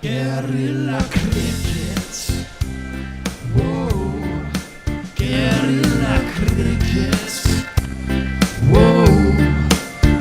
Guerrilla cricket. Whoa. Guerrilla cricket. Whoa.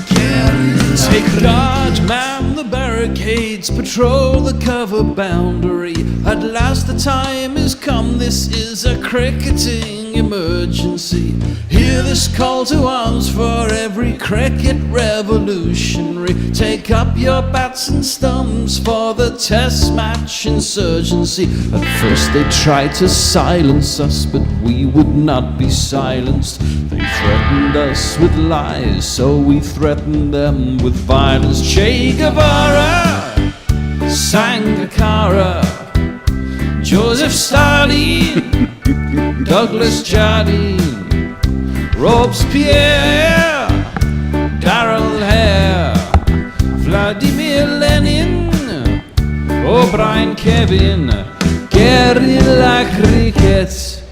Guerrilla Take guard, man the barricades, patrol the cover boundary. At last the time is come, this is a cricketing emergency. Hear this call to arms for every cricket revolutionary. Take up your bats and stumps for the test match insurgency. At first they tried to silence us, but we would not be silenced. They threatened us with lies, so we threatened them with violence. Che Guevara, Sangakkara, Joseph Stalin, Douglas Jardine, Robespierre, Darrell Hare, Vladimir Lenin, O'Brien Kevin, guerrilla cricket.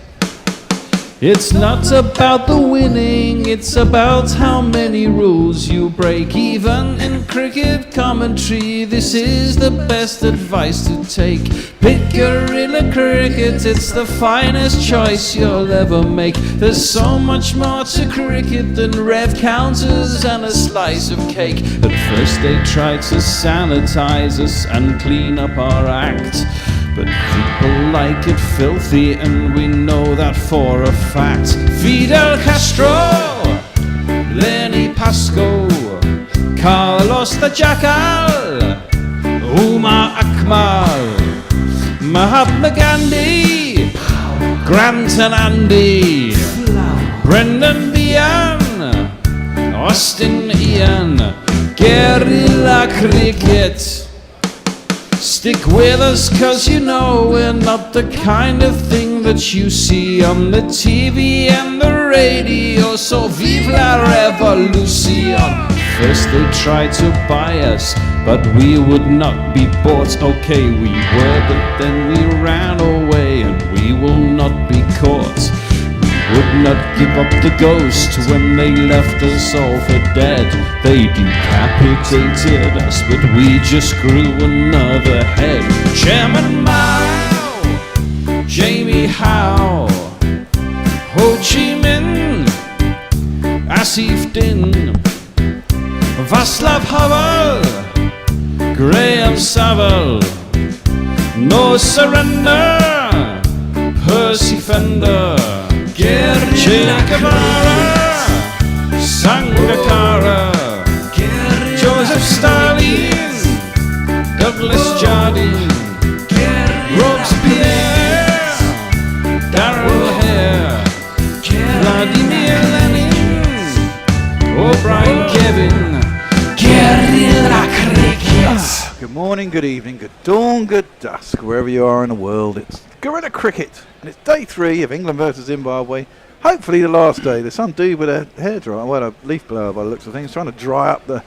It's not about the winning, it's about how many rules you break. Even in cricket commentary, this is the best advice to take. Pick guerrilla cricket, it's the finest choice you'll ever make. There's so much more to cricket than rev counters and a slice of cake. At first they tried to sanitize us and clean up our act, but people like it filthy, and we know that for a fact. Fidel Castro, Lenny Pascoe, Carlos the Jackal, Umar Akmal, Mahatma Gandhi, Grant and Andy, Brendan Behan, Austin Ian, guerrilla cricket. Stick with us, cause you know we're not the kind of thing that you see on the TV and the radio. So vive la revolution. First they tried to buy us, but we would not be bought. Okay, we were, but then we ran away, and we will not be caught. Would not give up the ghost when they left us all for dead. They decapitated us, but we just grew another head. Chairman Mao, Jamie Howe, Ho Chi Minh, Asif Din, Václav Havel, Graham Saville, No Surrender, Percy Fender, Che Guevara, Sangakkara, Joseph Stalin, Douglas Jardine, Robespierre, Darrell Hare, Vladimir Lenin, O'Brien Kevin, guerrilla cricket. Good morning, good evening, good dawn, good dusk, wherever you are in the world. It's guerrilla cricket, and it's day 3 of England versus Zimbabwe. Hopefully the last day. There's some dude with a hairdryer, well, a leaf blower by the looks of things, trying to dry up the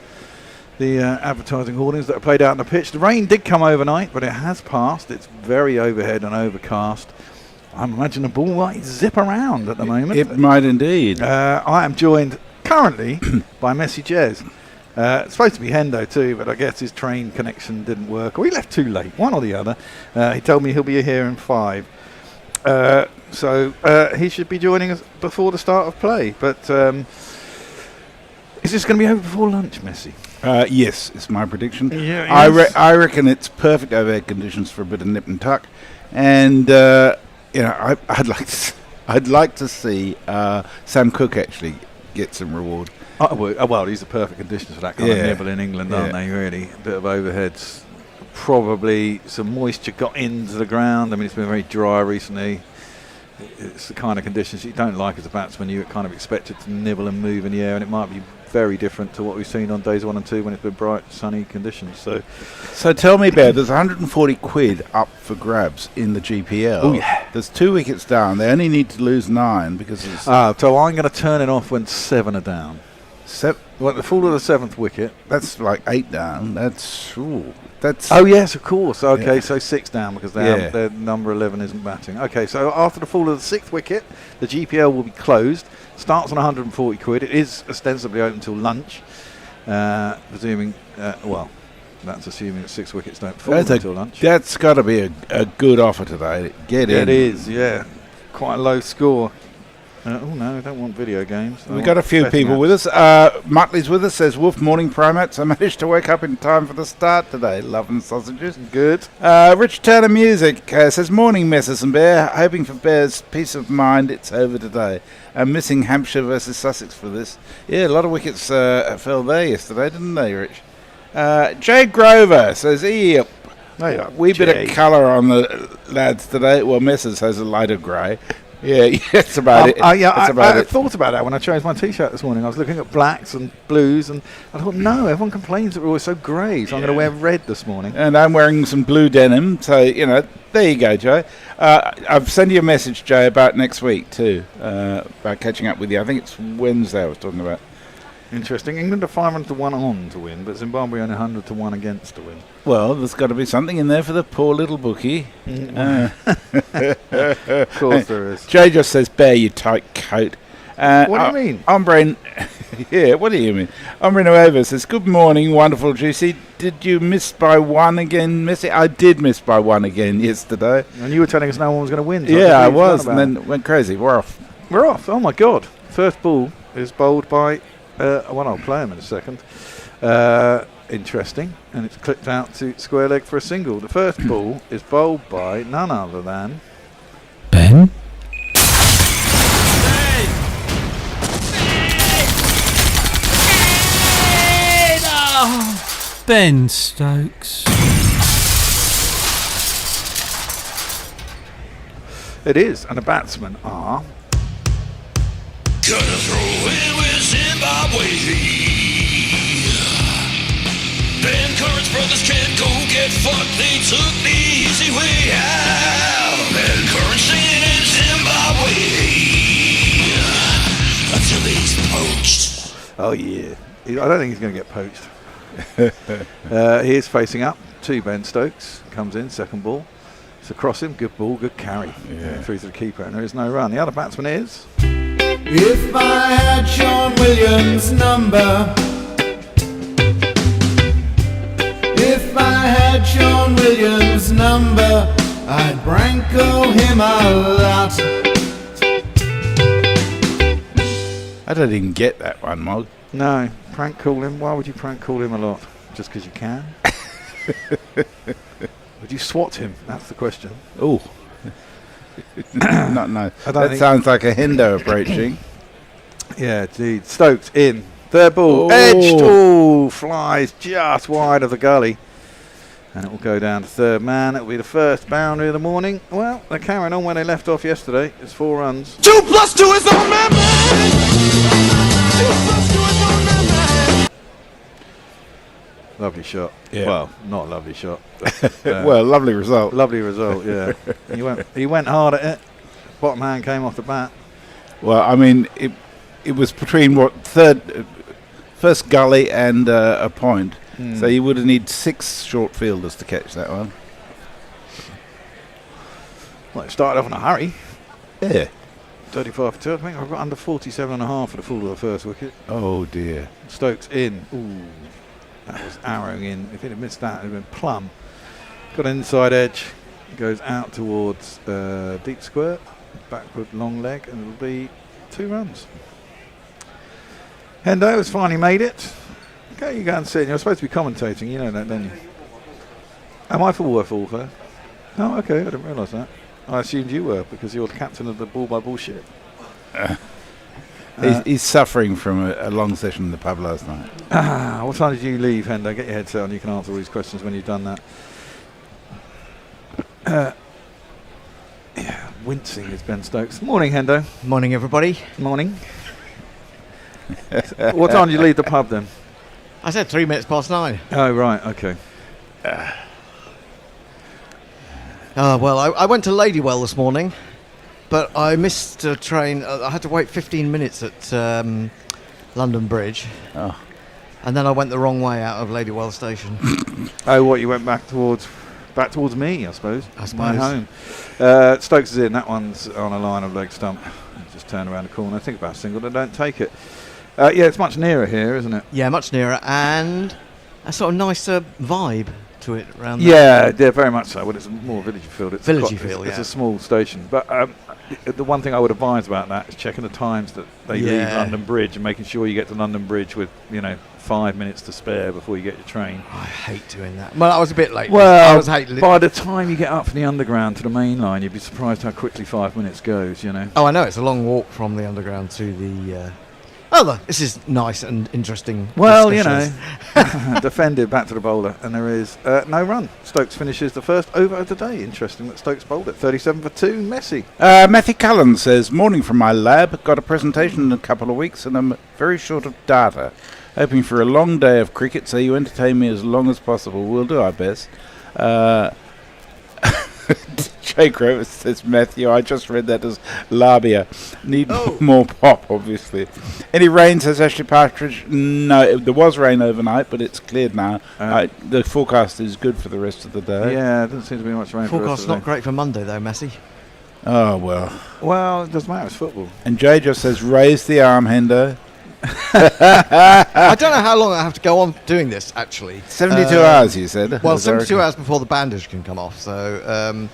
advertising hoardings that are played out on the pitch. The rain did come overnight, but it has passed. It's very overhead and overcast. I imagine the ball might zip around at the moment. It might indeed. I am joined currently by Messi Jez. It's supposed to be Hendo too, but I guess his train connection didn't work, or he left too late, one or the other. He told me he'll be here in 5. So he should be joining us before the start of play. But is this going to be over before lunch, Messi? Yes, it's my prediction. Yeah, I reckon it's perfect overhead conditions for a bit of nip and tuck, and I'd like to see Sam Cook actually get some reward. Well, these are perfect conditions for that kind of nibble in England, aren't they? Really, a bit of overheads. Probably some moisture got into the ground. I mean, it's been very dry recently. It's the kind of conditions you don't like as a batsman. You kind of expect it to nibble and move in the air, and it might be very different to what we've seen on days 1 and 2 when it's been bright, sunny conditions. So tell me, Bear, there's 140 quid up for grabs in the GPL. Oh yeah. There's 2 wickets down. They only need to lose 9 because it's... So I'm going to turn it off when 7 are down. Well, the fall of the 7th wicket. That's like 8 down. That's... Oh yes, of course. Okay, Yeah. so 6 down because their number 11 isn't batting. Okay, so after the fall of the 6th wicket, the GPL will be closed. Starts on 140 quid. It is ostensibly open till lunch, presuming. That's assuming that 6 wickets don't fall until lunch. That's got to be a good offer today. Get in. It is, yeah. Quite a low score. Oh no, I don't want video games. We've got a few people with us. Muttley's with us, says, Wolf, morning primates. I managed to wake up in time for the start today. Loving sausages. Good. Rich Turner Music says, morning, Messrs and Bear. Hoping for Bear's peace of mind. It's over today. I'm missing Hampshire versus Sussex for this. Yeah, a lot of wickets fell there yesterday, didn't they, Rich? Jay Grover says, yep. Wee bit of colour on the lads today. Well, Messrs has a lighter grey. Yeah, that's about it. I thought about that when I chose my T-shirt this morning. I was looking at blacks and blues, and I thought, no, everyone complains that we're always so grey, so I'm going to wear red this morning. And I'm wearing some blue denim, so, there you go, Joe. I've sent you a message, Joe, about next week, too, about catching up with you. I think it's Wednesday I was talking about. Interesting. England are 500 to 1 on to win, but Zimbabwe only 100 to 1 against to win. Well, there's got to be something in there for the poor little bookie. Of course there is. Jay just says, bear your tight coat. What do you mean? Yeah, what do you mean? Ombre Nueva says, good morning, wonderful GC. Did you miss by 1 again, Missy? I did miss by 1 again yesterday. And you were telling us no one was going to win. So yeah, I was, and then went crazy. We're off. We're off. Oh, my God. First ball is bowled by... I'll play him in a second. Interesting. And it's clipped out to square leg for a single. The first ball is bowled by none other than... Ben? Ben Stokes. It is. And the batsmen are... Gonna throw in with Zimbabwe. Ben Curran's brothers can't go get fucked. They took the easy way out. Ben Curran singing in Zimbabwe until he's poached. Oh, yeah. I don't think he's going to get poached. He is facing up to Ben Stokes. Comes in, second ball. It's across him. Good ball, good carry. Yeah. Through to the keeper, and there is no run. The other batsman is... If I had Sean Williams' number, if I had Sean Williams' number, I'd branko him a lot. I don't even get that one, Mog. No, prank call him. Why would you prank call him a lot? Just because you can? Would you swat him? That's the question. Oh. No. I don't That think- sounds like a Hendo approaching. Yeah, indeed. Stokes in. Third ball. Oh. Edged. Oh, flies just wide of the gully. And it will go down to third man. It will be the first boundary of the morning. Well, they're carrying on where they left off yesterday. It's 4 runs. 2 plus 2 is on my man. 2 plus 2 is on my man. Lovely shot. Yeah. Well, not a lovely shot. Well, lovely result. Lovely result, yeah. He went hard at it. Bottom hand came off the bat. Well, I mean, it was between first gully and a point. So you would have needed 6 short fielders to catch that one. Well, it started off in a hurry. Yeah. 35 for 2. I think I've got under 47.5 for the fall of the first wicket. Oh dear. Stokes in. Ooh, that was arrowing in. If it had missed that, it would have been plumb. Got an inside edge. Goes out towards deep square. Backward long leg, and it'll be 2 runs. Hendo has finally made it. Okay, you go and sit. You're supposed to be commentating. You know that, don't you? Am I for Warfall there? Oh, okay. I didn't realise that. I assumed you were because you're the captain of the ball by bullshit. He's suffering from a long session in the pub last night. What time did you leave, Hendo? Get your headset on. You can answer all these questions when you've done that. Yeah, wincing is Ben Stokes. Morning, Hendo. Morning, everybody. Morning. What time did you leave the pub then? I said 3 minutes past 9. Oh, right. Okay. Well, I went to Ladywell this morning, but I missed a train. I had to wait 15 minutes at London Bridge. Oh. And then I went the wrong way out of Ladywell station. Oh, what, you went back towards me, I suppose. My suppose. home. Stokes is in. That one's on a line of leg stump. Just turn around the corner. Think about a single. They don't take it. Yeah, it's much nearer here, isn't it? Yeah, much nearer. And a sort of nicer vibe to it around Yeah, very much so. Well, it's more villagey field. It's Villagey feel, It's yeah. a small station, but the one thing I would advise about that is checking the times that they leave Yeah. London Bridge and making sure you get to London Bridge with 5 minutes to spare before you get your train. I hate doing that. Well, I was a bit late. Well, I was hating by the time you get up from the underground to the main line, you'd be surprised how quickly 5 minutes goes. Oh, I know. It's a long walk from the underground to the. This is nice and interesting. Well, discussions. defended back to the bowler, and there is no run. Stokes finishes the first over of the day. Interesting that Stokes bowled at 37 for 2. Messi. Matthew Cullen says, morning from my lab. Got a presentation in a couple of weeks and I'm very short of data. Hoping for a long day of cricket, so you entertain me as long as possible. We'll do our best. Jay Grover says, Matthew, I just read that as labia. Need more pop, obviously. Any rain, says Ashley Partridge? No, there was rain overnight, but it's cleared now. The forecast is good for the rest of the day. Yeah, there doesn't seem to be much rain. Forecast's not great for Monday, though, Messi. Oh, well. Well, it doesn't matter, it's football. And Jay just says, raise the arm, Hendo. I don't know how long I have to go on doing this, actually. 72 hours, you said. Well, 72 hours before the bandage can come off, so...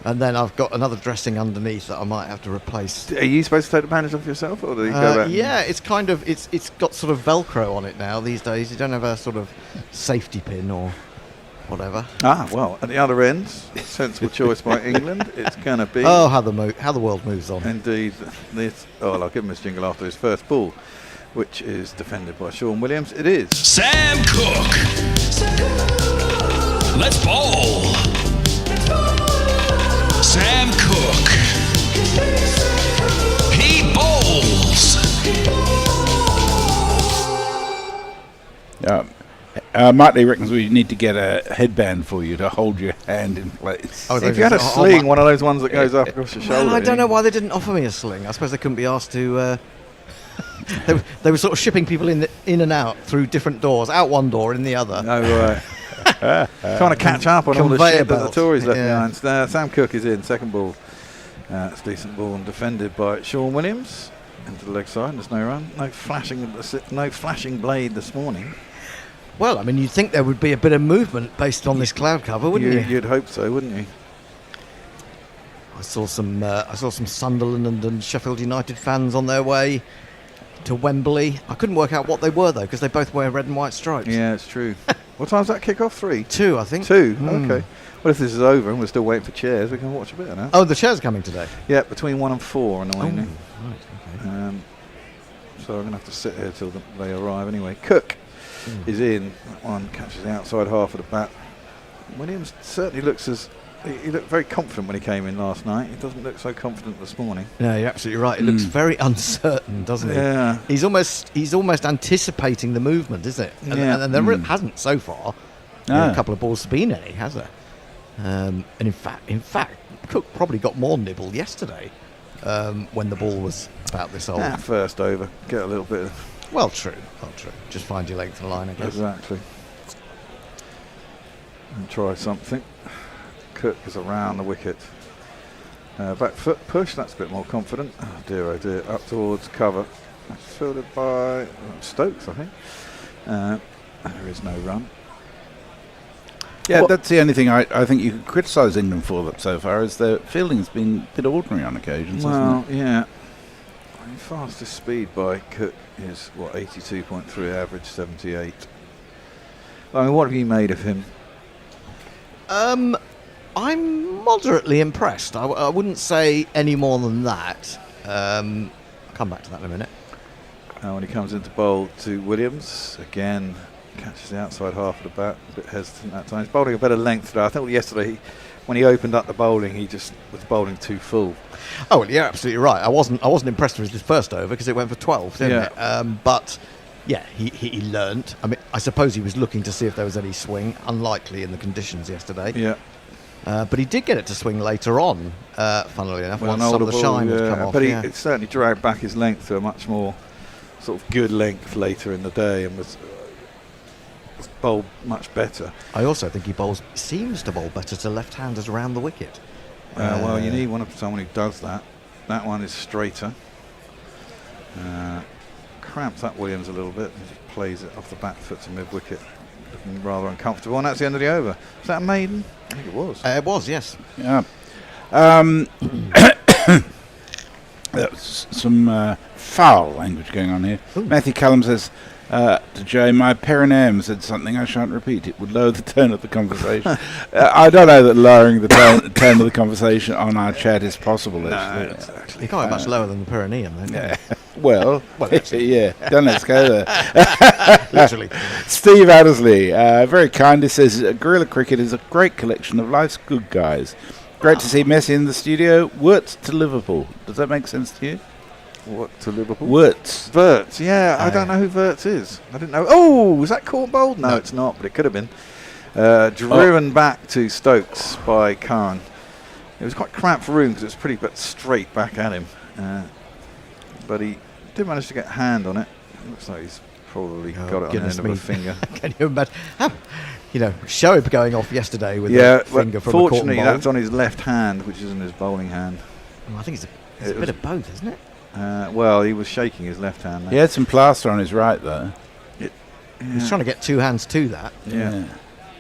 and then I've got another dressing underneath that I might have to replace. Are you supposed to take the bandage off yourself, or do you go back? Yeah, it's kind of... It's got sort of Velcro on it now these days. You don't have a sort of safety pin or whatever. Well, at the other end, sensible choice by England. It's going to be... Oh, how the world moves on. Indeed. I'll give him this jingle after his first ball, which is defended by Sean Williams. It is. Sam Cooke. Let's bowl. Sam Cooke. He bowls. Martley reckons we need to get a headband for you to hold your hand in place. Oh, If you had a sling, one of those ones that goes up across your shoulder. Well, I don't know why they didn't offer me a sling. I suppose they couldn't be asked to... they were sort of shipping people in and out through different doors, out one door, in the other. Oh, right. Trying to catch up on all the Conveyor shit that the belt. Tories left Yeah. behind. Sam Cooke is in, second ball. It's a decent ball and defended by Sean Williams. Into the leg side, there's no run. No flashing blade this morning. Well, I mean, you'd think there would be a bit of movement based on this cloud cover, wouldn't you? You'd hope so, wouldn't you? I saw some Sunderland and Sheffield United fans on their way to Wembley. I couldn't work out what they were, though, because they both wear red and white stripes. Yeah, it's true. What time's that kick off? 3? 2, I think. 2, okay. Well, if this is over and we're still waiting for chairs, we can watch a bit of that. Oh, the chair's coming today. Yeah, between 1 and 4, annoyingly. Right, okay. So I'm going to have to sit here till they arrive anyway. Cook is in. That one catches the outside half of the bat. Williams certainly looks he looked very confident when he came in last night. He doesn't look so confident this morning. No, you're absolutely right. It looks very uncertain, doesn't it? Yeah. He's almost anticipating the movement, isn't it? And there hasn't so far. No. A couple of balls to be in any, has there? And in fact, Cook probably got more nibble yesterday when the ball was about this old. First over, get a little bit of... Well, true. Just find your length of line, I guess. Exactly. And try something. Cook is around the wicket. Back foot push, that's a bit more confident. Oh dear, up towards cover. That's fielded by Stokes, I think. There is no run. Yeah, that's the only thing I think you could criticise England for that so far, is their fielding's been a bit ordinary on occasions, hasn't it? Yeah. I mean, fastest speed by Cook is, 82.3, average 78. I mean, what have you made of him? I'm moderately impressed. I wouldn't say any more than that. I'll come back to that in a minute. When he comes into bowl to Williams, again, catches the outside half of the bat, a bit hesitant that time. He's bowling a better length today. I think yesterday, when he opened up the bowling, he just was bowling too full. Oh, well, you're absolutely right. I wasn't impressed with his first over because it went for 12, didn't it? But yeah, he learnt. I mean, I suppose he was looking to see if there was any swing. Unlikely in the conditions yesterday. Yeah. But he did get it to swing later on, funnily enough, once some of the shine had come off. But it certainly dragged back his length to a much more sort of good length later in the day and was bowled much better. I also think he seems to bowl better to left-handers around the wicket. Well, you need someone who does that. That one is straighter. Cramps up Williams a little bit. He just plays it off the back foot to mid-wicket. looking rather uncomfortable, and that's the end of the over. Was that a maiden? I think it was. It was, yes. Yeah. That was some foul language going on here. Ooh. Matthew Callum says to Jay, my perineum said something I shan't repeat. It would lower the tone of the conversation. I don't know that lowering the tone of the conversation on our chat is possible. No, Actually. You can't go much lower than the perineum, then. Yeah. Well, actually. yeah. Don't let's go there. Literally. Steve Addersley, very kindly says, Guerrilla Cricket is a great collection of life's good guys. Great to see Messi in the studio. Wirtz to Liverpool. Does that make sense to you? What, to Liverpool? Wirtz. Verts, yeah. I don't know who Verts is. I didn't know. Oh, was that caught bowled? No, it's not, but it could have been. Driven back to Stokes by Khan. It was quite cramped for room because it was pretty but straight back at him. But he did manage to get a hand on it. Looks like he's probably got it on the end of a finger. Can you imagine? Shoaib going off yesterday with Yeah, a finger from a fortunately cotton ball. that's on his left hand, which isn't his bowling hand. I think it's a bit of both, isn't it? Well, he was shaking his left hand. He had some plaster on his right, though. He's trying to get two hands to that. Yeah.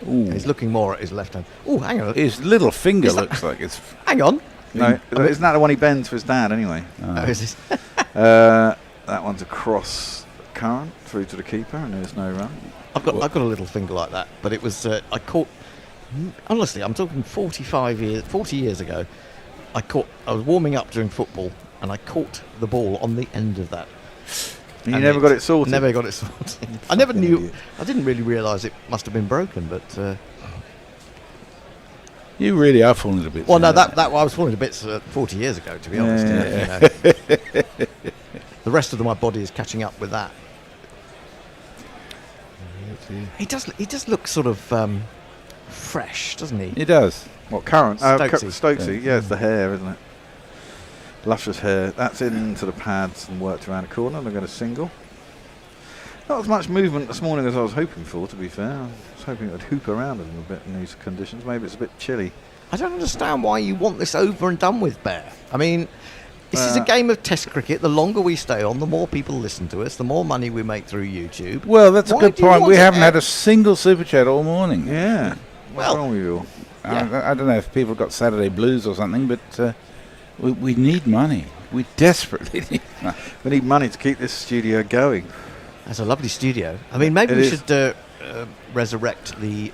Ooh. He's looking more at his left hand. Oh, hang on. His little finger looks like it's... Hang on. No, isn't that the one he bends for his dad anyway? Oh, is this? That one's across current through to the keeper, and there's no run. I've got a little finger like that, but it was I caught. Honestly, I'm talking 40 years ago. I was warming up during football, and I caught the ball on the end of that. And you never got it sorted? Never got it sorted. I never knew. I didn't really realise it must have been broken, but. You really are falling to bits. Well, no, that I was falling to bits 40 years ago, to be honest. Yeah. The rest of my body is catching up with that. He does look sort of fresh, doesn't he? He does. What, current? Stokesy. Stokesy, yeah, it's the hair, isn't it? Luscious hair. That's into the pads and worked around the corner. They're going to single. Not as much movement this morning as I was hoping for, to be fair. I was hoping it would hoop around a little bit in these conditions. Maybe it's a bit chilly. I don't understand why you want this over and done with, Bear. I mean, this is a game of test cricket. The longer we stay on, the more people listen to us, the more money we make through YouTube. Well, that's a Why good do you point. want We to haven't add- had a single super chat all morning. Yeah. Well, What's wrong with you all? Yeah. I don't know if people got Saturday blues or something, but we need money. We desperately need money. We need money to keep this studio going. That's a lovely studio. I mean, maybe It we is. should resurrect the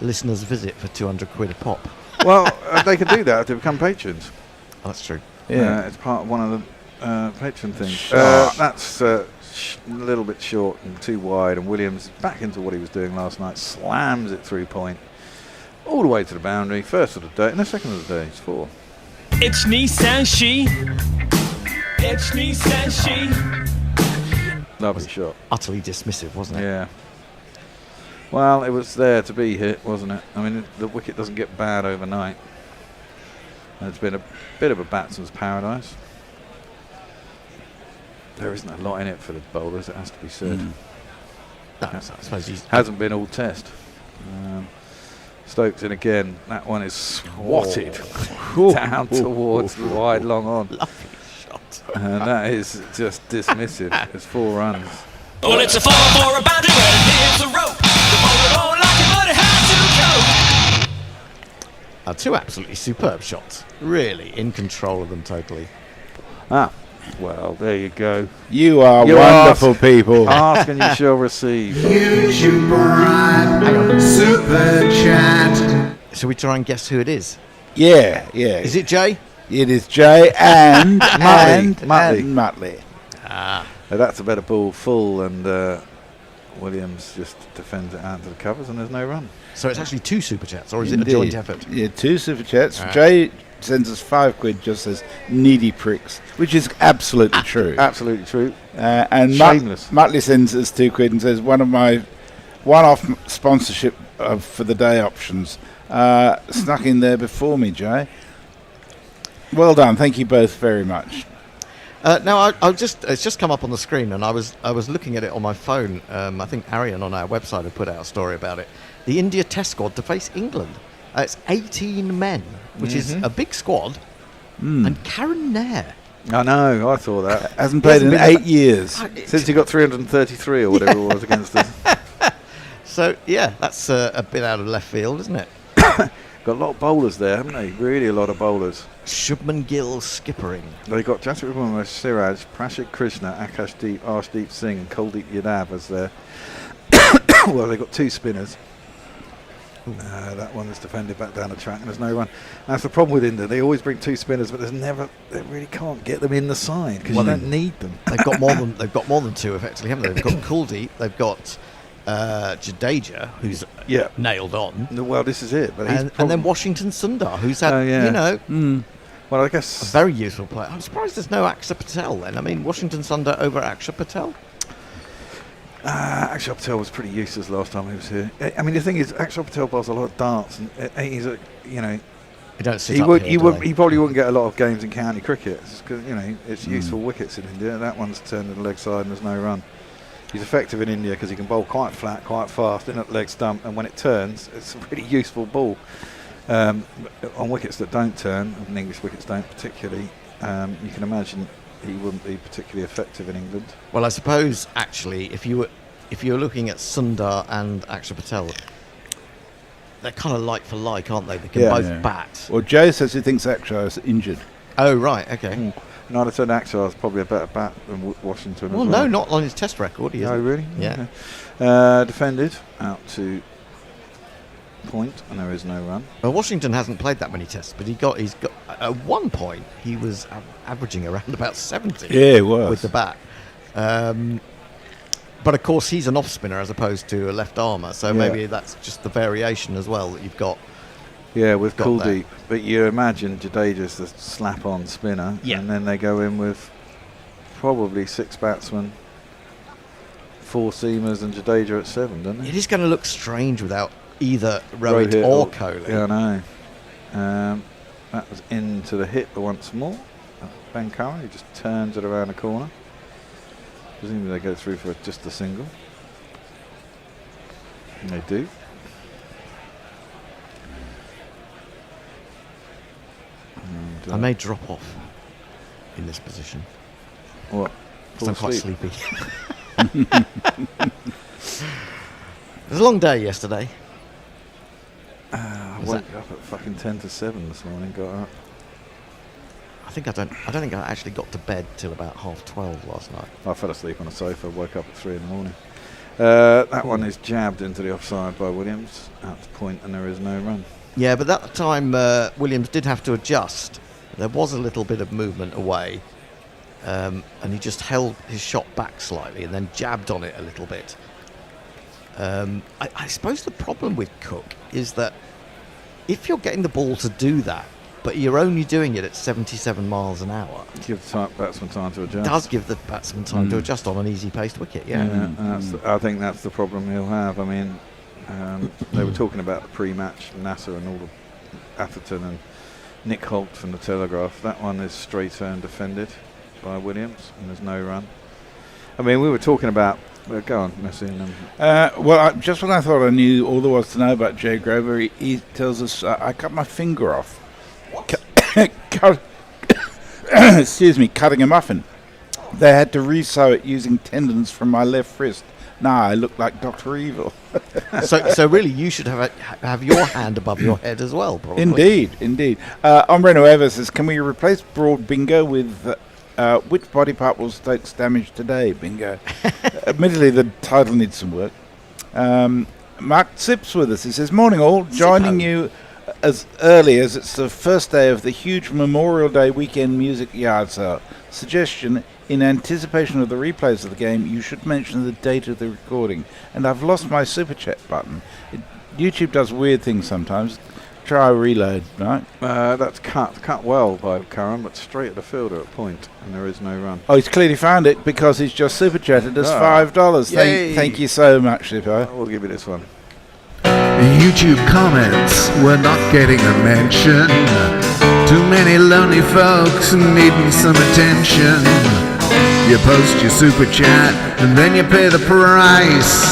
listeners' visit for 200 quid a pop. Well, they could do that if they become patrons. Oh, that's true. Yeah. It's part of one of the patron things. Short. That's a little bit short and too wide, and Williams back into what he was doing last night, slams it through point, all the way to the boundary, first of the day, and the second of the day, it's 4. It's Nissan She. It's Nissan She. Lovely shot. Utterly dismissive, wasn't it? Yeah. Well, it was there to be hit, wasn't it? I mean, the wicket doesn't get bad overnight. And it's been a bit of a batsman's paradise. There isn't a lot in it for the bowlers, it has to be said. No, I suppose he's... Hasn't been all test. Stokes in again. That one is swatted down towards the wide long on. Lovely shot. And that is just dismissive. It's 4 runs. Well, it's a 4 for a boundary, but here's the rope. The bowler won't like it, but it has to go. 2 absolutely superb shots. Really in control of them totally. Well, there you go. You are You wonderful people. Ask and you shall receive. YouTube Prime Super Chat. Shall we try and guess who it is? Yeah. Is it Jay? It is Jay and Muttley. Muttley. That's a better ball, full, and Williams just defends it out to the covers, and there's no run. So it's actually 2 super chats, or is it a Indeed. joint effort? Yeah, 2 super chats. Jay sends us 5 quid, just says needy pricks, which is absolutely true. Absolutely true. And Shameless. Muttley sends us 2 quid and says one of my one-off sponsorship for the day options snuck in there before me, Jay. Well done. Thank you both very much. Now, it's just come up on the screen, and I was looking at it on my phone. I think Arian on our website had put out a story about it. The India Test squad to face England. It's 18 men, which is a big squad. And Karen Nair. I know, I saw that. Hasn't played in hasn't been 8 years. Since he got 333 or whatever it was against us. So, yeah, that's a bit out of left field, isn't it? Got a lot of bowlers there, haven't they? Really a lot of bowlers. Shubman Gill skippering. They've got Jasper Kumar, Siraj, Prashik Krishna, Akash Deep, Arshdeep Singh and Kuldeep Yadav as their... well, they've got 2 spinners. That one is defended back down the track and there's no run. That's the problem with India. They always bring 2 spinners, but they really can't get them in the side because you don't need them. They've got more than 2 effectively, haven't they? They've got Kuldeep, they've got Jadeja, who's nailed on. Well, this is it. But and then Washington Sundar, who's had, well, I guess a very useful player. I'm surprised there's no Akshar Patel then. I mean, Washington Sundar over Akshar Patel? Akshar Patel was pretty useless last time he was here. I mean, the thing is, Akshar Patel bowls a lot of darts, and he's a, you don't sit he up would, here, he probably wouldn't get a lot of games in county cricket because it's useful wickets in India. That one's turned to the leg side and there's no run. He's effective in India because he can bowl quite flat, quite fast, in at the leg stump, and when it turns, it's a pretty useful ball. On wickets that don't turn, and English wickets don't particularly, you can imagine he wouldn't be particularly effective in England. Well, I suppose actually, if you were looking at Sundar and Akshar Patel, they're kind of like for like, aren't they? They can both bat. Well, Joe says he thinks Akshar is injured. Oh, right, okay. No, I'd have said Akshar is probably a better bat than Washington. Well, no, not on his Test record. He isn't. Oh, really? Yeah. Okay. Defended out to point, and there is no run. Well, Washington hasn't played that many Tests, but he's got at one point he was averaging around about 70. Yeah, he was with the bat. But of course, he's an off spinner as opposed to a left armour, so maybe that's just the variation as well that you've got. Yeah, with Kuldeep. But you imagine Jadeja's the slap-on spinner, and then they go in with probably 6 batsmen, 4 seamers, and Jadeja at 7, doesn't it? It is going to look strange without either Rohit or Kohli. Yeah, I know. That was into the hip once more. Ben Curran, he just turns it around the corner. Presumably they go through for just a single. And they do. I may drop off in this position. What? Because I'm quite sleepy. It was a long day yesterday. I woke up at fucking 10 to 7 this morning, got up. I don't think I actually got to bed till about 12:30 last night. I fell asleep on a sofa, woke up at 3 in the morning. That one is jabbed into the offside by Williams at the point, and there is no run. Yeah, but that time Williams did have to adjust. There was a little bit of movement away, and he just held his shot back slightly and then jabbed on it a little bit. I suppose the problem with Cook is that if you're getting the ball to do that, but you're only doing it at 77 miles an hour, Give the batsman time to adjust. It does give the batsman time to adjust on an easy-paced wicket, I think that's the problem he'll have. I mean, they were talking about the pre-match, Nasser and all the Atherton and Nick Holt from the Telegraph. That one is straight and defended by Williams, and there's no run. I mean, we were talking about... go on, Messi. Just when I thought I knew all there was to know about Jay Grover, he tells us, I cut my finger off. Excuse me, cutting a muffin. They had to re-sew it using tendons from my left wrist. Now I look like Dr. Evil. So really, you should have your hand above your head as well, probably. Indeed. Ombreno Evers says, can we replace Broad Bingo with which body part will Stokes damage today, Bingo? Admittedly, the title needs some work. Mark Sips with us. He says, morning all, joining you as early as it's the first day of the huge Memorial Day weekend music yard sale. Suggestion, in anticipation of the replays of the game, you should mention the date of the recording. And I've lost my super chat button. YouTube does weird things sometimes. Try reload, right? That's cut well by Curran, but straight at the fielder at point, and there is no run. Oh, he's clearly found it because he's just super chatted us $5. Thank you so much, Sippo. We'll give you this one. YouTube comments were not getting a mention. Too many lonely folks needing some attention. You post your super chat and then you pay the price.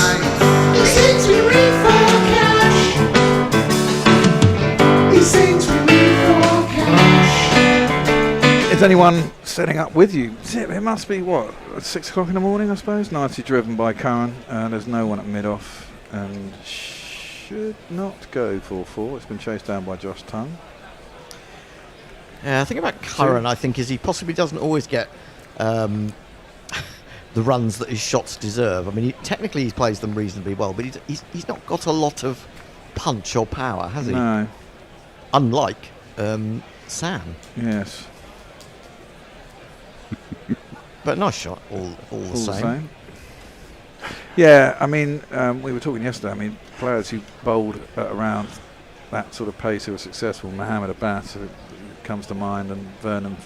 He sings we read for cash. He sings we read for cash. Is anyone setting up with you? It must be, 6 o'clock in the morning, I suppose? 90 driven by Curran. There's no one at mid-off. and should not go 4-4. It's been chased down by Josh Tongue. Yeah, I think about Curran, I think, is he possibly doesn't always get the runs that his shots deserve. I mean, technically he plays them reasonably well, but he's not got a lot of punch or power, has he? No. Unlike Sam. Yes. But nice shot, all the same. Yeah, I mean, we were talking yesterday. I mean, players who bowled at around that sort of pace who were successful, Mohammed Abbas, who comes to mind, and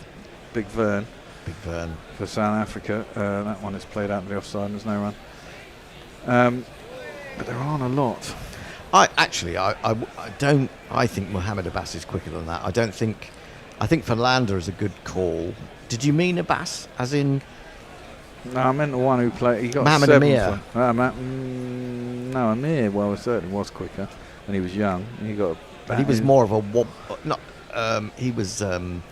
Big Vern for South Africa. That one is played out in the offside and there's no run. But there aren't a lot. I think Mohammed Abbas is quicker than that. I think Verlander is a good call. Did you mean Abbas, as in? No, I meant the one who played. He got Mohammed 7th. Amir. No, Amir. Well, certainly was quicker when he was young. He got. But he was more of a wob. Not. He was. Hang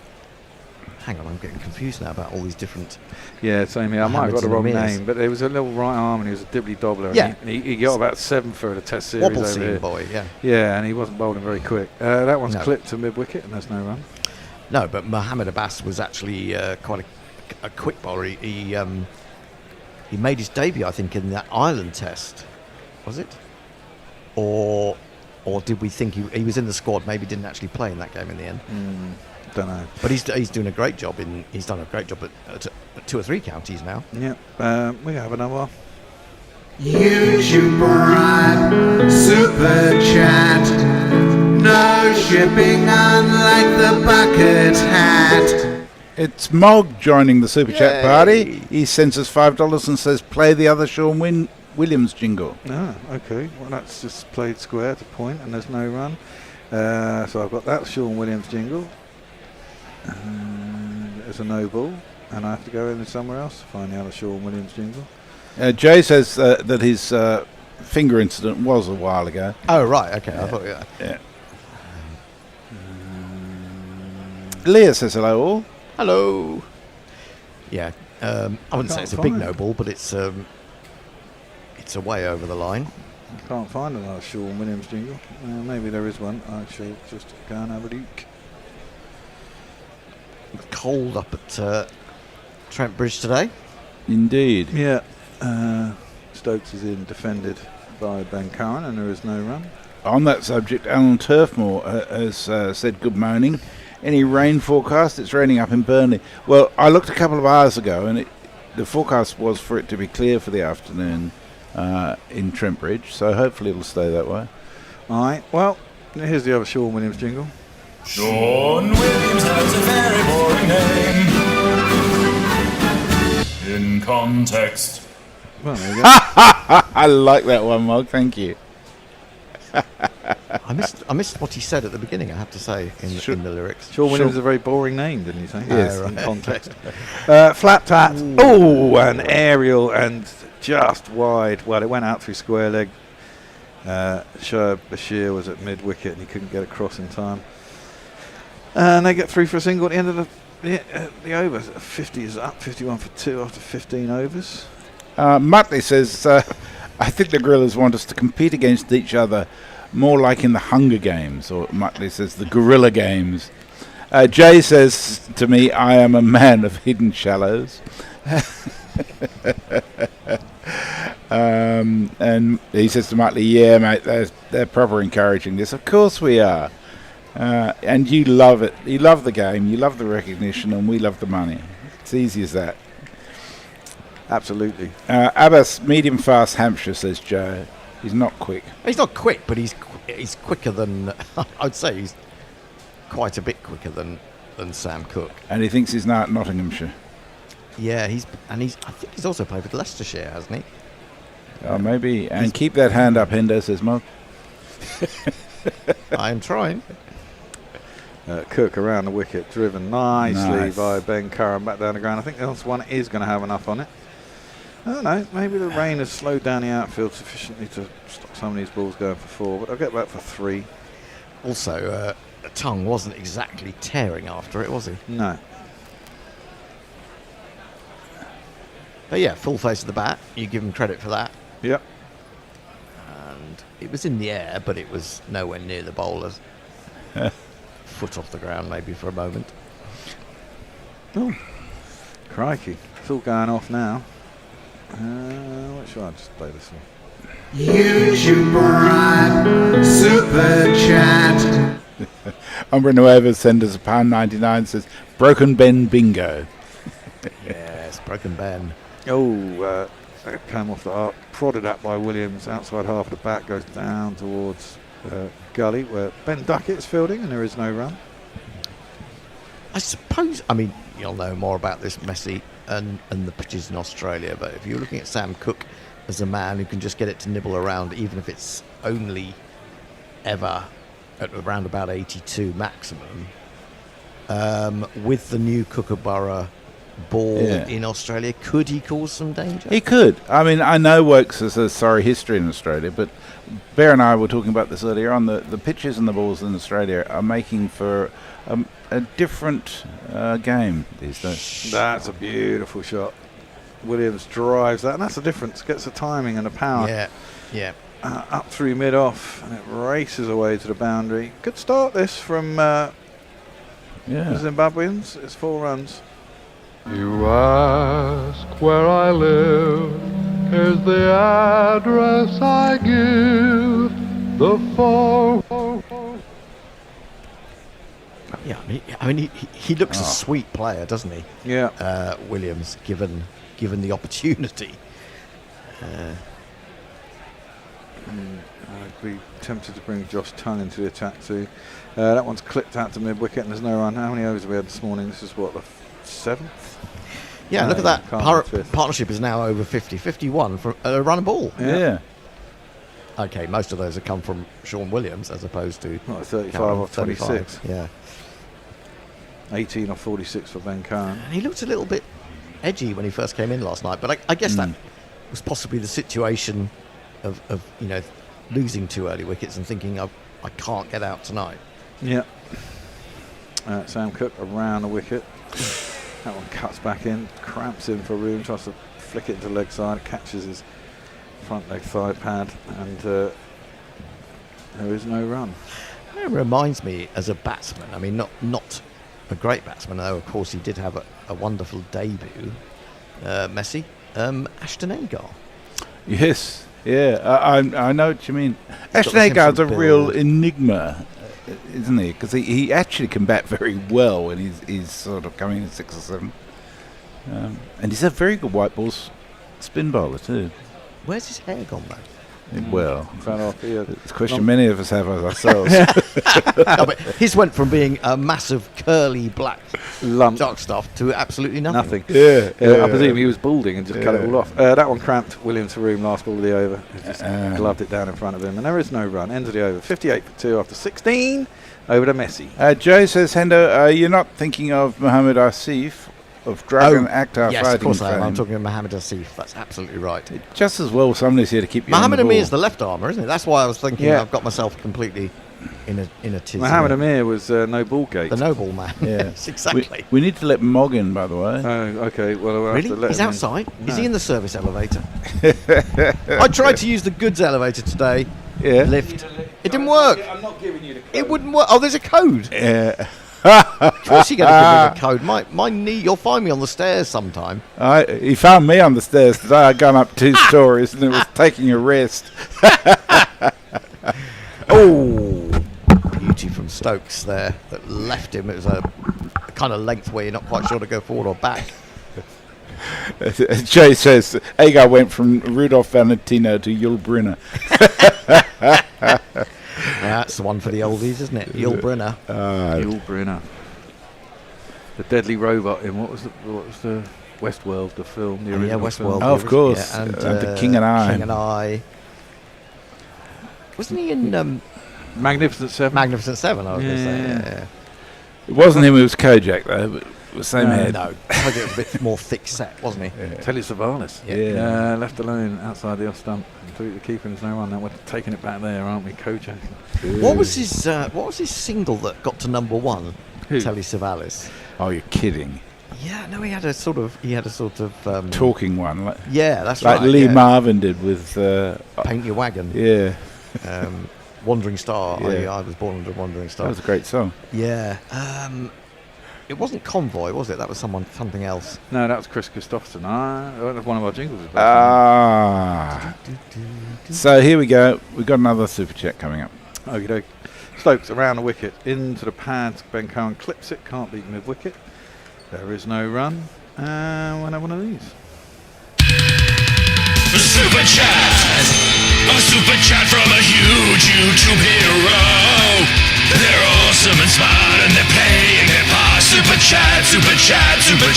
on, I'm getting confused now about all these different. Yeah, same here. I might have got the wrong name, but there was a little right arm and he was a dibbly dobbler. Yeah, and he got about 7 for the Test series Wobble over here. boy, yeah. Yeah, and he wasn't bowling very quick. That one's clipped to mid wicket and there's no run. No, but Mohammed Abbas was actually quite a quick bowler. He made his debut, I think, in that Ireland Test. Was it? Or did we think he was in the squad? Maybe didn't actually play in that game in the end. Don't know. But he's doing a great job. He's done a great job at 2 or 3 counties now. Yep. We have another one. YouTube Prime Super Chat. No shipping, unlike the bucket hat. It's Mog joining the Super Chat party. He sends us $5 and says, play the other Sean Williams jingle. Ah, okay. Well, that's just played square to point and there's no run. So I've got that Sean Williams jingle. There's a no ball, and I have to go in somewhere else to find the other Sean Williams jingle. Jay says that his finger incident was a while ago. Oh, right, okay. I thought, yeah. Leah says hello all. Hello. Yeah, I wouldn't say it's a big no ball, but it's a way over the line. I can't find another Sean Williams jingle. Maybe there is one. I shall just go and have a look. Cold up at Trent Bridge today. Indeed. Yeah. Stokes is in, defended by Ben Curran, and there is no run. On that subject, Alan Turfmore has said good morning. Any rain forecast? It's raining up in Burnley. Well, I looked a couple of hours ago, and the forecast was for it to be clear for the afternoon in Trent Bridge, so hopefully it'll stay that way. All right. Well, here's the other Sean Williams jingle. Sean Williams has a very boring name. In context. Well, there you go. I like that one, Mog. Thank you. I missed what he said at the beginning, I have to say, in the lyrics. Sean Williams is a very boring name, didn't you say? Yes. In context. Flat tat. Oh, an aerial and just wide. Well, it went out through square leg. Shoaib Bashir was at mid wicket and he couldn't get across in time. And they get through for a single at the end of the over. 50 is up, 51 for 2 after 15 overs. Muttley says, I think the Gorillas want us to compete against each other more like in the Hunger Games, or Muttley says the Gorilla Games. Jay says to me, I am a man of hidden shallows. And he says to Muttley, yeah, mate, they're proper encouraging this. Of course we are. And you love it. You love the game, you love the recognition, and we love the money. It's easy as that. Absolutely. Abbas, medium fast Hampshire, says Joe. He's not quick. He's not quick, but he's quicker than I'd say he's quite a bit quicker than Sam Cook. And he thinks he's now at Nottinghamshire. Yeah, I think he's also played with Leicestershire, hasn't he? Oh, maybe. And keep that hand up, Hendo, says Mog. I am trying. Cook around the wicket, driven nicely by Ben Curran back down the ground. I think this one is going to have enough on it. I don't know, maybe the rain has slowed down the outfield sufficiently to stop some of these balls going for 4, but I'll get back for 3. Also, Tongue wasn't exactly tearing after it, was he? No. But yeah, full face of the bat. You give him credit for that. Yep. it was in the air, but it was nowhere near the bowlers. Foot off the ground, maybe for a moment. Oh, crikey! It's all going off now. What should I just play this one? YouTube Prime Super Chat. Umbra Nueva sends us £1.99, says Broken Ben Bingo. Yes, Broken Ben. Oh, that came off the arc, prodded at by Williams, outside half of the bat, goes down towards gully where Ben Duckett's fielding, and there is no run. I suppose, I mean, you'll know more about this, Messi, and the pitches in Australia, but if you're looking at Sam Cooke as a man who can just get it to nibble around, even if it's only ever at around about 82 maximum, with the new Kookaburra ball in Australia, could he cause some danger? He could. I mean, I know Wokes has a sorry history in Australia, but Bear and I were talking about this earlier on. The pitches and the balls in Australia are making for a different game these days. That's a beautiful shot. Williams drives that, and that's the difference. Gets the timing and the power. Yeah. Up through mid-off, and it races away to the boundary. Good start this from the Zimbabweans. It's 4 runs. You ask where I live, here's the address I give, the phone. Yeah, I mean, he looks a sweet player, doesn't he? Yeah. Williams, given the opportunity. I'd be tempted to bring Josh Tongue into the attack too. That one's clipped out to mid-wicket, and there's no run. How many overs have we had this morning? This is what, the 7th? Yeah, look at that. Can't be fifth. Partnership is now over 50. 51 from a run and ball. Yeah. Okay, most of those have come from Sean Williams as opposed to... What, 35 off 26. Yeah. 18 off 46 for Ben Khan. And he looked a little bit edgy when he first came in last night, but I guess that was possibly the situation of losing 2 early wickets and thinking, I can't get out tonight. Yeah. Sam Cooke around the wicket. That one cuts back in, cramps in for room, tries to flick it into leg side, catches his front leg thigh pad, and there is no run. It reminds me as a batsman, I mean, not a great batsman, though of course he did have a wonderful debut, Messi, Ashton Agar. Yes, yeah, I know what you mean. Ashton the Agar's a Simpson real build. Enigma, isn't he? Because he actually can bat very well when he's sort of coming in 6 or 7. And he's a very good white balls spin bowler too. Where's his hair gone, though? Well, Fell off here. it's a question many of us have of ourselves. No, but his went from being a massive curly black Lump. dark stuff to absolutely nothing. Nothing. Yeah. I presume he was balding and just cut it all off. That one cramped Williams for room, last ball of the over. He just gloved it down in front of him, and there is no run. End of the over. 58 for 2 after 16. Over to Messi. Joe says, Hendo, you're not thinking of Mohammed Asif of Dragon Akhtar yes, fighting of course I am. fame. I'm talking about Mohammed Asif. That's absolutely right. Just as well somebody's here to keep you Mohammed on the Amir ball. is the left armour, isn't it? That's why I was thinking I've got myself completely in a tizzy. Mohammed Amir was no ball gate. The noble man. Yeah. Yes, exactly. We need to let Mog in, by the way. Oh, okay. Well, we'll have to Really? let He's him in. outside? Is No. he in the service elevator? I tried to use the goods elevator today. Yeah. Lift. It didn't work. I'm not giving you the code. It wouldn't work. Oh, there's a code. Yeah. Of course you're going to give me the code. My knee, you'll find me on the stairs sometime. He found me on the stairs today. I'd gone up 2 stories and it was taking a rest. Oh, beauty from Stokes there that left him. It was a kind of length where you're not quite sure to go forward or back. Jay says Agar went from Rudolph Valentino to Yul Brynner. That's the one for the oldies, isn't it? Yul Brynner. Yul Brynner. The deadly robot in what was the Westworld, the film? The original Westworld. film? Oh, of course. Yeah, and The King and I. King and I. Wasn't he in Magnificent Seven. Magnificent Seven? I was going to say. Yeah. It wasn't him, it was Kojak, though. But it was same head. No, Kojak was a bit more thick set, wasn't he? Telly Savalas. Yeah. Left alone outside the off stump. Completely keeping his no run. Now we're taking it back there, aren't we, Kojak? What was his single that got to number 1? Who? Telly Savalas. Oh, you're kidding. Yeah, no, he had a sort of Talking one. Yeah, that's Like right. Lee yeah. Marvin did with... Paint Your Wagon. yeah. Wandering Star. Yeah. I was born under Wandering Star. That was a great song. Yeah. It wasn't Convoy, was it? That was something else. No, that was Chris Christopherson. One of our jingles. Was So here we go. We've got another super chat coming up. Okie doke. Stokes around the wicket, into the pads. Ben Cohen clips it, can't beat mid wicket. There is no run. And we'll have one of these. Super chat! A super chat from a huge YouTube hero. They're awesome and smart and they're playing their part. Super chat, super chat, super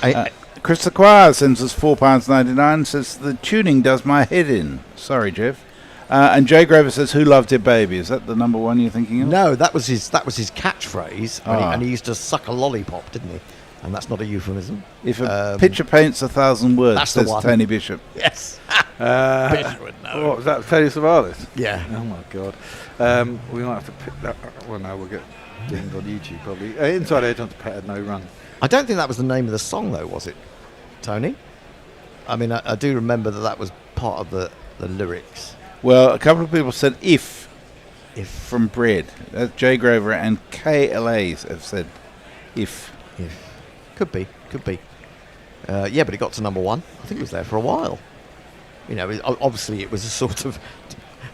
chat! Chris Acquire sends us £4.99. Says the tuning does my head in. Sorry, Jeff. And Jay Graver says, "Who loved your baby?" Is that the number one you're thinking of? No, that was his catchphrase, and he used to suck a lollipop, didn't he? And that's not a euphemism. If a picture paints 1,000 words, that's the says one. Tony Bishop. Yes. Bishop would know. What was that? Teddy Savalas? Yeah. Oh my God. We might have to pick that. Well, no, we'll get dinged on YouTube probably. Inside Edge onto Pet had no run. I don't think that was the name of the song, though, was it, Tony? I mean, I do remember that was part of the lyrics. Well, a couple of people said if from Bread. That's Jay Graver and KLAs have said if. Could be. Yeah, but it got to number one. I think it was there for a while. You know, obviously it was a sort of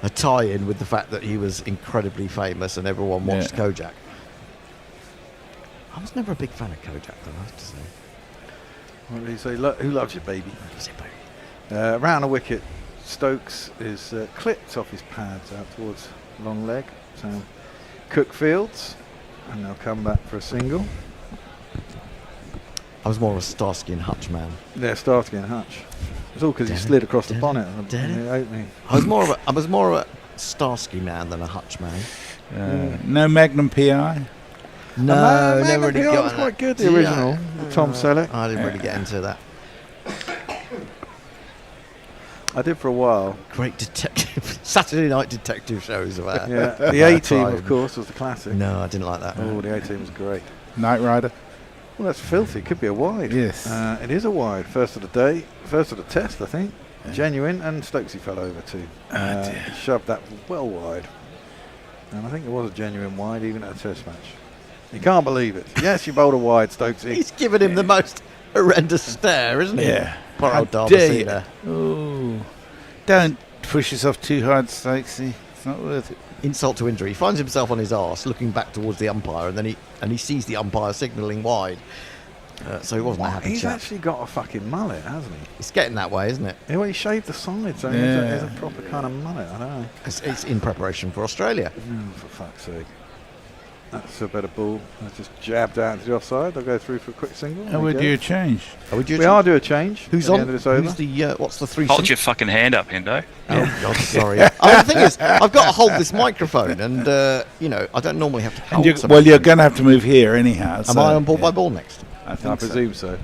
a tie-in with the fact that he was incredibly famous and everyone watched Kojak. I was never a big fan of Kojak, though, I have to say. What did he say? Who loves your baby? Round the wicket, Stokes is clipped off his pads out towards long leg. So Cookfields, and they'll come back for a single. I was more of a Starsky and Hutch man. Yeah, Starsky and Hutch. It's all because he slid across the bonnet in the opening. I was more of a Starsky man than a Hutch man. No Magnum PI. No, never really got. That was quite good. The original, Tom Selleck. I didn't really get into that. I did for a while. Great detective Saturday night detective shows about. Yeah, the A-Team, of course, was the classic. No, I didn't like that. Oh, the A-Team was great. Knight Rider. Well, that's filthy. Could be a wide. Yes. It is a wide. First of the day. First of the test, I think. Genuine. And Stokesy fell over too. He shoved that well wide. And I think it was a genuine wide, even at a test match. You can't believe it. Yes, you bowled a wide, Stokesy. He's given him the most horrendous stare, isn't he? Yeah. Poor old How dare you. Darbacina. Oh. Don't push yourself too hard, Stokesy. It's not worth it. Insult to injury. He finds himself on his arse, looking back towards the umpire, and then he sees the umpire signalling wide. So he wasn't a happy He's chap. actually got a fucking mullet, hasn't he? It's getting that way, isn't it? Yeah, well, he shaved the sides, so there's a proper kind of mullet. I don't know. It's in preparation for Australia. Oh, for fuck's sake. That's a better ball. I just jabbed out into the offside. I'll go through for a quick single. How would you change? We are due a change. Who's at on? The end of this over. Who's the? What's the three? Hold your fucking hand up, Hendo. Oh God, sorry. I mean, the thing is, I've got to hold this microphone, and I don't normally have to hold. Well, you're going to have to move here anyhow. Am I on ball by ball next? I presume so.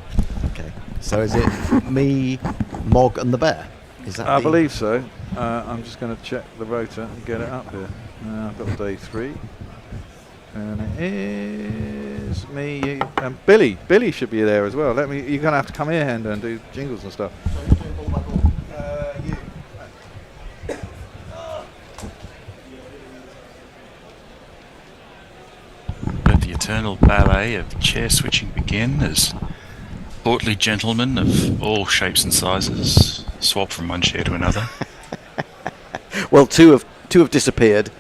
Okay. So is it me, Mog, and the bear? Is that? I believe so. I'm just going to check the rotor and get it up here. I've got day 3. And it is me, you, and Billy. Billy should be there as well. You're going to have to come here, Hendo, and do jingles and stuff. Let the eternal ballet of chair switching begin as portly gentlemen of all shapes and sizes swap from one chair to another. Well, two have disappeared.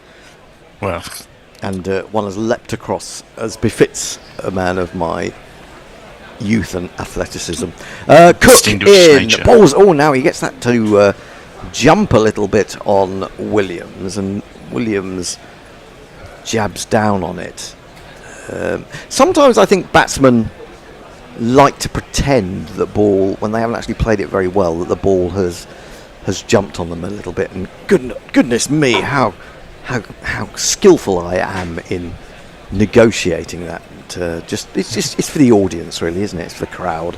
Well, and one has leapt across, as befits a man of my youth and athleticism. Cook in balls. Oh, now he gets that to jump a little bit on Williams, and Williams jabs down on it. Sometimes I think batsmen like to pretend that ball, when they haven't actually played it very well, that the ball has jumped on them a little bit. And goodness me, how skillful I am in negotiating that. It's for the audience, really, isn't it? It's for the crowd.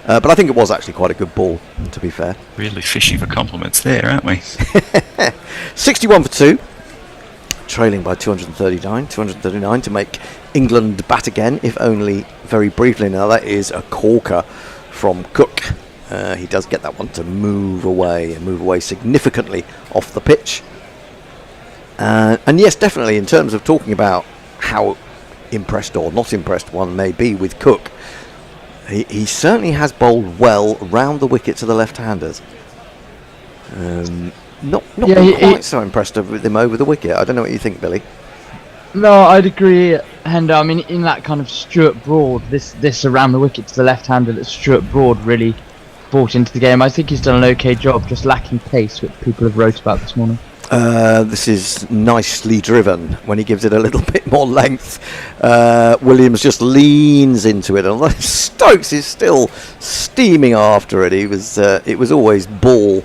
But I think it was actually quite a good ball, to be fair. Really fishing for compliments there, aren't we? 61 for 2, trailing by 239 to make England bat again, if only very briefly. Now that is a corker from Cook. He does get that one to move away significantly off the pitch. And yes, definitely, in terms of talking about how impressed or not impressed one may be with Cook, he certainly has bowled well round the wicket to the left-handers. Not quite so impressed with him over the wicket. I don't know what you think, Billy. No, I'd agree, Hendo. I mean, in that kind of Stuart Broad, this around the wicket to the left-hander that Stuart Broad really brought into the game. I think he's done an okay job, just lacking pace, which people have wrote about this morning. This is nicely driven when he gives it a little bit more length. Williams just leans into it, although Stokes is still steaming after it. It was always ball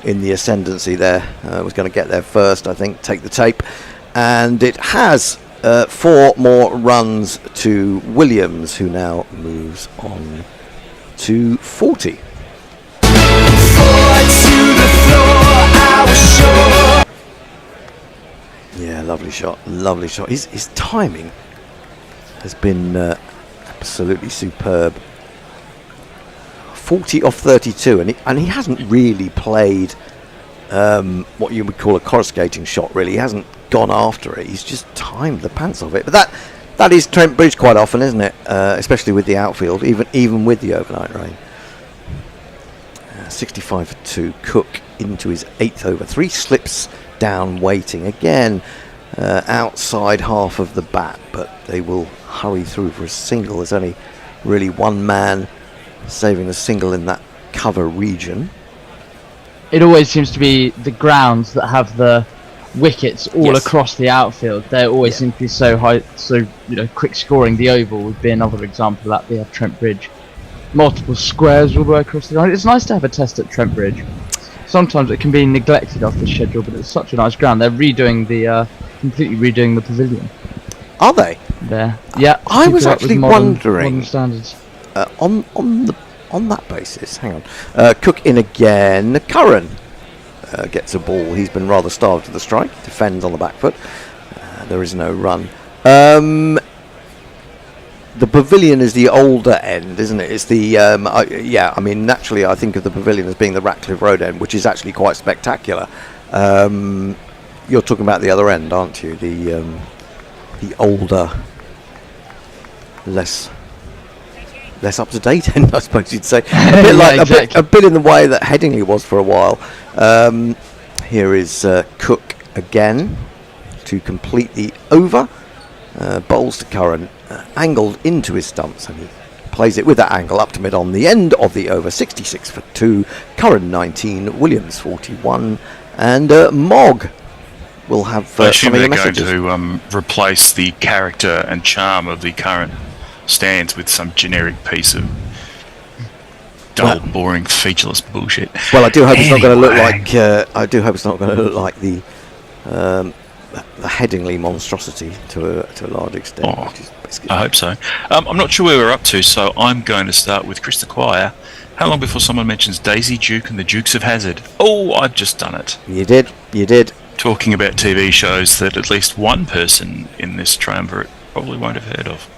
in the ascendancy there. Was going to get there first, I think, take the tape. And it has 4 more runs to Williams, who now moves on to 40. Yeah, lovely shot. His timing has been absolutely superb. 40 off 32, and he hasn't really played what you would call a coruscating shot, really. He hasn't gone after it. He's just timed the pants off it. But that is Trent Bridge quite often, isn't it? Especially with the outfield, even with the overnight rain. 65 for 2. Cook into his 8th over. 3 slips down waiting. Again, outside half of the bat, but they will hurry through for a single. There's only really one man saving a single in that cover region. It always seems to be the grounds that have the wickets all across the outfield. They always seem to be so high, so quick scoring. The Oval would be another example of that. They have Trent Bridge. Multiple squares all the way across the ground. It's nice to have a test at Trent Bridge. Sometimes it can be neglected off the schedule, but it's such a nice ground. They're completely redoing the pavilion. Are they? There. Yeah. I was actually wondering. Modern standards. On that basis, hang on. Cook in again. Curran gets a ball. He's been rather starved to the strike. Defends on the back foot. There is no run. The pavilion is the older end, isn't it? It's the I mean, naturally, I think of the pavilion as being the Ratcliffe Road end, which is actually quite spectacular. You're talking about the other end, aren't you? The older, less up to date end, I suppose you'd say. A bit like a bit in the way that Headingley was for a while. Here is Cook again to complete the over. Bowls to Curran, angled into his stumps, and he plays it with that angle up to mid on the end of the over. 66 for 2. Curran 19, Williams 41, and Mogg will have I assume some of they're the messages. going to replace the character and charm of the current stands with some generic piece of dull, boring, featureless bullshit. Well, I do hope it's not going to look like. I do hope it's not going to look like the Headingley monstrosity to a large extent. I hope so. I'm not sure where we're up to, so I'm going to start with Chris the Choir. How long before someone mentions Daisy Duke and the Dukes of Hazzard? Oh, I've just done it. You did. Talking about TV shows that at least one person in this triumvirate probably won't have heard of.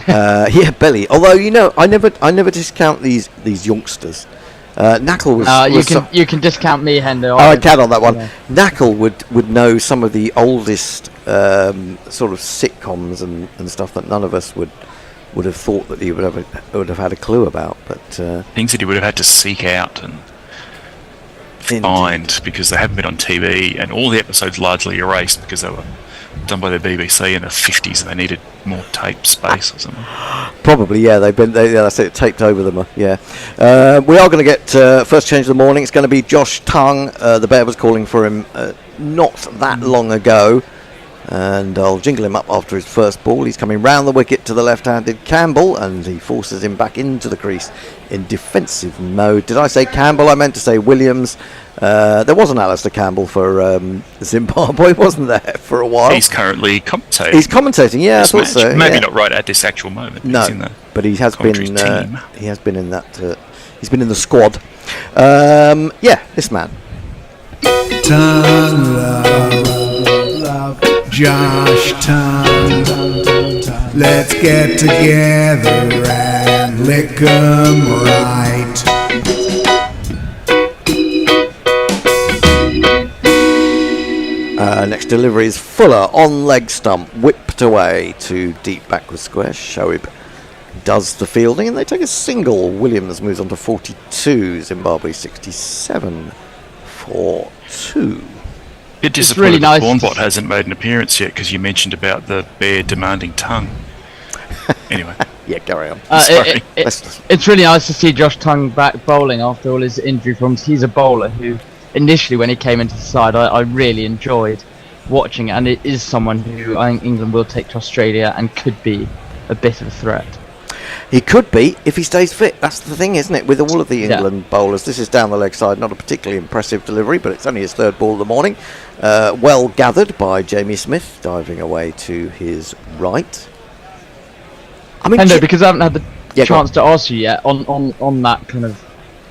Yeah, Billy. Although I never discount these youngsters. Knackle was. You can discount me, Hendo. I can on that one. Yeah. Knackle would know some of the oldest sort of sitcoms and stuff that none of us would have thought that he would have had a clue about. But things that he would have had to seek out and find because they haven't been on TV, and all the episodes largely erased because they were done by the BBC in the 50s and they needed more tape space or something. Probably, yeah. That's it, taped over them. Yeah. We are going to get first change of the morning. It's going to be Josh Tongue. The Bear was calling for him not that long ago, and I'll jingle him up after his first ball. He's coming round the wicket to the left-handed Campbell, and he forces him back into the crease in defensive mode. Did I say Campbell? I meant to say Williams. There was an Alistair Campbell for Zimbabwe, wasn't there, for a while? He's currently commentating. He's commentating, yeah, I thought so. Maybe not right at this actual moment. No, he's in the but he has been. team. He has been in that. He's been in the squad. Yeah, this man. Tongue love, Josh Tongue. Let's get together and lick 'em right. delivery is Fuller on leg stump, whipped away to deep backward square. Shoaib does the fielding, and they take a single. Williams moves on to 42. Zimbabwe 67 for 2. Bit disappointed really that nice Bornbot hasn't made an appearance yet because you mentioned about the bear demanding tongue. Anyway. Yeah, carry on. Sorry. It's really nice to see Josh Tongue back bowling after all his injury problems. He's a bowler who, initially when he came into the side, I really enjoyed watching, and it is someone who I think England will take to Australia and could be a bit of a threat. He could be if he stays fit. That's the thing, isn't it? With all of the England bowlers, this is down the leg side. Not a particularly impressive delivery, but it's only his third ball of the morning. Well gathered by Jamie Smith, diving away to his right. I mean, Hendo, because I haven't had the chance to ask you yet on that kind of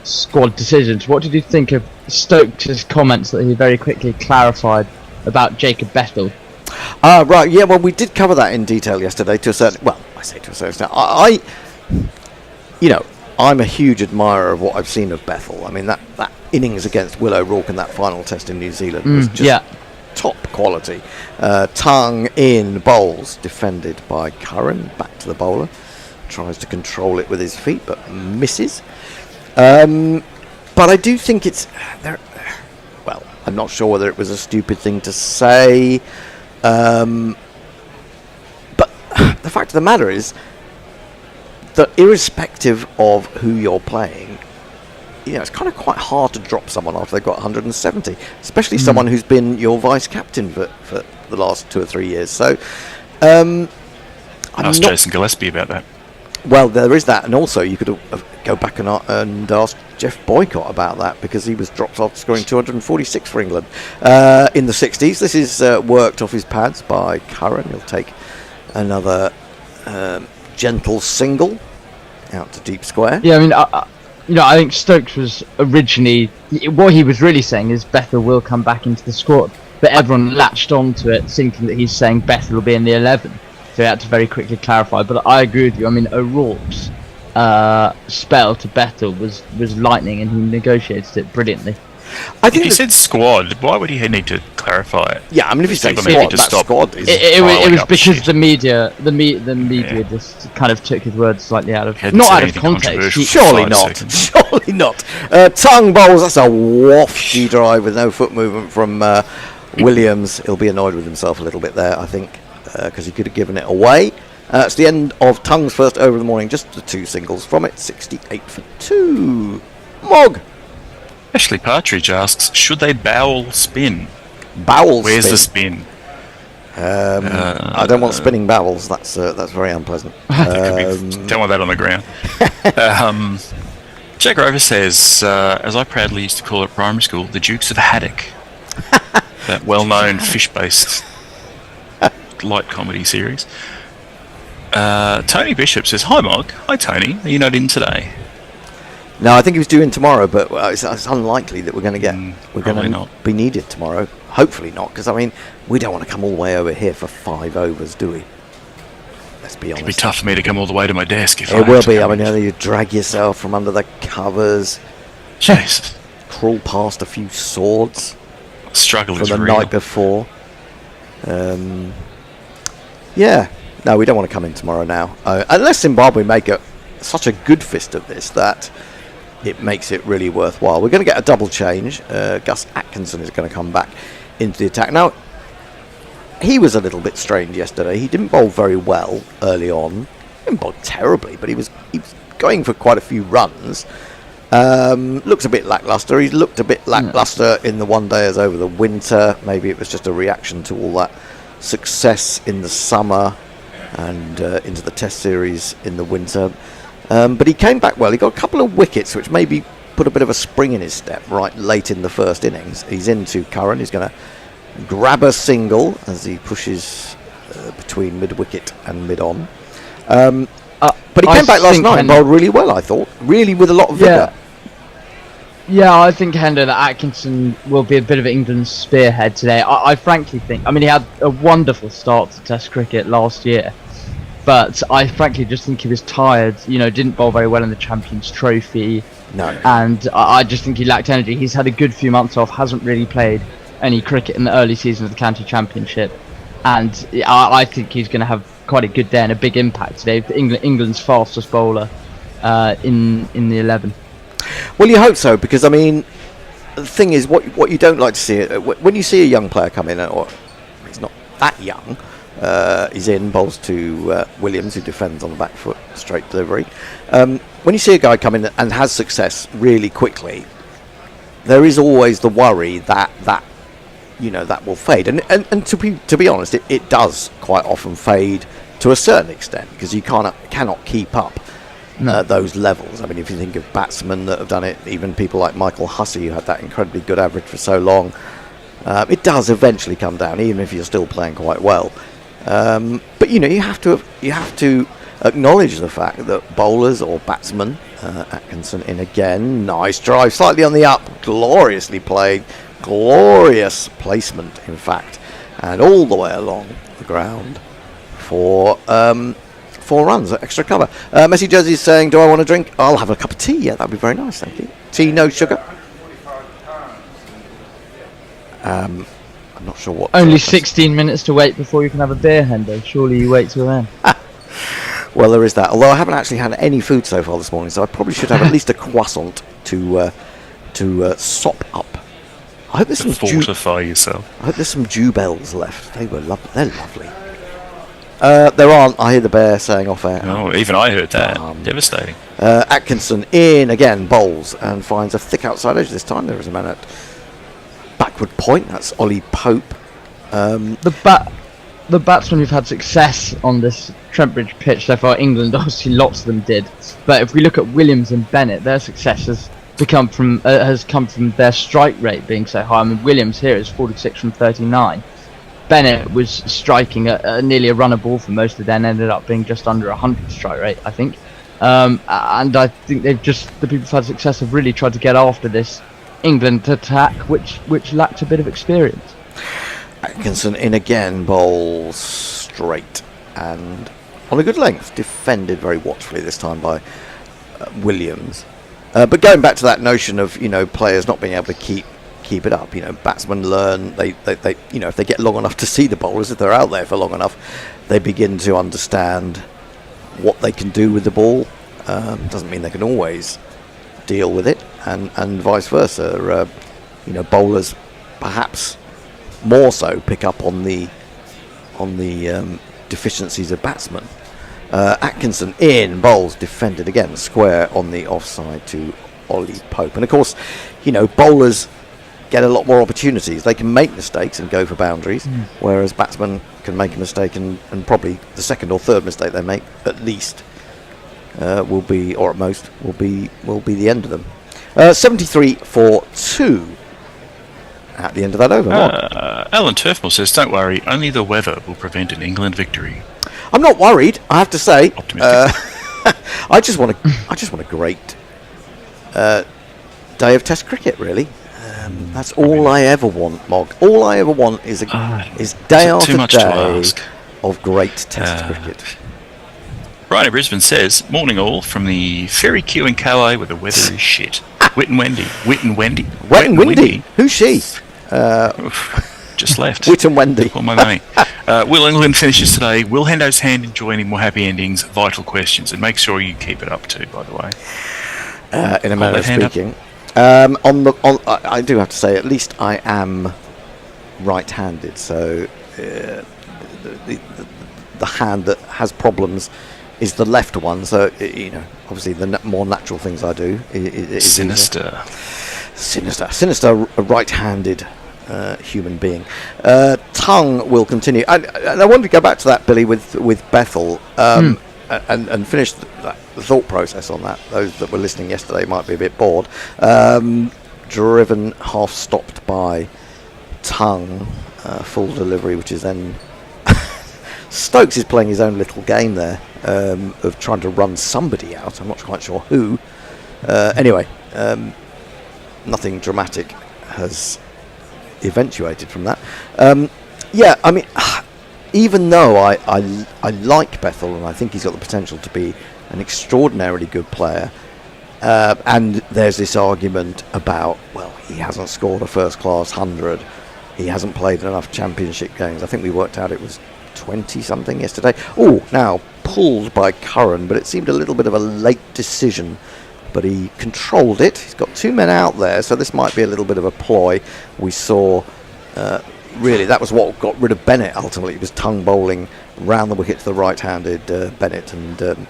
squad decisions, what did you think of Stokes' comments that he very quickly clarified about Jacob Bethel? Right, yeah, well, we did cover that in detail yesterday to a certain... Well, I say to a certain extent. I'm a huge admirer of what I've seen of Bethel. I mean, that innings against Will O'Rourke in that final test in New Zealand was just top quality. Tongue in bowls, defended by Curran, back to the bowler. Tries to control it with his feet, but misses. But I do think it's... Well, I'm not sure whether it was a stupid thing to say. But the fact of the matter is that irrespective of who you're playing, it's kind of quite hard to drop someone after they've got 170, especially someone who's been your vice captain for the last 2 or 3 years. So, ask Jason Gillespie about that. Well, there is that, and also you could go back and ask Jeff Boycott about that, because he was dropped after scoring 246 for England in the 60s. This is worked off his pads by Curran. He'll take another gentle single out to deep square. Yeah, I mean, I think Stokes was originally... What he was really saying is Bethel will come back into the squad, but everyone latched onto it thinking that he's saying Bethel will be in the 11. So he had to very quickly clarify. But I agree with you. I mean, O'Rourke's spell to Bethel was lightning, and he negotiated it brilliantly. I think if he said squad, why would he need to clarify it? Yeah, I mean, if he said squad, it was because the media just kind of took his words slightly out of context. Surely not. Tongue bowls. That's a wafty drive with no foot movement from Williams. He'll be annoyed with himself a little bit there, I think, because he could have given it away. It's the end of Tongue's first over of the morning. Just the 2 singles from it. 68 for 2. Mog. Ashley Partridge asks, should they bowel spin? Where's the spin? I don't want spinning bowels. That's very unpleasant. Don't want that on the ground. Jack Rover says, as I proudly used to call it at primary school, the Dukes of Haddock. That well-known fish-based light comedy series. Tony Bishop says, hi Mog. Hi Tony. Are you not in today? No, I think he was due in tomorrow, but it's unlikely that we're going to be needed tomorrow. Hopefully not, because I mean, we don't want to come all the way over here for 5 overs, do we? Let's be honest. It'd be tough for me to come all the way to my desk if it will be. I mean, you drag yourself from under the covers. Jesus. Crawl past a few swords. Struggle from is the real. night before. Yeah. No, we don't want to come in tomorrow now, unless Zimbabwe make such a good fist of this that it makes it really worthwhile. We're going to get a double change. Gus Atkinson is going to come back into the attack. Now, he was a little bit strange yesterday. He didn't bowl very well early on. He didn't bowl terribly, but he was going for quite a few runs. Looks a bit lacklustre. He's looked a bit lacklustre in the one-dayers over the winter. Maybe it was just a reaction to all that success in the summer and into the test series in the winter. But he came back well. He got a couple of wickets, which maybe put a bit of a spring in his step right late in the first innings. He's into Curran. He's going to grab a single as he pushes between mid-wicket and mid-on. But he came back last night and bowled really well, I thought. Really with a lot of vigour. Yeah, I think, Hendo, that Atkinson will be a bit of England's spearhead today. I frankly think... I mean, he had a wonderful start to Test cricket last year. But I frankly just think he was tired. Didn't bowl very well in the Champions Trophy. No. And I just think he lacked energy. He's had a good few months off, hasn't really played any cricket in the early season of the county championship, and I think he's going to have quite a good day and a big impact today. England's fastest bowler in the 11. Well, you hope so, because I mean, the thing is, what you don't like to see when you see a young player come in, or he's not that young. He's in, bowls to Williams, who defends on the back foot, straight delivery. When you see a guy come in and has success really quickly, there is always the worry that will fade. And to be honest, it does quite often fade to a certain extent, because you cannot keep up those levels. I mean, if you think of batsmen that have done it, even people like Michael Hussey, who had that incredibly good average for so long, it does eventually come down, even if you're still playing quite well. But you have to acknowledge the fact that bowlers or batsmen, Atkinson in again, nice drive, slightly on the up, gloriously played, glorious placement in fact, and all the way along the ground for 4 runs, extra cover. Messi Jersey is saying, do I want a drink? I'll have a cup of tea. Yeah, that'd be very nice, thank you. Tea, no sugar. I'm not sure what. Only 16 minutes to wait before you can have a beer, Hendo. Surely you wait till then. Well, there is that. Although I haven't actually had any food so far this morning, so I probably should have at least a croissant to sop up. I hope there's some fortify yourself. I hope there's some Jubels left. They're lovely. There aren't. I hear the bear saying off air. Oh, even I heard that. Devastating. Atkinson in again, bowls and finds a thick outside edge this time. There is a man at backward point. That's Ollie Pope. The batsmen who've had success on this Trent Bridge pitch so far, England, obviously lots of them did. But if we look at Williams and Bennett, their success has come from their strike rate being so high. I mean, Williams here is 46 from 39. Bennett was striking nearly a run a ball for most of them, ended up being just under 100 strike rate, I think. And I think the people who've had success have really tried to get after this England attack, which lacked a bit of experience. Atkinson in again, bowls straight and on a good length, defended very watchfully this time by Williams. But going back to that notion of players not being able to keep it up, batsmen learn they if they get long enough to see the bowlers, if they're out there for long enough, they begin to understand what they can do with the ball. Doesn't mean they can always deal with it, and vice versa. Bowlers perhaps more so pick up on the deficiencies of batsmen. Atkinson in, bowls, defended again, square on the offside to Ollie Pope. And of course, bowlers get a lot more opportunities. They can make mistakes and go for boundaries, whereas batsmen can make a mistake and probably the second or third mistake they make at least will be, or at most will be the end of them. 73 for 2 at the end of that over. Alan Turfmore says, don't worry, only the weather will prevent an England victory. I'm not worried, I have to say. Optimistic. I just want a great day of Test cricket, really. That's all I ever want, Mog. All I ever want is day after day of great Test cricket. Brian in Brisbane says, morning all from the ferry queue in Kauai where the weather is shit. Wet and windy. Wet and windy? Who's she? Just left. Wit and Wendy. Call my mate. Will England finishes today? Will Hendo's hand enjoy any more happy endings? Vital questions. And make sure you keep it up too, by the way. In a manner of speaking. I do have to say, at least I am right-handed, so the hand that has problems is the left one. So obviously the more natural things I do is sinister, a right-handed human being. Tongue will continue, and I wanted to go back to that, Billy, with Bethel, and finish the thought process on that. Those that were listening yesterday might be a bit bored. Driven, half stopped by Tongue, full delivery, which is then Stokes is playing his own little game there of trying to run somebody out. I'm not quite sure who. Anyway, nothing dramatic has eventuated from that. I mean, even though I like Bethel and I think he's got the potential to be an extraordinarily good player, and there's this argument about, well, he hasn't scored a first-class 100 he hasn't played enough championship games. I think we worked out it was 20-something yesterday. Oh, now pulled by Curran, but it seemed a little bit of a late decision. But he controlled it. He's got 2 men out there, so this might be a little bit of a ploy. We saw, really, that was what got rid of Bennett ultimately. He was tongue bowling round the wicket to the right-handed Bennett, and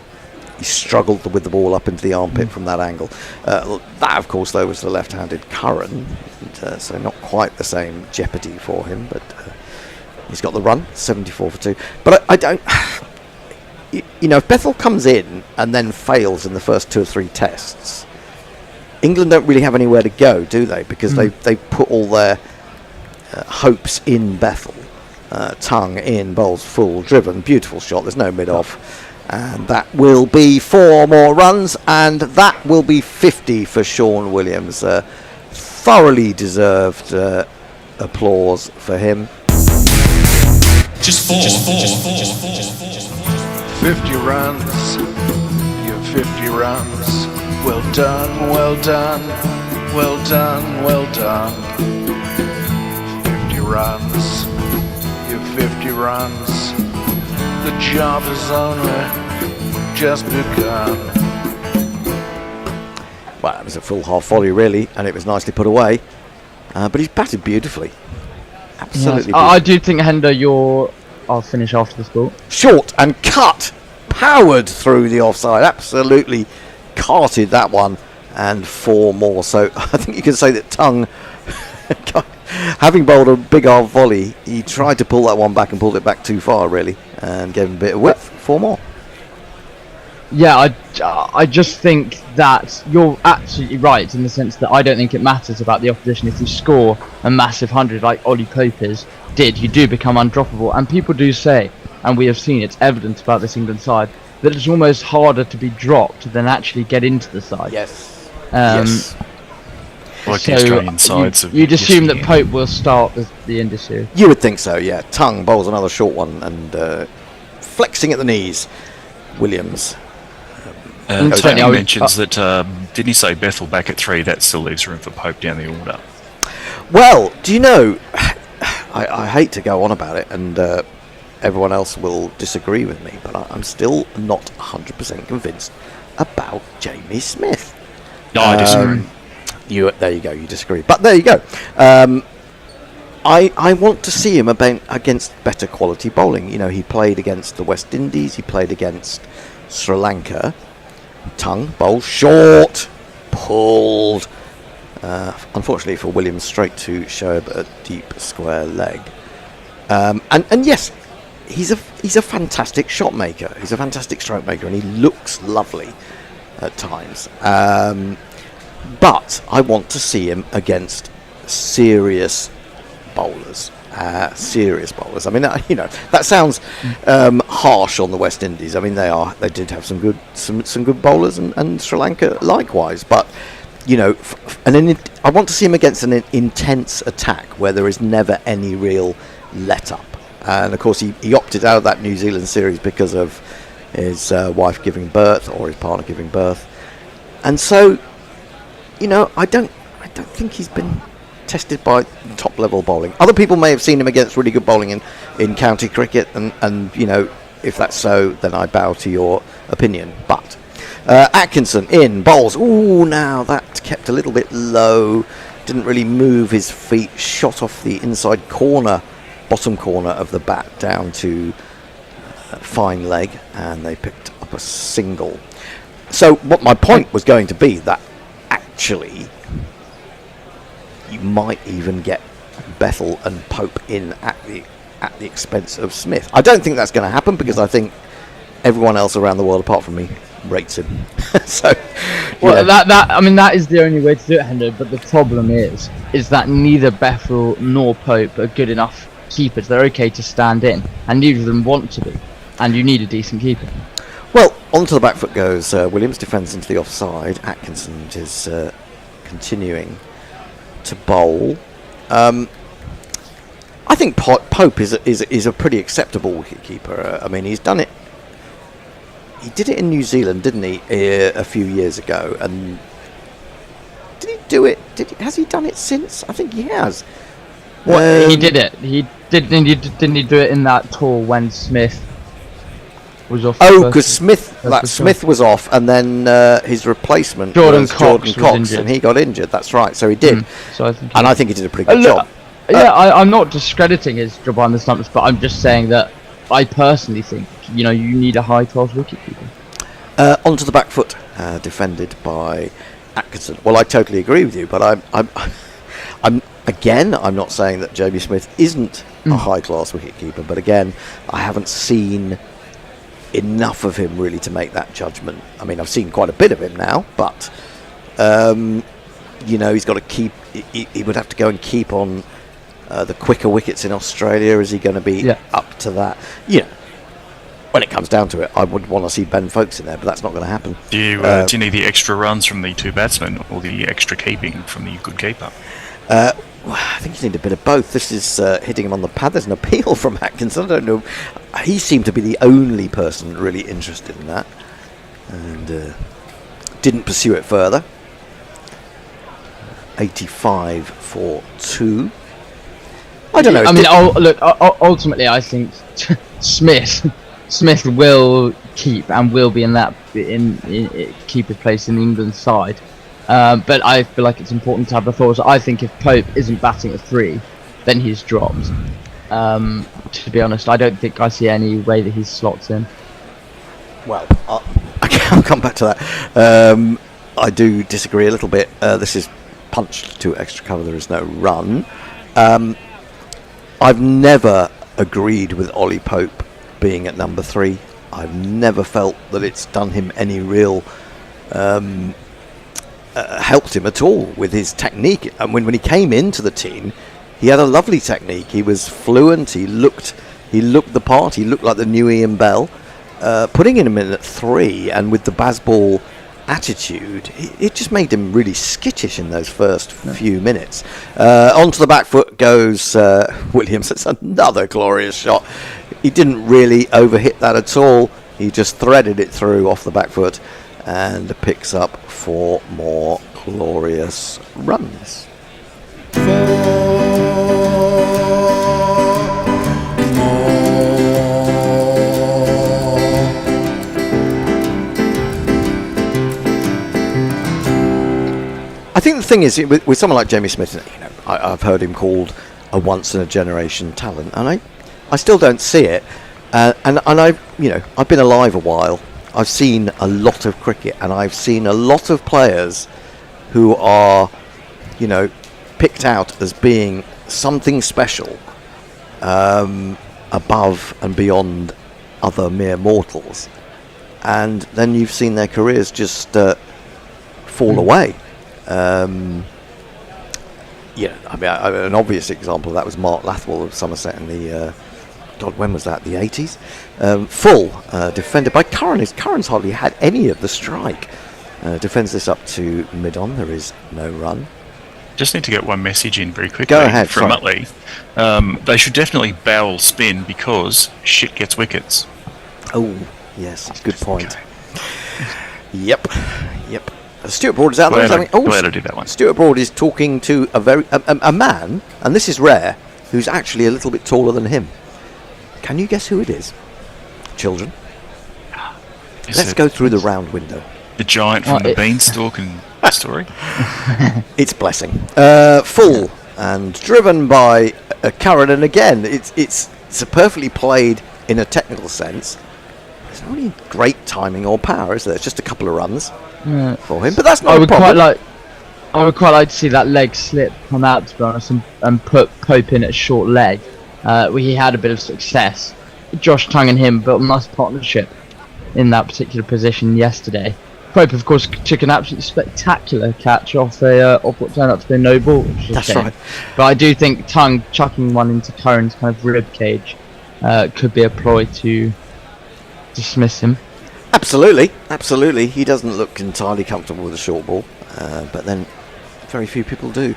he struggled with the ball up into the armpit from that angle. That, of course, though, was the left-handed Curran, and, so not quite the same jeopardy for him, but he's got the run, 74 for 2. But I don't... You know, if Bethel comes in and then fails in the first 2 or 3 tests, England don't really have anywhere to go, do they? Because they put all their hopes in Bethel. Tongue in, bowls full, driven, beautiful shot, there's no mid-off. And that will be 4 more runs, and that will be 50 for Sean Williams. Thoroughly deserved applause for him. Just four. 50 runs, you're 50 runs. Well done, well done, well done, well done. 50 runs, you're 50 runs. The job has only just begun. Well, it was a full half volley, really, and it was nicely put away. But he's batted beautifully. Absolutely. Yes. I do think, Hendo, I'll finish after the score. Short and cut, powered through the offside. Absolutely carted that one, and 4 more. So I think you can say that Tongue, having bowled a big half volley, he tried to pull that one back and pulled it back too far, really, and gave him a bit of width. 4 more. Yeah, I just think that you're absolutely right in the sense that I don't think it matters about the opposition. If you score a massive 100 like Ollie Pope did, you do become undroppable. And people do say, and we have seen it's evident about this England side, that it's almost harder to be dropped than actually get into the side. Yes. Yes. Like the Australian sides. You'd assume that Pope will start the Indies series. You would think so, yeah. Tongue bowls another short one, and flexing at the knees, Williams. Tony mentions that, didn't he say Bethel back at 3? That still leaves room for Pope down the order. Well, do you know, I hate to go on about it, and everyone else will disagree with me, but I'm still not 100% convinced about Jamie Smith. No, I disagree. There you go, you disagree. But there you go. I want to see him against better quality bowling. You know, he played against the West Indies, he played against Sri Lanka. Tongue, bowl short, pulled. Unfortunately for Williams, straight to Shoaib, a deep square leg. And yes, he's a fantastic shot maker. He's a fantastic stroke maker, and he looks lovely at times. But I want to see him against serious bowlers. I mean, you know, that sounds harsh on the West Indies. I mean, they did have some good bowlers, and Sri Lanka likewise. But you know, I want to see him against an intense attack where there is never any real let up. And of course, he opted out of that New Zealand series because of his wife giving birth, or his partner giving birth. And so, you know, I don't think he's been tested by top level bowling. Other people may have seen him against really good bowling in county cricket, and you know, if that's so, then I bow to your opinion. But Atkinson in, bowls. Ooh, now that kept a little bit low, didn't really move his feet, shot off the inside corner, bottom corner of the bat down to fine leg, and they picked up a single. So what my point was going to be, that actually you might even get Bethel and Pope in at the expense of Smith. I don't think that's going to happen, because I think everyone else around the world apart from me rates him. So, well, that is the only way to do it, Hendo. But the problem is that neither Bethel nor Pope are good enough keepers. They're okay to stand in, and neither of them want to be. And you need a decent keeper. Well, onto the back foot goes Williams, defends into the offside. Atkinson is continuing to bowl. I think Pope is a pretty acceptable wicketkeeper. I mean, he's done it. He did it in New Zealand, didn't he, a few years ago? And did he do it? Has he done it since? I think he has. He did it. Didn't he do it in that tour when Smith was off? Oh, because Smith was off, and then his replacement Jordan was Cox Jordan Cox, and he got injured. That's right. So he did, So I think I think he did a pretty good look, job. I'm not discrediting his job on the stumps, but I'm just saying that I personally think you need a high-class wicketkeeper. Onto the back foot, defended by Atkinson. Well, I totally agree with you, but I'm not saying that Jamie Smith isn't a high-class wicketkeeper, but again, I haven't seen enough of him really to make that judgment. I mean, I've seen quite a bit of him now, but he's got to keep. He would have to go and keep on the quicker wickets in Australia. Is he going to be up to that? When it comes down to it, I would want to see Ben Folkes in there, but that's not going to happen. Do you need the extra runs from the two batsmen or the extra keeping from the good keeper? I think you need a bit of both. This is hitting him on the pad. There's an appeal from Atkinson. I don't know. He seemed to be the only person really interested in that, and didn't pursue it further. 85 for 2. I don't know. I mean, ultimately, I think Smith will keep and will be in keeper's place in the England side. But I feel like it's important to have the thoughts. I think if Pope isn't batting at 3, then he's dropped. To be honest, I don't think I see any way that he slots in. Well, I'll come back to that. I do disagree a little bit. This is punched to extra cover. There is no run. I've never agreed with Ollie Pope being at number 3. I've never felt that it's done him any real helped him at all with his technique. And when he came into the team, he had a lovely technique. He was fluent. He looked the part. He looked like the new Ian Bell. Putting him in at 3 and with the Bazball attitude, it just made him really skittish in those first few minutes. Onto the back foot goes Williams. It's another glorious shot. He didn't really overhit that at all. He just threaded it through off the back foot and picks up 4 more glorious runs. I think the thing is, with someone like Jamie Smith, I've heard him called a once-in-a-generation talent, and I still don't see it. And I've been alive a while. I've seen a lot of cricket, and I've seen a lot of players who are, picked out as being something special, above and beyond other mere mortals, and then you've seen their careers just fall away. An obvious example of that was Mark Lathwell of Somerset in the when was that? The 80s. Full defended by Curran. Curran's hardly had any of the strike. Defends this up to mid-on. There is no run. Just need to get one message in very quickly. Go ahead, from Utley. They should definitely barrel spin because shit gets wickets. Oh, yes, good point. Yep. Stuart Broad is out there. Glad I did that one. Stuart Broad is talking to a man, and this is rare, who's actually a little bit taller than him. Can you guess who it is? Children. Let's go through the round window. The giant from the beanstalk and story. It's Blessing. Full and driven by Curran, and again, it's perfectly played in a technical sense. There's not any great timing or power, is there? It's just a couple of runs for him, but that's not a problem. I would quite like to see that leg slip come out, to be honest, and put Pope in at short leg. Where he had a bit of success. Josh Tongue and him built a nice partnership in that particular position yesterday. Pope, of course, took an absolutely spectacular catch off what turned out to be a no ball. That's right. But I do think Tongue chucking one into Curran's kind of rib cage could be a ploy to dismiss him. Absolutely. He doesn't look entirely comfortable with a short ball, but then very few people do.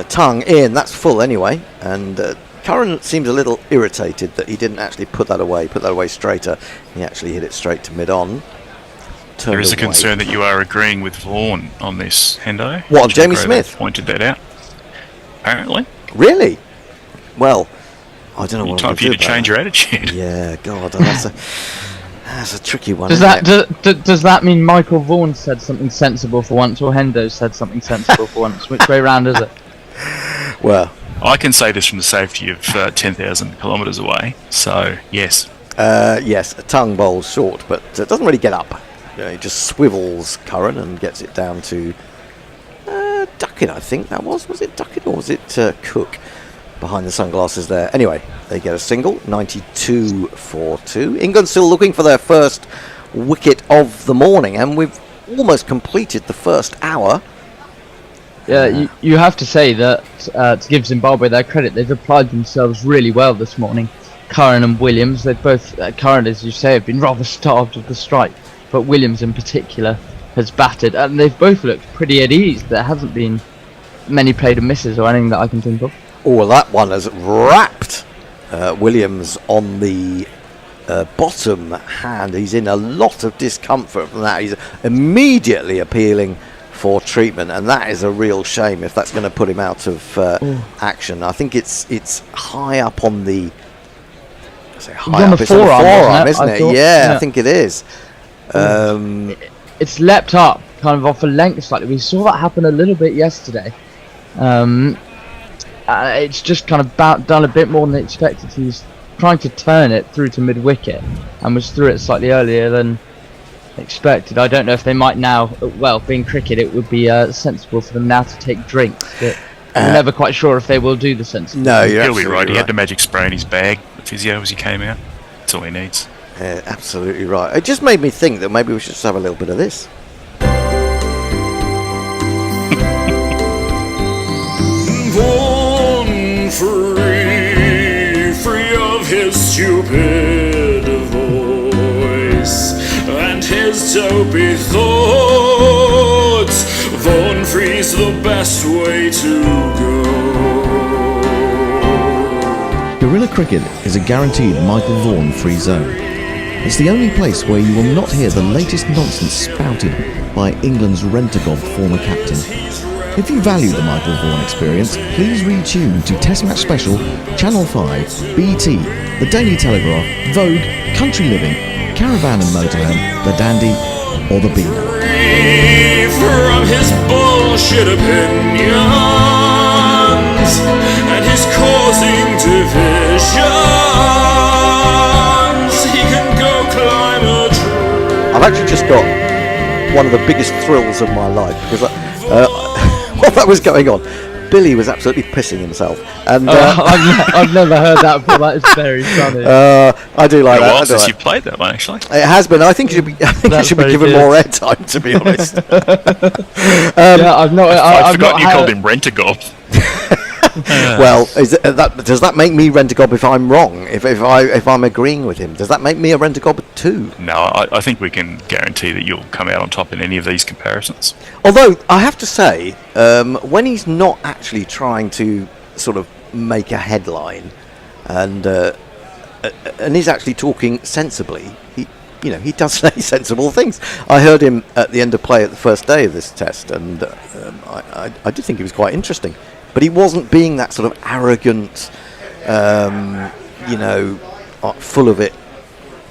Tongue in, that's full anyway, and Curran seems a little irritated that he didn't actually put that away straighter. He actually hit it straight to mid-on. There is a concern that you are agreeing with Vaughan on this, Hendo. What, on Jamie Smith? Pointed that out. Apparently. Really? Well, I don't know what Time I'm for you gonna to do change about your attitude. that. Yeah, God, that's a tricky one. Does isn't that it? does that mean Michael Vaughan said something sensible for once, or Hendo said something sensible for once? Which way round is it? Well, I can say this from the safety of 10,000 kilometres away. So yes. yes, a tongue bowls short, but it doesn't really get up. It just swivels Curran and gets it down to Duckett, I think that was. Was it Duckett or was it Cook behind the sunglasses there? Anyway, they get a single, 92 for 2. England still looking for their first wicket of the morning, and we've almost completed the first hour. Yeah, you have to say that to give Zimbabwe their credit, they've applied themselves really well this morning. Curran and Williams, they both, Curran, as you say, have been rather starved of the strike, but Williams in particular has battered, and they've both looked pretty at ease. There hasn't been many played and misses or anything that I can think of. Oh, well, that one has wrapped Williams on the bottom hand. He's in a lot of discomfort from that. He's immediately appealing for treatment, and that is a real shame if that's going to put him out of action. I think it's high up on the it's on the forearm, isn't it? Yeah, I think it is. It's leapt up kind of off a length slightly. We saw that happen a little bit yesterday. It's just kind of done a bit more than expected. He was trying to turn it through to mid-wicket and was through it slightly earlier than expected. I don't know if they might now, well, being cricket, it would be sensible for them now to take drinks, but I'm never quite sure if they will do the sensible. No, he'll be right. He had the magic spray in his bag, the physio, as he came out. That's all he needs. Absolutely right. It just made me think that maybe we should just have a little bit of this. Born free of his stupid voice and his dopey thoughts. Born free's the best way to go. Guerrilla Cricket is a guaranteed Michael Vaughan free zone. It's the only place where you will not hear the latest nonsense spouted by England's rent-a-gob former captain. If you value the Michael Vaughan experience, please retune to Test Match Special, Channel 5, BT, The Daily Telegraph, Vogue, Country Living, Caravan and Motorhome, The Dandy, or The Beano. Free from his bullshit opinions and his causing divisions, he can go climb a tree. I've actually just got one of the biggest thrills of my life because while that was going on, Billy was absolutely pissing himself. And I've never heard that before. That is very funny. I do like that. It's been a while since you played that one, actually. It has been. I think you should be given more airtime, to be honest. Yeah, I've forgotten you called him Rent-a-Gob. Well, does that make me Rent-a-Gob if I'm wrong? If I'm agreeing with him, does that make me a Rent-a-Gob too? No, I think we can guarantee that you'll come out on top in any of these comparisons. Although I have to say, when he's not actually trying to sort of make a headline, and he's actually talking sensibly, he does say sensible things. I heard him at the end of play at the first day of this test, and I did think he was quite interesting. But he wasn't being that sort of arrogant, full of it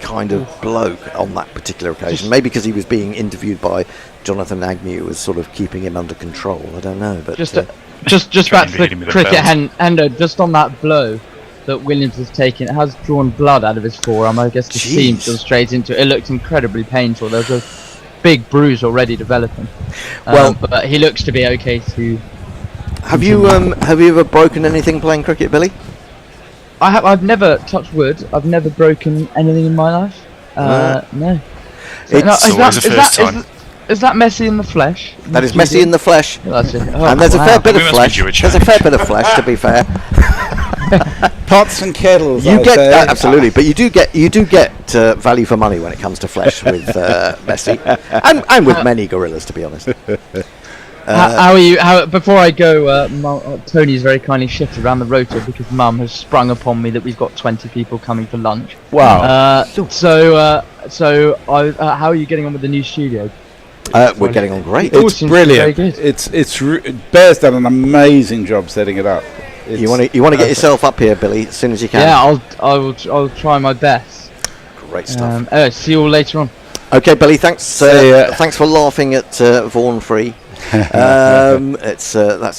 kind of bloke on that particular occasion. Maybe because he was being interviewed by Jonathan Agnew, who was sort of keeping him under control. I don't know, but just back to the cricket, and just on that blow that Williams has taken, it has drawn blood out of his forearm. I guess the seam goes straight into it. It looks incredibly painful. There's a big bruise already developing. But he looks to be okay to. Have you ever broken anything playing cricket, Billy? I've never touched wood. I've never broken anything in my life. No. It's always a first time. Is that messy in the flesh? That is messy in the flesh. That's it. And there's a fair bit of flesh. There's a fair bit of flesh, to be fair. Pots and kettles. You get absolutely, but you do get value for money when it comes to flesh with Messi, and with many gorillas, to be honest. How are you? Before I go, Tony's very kindly shifted around the rotor because Mum has sprung upon me that we've got 20 people coming for lunch. Wow. So how are you getting on with the new studio? We're getting on great. It's brilliant. It's Bear's done an amazing job setting it up. You want to get yourself up here, Billy, as soon as you can. Yeah, I'll try my best. Great stuff. See you all later on. Okay, Billy. Thanks. Thanks for laughing at Vaughan Free. That's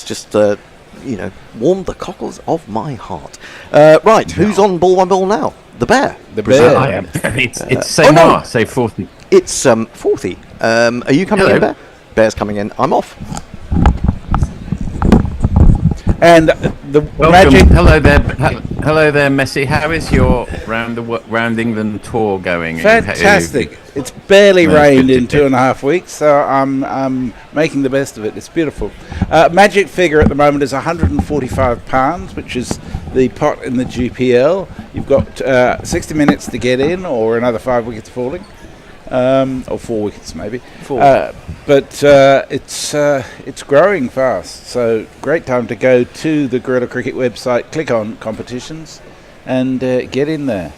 just warmed the cockles of my heart. Right, who's on ball by ball now? The bear. The bear. I am. It's say no. Say 40. It's 40. Are you coming in, Bear? Bear's coming in. I'm off. And the Welcome. magic. Hello there, Messi. How is your round England tour going? Fantastic. It's barely rained in 2.5 weeks, so I'm making the best of it. It's beautiful. Magic figure at the moment is £145, which is the pot in the GPL. You've got 60 minutes to get in, or another 5 wickets falling. Or 4 wickets maybe. But it's growing fast, so great time to go to the Guerrilla Cricket website, click on competitions, and get in there.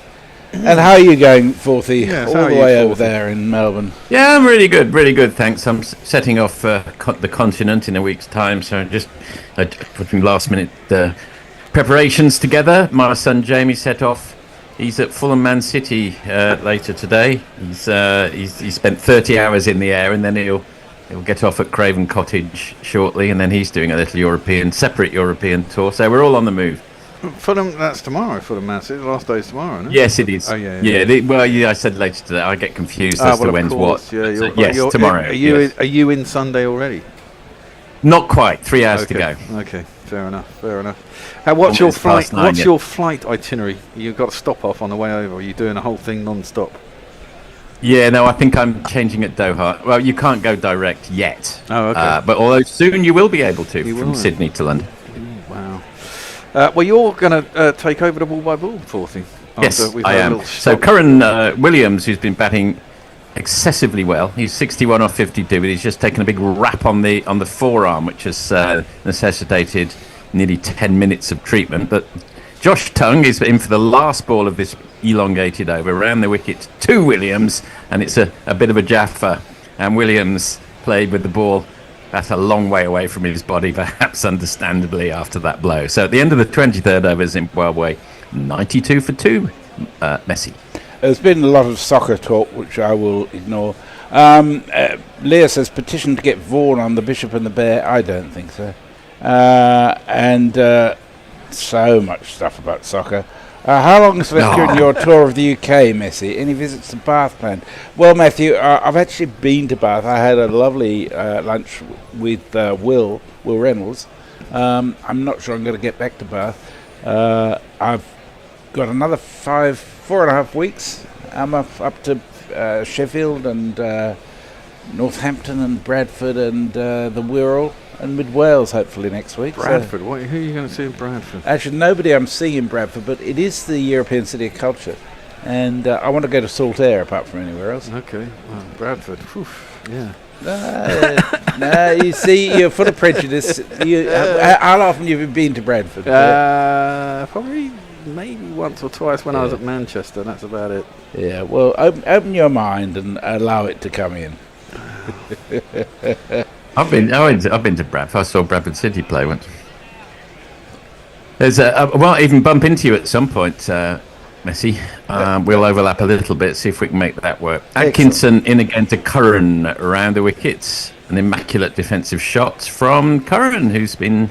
And how are you going, Forthy? Yes, all the way over there in Melbourne. Yeah, I'm really good, thanks. I'm setting off the continent in a week's time, so just putting last minute preparations together. My son Jamie set off. He's at Fulham Man City later today. He's spent 30 hours in the air, and then he'll get off at Craven Cottage shortly, and then he's doing a little separate European tour. So we're all on the move. Fulham, that's tomorrow. Fulham Man City. The last day is tomorrow, isn't it? Yes, it is. Oh yeah. I said later today. I get confused as to when's what. Yeah, yes, tomorrow. Are you in Sunday already? Not quite. 3 hours to go. Okay, fair enough. What's your flight? What's your flight itinerary? You've got to stop off on the way over. Are you doing the whole thing non-stop? Yeah, no, I think I'm changing at Doha. Well, you can't go direct yet. Oh, okay. But although soon you will be able to from Sydney to London. Wow. Well, you're going to take over the ball by ball, Forthy. Yes, I am. So Curran Williams, who's been batting excessively well, he's 61 off 52, but he's just taken a big rap on the forearm, which has necessitated nearly 10 minutes of treatment. But Josh Tongue is in for the last ball of this elongated over, around the wicket to Williams, and it's a bit of a jaffa, and Williams played with the ball at a long way away from his body, perhaps understandably after that blow. So at the end of the 23rd over, Zimbabwe 92 for 2, Messi. There's been a lot of soccer talk, which I will ignore. Leah says petition to get Vaughan on the Bishop and the Bear. I don't think so. And so much stuff about soccer. How long is left during your tour of the UK, Messi? Any visits to Bath planned? Well, Matthew, I've actually been to Bath. I had a lovely lunch with Will Reynolds. I'm not sure I'm going to get back to Bath. I've got another 4.5 weeks. I'm up to Sheffield and Northampton and Bradford and the Wirral and Mid Wales hopefully next week. Bradford? Who are you going to see in Bradford? Actually, nobody I'm seeing in Bradford, but it is the European City of Culture, and I want to go to Saltaire apart from anywhere else. Okay, well, Bradford. Whew. Yeah. No, you see, you're full of prejudice. How often have you been to Bradford? Probably maybe once or twice when I was at Manchester. That's about it. Yeah, well, open your mind and allow it to come in. I've been to Bradford. I saw Bradford City play once. There's well, even bump into you at some point, Messi. We'll overlap a little bit, see if we can make that work. Atkinson in again to Curran around the wickets. An immaculate defensive shot from Curran, who's been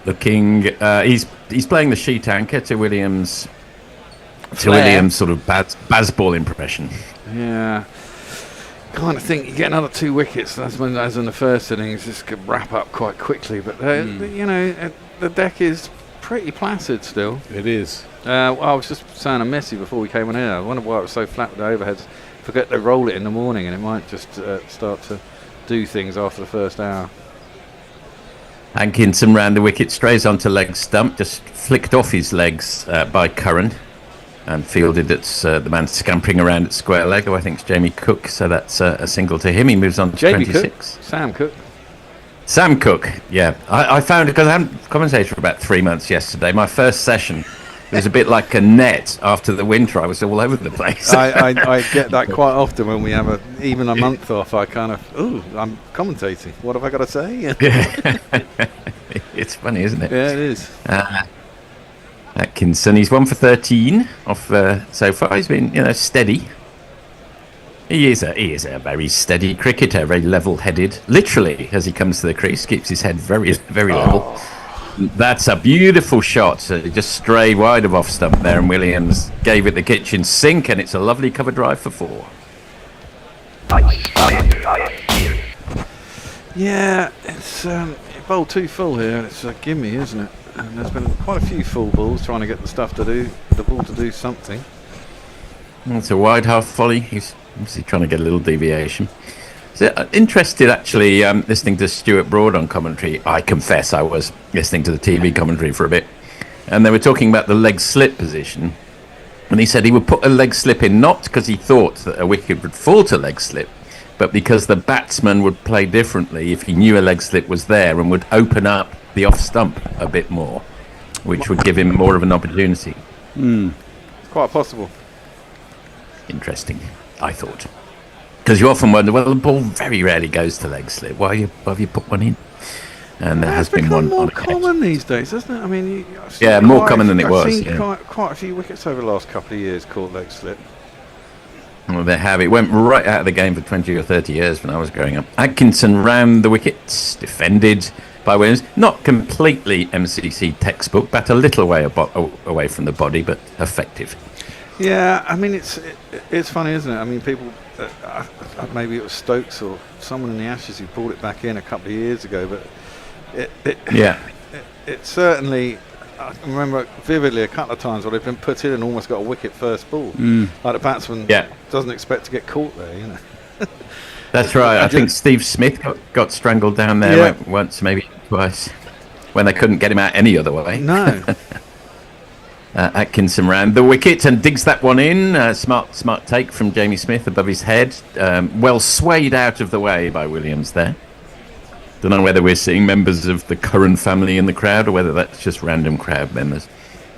looking. He's playing the sheet anchor to Williams. To Williams' sort of Bazball impression. Yeah. Kind of think you get another 2 wickets. That's when, as in the first innings, this could wrap up quite quickly. But the deck is pretty placid still. It is. I was just saying to Messi before we came on here. I wonder why it was so flat with the overheads. Forget to roll it in the morning, and it might just start to do things after the first hour. Atkinson round the wicket, strays onto leg stump, just flicked off his legs by Curran. And fielded at the man scampering around at square leg, who I think is Jamie Cook, so that's a single to him. He moves on to Jamie 26. Cook? Sam Cook. Sam Cook, yeah. I found, because I haven't commentated for about 3 months yesterday, my first session, it was a bit like a net after the winter. I was all over the place. I get that quite often when we have even a month off. I kind of, I'm commentating. What have I got to say? It's funny, isn't it? Yeah, it is. Atkinson, he's 1 for 13 off so far. He's been, steady. He is a very steady cricketer, very level-headed. Literally, as he comes to the crease, keeps his head very, very level. That's a beautiful shot. So he just strayed wide of off stump there, and Williams gave it the kitchen sink, and it's a lovely cover drive for 4. Yeah, it's bowl too full here. It's a gimme, isn't it? And there's been quite a few full balls trying to get the ball to do something. It's a wide half volley. He's obviously trying to get a little deviation. So, interested actually listening to Stuart Broad on commentary. I confess I was listening to the TV commentary for a bit, and they were talking about the leg slip position, and he said he would put a leg slip in not because he thought that a wicket would fall to leg slip, but because the batsman would play differently if he knew a leg slip was there and would open up the off stump a bit more, which would give him more of an opportunity. It's quite possible. Interesting, I thought. Because you often wonder, well, the ball very rarely goes to leg slip. Why have you put one in? And there has been one more on common these days, hasn't it? I mean, more common than it was. I've seen quite a few wickets over the last couple of years caught leg slip. Well, they have. It went right out of the game for 20 or 30 years when I was growing up. Atkinson round the wickets, defended by Williams. Not completely MCC textbook, but a little way away from the body, but effective. Yeah, I mean, it's funny, isn't it? I mean, people, maybe it was Stokes or someone in the Ashes who pulled it back in a couple of years ago, but it certainly, I can remember vividly a couple of times where they've been put in and almost got a wicket first ball. Like the batsman doesn't expect to get caught there, That's right. I think Steve Smith got strangled down there once, maybe twice, when they couldn't get him out any other way. No. Atkinson round the wicket and digs that one in. Smart take from Jamie Smith above his head. Well swayed out of the way by Williams there. Don't know whether we're seeing members of the Curran family in the crowd or whether that's just random crowd members.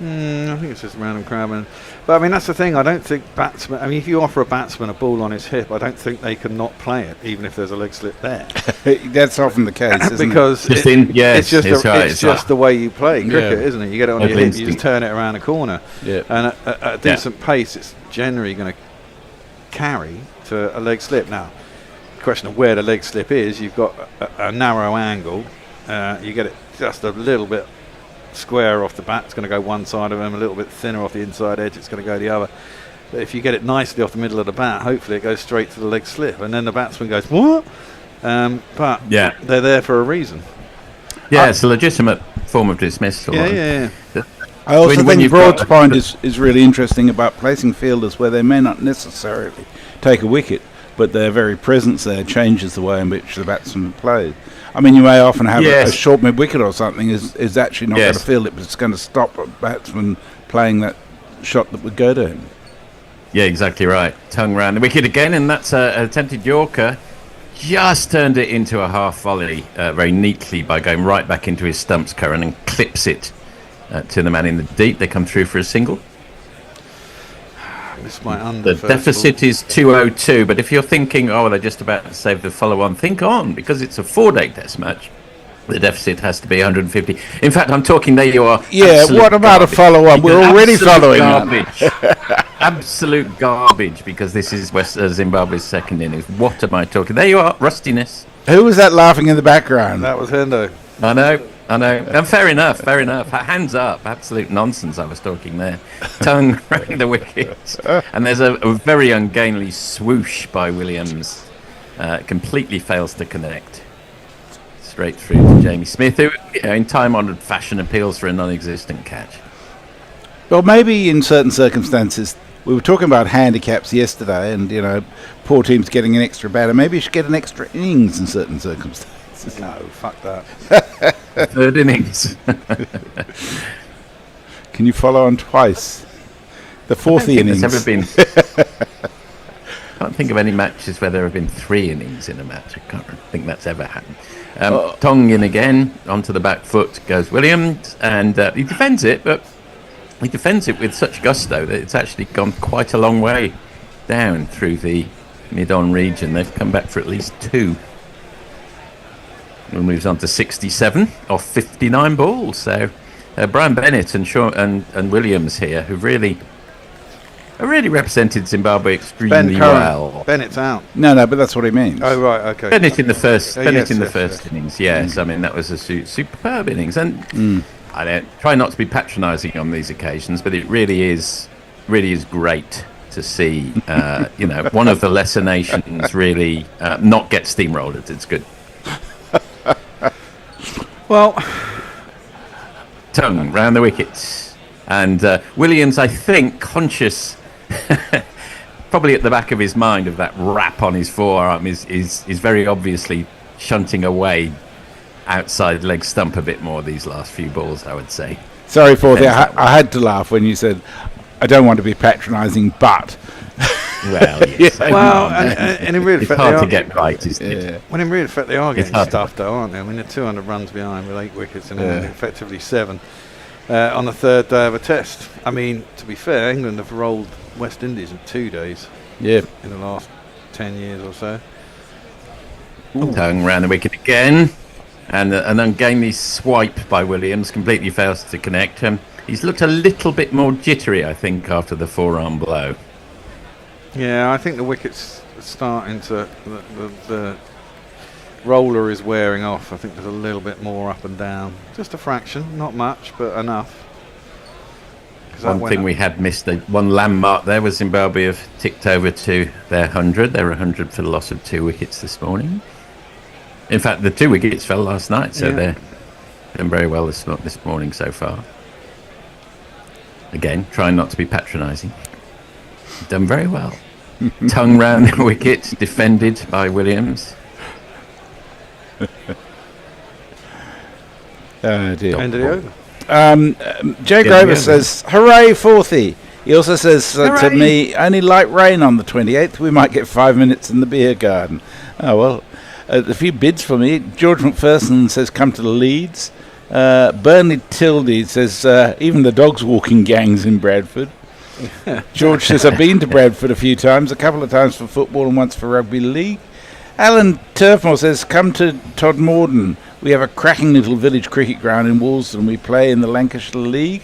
I think it's just random crowd. But I mean, that's the thing. I don't think batsmen. I mean, if you offer a batsman a ball on his hip, I don't think they can not play it, even if there's a leg slip there. That's often the case, isn't because it? It's just the way you play cricket, isn't it? You get it on your hip, you just turn it around a corner, and at a decent pace, it's generally going to carry to a leg slip. Now, the question of where the leg slip is, you've got a narrow angle. You get it just a little bit square off the bat, it's going to go one side of him, a little bit thinner off the inside edge, it's going to go the other. But if you get it nicely off the middle of the bat, hopefully it goes straight to the leg slip, and then the batsman goes, what? But they're there for a reason. Yeah, it's a legitimate form of dismissal. Yeah. I also think Broad's point is really interesting about placing fielders where they may not necessarily take a wicket, but their very presence there changes the way in which the batsman plays. I mean, you may often have a short mid-wicket or something is actually not going to field it, but it's going to stop a batsman playing that shot that would go to him. Yeah, exactly right. Tongue round the wicket again, and that's an attempted Yorker. Just turned it into a half volley very neatly by going right back into his stumps, Curran, and clips it to the man in the deep. They come through for a single. The deficit is 202, but if you're thinking, they're just about to save the follow-on, think on, because it's a 4-day test match. The deficit has to be 150. In fact, I'm talking, there you are. Yeah, what about a follow-on? We're already following garbage. Absolute garbage, because this is Zimbabwe's second innings. What am I talking? There you are, rustiness. Who was that laughing in the background? That was Hendo. I know. And fair enough. Hands up. Absolute nonsense I was talking there. Tongue around the wicket. And there's a very ungainly swoosh by Williams. Completely fails to connect. Straight through to Jamie Smith, who, in time-honoured fashion, appeals for a non-existent catch. Well, maybe in certain circumstances, we were talking about handicaps yesterday and, poor teams getting an extra batter. Maybe you should get an extra innings in certain circumstances. No, fuck that. Third innings. Can you follow on twice? The fourth innings. I can't think of any matches where there have been 3 innings in a match. I can't think that's ever happened. Tong in again, onto the back foot goes Williams, and he defends it, but he defends it with such gusto that it's actually gone quite a long way down through the mid-on region. They've come back for at least 2. and moves on to 67 off 59 balls. So Brian Bennett and Williams here, who've really represented Zimbabwe extremely well. Bennett's out. No, but that's what he means. Oh, right, okay. Bennett in the first yes. innings, yes. I mean, that was a superb innings. And I don't try not to be patronising on these occasions, but it really is great to see, one of the lesser nations really not get steamrolled. It's good. Well, Tongue round the wickets. And Williams, I think, conscious, probably at the back of his mind of that rap on his forearm, is very obviously shunting away outside leg stump a bit more these last few balls, I would say. Sorry, Forthy, I had to laugh when you said, I don't want to be patronising, but... Well, yes. And in real it's fact, hard to get right, isn't it? Yeah. When in real fact they are getting hard. stuffed, though, aren't they? I mean, they're 200 runs behind with 8 wickets and effectively 7 on the third day of a test. I mean, to be fair, England have rolled West Indies in 2 days. Yeah. In the last 10 years or so. Tongue round the wicket again, and an ungainly swipe by Williams completely fails to connect him. He's looked a little bit more jittery, I think, after the forearm blow. Yeah, I think the wicket's starting to... The roller is wearing off. I think there's a little bit more up and down. Just a fraction, not much, but enough. One thing we had missed, one landmark there was Zimbabwe have ticked over to their 100. They're 100 for the loss of 2 wickets this morning. In fact, the 2 wickets fell last night, so they're done very well this morning so far. Again, trying not to be patronising. Done very well. Tongue round the wicket, defended by Williams. Oh dear. End of the over. Joe Grover says, hooray, Forthy. He also says to me, only light rain on the 28th. We might get 5 minutes in the beer garden. Oh, well, a few bids for me. George McPherson says, come to the Leeds. Burnley Tildy says, even the dogs walking gangs in Bradford. George says, I've been to Bradford a few times, a couple of times for football and once for rugby league. Alan Turfmore says, come to Todmorden. We have a cracking little village cricket ground in Wolseley. We play in the Lancashire League.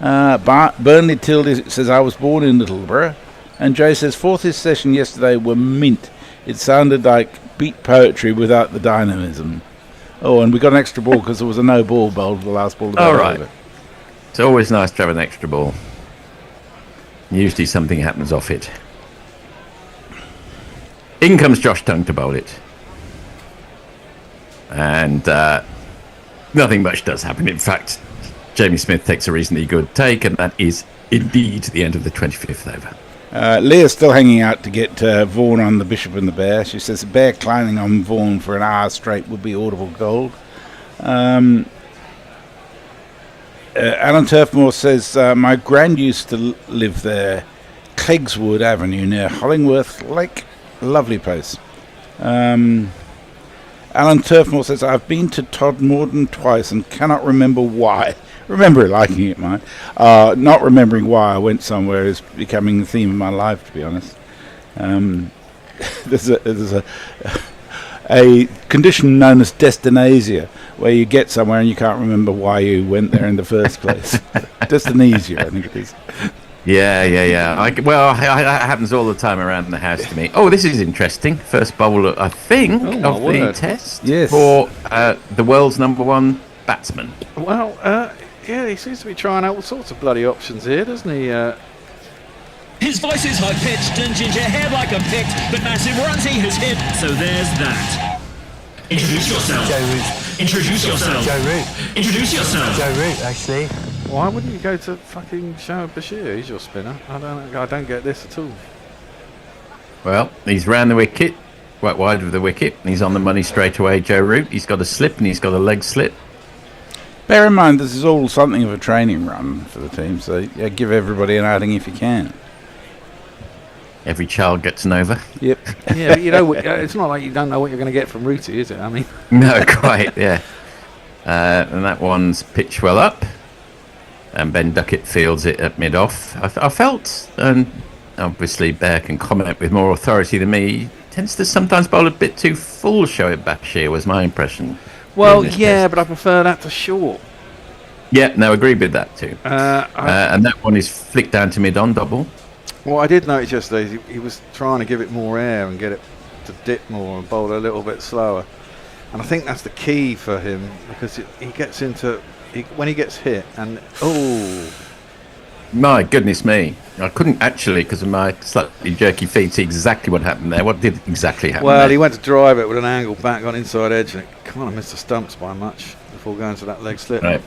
Burnley Tildy says, I was born in Littleborough. And Joe says, Forthy's session yesterday were mint. It sounded like beat poetry without the dynamism. Oh, and we got an extra ball because there was a no ball bowled for the last ball. All right. It's always nice to have an extra ball. Usually something happens off it. In comes Josh Tongue to bowl it. And nothing much does happen. In fact, Jamie Smith takes a reasonably good take, and that is indeed the end of the 25th over. Leah's still hanging out to get Vaughan on the Bishop and the Bear. She says the Bear climbing on Vaughan for an hour straight would be audible gold. Alan Turfmore says, my gran used to live there, Clegswood Avenue near Hollingworth Lake. Lovely place. Alan Turfmore says, I've been to Todmorden twice and cannot remember why. Remember liking it, mate. Not remembering why I went somewhere is becoming the theme of my life, to be honest. There's a condition known as destinasia, where you get somewhere and you can't remember why you went there in the first place. Destinasia, I think it is. Yeah. It happens all the time around the house to me. Oh, this is interesting. First bowler, I think, of the test for the world's #1 batsman. Well, he seems to be trying all sorts of bloody options here, doesn't he? His voice is high-pitched and ginger hair like a pict, but massive runs he has hit, so there's that. Introduce yourself. Joe Root. Introduce yourself. Joe Root. Introduce yourself. Joe Root, actually. Why wouldn't you go to fucking Shoaib Bashir? He's your spinner. I don't get this at all. Well, he's round the wicket, quite wide of the wicket, and he's on the money straight away, Joe Root. He's got a slip and he's got a leg slip. Bear in mind, this is all something of a training run for the team, so give everybody an outing if you can. Every child gets an over. Yep. Yeah, but it's not like you don't know what you're going to get from Rooty, is it? I mean, no, quite. Yeah. And that one's pitched well up, and Ben Duckett fields it at mid-off. I felt, and obviously Bear can comment with more authority than me, tends to sometimes bowl a bit too full. Shoaib Bashir was my impression. Well, yeah, but I prefer that to short. Yeah, no, agreed with that too. And that one is flicked down to mid on double. What I did notice yesterday is he was trying to give it more air and get it to dip more and bowl a little bit slower. And I think that's the key for him, because he gets into... when he gets hit and... My goodness me. I couldn't actually, because of my slightly jerky feet, see exactly what happened there. What did exactly happen Well, there? he went to drive it with an angle back on inside edge, and it kind of missed the stumps by much before going to that leg slip. Right.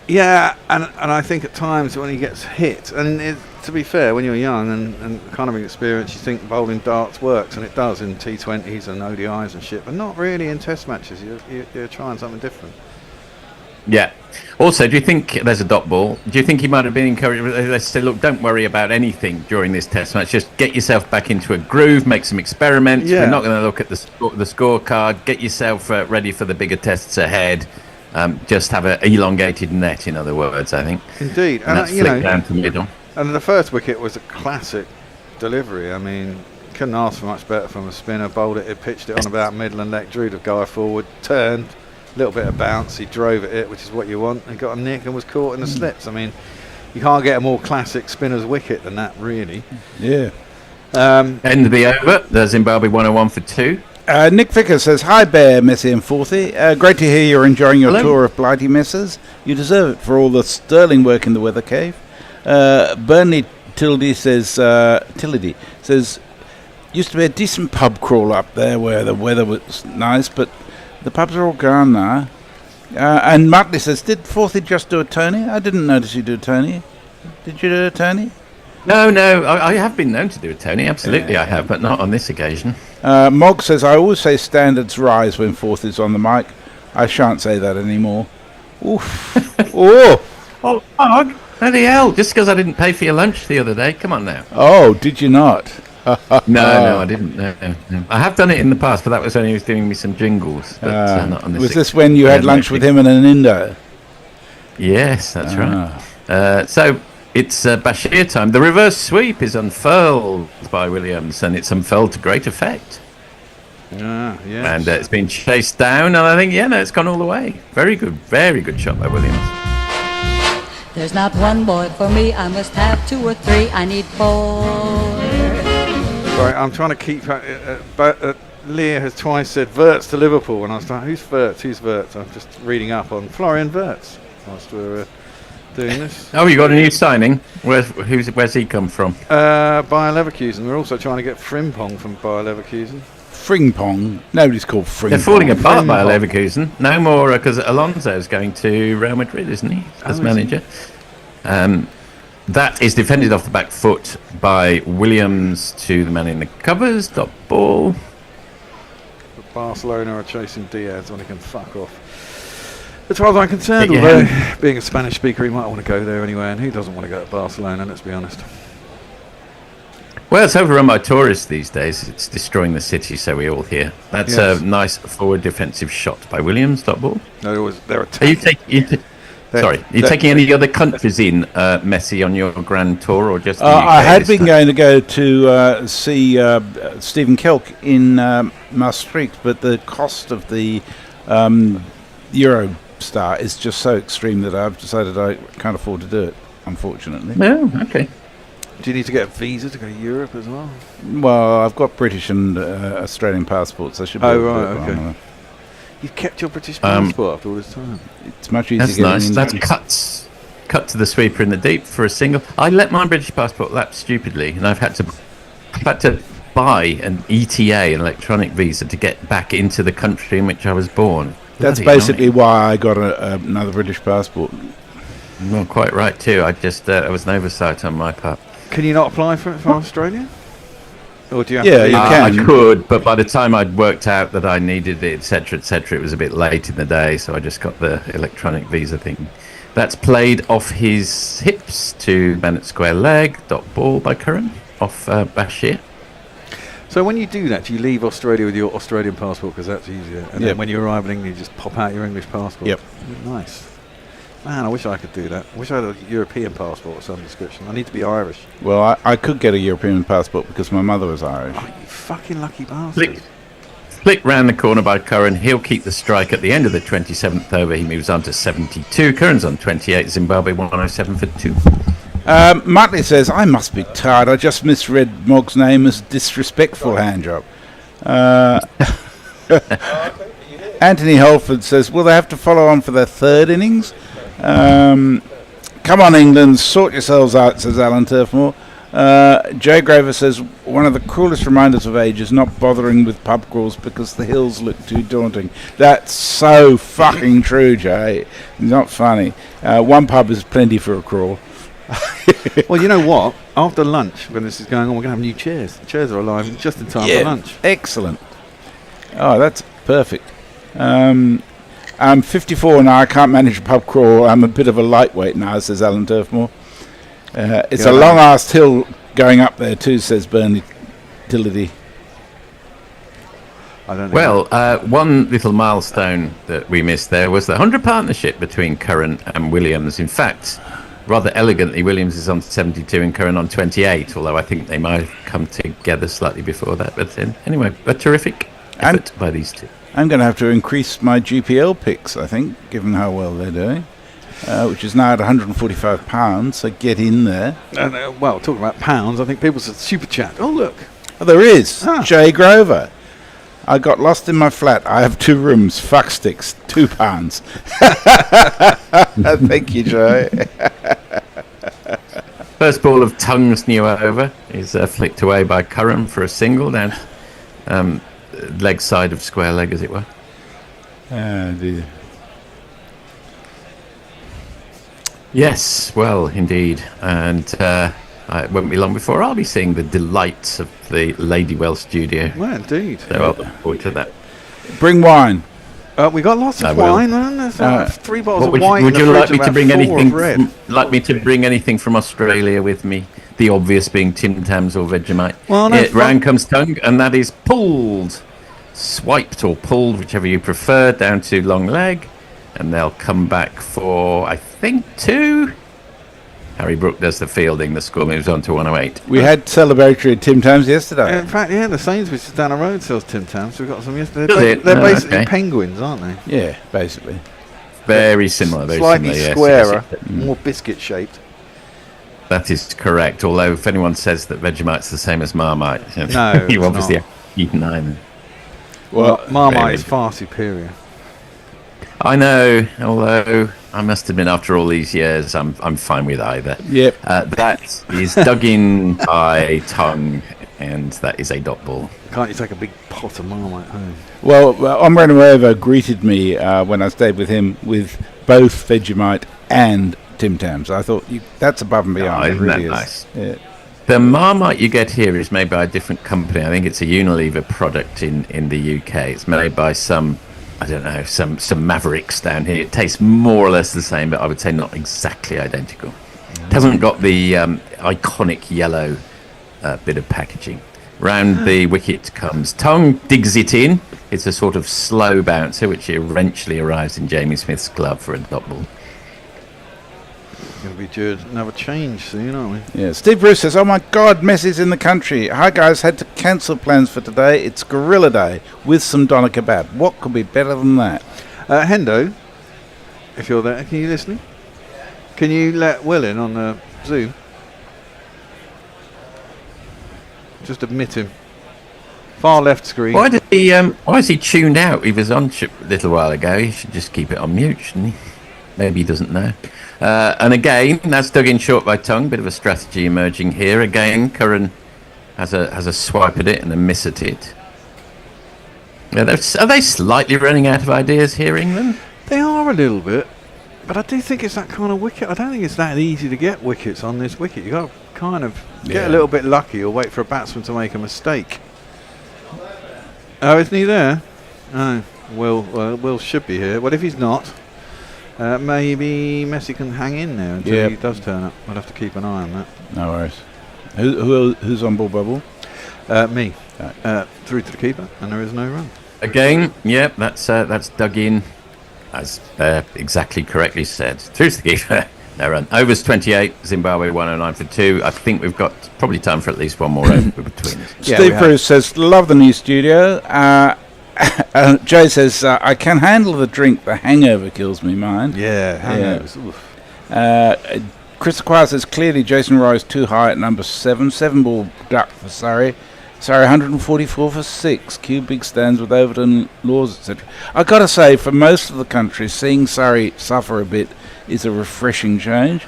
Yeah, and I think at times when he gets hit, and to be fair, when you're young and kind of inexperienced, you think bowling darts works, and it does in T20s and ODIs and shit, but not really in Test matches. You're trying something different. Yeah. Also, do you think there's a dot ball? Do you think he might have been encouraged? Let's say, look, don't worry about anything during this test match. Just get yourself back into a groove, make some experiments. Yeah. We're not going to look at the scorecard. Get yourself ready for the bigger tests ahead. Just have an elongated net, in other words, I think. Indeed. And that's flicked down to middle. And the first wicket was a classic delivery. I mean, couldn't ask for much better from a spinner. Bowled it, pitched it on about middle and leg, drew the guy forward, turned. Little bit of bounce, he drove at it, which is what you want, and got a nick and was caught in the slips. I mean, you can't get a more classic spinner's wicket than that, really. Yeah. End of the over. The Zimbabwe 101 for 2. Nick Vicker says, "Hi Bear, Messi and Forthy. Great to hear you're enjoying your tour of Blighty Messes. You deserve it for all the sterling work in the weather cave." Burnley Tildy says, used to be a decent pub crawl up there where the weather was nice, but the pubs are all gone now. And Martley says, "Did Forthy just do a Tony? I didn't notice you do a Tony. Did you do a Tony?" No, I have been known to do a Tony. Absolutely, I have, but not on this occasion. Mog says, "I always say standards rise when Forthy's on the mic. I shan't say that anymore." Oof. Oh, Mog, bloody hell! Just because I didn't pay for your lunch the other day. Come on now. Oh, did you not? No, I didn't. No. I have done it in the past, but that was when he was doing me some jingles. But not on this. Was this when you had lunch with him in an Indo? Yes, that's right. So it's Bashir time. The reverse sweep is unfurled by Williams, and it's unfurled to great effect. Yes. And it's been chased down, and I think, it's gone all the way. Very good shot by Williams. There's not one boy for me, I must have 2 or 3, I need 4. Right, I'm trying to keep... but Leah has twice said Verts to Liverpool, and I was like, who's Verts? I'm just reading up on Florian Verts whilst we're doing this. Oh, you got a new signing? Where's he come from? Bayer Leverkusen. We're also trying to get Frimpong from Bayer Leverkusen. Frimpong? Nobody's called Frimpong. They're falling apart by Leverkusen. No more, because Alonso's going to Real Madrid, isn't he? As manager. That is defended off the back foot by Williams to the man in the covers. Dot ball. Barcelona are chasing Diaz when he can fuck off. As far as I'm concerned, although being a Spanish speaker, he might want to go there anyway, and who doesn't want to go to Barcelona, let's be honest. Well, it's overrun by tourists these days. It's destroying the city, so we all hear. That's a nice forward defensive shot by Williams. Dot ball. They're attacking. Are you taking any other countries in, Messi, on your grand tour, or just the UK I had been going to go to see Stephen Kelk in Maastricht, but the cost of the Eurostar is just so extreme that I've decided I can't afford to do it, unfortunately. No, okay. Do you need to get a visa to go to Europe as well? Well, I've got British and Australian passports. I should be able to do it. Okay. You've kept your British passport after all this time. It's much easier. That's nice. That's cut to the sweeper in the deep for a single. I let my British passport lapse stupidly, and I've had to buy an ETA, an electronic visa, to get back into the country in which I was born. That's basically why I got another British passport. Well, quite right too. I just it was an oversight on my part. Can you not apply for it for Australia? Or do you have you can. I could, but by the time I'd worked out that I needed it, etc., it was a bit late in the day, so I just got the electronic visa thing. That's played off his hips to Bennett square leg. Dot ball by Curran off Bashir. So when you do that, do you leave Australia with your Australian passport because that's easier? And then when you arrive in England, you just pop out your English passport? Yep. Nice. Man, I wish I could do that. I wish I had a European passport of some description. I need to be Irish. Well, I could get a European passport because my mother was Irish. Oh, you fucking lucky bastard. Flick round the corner by Curran. He'll keep the strike at the end of the 27th over. He moves on to 72. Curran's on 28. Zimbabwe 107 for 2. Muttley says, I must be tired. I just misread Mog's name as disrespectful hand job. Anthony Holford says, will they have to follow on for their third innings? Come on, England, sort yourselves out, says Alan Turfmore. Jay Graver says, one of the cruelest reminders of age is not bothering with pub crawls because the hills look too daunting. That's so fucking true, Jay. Not funny. One pub is plenty for a crawl. Well, you know what? After lunch, when this is going on, we're going to have new chairs. The chairs are alive just in time for lunch. Excellent. Oh, that's perfect. I'm 54 now. I can't manage a pub crawl. I'm a bit of a lightweight now, says Alan Turfmore. It's a long-ass hill going up there too, says Bernie Tillity. Well, one little milestone that we missed there was the 100 partnership between Curran and Williams. In fact, rather elegantly, Williams is on 72 and Curran on 28, although I think they might have come together slightly before that. But anyway, a terrific effort by these two. I'm going to have to increase my GPL picks, I think, given how well they're doing, which is now at £145, so get in there. Well, talking about pounds, I think people said super chat. Oh, look. Oh, there is. Jay Grover. I got lost in my flat. I have 2 rooms. Fuck sticks. £2. Thank you, Jay. First ball of Tongue's new over is flicked away by Curran for a single down leg side of square leg, as it were. Oh, dear. Yes, well, indeed. And it won't be long before I'll be seeing the delights of the Ladywell studio. Well, indeed. So I'll look forward to that. Bring wine. We got lots of wine, man. There's 3 bottles of wine. Would you like me to bring anything from Australia with me? The obvious being Tim Tams or Vegemite. Well, no, round comes Tongue, and that is pulled, swiped or pulled, whichever you prefer, down to long leg, and they'll come back for, I think, 2. Harry Brook does the fielding. The score moves on to 108. We had celebratory at Tim Tams yesterday. In fact, the Sainsbury's just down the road sells Tim Tams. We've got some yesterday. They're basically penguins, aren't they? Yeah, basically. Very similar. Slightly squarer, more biscuit shaped. That is correct. Although if anyone says that Vegemite's the same as Marmite, no, you obviously have eaten either. Well, Marmite is far superior. I know, although I must admit, after all these years, I'm fine with either. Yep. That is dug in by Tongue, and that is a dot ball. Can't you take a big pot of Marmite home? Well, Omre Nuevo greeted me when I stayed with him with both Vegemite and Tim Tams. I thought, that's above and beyond. Isn't it really that is. nice? Yeah. The Marmite you get here is made by a different company. I think it's a Unilever product in the UK. It's made by some Mavericks down here. It tastes more or less the same, but I would say not exactly identical. It hasn't got the iconic yellow bit of packaging. Round the wicket comes Tongue, digs it in. It's a sort of slow bouncer, which eventually arrives in Jamie Smith's glove for a dot ball. Going to be due another change soon, aren't we? Yeah. Steve Bruce says, "Oh my God, Messi's in the country. Hi guys, had to cancel plans for today. It's Gorilla Day with some doner kebab. What could be better than that?" Hendo, if you're there, can you listen? Can you let Will in on the Zoom? Just admit him. Far left screen. Why is he tuned out? He was on a little while ago. He should just keep it on mute, shouldn't he? Maybe he doesn't know. And again, that's dug in short by Tongue. Bit of a strategy emerging here. Again, Curran has a swipe at it and a miss at it. Are they slightly running out of ideas here, England? They are a little bit, but I do think it's that kind of wicket. I don't think it's that easy to get wickets on this wicket. You've got to kind of get a little bit lucky or wait for a batsman to make a mistake. Oh, isn't he there? Oh, Will should be here. Well, if he's not, maybe Messi can hang in there until he does turn up. We'll have to keep an eye on that. No worries. Who's on ball bubble? Me. Through to the keeper, and there is no run. Again, that's dug in as exactly correctly said. Through to the keeper. No run. Overs 28, Zimbabwe 109 for 2. I think we've got probably time for at least one more over between us. Steve Bruce says, love the new studio. Jay says, I can handle the drink, the hangover kills me mind. Yeah, hangovers. Chris Acquire says, clearly Jason Roy is too high at number 7. 7 ball duck for Surrey. Surrey 144 for 6. Q big stands with Overton, Laws, etc. I got to say, for most of the country, seeing Surrey suffer a bit is a refreshing change.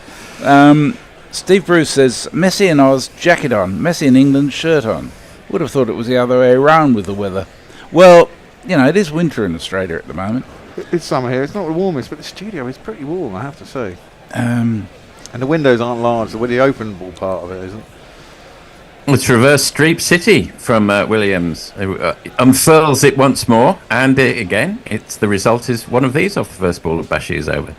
Steve Bruce says, Messi in Oz, jacket on. Messi in England, shirt on. Would have thought it was the other way around with the weather. Well, you know, it is winter in Australia at the moment. It's summer here. It's not the warmest, but the studio is pretty warm, I have to say. And the windows aren't large. The openable part of it isn't. It's reverse Streep City from Williams. Unfurls it once more, and again, it's the result is one of these off the first ball of Bashir's over.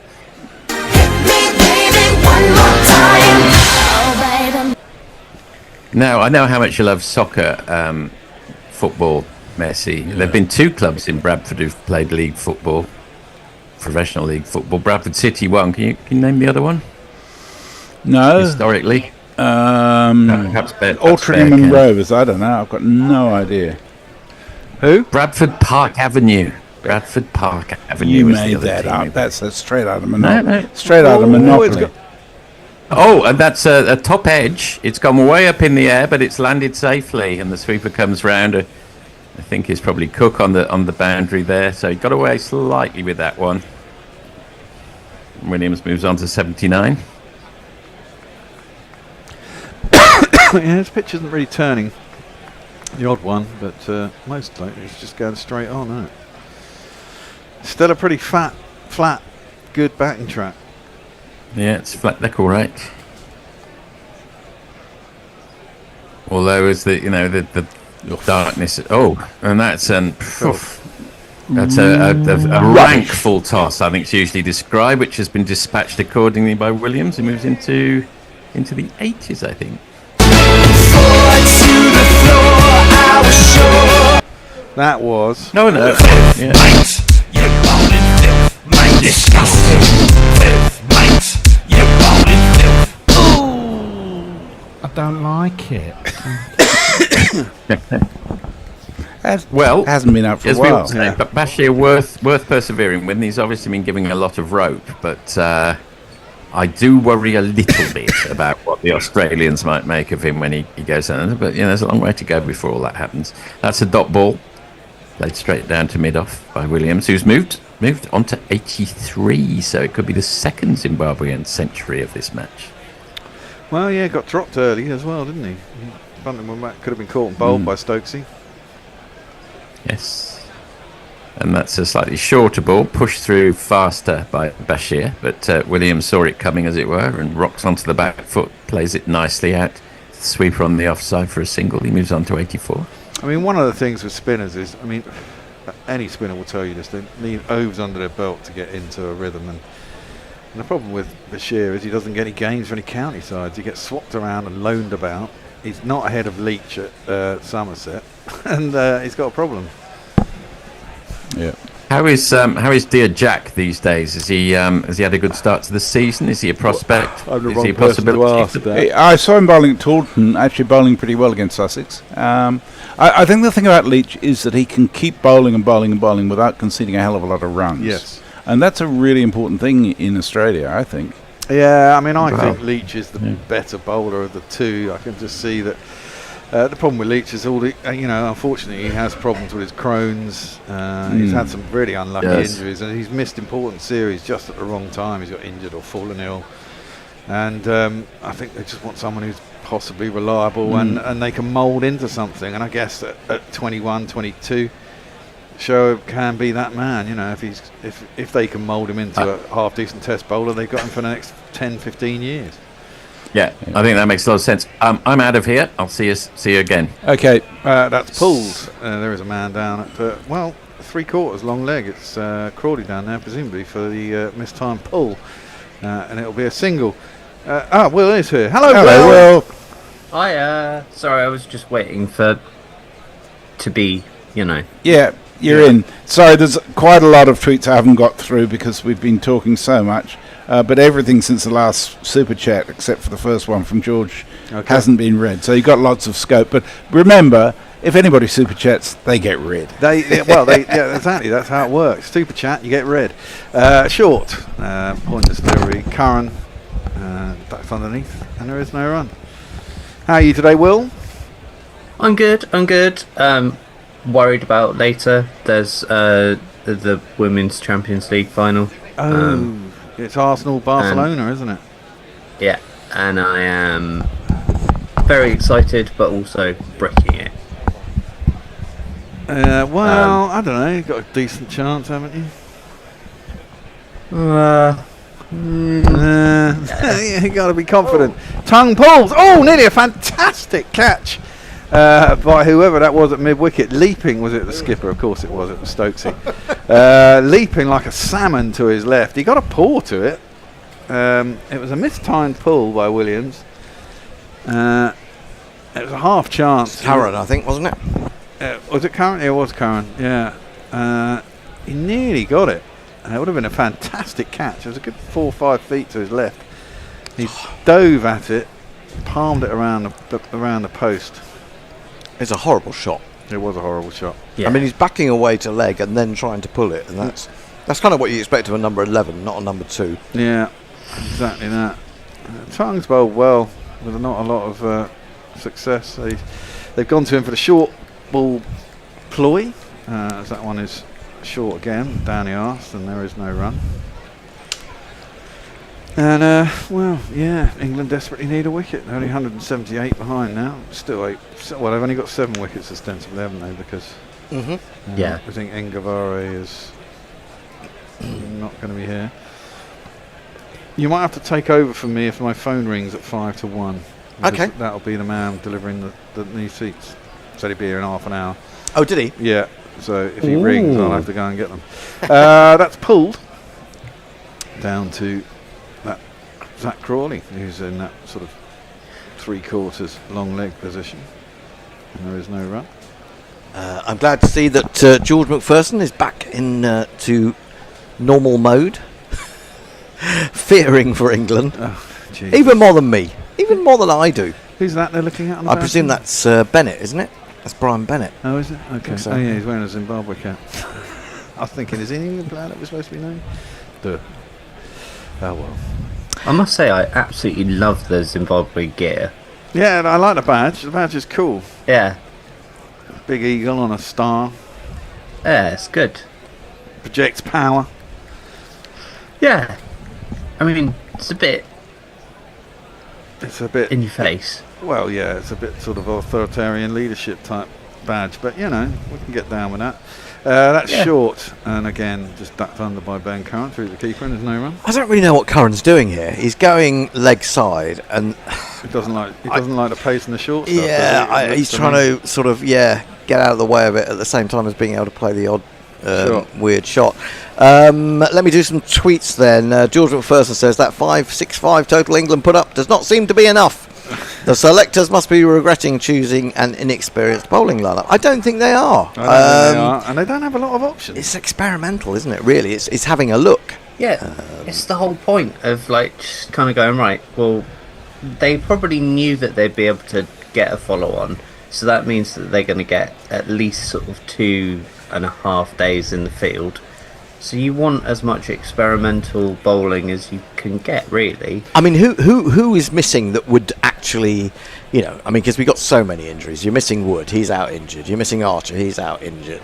Now, I know how much you love soccer, football, Messi. There have been 2 clubs in Bradford who've played league football, professional league football. Bradford City won. Can you name the other one? No. Historically? Perhaps Altrincham and Rovers. I don't know. I've got no idea. Who? Bradford Park Avenue. Bradford Park Avenue. You was made the other that team up. who- That's straight out of Monopoly. No. Straight out of Monopoly. Oh, and that's a top edge. It's gone way up in the air, but it's landed safely, and the sweeper comes round. I think it's probably Cook on the boundary there, so he got away slightly with that one. Williams moves on to 79. Yeah, this pitch isn't really turning. The odd one, but most likely it's just going straight on, isn't it? Still a pretty flat, good batting track. Yeah, it's flat deck, all right. Although, as the darkness. Oh, and that's that's a rank full toss. I think it's usually described, which has been dispatched accordingly by Williams. He moves into the 80s, I think. That was no. Yeah. I don't like it. Well, hasn't been up for a while. Say, but Bashir worth persevering with. He's obviously been giving a lot of rope, but I do worry a little bit about what the Australians might make of him when he goes under. But there's a long way to go before all that happens. That's a dot ball, played straight down to mid-off by Williams, who's moved on to 83. So it could be the second Zimbabwean century of this match. Well, yeah, got dropped early as well, didn't he? Bunting could have been caught and bowled by Stokesy. Yes. And that's a slightly shorter ball, pushed through faster by Bashir, but Williams saw it coming, as it were, and rocks onto the back foot, plays it nicely out. Sweeper on the offside for a single. He moves on to 84. I mean, one of the things with spinners is, any spinner will tell you this, they need overs under their belt to get into a rhythm. And the problem with Bashir is he doesn't get any games for any county sides. He gets swapped around and loaned about. He's not ahead of Leach at Somerset, and he's got a problem. Yeah. How is Dear Jack these days? Has he had a good start to the season? Is he a prospect? I'm the is wrong he a person to possibility? ask that. I saw him bowling at Taunton, actually bowling pretty well against Sussex. I think the thing about Leach is that he can keep bowling and bowling and bowling without conceding a hell of a lot of runs. Yes. And that's a really important thing in Australia, I think. Yeah, I think Leach is the better bowler of the two. I can just see that. The problem with Leach is all the, unfortunately he has problems with his Crohn's. He's had some really unlucky injuries, and he's missed important series just at the wrong time. He's got injured or fallen ill, and I think they just want someone who's possibly reliable and they can mould into something. And I guess at 21, 22, Shoaib can be that man. If they can mould him into a half decent Test bowler, they've got him for the next 10, 15 years. Yeah, I think that makes a lot of sense. I'm out of here. I'll see you again. Okay, that's pulled. There is a man down at 3/4 long leg. It's Crawley down there, presumably for the missed time pull, and it'll be a single. Will is here. Hello, Will. Hi. Sorry, I was just waiting to be. Yeah. You're in. Sorry, there's quite a lot of tweets I haven't got through because we've been talking so much. But everything since the last Super Chat, except for the first one from George, hasn't been read. So you've got lots of scope. But remember, if anybody Super Chats, they get read. Yeah, exactly. That's how it works. Super Chat, you get read. Short, pointless delivery. Curran, that's underneath, and there is no run. How are you today, Will? I'm good. Worried about later. There's the Women's Champions League final. It's Arsenal-Barcelona, isn't it? Yeah, and I am very excited, but also bricking it. Well, I don't know. You've got a decent chance, haven't you? You got to be confident. Tongue pulls. Oh, nearly a fantastic catch by whoever that was at mid-wicket. Leaping, was it the skipper? Of course it was. It was Stokesy. Leaping like a salmon to his left. He got a paw to it. It was a mistimed pull by Williams. It was a half chance. Curran, I think, wasn't it? Was it Curran? It was Curran, yeah. He nearly got it. It would have been a fantastic catch. It was a good 4 or 5 feet to his left. He dove at it, palmed it around the post. It's a horrible shot. It was a horrible shot. Yeah. I mean, he's backing away to leg and then trying to pull it, and that's kind of what you expect of a number 11, not a number 2. Yeah, exactly that. Tongue's bowled well with not a lot of success. They've gone to him for the short ball ploy, as that one is short again, down the arse, and there is no run. And England desperately need a wicket. They're only 178 behind now. Still 8. Well, they've only got 7 wickets ostensibly, haven't they? Because I think Engavare is not going to be here. You might have to take over for me if my phone rings at 5 to 1. Okay. That'll be the man delivering the new seats. Said he'd be here in half an hour. Oh, did he? Yeah. So if he rings, I'll have to go and get them. That's pulled down to that Zach Crawley, who's in that sort of 3/4 long leg position. And there is no run. I'm glad to see that George McPherson is back in to normal mode. Fearing for England. Oh, even more than me. Even more than I do. Who's that they're looking at on the I presume that's Bennett, isn't it? That's Brian Bennett. Oh, is it? Okay. So. Oh, yeah, he's wearing a Zimbabwe cap. I was thinking, is he an England player that was supposed to be known? Oh, well. I must say, I absolutely love the Zimbabwe gear. Yeah, I like the badge. The badge is cool. Yeah. Big eagle on a star. Yeah, it's good. Projects power. Yeah. I mean, it's a bit in your face. Well, yeah, it's a bit sort of authoritarian leadership type badge, but we can get down with that. That's short, and again, just ducked under by Ben Curran through the keeper, and there's no run. I don't really know what Curran's doing here. He's going leg side, and he doesn't like the pace in the short stuff. Yeah, he's trying to sort of get out of the way of it at the same time as being able to play the odd weird shot. Let me do some tweets then. George McPherson says that 565 total England put up does not seem to be enough. The selectors must be regretting choosing an inexperienced bowling lineup. I don't think they are. I don't think they are, and they don't have a lot of options. It's experimental, isn't it? Really, it's having a look. Yeah, it's the whole point of just kind of going right. Well, they probably knew that they'd be able to get a follow-on, so that means that they're going to get at least sort of 2.5 days in the field. So you want as much experimental bowling as you can get, really. I mean, who is missing that would actually, because we got so many injuries. You're missing Wood, he's out injured. You're missing Archer, he's out injured.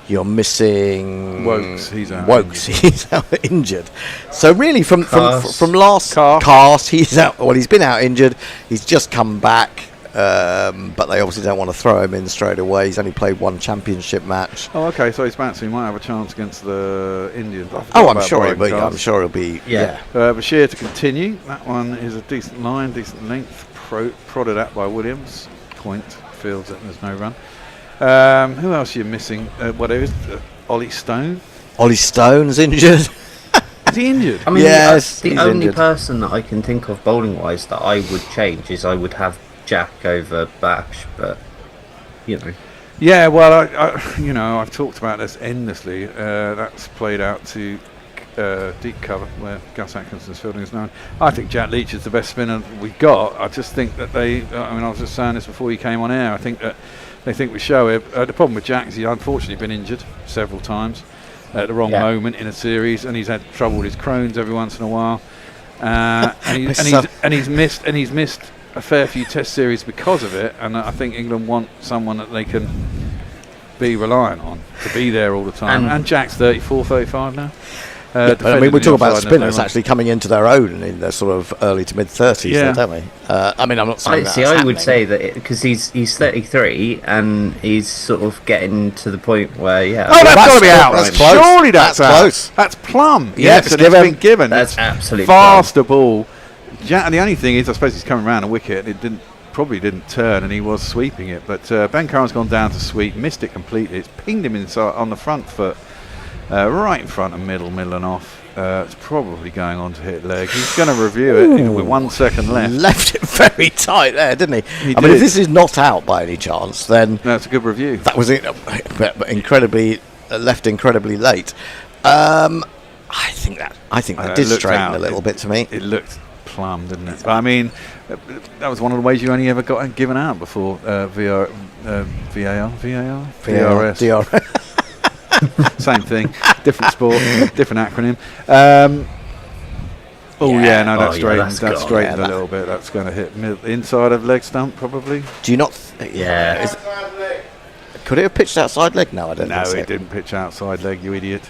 You're missing Wokes, he's out injured. So really, from last cast, he's out. Well, he's been out injured. He's just come back. But they obviously don't want to throw him in straight away. He's only played 1 championship match. Oh, okay. So he's back. So he might have a chance against the Indians. I'm sure he'll be. I'm sure he'll be. Yeah. Bashir to continue. That one is a decent line, decent length. Prodded at by Williams. Point fields it. And there's no run. Who else are you missing? Ollie Stone. Ollie Stone's injured. Is he injured? I mean, yes, the only person that I can think of bowling wise that I would change is I would have Jack over Bash, but Yeah, well, I've talked about this endlessly. That's played out to deep cover, where Gus Atkinson's fielding is known. I think Jack Leach is the best spinner we've got. I just think that I was just saying this before you came on air. I think that they think we show it. The problem with Jack is he's unfortunately been injured several times at the wrong moment in a series, and he's had trouble with his Crohn's every once in a while. And he's missed a fair few test series because of it, and I think England want someone that they can be reliant on to be there all the time. And Jack's 34, 35 now. We talk about spinners actually coming into their own in their sort of early to mid 30s, don't we? I'm not saying I would say that because he's 33 and he's sort of getting to the point where that's got to be out. That's close. Surely that's out. Close. That's plumb. Yes, and it's been given. That's absolutely faster ball. Jack, the only thing is, I suppose he's coming around a wicket. It probably didn't turn, and he was sweeping it. But Ben Curran's gone down to sweep, missed it completely. It's pinged him inside on the front foot. Right in front of middle and off. It's probably going on to hit leg. He's going to review it with 1 second left. Left it very tight there, didn't he? Did. Mean, if this is not out by any chance, then that's a good review. That was it. Incredibly left incredibly late. I think that did straighten a little bit to me. It looked plumb, didn't it? But I mean, that was one of the ways you only ever got given out before VRS. Same thing, different sport, different acronym. That's straightened a little bit. That's going to hit inside of leg stump probably. Do you not? Could it have pitched outside leg? No, I don't think so. No, it didn't pitch outside leg, you idiot.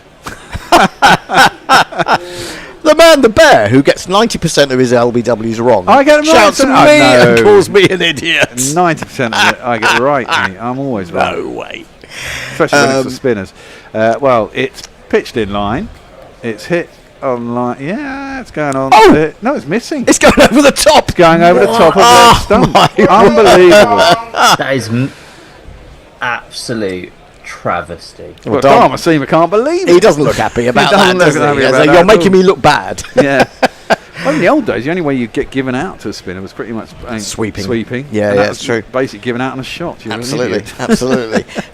The man, the bear, who gets 90% of his LBWs wrong, I get them shouts at me and calls me an idiot. 90% of it I get right, mate. I'm always right. No way. Especially when it's the spinners. It's pitched in line. It's hit on line. Yeah, it's going on. Oh! No, it's missing. It's going over the top. It's going over the top of the stump. Unbelievable. That is absolute travesty. Well, Dharma can't believe it. He doesn't look happy about that, does he? You're making me look bad. Yeah. Well, in the old days, the only way you get given out to a spinner was pretty much sweeping. Yeah, that's true. Basically given out on a shot. Absolutely.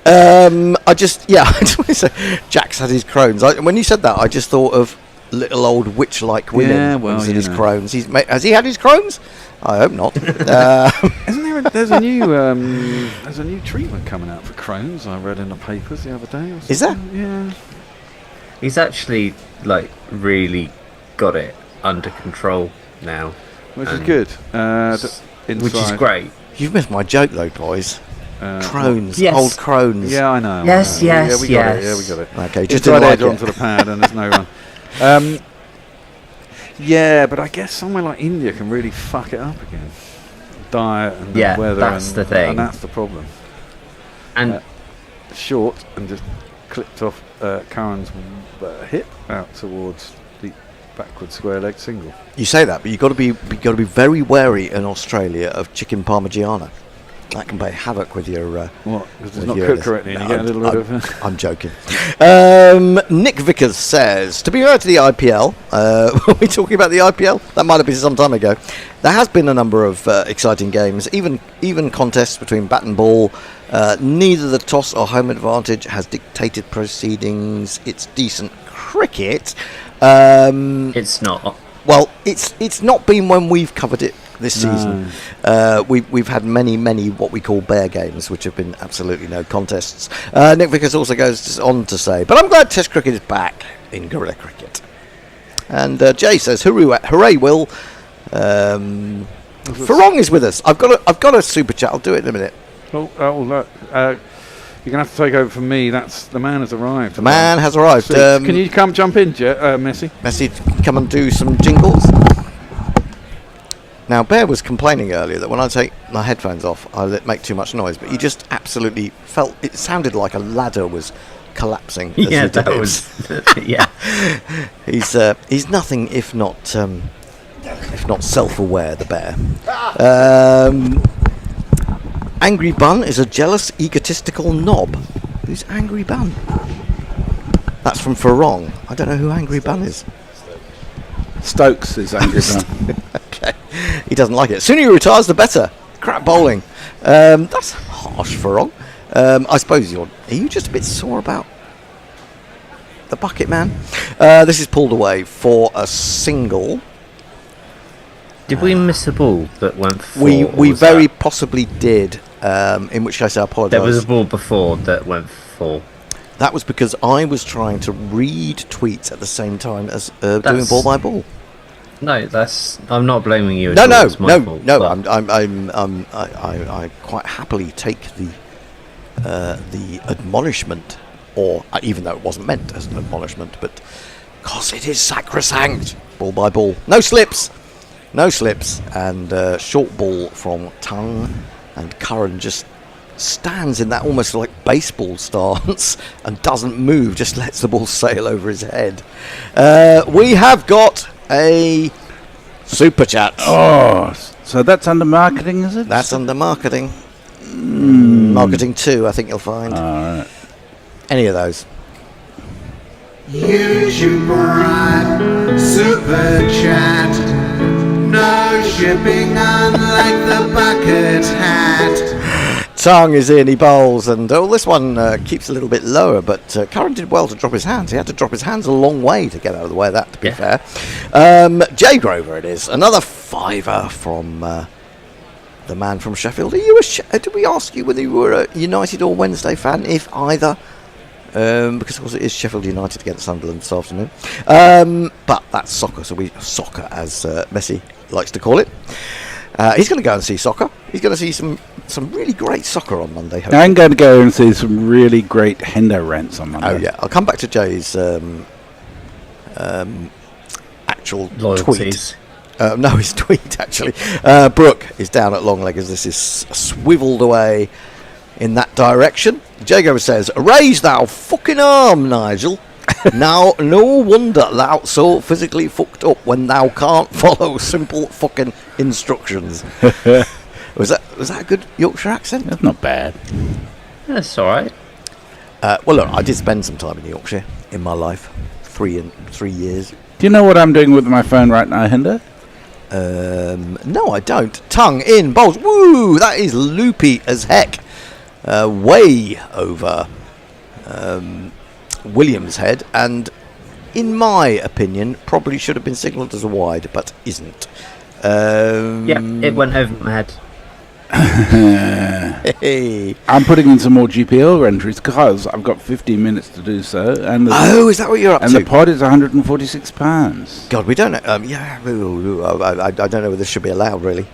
I just want to say, Jack's had his Crohn's. When you said that, I just thought of little old witch-like William in his Crohn's. Has he had his Crohn's? I hope not. Isn't there? There's a new treatment coming out for Crohn's. I read in the papers the other day. Is there? Yeah. He's actually really got it under control now, which is good. Which is great. You've missed my joke though, boys. Crohn's, yes. Old Crohn's. Yeah, I know. Yes. Yeah, we got it. Yeah, we got it. Okay, just inside edge onto the pad, and there's no run. Yeah, but I guess somewhere like India can really fuck it up again. Diet and the weather. That's the thing. And that's the problem. And short and just clipped off Curran's hip out towards the backward square leg single. You say that, but you've got to be very wary in Australia of chicken parmigiana. That can play havoc with your. What? Because it's not cooked correctly, and you get a little bit of. I'm joking. Nick Vickers says, to be fair to the IPL, were we talking about the IPL? That might have been some time ago. There has been a number of exciting games, even contests between bat and ball. Neither the toss or home advantage has dictated proceedings. It's decent cricket. It's not. Well, it's not been when we've covered it this season. We've had many what we call bear games, which have been absolutely no contests. Nick Vickers also goes on to say, but I'm glad Test cricket is back in guerrilla cricket. And Jay says, hooray, Will. Farong is with us. I've got a super chat. I'll do it in a minute. Look. You're going to have to take over from me. The man has arrived. The man has arrived. Can you come jump in, Messi? Messi, come and do some jingles. Now, Bear was complaining earlier that when I take my headphones off, I make too much noise, but you just absolutely felt it sounded like a ladder was collapsing. Yeah, that was. Yeah, he's nothing if not self-aware. The Bear. Angry Bun is a jealous, egotistical knob. Who's Angry Bun? That's from Farong. I don't know who Angry Bun is. Stokes is Angry Bun. Okay. He doesn't like it. Sooner he retires, the better. Crap bowling. That's harsh, Farong. I suppose are you just a bit sore about the bucket, man? This is pulled away for a single. Did we miss a ball that went 4? We very possibly did, in which case I apologise. There was a ball before that went 4. That was because I was trying to read tweets at the same time as doing ball by ball. No, I'm not blaming you. No. I quite happily take the admonishment, or even though it wasn't meant as an admonishment, but because it is sacrosanct. Ball by ball, no slips, and short ball from Tongue, and Curran just stands in that almost like baseball stance and doesn't move, just lets the ball sail over his head. We have got a super chat. Oh, so that's under marketing, is it? That's under marketing. Marketing 2, I think you'll find. Alright. Any of those. YouTube Prime Super Chat. No shipping, unlike the bucket hat. Tongue is in, he bowls, and this one keeps a little bit lower, but Curran did well to drop his hands. He had to drop his hands a long way to get out of the way of that, to be fair. Jay Grover it is. Another fiver from the man from Sheffield. Are you did we ask you whether you were a United or Wednesday fan, if either? Because of course it is Sheffield United against Sunderland this afternoon. But that's soccer, soccer as Messi likes to call it. He's going to go and see soccer. He's going to see some really great soccer on Monday. Hopefully. I'm going to go and see some really great Hendo rants on Monday. Oh yeah, I'll come back to Jay's actual loyalties. Tweet. No, his tweet actually. Brooke is down at long leg as this is swivelled away in that direction. Jago says, "Raise thou fucking arm, Nigel. Now, no wonder thou so physically fucked up when thou can't follow simple fucking instructions." Was that a good Yorkshire accent? That's not bad. That's all right. Well, look, I did spend some time in Yorkshire in my life, 3 years. Do you know what I'm doing with my phone right now, Hendo? No, I don't. Tongue in bowls. Woo! That is loopy as heck. Way over Williams' head, and in my opinion probably should have been signalled as a wide, but isn't. It went over my head. Hey. I'm putting in some more GPL entries because I've got 15 minutes to do so. And is that what you're up to? And the pod is £146. God, we don't know. I don't know whether this should be allowed, really.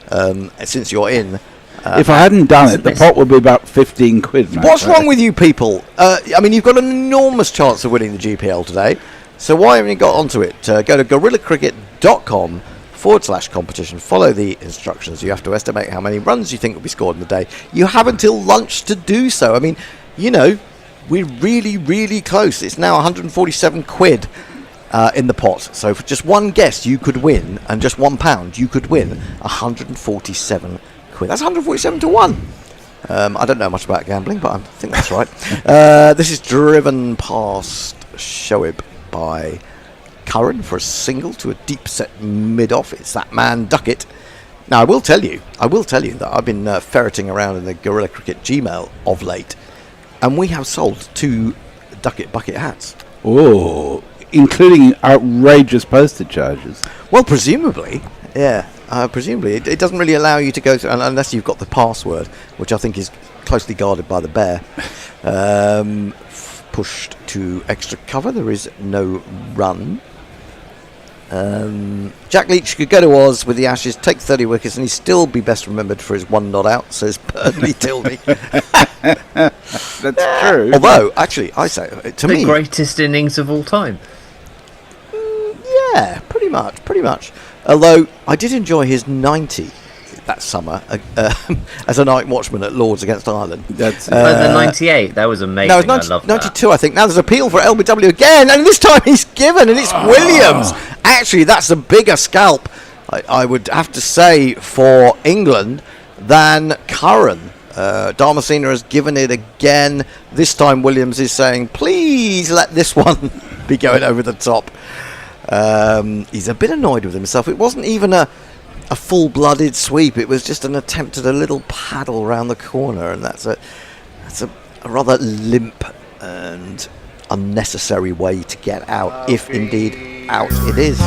Since you're in. If I hadn't done it, the pot would be about 15 quid. Mate. What's wrong with you people? I mean, you've got an enormous chance of winning the GPL today. So why haven't you got onto it? Go to gorillacricket.com/competition. Follow the instructions. You have to estimate how many runs you think will be scored in the day. You have until lunch to do so. I mean, we're really, really close. It's now 147 quid in the pot. So for just one guess, you could win, and just £1, you could win 147 quid. That's 147 to 1. I don't know much about gambling, but I think that's right. This is driven past Shoaib by Curran for a single to a deep set mid-off. It's that man Duckett. Now I will tell you that I've been ferreting around in the Gorilla Cricket Gmail of late, and we have sold 2 Duckett bucket hats. Oh, including outrageous postage charges. Well, presumably, yeah. Presumably, it doesn't really allow you to go through unless you've got the password, which I think is closely guarded by the bear. Pushed to extra cover. There is no run. Jack Leach could go to Oz with the Ashes, take 30 wickets, and he'd still be best remembered for his 1 not out, says Burnley Tilby. That's true. Although, actually, I say, to me... The greatest innings of all time. Yeah, pretty much. Although, I did enjoy his 90 that summer as a night watchman at Lords against Ireland. The 98, that was amazing. No, it was 92, I think. Now there's appeal for LBW again, and this time he's given, and it's Williams. Actually, that's a bigger scalp, I would have to say, for England than Curran. Dharmasena has given it again. This time Williams is saying, please let this one be going over the top. He's a bit annoyed with himself. It wasn't even a full-blooded sweep. It was just an attempt at a little paddle round the corner, and that's a a rather limp and unnecessary way to get out, if indeed out it is.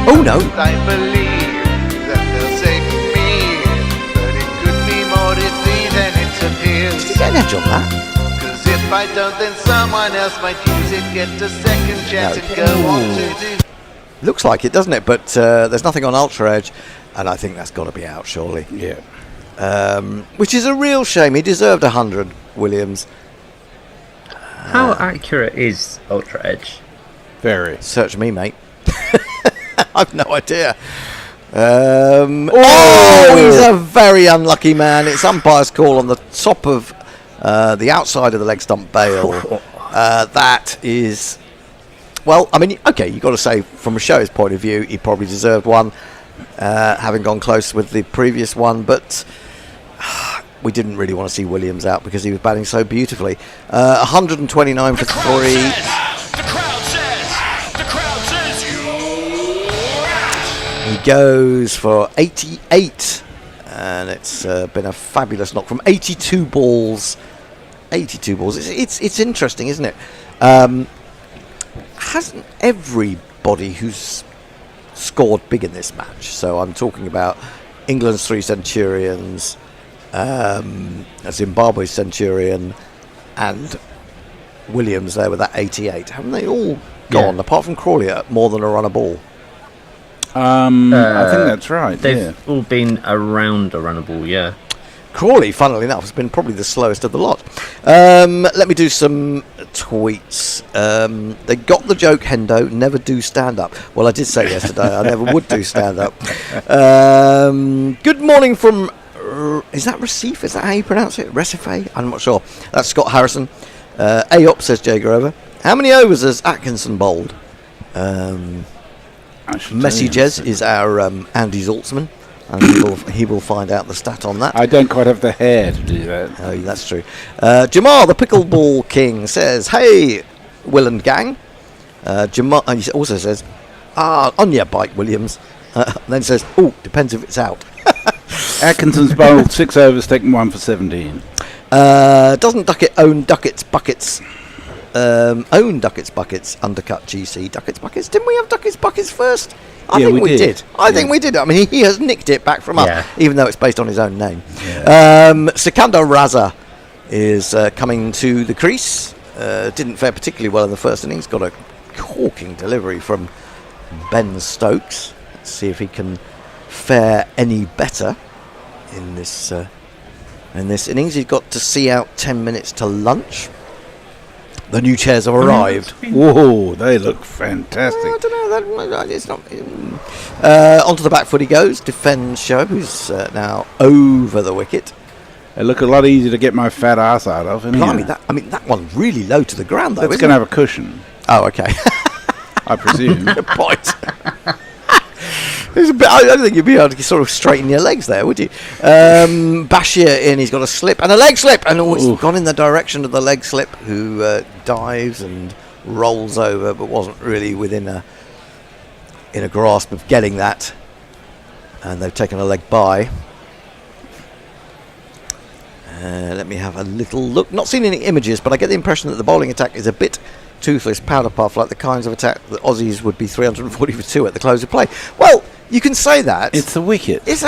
Oh no! I believe that they'll save me, but it could be more easy than it appears. Did you get an edge on that? Cause if I don't, then someone else might use it, get a second chance and go on to do. Looks like it, doesn't it? But there's nothing on Ultra Edge, and I think that's got to be out, surely. Yeah. Which is a real shame. He deserved 100, Williams. How accurate is Ultra Edge? Very. Search me, mate. I've no idea. He's a very unlucky man. It's umpire's call on the top of the outside of the leg stump bail. That is... Well, I mean, okay, you've got to say, from a show's point of view, he probably deserved one, having gone close with the previous one, but we didn't really want to see Williams out because he was batting so beautifully. 129 for 3. He goes for 88, and it's been a fabulous knock from 82 balls. 82 balls. It's interesting, isn't it? Hasn't everybody who's scored big in this match, so I'm talking about England's 3 Centurions, Zimbabwe's Centurion, and Williams there with that 88, haven't they all gone, apart from Crawley at more than a run a ball? I think that's right. They've all been around a run a ball, yeah. Crawley, funnily enough, has been probably the slowest of the lot. Let me do some tweets. They got the joke, Hendo, never do stand-up. Well, I did say yesterday I never would do stand-up. Good morning from... is that Recife? Is that how you pronounce it? Recife? I'm not sure. That's Scott Harrison. A-op, says Jay Grover. How many overs has Atkinson bowled? Messi Jez is our Andy Zaltzman. And he will find out the stat on that. I don't quite have the hair to do that. Oh, that's true. Jamal, the Pickleball King, says, "Hey, Will and gang." Jamal, and he also says, "On your bike, Williams." And then says, "Oh, depends if it's out." Atkinson's bowled 6 overs, taken 1 for 17. Doesn't Duckett own Duckett's buckets? Own Duckett's buckets, undercut GC Duckett's buckets. Didn't we have Duckett's buckets first? I think we did. I think we did. I mean, he has nicked it back from us, even though it's based on his own name. Sikandar Raza is coming to the crease. Didn't fare particularly well in the first innings. Got a corking delivery from Ben Stokes. Let's see if he can fare any better in this innings. He's got to see out 10 minutes to lunch. The new chairs have arrived. Whoa, they look fantastic. I don't know. It's not. Onto the back foot he goes. Defends Show, who's now over the wicket. They look a lot easier to get my fat ass out of. Blimey, that one's really low to the ground, though. It's going to have a cushion. Oh, okay. I presume. Good point. I don't think you'd be able to sort of straighten your legs there, would you? Bashir in, he's got a slip and a leg slip, and he's gone in the direction of the leg slip, who dives and rolls over, but wasn't really within a grasp of getting that, and they've taken a leg by. Let me have a little look. Not seen any images, but I get the impression that the bowling attack is a bit toothless, powder puff, like the kinds of attack that Aussies would be 340 for 2 at the close of play. Well, you can say that. It's a wicket. He's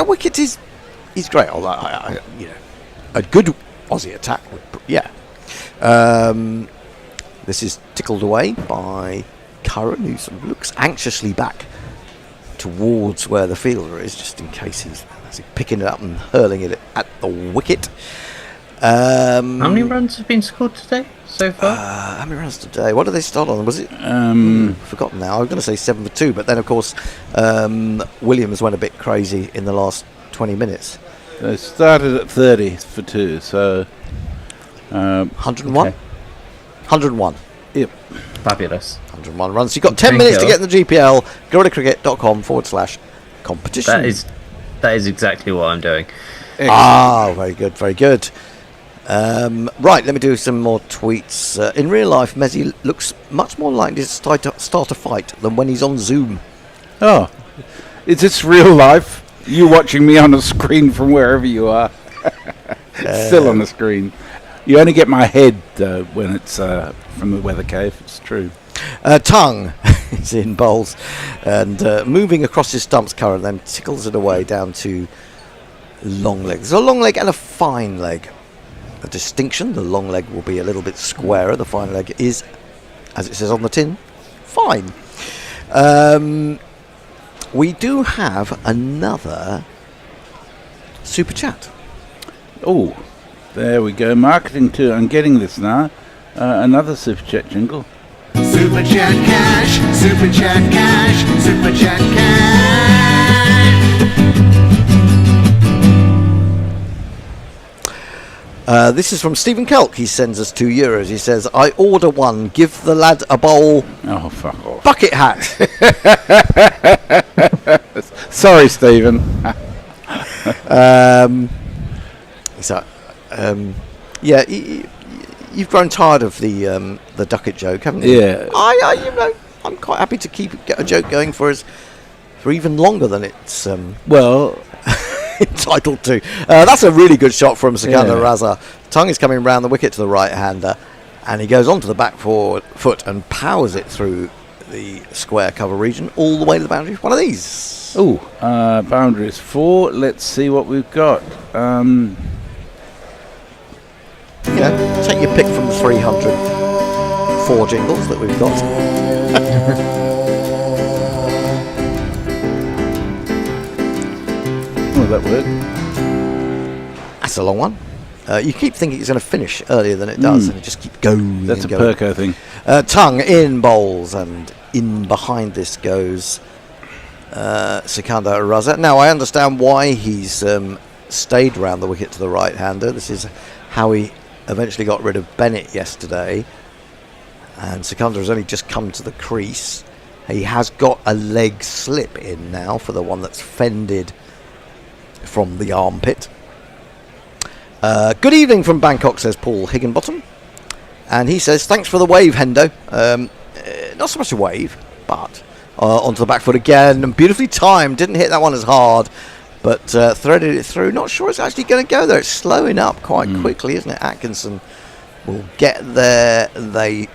great. Although, a good Aussie attack. This is tickled away by Curran, who sort of looks anxiously back towards where the fielder is, just in case he's picking it up and hurling it at the wicket. How many runs have been scored today so far? How many runs today? What did they start on? Was it? Forgotten now. I was going to say 7 for 2, but then of course Williams went a bit crazy in the last 20 minutes. They started at 30 for 2, so 101. Okay. 101. Yep. Fabulous. 101 runs. You've got 10 minutes to get in the GPL. GorillaCricket.com/competition. That is exactly what I'm doing. Very good, very good. Right, let me do some more tweets. In real life, Messi looks much more likely to start a fight than when he's on Zoom. Oh, Is this real life? You watching me on a screen from wherever you are? Still on the screen. You only get my head when it's from the weather cave. It's true. Tongue is in bowls and moving across his stumps current, then tickles it away down to long leg. There's a long leg and a fine leg. A distinction: the long leg will be a little bit squarer. The fine leg is, as it says on the tin, fine. We do have another super chat. Oh, there we go. Marketing too. I'm getting this now. Another super chat jingle. Super chat cash, super chat cash, super chat cash. This is from Stephen Kelk. He sends us €2. He says, I order one. Give the lad a bowl. Oh, fuck off. Bucket hat. Sorry, Stephen. Yeah, you've grown tired of the ducket joke, haven't you? Yeah. I'm quite happy to get a joke going for even longer than it's entitled to. That's a really good shot from Sikandar Raza. Tongue is coming round the wicket to the right-hander, and he goes onto the back foot and powers it through the square cover region all the way to the boundary. One of these. Oh, boundary is 4. Let's see what we've got. Take your pick from the 304 jingles that we've got. Well, that worked. That's a long one. You keep thinking it's going to finish earlier than it does, and it just keeps going. That's and a going. Perko thing. Tongue in bowls, and in behind this goes Sikandar Raza. Now, I understand why he's stayed round the wicket to the right-hander. This is how he eventually got rid of Bennett yesterday, and Sikandar has only just come to the crease. He has got a leg slip in now for the one that's fended from the armpit. Good evening from Bangkok, says Paul Higginbottom, and he says, thanks for the wave, Hendo. Not so much a wave, but onto the back foot again, and beautifully timed. Didn't hit that one as hard, but threaded it through. Not sure it's actually going to go there. It's slowing up quite quickly, isn't it? Atkinson will get there. They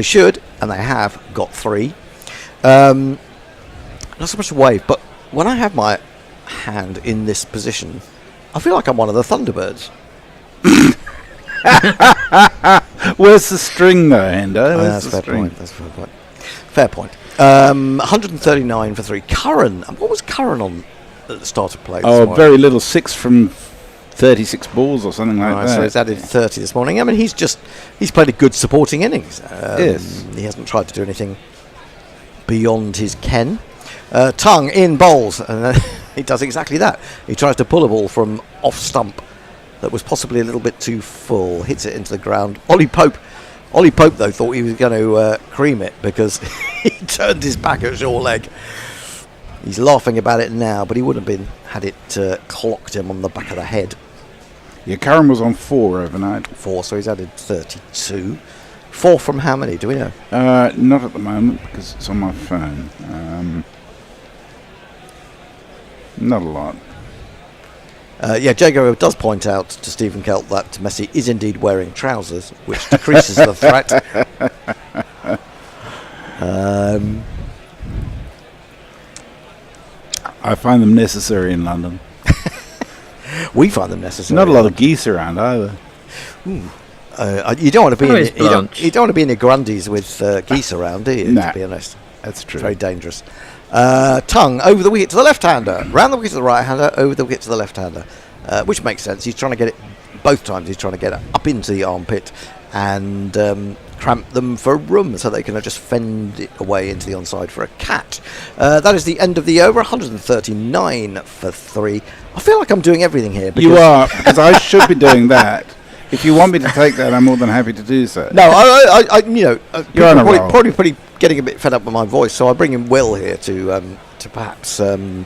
should, and they have got 3. Not so much a wave, but when I have my hand in this position, I feel like I'm one of the Thunderbirds. Where's the string, though, Hendo? That's a fair point. That's a fair point. Fair point. 139 for 3. Curran. What was Curran on at the start of play? Oh, very little. 6 from 36 balls or something like that. So he's added 30 this morning. I mean, he's played a good supporting innings. Yes. He hasn't tried to do anything beyond his ken. Tongue in bowls, and he does exactly that. He tries to pull a ball from off stump that was possibly a little bit too full, hits it into the ground. Ollie Pope, though, thought he was going to cream it because he turned his back at short leg. He's laughing about it now, but he wouldn't have been had it clocked him on the back of the head. Yeah, Karen was on 4 overnight. 4, so he's added 32. 4 from how many, do we know? Not at the moment, because it's on my phone. Not a lot. Jago does point out to Stephen Kelt that Messi is indeed wearing trousers, which decreases the threat. I find them necessary in London. We find them necessary. Not a lot of geese around either. You don't want to be you don't want to be in your grundies with geese around, do you? Nah, to be honest, that's true. Very dangerous. Tongue over the wicket to the left-hander, round the wicket to the right-hander, over the wicket to the left-hander, which makes sense. He's trying to get it both times. He's trying to get it up into the armpit and cramp them for room so they can just fend it away into the onside for a catch. That is the end of the over. 139 for 3. I feel like I'm doing everything here. You are, because I should be doing that. If you want me to take that, I'm more than happy to do so. No, I you're on a roll. Probably getting a bit fed up with my voice, so I bring in Will here to perhaps lighten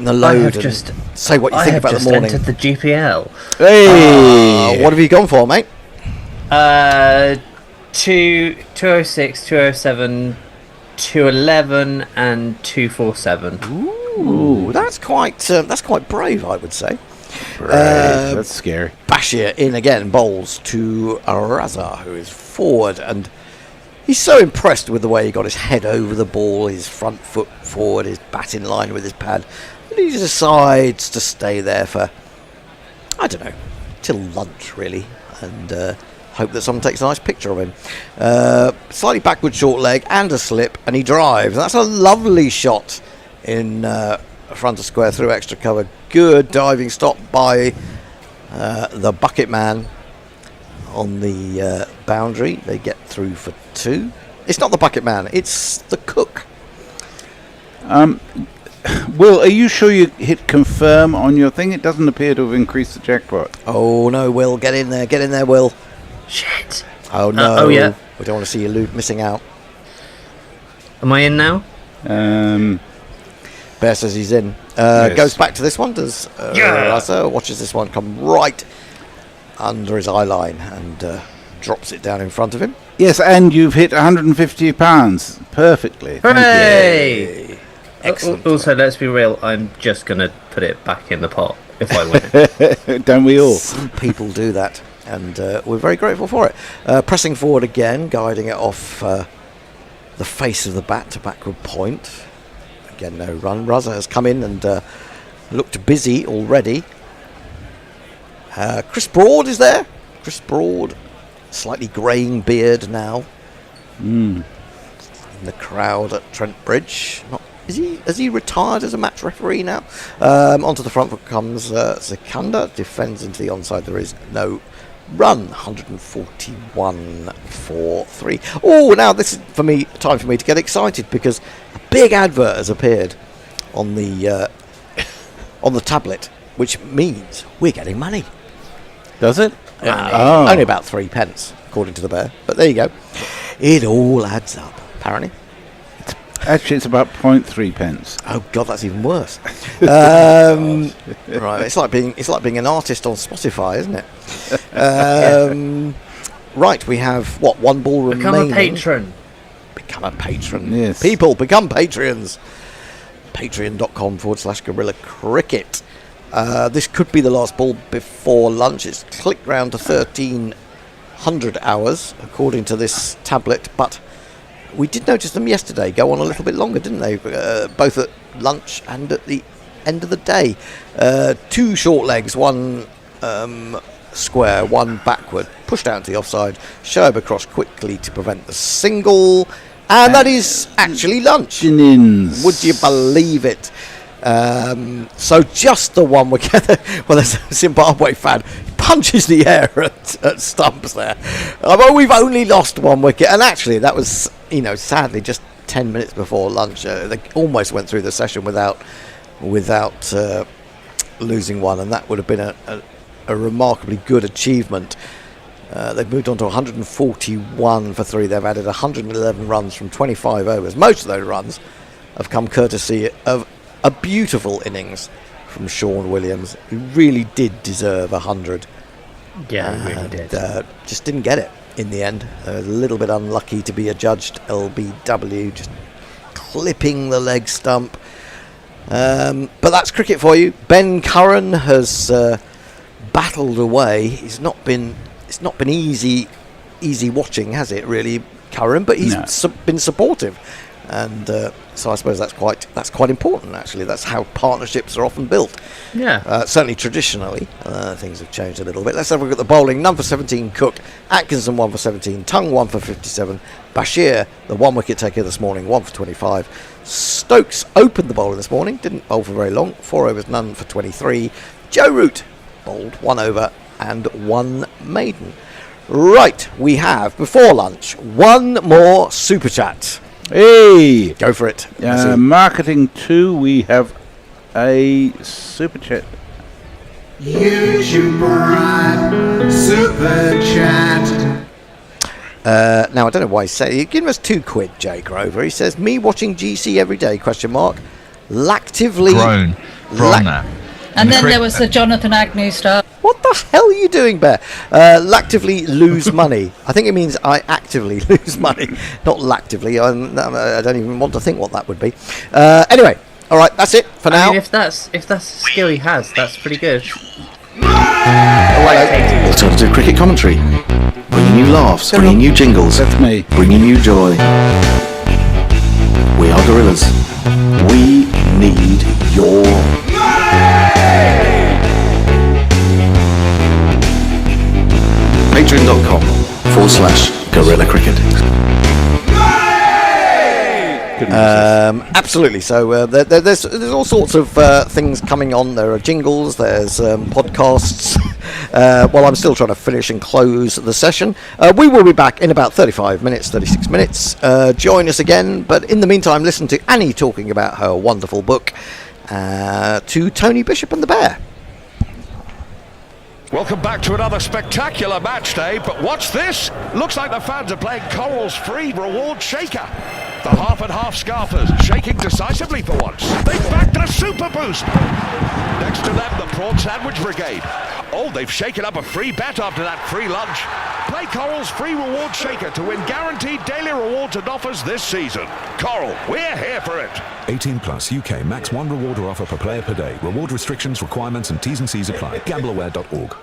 the load and say what you think about the morning. I have just entered the GPL. Hey, what have you gone for, mate? 206, 207, 211 and 247. Ooh, that's quite brave, I would say. That's scary. Bashir in again, bowls to Raza, who is forward, and he's so impressed with the way he got his head over the ball, his front foot forward, his bat in line with his pad, and he decides to stay there for, I don't know, till lunch really, and hope that someone takes a nice picture of him. Slightly backward short leg and a slip, and he drives. That's a lovely shot in front of square through extra cover. Good diving stop by the bucket man on the boundary. They get through for 2. It's not the bucket man, it's the cook. Will, are you sure you hit confirm on your thing? It doesn't appear to have increased the jackpot. Oh no, Will, get in there, Will. Shit. Oh no. Oh yeah. We don't want to see you missing out. Am I in now? Bear says he's in. Yes. Goes back to this one. Does Raza watches this one come right under his eye line and drops it down in front of him. Yes, and you've hit £150 perfectly. Hooray! Excellent. Also, let's be real. I'm just gonna put it back in the pot if I win. Don't we all? Some people do that, and we're very grateful for it. Pressing forward again, guiding it off the face of the bat to backward point. Again, no run. Raza has come in and looked busy already. Chris Broad is there. Chris Broad, slightly greying beard now. In the crowd at Trent Bridge. Has he retired as a match referee now? Onto the front foot comes Sekunda, defends into the onside. There is no run. 141 for 3. Oh, now this is time for me to get excited, because a big advert has appeared on the tablet, which means we're getting money. Does it? Only about 3 pence, according to the bear. But there you go. It all adds up, apparently. Actually, it's about 0.3 pence. Oh God, that's even worse. Right, it's like being an artist on Spotify, isn't it? Right, we have one ball remaining. Become a patron. Become a patron. Yes. People, become Patreons. Patreon.com/Gorilla Cricket. This could be the last ball before lunch. It's clicked round to 1300 hours, according to this tablet, but we did notice them yesterday go on a little bit longer, didn't they? Both at lunch and at the end of the day. 2 short legs, 1 square, 1 backward, pushed out to the offside, Shoaib across quickly to prevent the single, and that is actually lunch. Would you believe it? So just the 1 wicket. Well, there's a Zimbabwe fan punches the air at stumps there. Well, we've only lost 1 wicket, and actually that was, sadly just 10 minutes before lunch. They almost went through the session without losing 1, and that would have been a remarkably good achievement. They've moved on to 141 for 3. They've added 111 runs from 25 overs. Most of those runs have come courtesy of a beautiful innings from Sean Williams, who really did deserve 100. Yeah, he really did. Just didn't get it in the end. A little bit unlucky to be adjudged LBW, just clipping the leg stump. But that's cricket for you. Ben Curran has battled away. It's not been easy watching, has it really, Curran? But he's been supportive. And so I suppose that's quite important, actually. That's how partnerships are often built. Yeah. Certainly traditionally, things have changed a little bit. Let's have a look at the bowling. None for 17, Cook. Atkinson 1 for 17. Tongue 1 for 57. Bashir, the 1 wicket taker this morning, 1 for 25. Stokes opened the bowling this morning. Didn't bowl for very long. 4 overs, none for 23. Joe Root bowled 1 over and 1 maiden. Right, we have, before lunch, 1 more super chat. Hey! Go for it. Marketing 2, we have a super chat. YouTube Prime Super Chat. Now I don't know why he's giving us £2, Jay Grover. He says, me watching GC every day, ? Lactively Grown that. And then there was the Jonathan Agnew stuff. What the hell are you doing, Bear? Lactively lose money. I think it means I actively lose money, not lactively. I don't even want to think what that would be. Anyway, all right, that's it for now. I mean, if that's a skill he has, that's pretty good. Alternative cricket commentary. Bringing you laughs, bringing you jingles. That's me. Bringing you joy. We are gorillas. We need your... Patreon.com/Gorilla Cricket. Absolutely. So there's all sorts of things coming on. There are jingles, there's podcasts. While I'm still trying to finish and close the session, we will be back in about 36 minutes. Join us again, but in the meantime, listen to Annie talking about her wonderful book, to Tony Bishop and the Bear. Welcome back to another spectacular match day, but watch this! Looks like the fans are playing Coral's free reward shaker. The half and half scarfers shaking decisively for once. They've backed a super boost. Next to them, the prawn sandwich brigade. Oh, they've shaken up a free bet after that free lunch. Play Coral's free reward shaker to win guaranteed daily rewards and offers this season. Coral, we're here for it. 18 plus UK max 1 reward or offer per player per day. Reward restrictions, requirements and T's and C's apply. Gambleaware.org.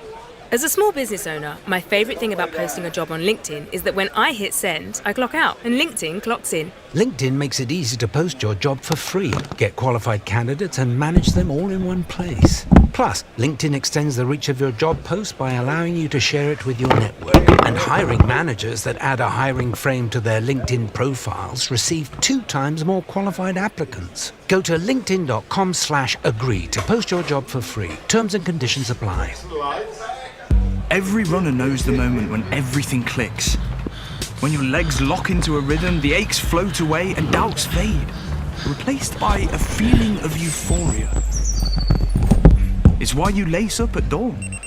As a small business owner, my favourite thing about posting a job on LinkedIn is that when I hit send, I clock out and LinkedIn clocks in. LinkedIn makes it easy to post your job for free, get qualified candidates and manage them all in one place. Plus, LinkedIn extends the reach of your job post by allowing you to share it with your network. And hiring managers that add a hiring frame to their LinkedIn profiles receive 2 times more qualified applicants. Go to linkedin.com/agree to post your job for free. Terms and conditions apply. Every runner knows the moment when everything clicks. When your legs lock into a rhythm, the aches float away and doubts fade, replaced by a feeling of euphoria. It's why you lace up at dawn.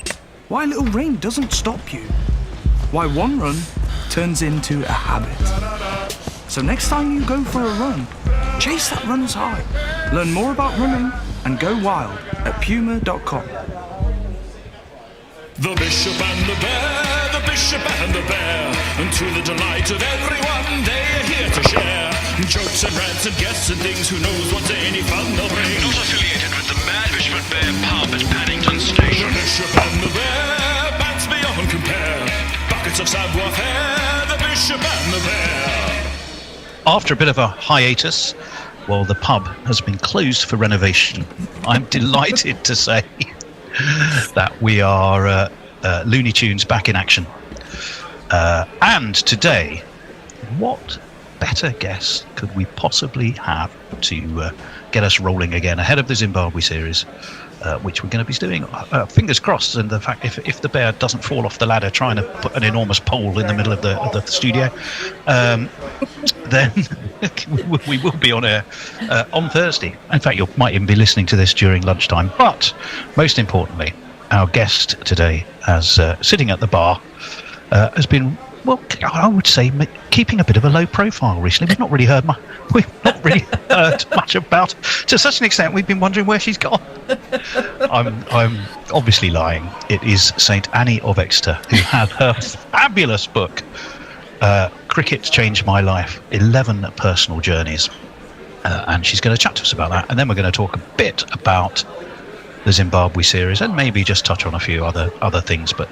Why a little rain doesn't stop you. Why one run turns into a habit. So next time you go for a run, chase that runner's high. Learn more about running and go wild at puma.com. The Bishop and the Bear, the Bishop and the Bear, and to the delight of everyone, they're here to share jokes and rants and guests and things. Who knows what's any fun they'll bring? Not affiliated with the Mad Bishop and Bear pub at Paddington Station. The Bishop and the Bear, bats beyond compare, buckets of savoir-faire. The Bishop and the Bear. After a bit of a hiatus, well, the pub has been closed for renovation. I'm delighted to say that we are Looney Tunes back in action. And today, what better guest could we possibly have to get us rolling again ahead of the Zimbabwe series, which we're going to be doing, fingers crossed, and the fact if the Bear doesn't fall off the ladder trying to put an enormous pole in the middle of the studio, then we will be on air on Thursday. In fact, you might even be listening to this during lunchtime. But most importantly, our guest today, as sitting at the bar, has been, well, I would say, keeping a bit of a low profile recently. We've not really heard much about her. To such an extent, we've been wondering where she's gone. I'm obviously lying. It is Saint Annie of Exeter, who had her fabulous book, Cricket Changed My Life, 11 Personal Journeys. And she's going to chat to us about that. And then we're going to talk a bit about the Zimbabwe series and maybe just touch on a few other things. But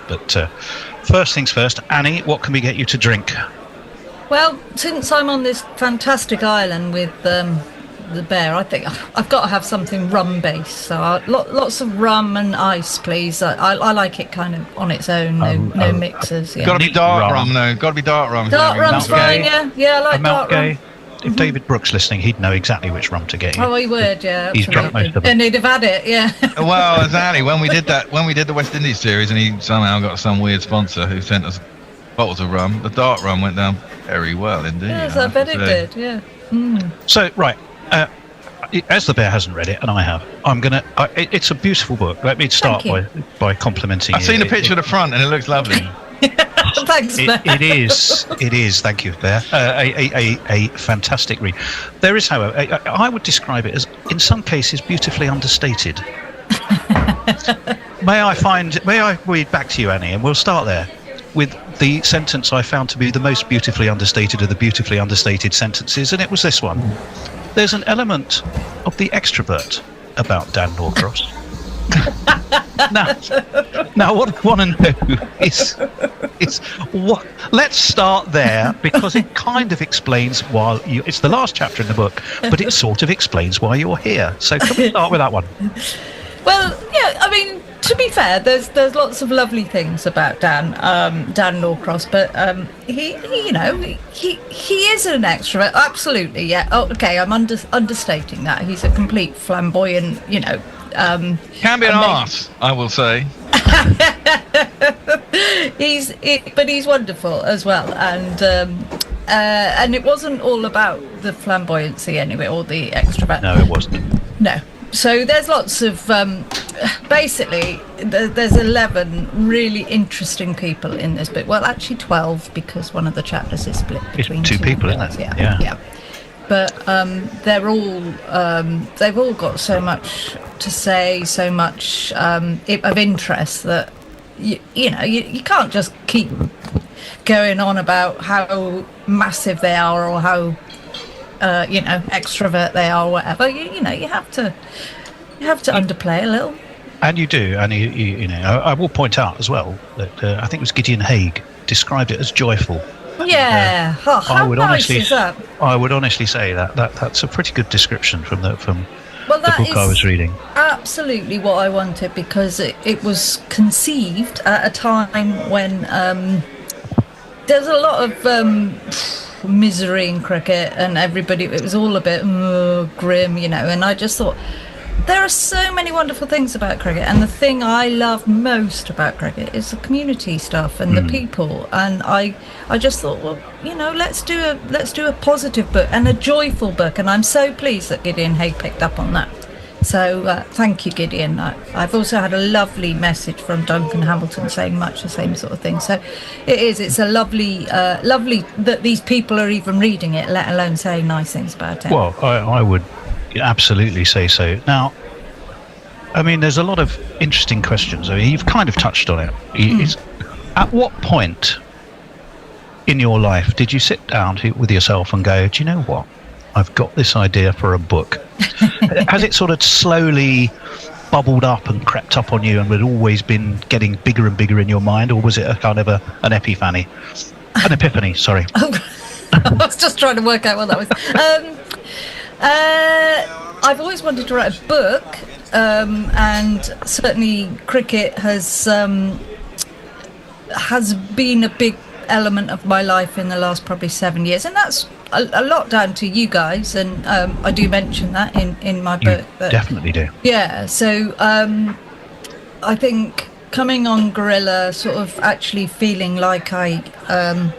first things first, Annie, what can we get you to drink? Well, since I'm on this fantastic island with the Bear, I think I've got to have something rum-based. So lots of rum and ice, please. I like it kind of on its own, no mixers. Yeah. Got to be dark rum, though. Got to be dark rum. Dark rum's fine, yeah. Yeah, I like dark rum. If David Brooks listening, he'd know exactly which rum to get you. Oh, he would, yeah. He's drunk most of it. And he'd have had it, yeah. Well, exactly. When we did the West Indies series, and he somehow got some weird sponsor who sent us bottles of rum, the dark rum went down very well indeed. Yes, I bet it did, yeah. Mm. So, right, as the Bear hasn't read it, and I have, I'm going to... it's a beautiful book. Let me start by complimenting you. I've seen a picture of the front, and it looks lovely. Thanks, Bear. It is. Thank you, Bear. A fantastic read. There is, however, I would describe it as, in some cases, beautifully understated. May I read back to you, Annie, and we'll start there with the sentence I found to be the most beautifully understated of the beautifully understated sentences, and it was this one. There's an element of the extrovert about Dan Norcross. Now, what I want to know is what. Let's start there, because it kind of explains why it's the last chapter in the book, but it sort of explains why you're here. So can we start with that one? Well, yeah, I mean, to be fair, there's lots of lovely things about Dan Norcross, but he is an extrovert, absolutely. Yeah. Oh, okay, I'm understating that. He's a complete flamboyant, can be an arse, I will say. But he's wonderful as well, and it wasn't all about the flamboyancy anyway, or the extrovert. No, it wasn't. No. So there's lots of basically there's 11 really interesting people in this book. Well, actually 12, because one of the chapters is split between two people, isn't it? Yeah. But they've all got so much to say, so much of interest that you can't just keep going on about how massive they are or how extrovert they are, or whatever. You have to underplay a little. And you do, and I will point out as well that I think it was Gideon Haigh described it as joyful. Yeah, how nice is that? I would honestly say that's a pretty good description from the book I was reading. Absolutely what I wanted, because it was conceived at a time when there's a lot of misery in cricket, and it was all a bit grim, and I just thought there are so many wonderful things about cricket, and the thing I love most about cricket is the community stuff and the people, and I just thought, well, let's do a positive book and a joyful book, and I'm so pleased that Gideon Haigh picked up on that. So thank you, Gideon. I've also had a lovely message from Duncan Hamilton saying much the same sort of thing. So it's a lovely that these people are even reading it, let alone saying nice things about it. Well, I would absolutely say so. Now, I mean, there's a lot of interesting questions. I mean, you've kind of touched on it. At what point in your life did you sit down with yourself and go, do you know what? I've got this idea for a book. Has it sort of slowly bubbled up and crept up on you, and had always been getting bigger and bigger in your mind, or was it a kind of an epiphany? An epiphany, sorry. I was just trying to work out what that was. I've always wanted to write a book, and certainly cricket has been a big element of my life in the last probably 7 years, and that's a lot down to you guys, and I do mention that in my book. You definitely do. Yeah, so I think coming on Guerrilla, sort of actually feeling like there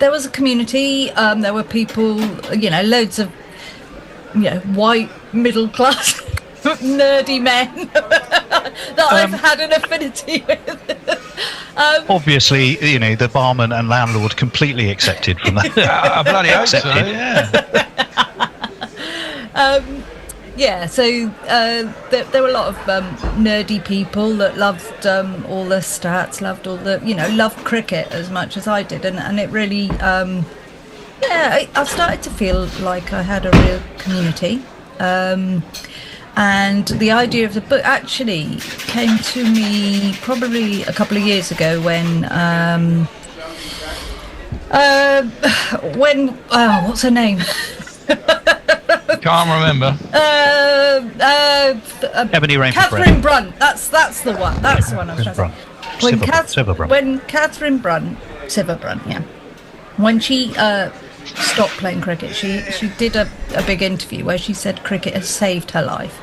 was a community, there were people, loads of white middle class nerdy men that I've had an affinity with. Obviously, the barman and landlord completely accepted from that. I bloody hope so, yeah. So there were a lot of nerdy people that loved all the stats, loved all the, loved cricket as much as I did, and it really, I've started to feel like I had a real community. And the idea of the book actually came to me probably a couple of years ago when what's her name? Can't remember. Ebony Rainford Catherine Brunt. That's the one. That's the one I was trying to say. When Catherine Brunt, Siva Brunt, yeah. When she stopped playing cricket, she did a big interview where she said cricket has saved her life.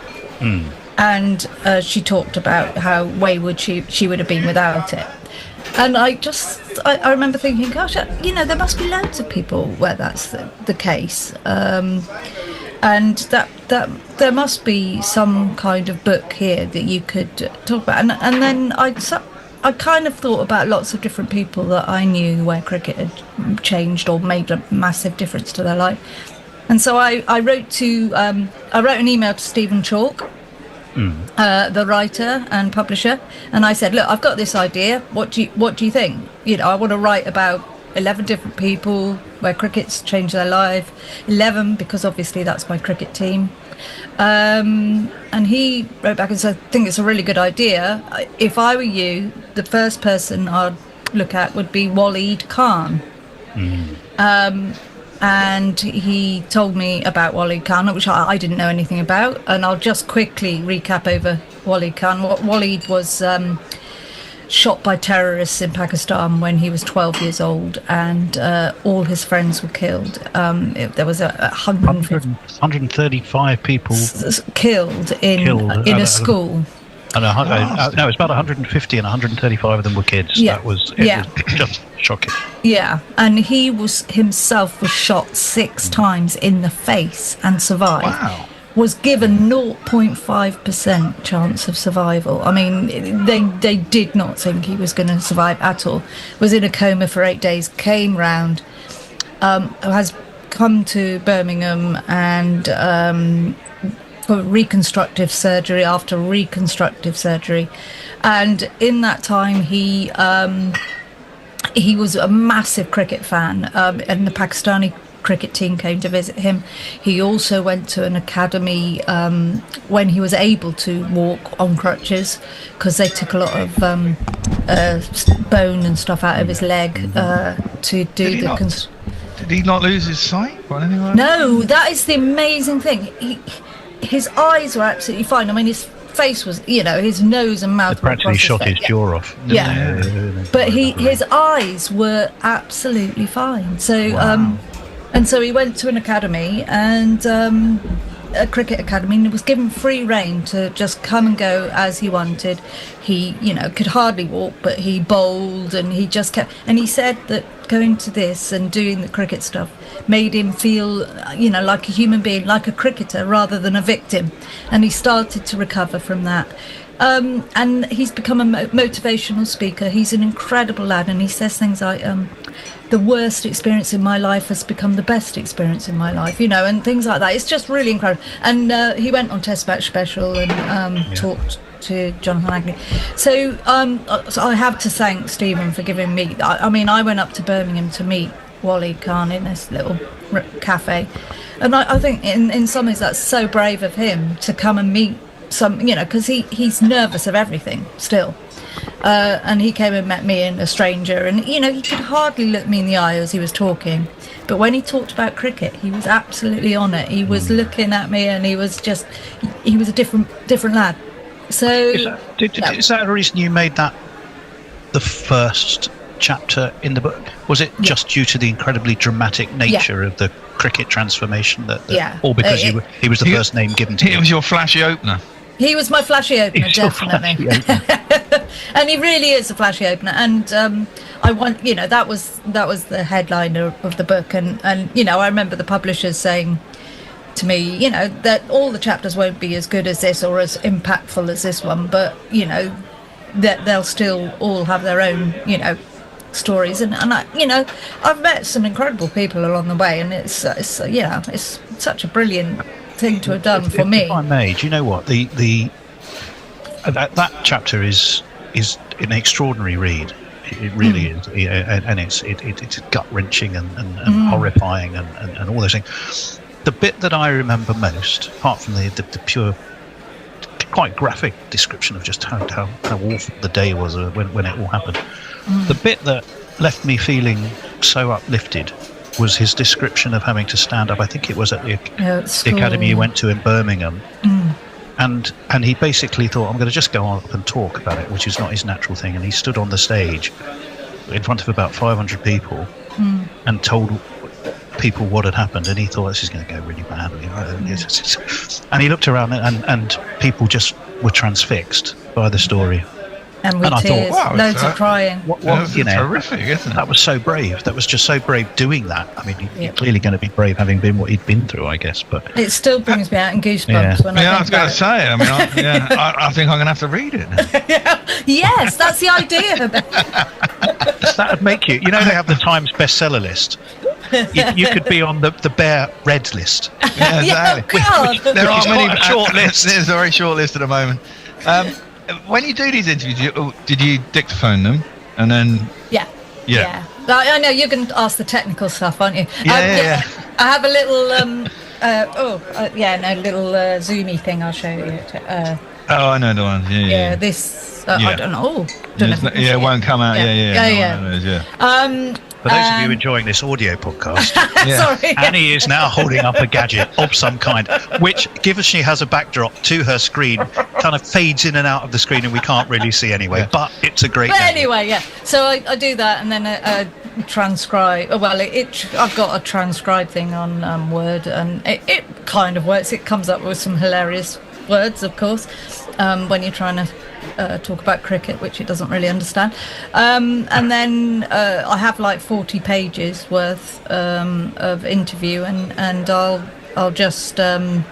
And she talked about how wayward she would have been without it. And I remember thinking, gosh, there must be loads of people where that's the case, and that there must be some kind of book here that you could talk about. And then I kind of thought about lots of different people that I knew where cricket had changed or made a massive difference to their life. And so I wrote an email to Stephen Chalk, the writer and publisher, and I said, look, I've got this idea. What do you think? I want to write about 11 different people where cricket's changed their life. 11 because obviously that's my cricket team. And he wrote back and said, I think it's a really good idea. If I were you, the first person I'd look at would be Wally Khan. And he told me about Wally Khan, which I didn't know anything about. And I'll just quickly recap over Wally Khan. Wally was shot by terrorists in Pakistan when he was 12 years old, and all his friends were killed. There was 135 people killed in a school. And no, it's about 150, and 135 of them were kids. Yeah. It was just shocking. Yeah, and he himself was shot 6 times in the face and survived. Wow. Was given 0.5% chance of survival. I mean, they did not think he was going to survive at all. Was in a coma for 8 days, came round, has come to Birmingham and for reconstructive surgery after reconstructive surgery. And in that time, he was a massive cricket fan, and the Pakistani cricket team came to visit him. He also went to an academy when he was able to walk on crutches, because they took a lot of bone and stuff out of his leg to do the... Did he not lose his sight? No, that is the amazing thing. His eyes were absolutely fine. I mean, his face was, his nose and mouth were practically shot his jaw off. Yeah. But his eyes were absolutely fine. So, Wow. And so he went to an academy, and a cricket academy, and was given free rein to just come and go as he wanted. He, could hardly walk, but he bowled, and he just kept. And he said that going to this and doing the cricket stuff made him feel, like a human being, like a cricketer rather than a victim. And he started to recover from that. And he's become a motivational speaker. He's an incredible lad, and he says things like, the worst experience in my life has become the best experience in my life, and things like that. It's just really incredible. And he went on Test Match Special and talked to Jonathan Agnew. So I have to thank Stephen for giving me... I mean, I went up to Birmingham to meet Wally Khan in this little cafe. And I think in some ways that's so brave of him to come and meet some, because he's nervous of everything still. And he came and met me and a stranger, and he could hardly look me in the eye as he was talking, but when he talked about cricket, he was absolutely on it. He was looking at me, and he was a different lad. So is that the reason you made that the first chapter in the book? Was it just due to the incredibly dramatic nature of the cricket transformation or because he was the first name given to you? It was your flashy opener. He was my flashy opener, definitely. And he really is a flashy opener. And I want, that was the headline of the book. And I remember the publishers saying to me, that all the chapters won't be as good as this or as impactful as this one, but that they'll still all have their own, stories. And I, I've met some incredible people along the way, and it's such a brilliant thing to have done for me. If I may, do you know what that chapter is an extraordinary read. It really is, and it's gut wrenching and horrifying and all those things. The bit that I remember most, apart from the pure, quite graphic description of just how awful the day was when it all happened, the bit that left me feeling so uplifted was his description of having to stand up. I think it was at the academy he went to in Birmingham. And he basically thought, I'm going to just go up and talk about it, which is not his natural thing. And he stood on the stage in front of about 500 people and told people what had happened. And he thought, this is going to go really badly. And he looked around, and people just were transfixed by the story. And with tears, I thought, wow, loads of crying. That's terrific, isn't it? That was so brave. That was just so brave doing that. I mean, you're clearly going to be brave having been what he'd been through, I guess. But it still brings me out in goosebumps when I was going to say. I mean, I think I'm going to have to read it. Yes, that's the idea. That would make you. They have the Times bestseller list. You could be on the Bear Reds list. Yeah, exactly. There are many short lists. There's a very short list at the moment. When you do these interviews, did you dictaphone them and then? Yeah. I know you're going to ask the technical stuff, aren't you? Yeah. I have a little little zoomy thing. I'll show you. Oh, I know the ones. Yeah. This I don't know. It won't come out. For those of you enjoying this audio podcast, Sorry. Annie is now holding up a gadget of some kind, which, given she has a backdrop to her screen, kind of fades in and out of the screen, and we can't really see anyway. But it's a great. But gadget. anyway, so I do that, and then transcribe. Well, I've got a transcribe thing on Word, and it kind of works. It comes up with some hilarious words, of course, when you're trying to talk about cricket, which it doesn't really understand. And then I have like 40 pages worth of interview, and I'll just go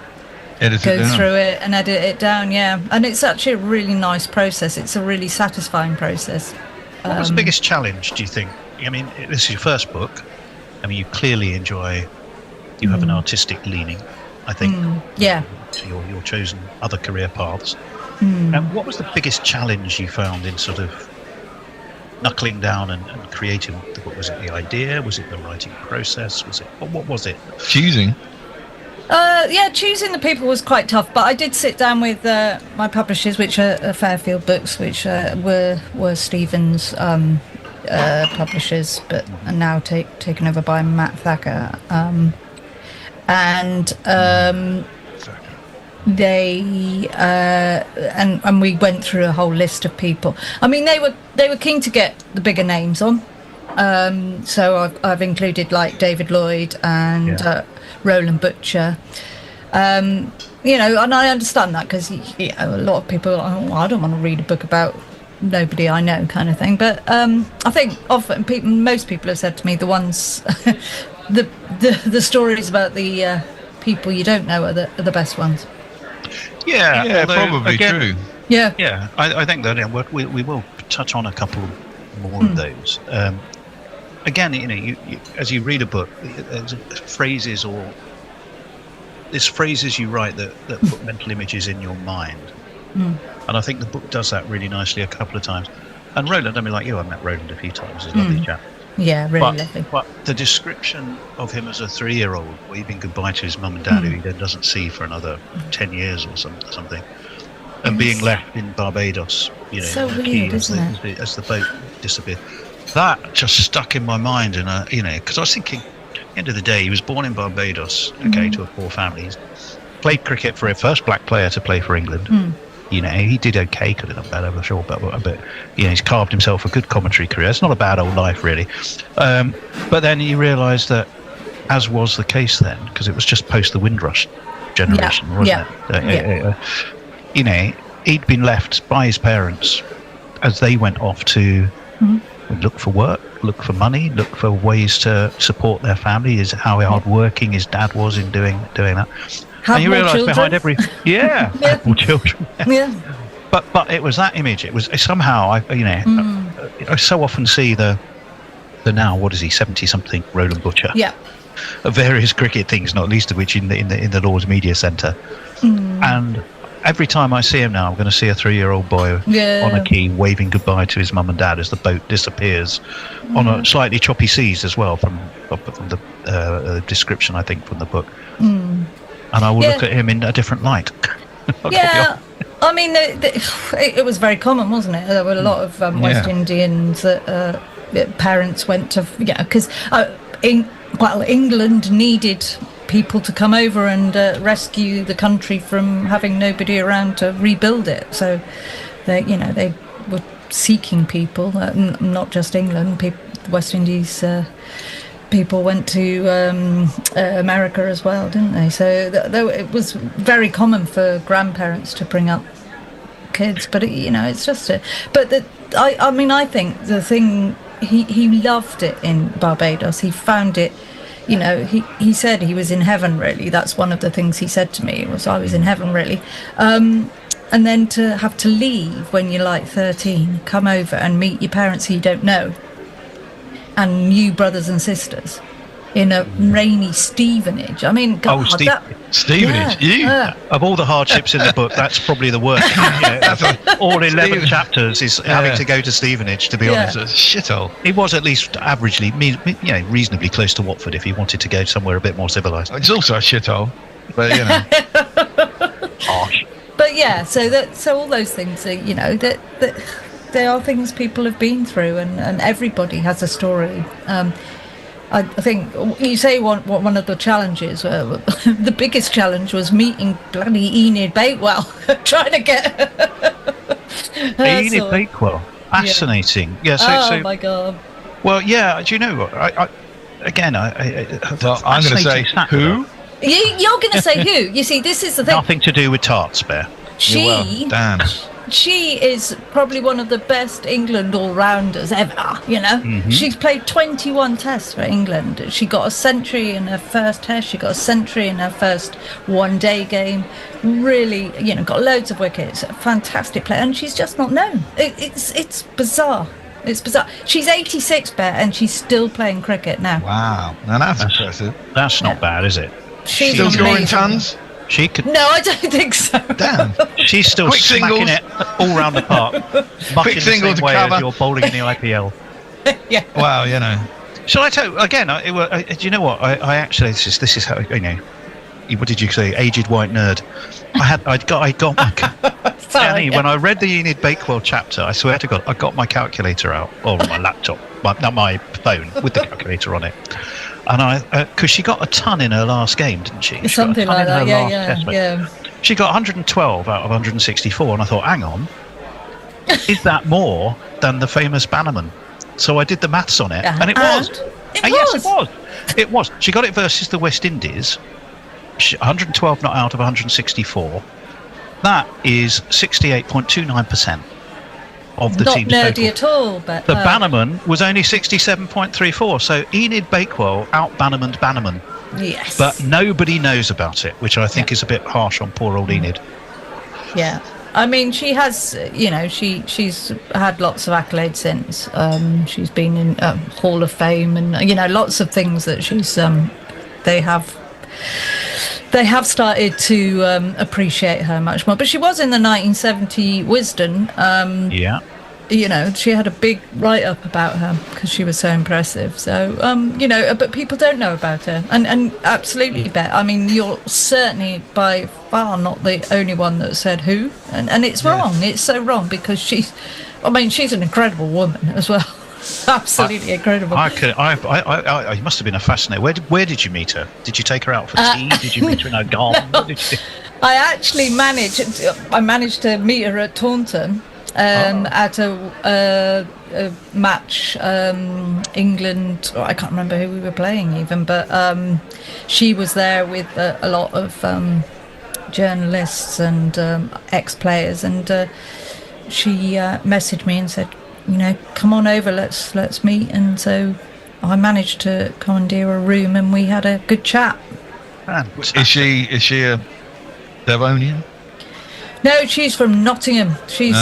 through it and edit it down. And it's actually a really nice process. It's a really satisfying process. What was the biggest challenge, do you think? I mean, this is your first book. I mean, you clearly enjoy. You have an artistic leaning, I think. To your chosen other career paths. And what was the biggest challenge you found in sort of knuckling down and creating the book? Was it the idea? Was it the writing process? What was it? Choosing? Choosing the people was quite tough, but I did sit down with my publishers, which are Fairfield Books, which were Stephen's publishers, but are now taken over by Matt Thacker. They and we went through a whole list of people. I mean, they were keen to get the bigger names on, so I've included like David Lloyd and Roland Butcher. And I understand that, because a lot of people are like, I don't want to read a book about nobody I know, kind of thing. But I think often most people have said to me, the ones the stories about the people you don't know are the best ones. Probably true. I think that we will touch on a couple more of those. Again, you as you read a book, there's phrases you write that put mental images in your mind, and I think the book does that really nicely a couple of times. And Roland, I mean, like you, I met Roland a few times. He's a lovely chap. Yeah, really lovely. But the description of him as a 3-year-old waving goodbye to his mum and dad, who he then doesn't see for another 10 years or something, and being left in Barbados, so weird, isn't it? As the boat disappeared, that just stuck in my mind, and because I was thinking, at the end of the day, he was born in Barbados, to a poor family. He's played cricket for a first black player to play for England. He did okay, could have done better, I'm sure, but he's carved himself a good commentary career. It's not a bad old life, really. But then he realised that, as was the case then, because it was just post the Windrush generation, wasn't it? He'd been left by his parents as they went off to look for work, look for money, look for ways to support their family. Is how hard working his dad was in doing that. Have and you realise behind every have more children. But it was that image. It was somehow I so often see the now, what is he, 70-something Roland Butcher? Of various cricket things, not least of which in the Lord's Media Centre. And every time I see him now, I'm going to see a 3-year-old boy on a quay waving goodbye to his mum and dad as the boat disappears on a slightly choppy seas as well, from the description, I think, from the book. And I will look at him in a different light. I mean, it was very common, wasn't it? There were a lot of West Indians that parents went to, because England needed people to come over and rescue the country from having nobody around to rebuild it. So they were seeking people, not just England. The West Indies people went to America as well, didn't they? So it was very common for grandparents to bring up kids, but it's just I think the thing, he loved it in Barbados. He found it, he said he was in heaven, really. That's one of the things he said to me, was I was in heaven, really. And then to have to leave when you're like 13, come over and meet your parents who you don't know, and new brothers and sisters, in a rainy Stevenage. I mean, God, Stevenage. Of all the hardships in the book, that's probably the worst. All 11 chapters is having to go to Stevenage, to be honest. It's a shithole. It was at least averagely, reasonably close to Watford if he wanted to go somewhere a bit more civilised. It's also a shithole, but harsh. But yeah, so all those things, that they are things people have been through, and everybody has a story. I think you say one of the challenges, the biggest challenge was meeting bloody Enid Bakewell, trying to get Enid Bakewell, fascinating. Yeah. So, my God. Well, yeah. Do you know what? I'm going to say who. You're going to say who? You see, this is the thing. Nothing to do with tarts, Bear. She is probably one of the best England all-rounders ever, Mm-hmm. She's played 21 tests for England. She got a century in her first test. She got a century in her first one-day game. Really, got loads of wickets. A fantastic player, and she's just not known. It's bizarre. It's bizarre. She's 86, Bear, and she's still playing cricket now. Wow. Now that's impressive. That's not bad, is it? She's still amazing. scoring tons? She could. No, I don't think so. Damn. She's still Quick smacking singles. it all round the park. Much in the single same to way cover. as you're bowling in the IPL. Yeah. Wow, Shall I tell you again? Do you know what? I actually this is how what did you say? Aged white nerd. I got my. Danny, when I read the Enid Bakewell chapter, I swear to God, I got my calculator out, or my laptop, not my phone, with the calculator on it. And because she got a ton in her last game, didn't she? Something like that, yeah. She got 112 out of 164, and I thought, hang on, is that more than the famous Bannerman? So I did the maths on it, and it was. Yes, it was. It was. She got it versus the West Indies. 112 not out of 164. That is 68.29% of the team's not nerdy total. at all, but The Bannerman was only 67.34. So Enid Bakewell out Bannerman. Yes. But nobody knows about it, which I think is a bit harsh on poor old Enid. Yeah. I mean, she has, she's had lots of accolades since. She's been in Hall of Fame and, lots of things that she's, they have started to appreciate her much more. But she was in the 1970 Wisden. Yeah. She had a big write-up about her because she was so impressive. So, but people don't know about her. And absolutely, Bet. I mean, you're certainly by far not the only one that said who. And it's wrong. It's so wrong because she's an incredible woman as well. Absolutely incredible. I must have been a fascinating. Where did you meet her? Did you take her out for tea? Did you meet her in a garden? I actually managed to meet her at Taunton at a match. England. I can't remember who we were playing even, but she was there with a lot of journalists and ex-players, and she messaged me and said, come on over, let's meet. And so I managed to commandeer a room and we had a good chat. Is she a Devonian? No, she's from Nottingham. She's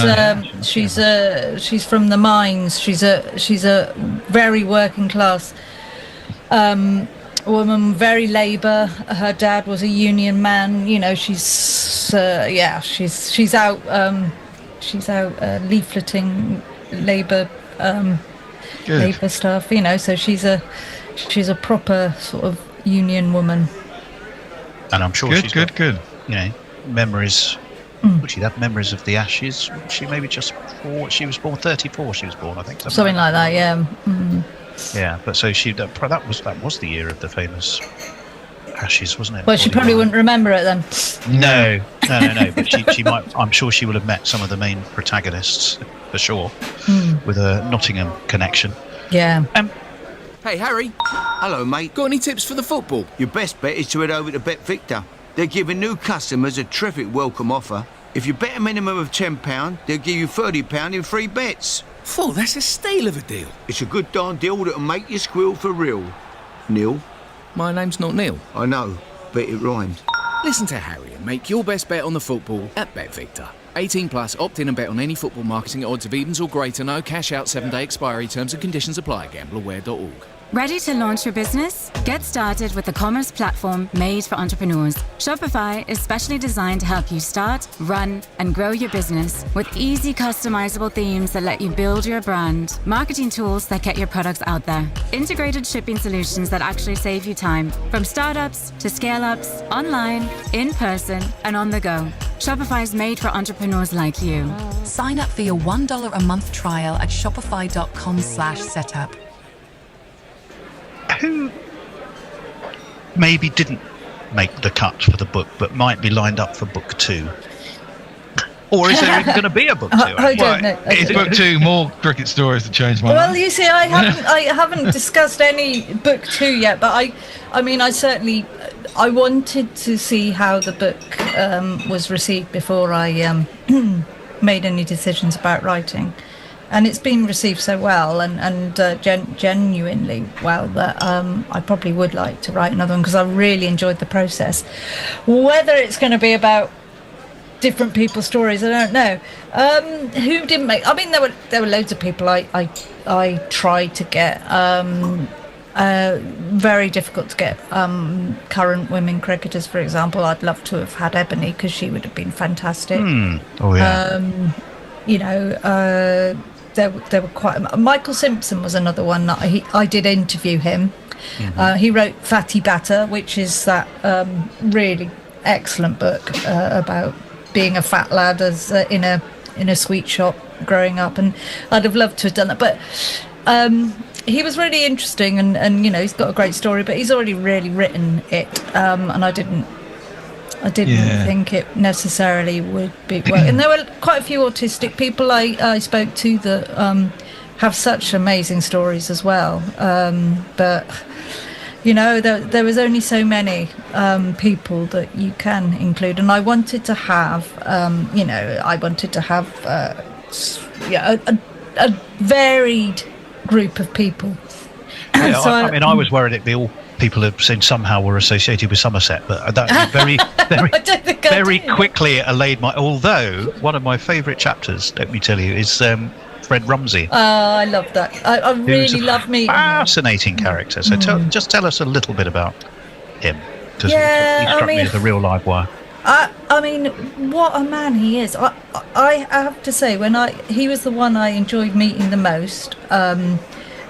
from the mines. She's a very working class woman, very Labour. Her dad was a union man. She's out leafleting Labour stuff, so she's a proper sort of union woman. And I'm sure she's got good. Memories. She'd have memories of the Ashes. She maybe just before she was born, 34. She was born, I think. Something like that, yeah. Yeah, but so that was the year of the famous Ashes, wasn't it? Well, she probably wouldn't remember it then. No. But she might. I'm sure she will have met some of the main protagonists for sure, with a Nottingham connection. Yeah. Hey, Harry. Hello, mate. Got any tips for the football? Your best bet is to head over to BetVictor. They're giving new customers a terrific welcome offer. If you bet a minimum of £10, they'll give you £30 in free bets. Fool, that's a steal of a deal. It's a good darn deal that'll make you squeal for real. Neil? My name's not Neil. I know, but it rhymes. Listen to Harry and make your best bet on the football at BetVictor. 18 plus, opt in and bet on any football marketing at odds of evens or greater. No cash out, 7-day expiry. Terms and conditions apply. Gambleaware.org. Ready to launch your business? Get started with the commerce platform made for entrepreneurs. Shopify is specially designed to help you start, run, and grow your business with easy customizable themes that let you build your brand, marketing tools that get your products out there, integrated shipping solutions that actually save you time, from startups to scale-ups, online, in person, and on the go. Shopify is made for entrepreneurs like you. Sign up for your $1 a month trial at shopify.com/setup. Who maybe didn't make the cut for the book but might be lined up for book 2? Or is there even going to be a book 2? I don't know. Is book 2 more cricket stories that change my Well, life? you see, I haven't discussed any book 2 yet, but I certainly wanted to see how the book was received before I made any decisions about writing. And it's been received so well and genuinely well that I probably would like to write another one because I really enjoyed the process. Whether it's going to be about different people's stories, I don't know. Who didn't make? I mean, there were loads of people I tried to get. Very difficult to get current women cricketers, for example. I'd love to have had Ebony because she would have been fantastic. Oh yeah. There were quite. Michael Simpson was another one that I did interview him. Mm-hmm. He wrote Fatty Batter, which is that really excellent book about being a fat lad as in a sweet shop growing up, and I'd have loved to have done that. But he was really interesting, and he's got a great story, but he's already really written it, and I didn't think it necessarily would be work. And there were quite a few autistic people I spoke to that have such amazing stories as well. But there was only so many people that you can include, and I wanted to have a varied group of people. Yeah, so I mean, I was worried it'd be all people have seen somehow were associated with Somerset, but that very quickly it allayed my. Although one of my favourite chapters, let me tell you, is Fred Rumsey. I love that. I really love meeting him. Fascinating character. So just tell us a little bit about him, because he struck me as a real live wire. I mean, what a man he is. I have to say, he was the one I enjoyed meeting the most.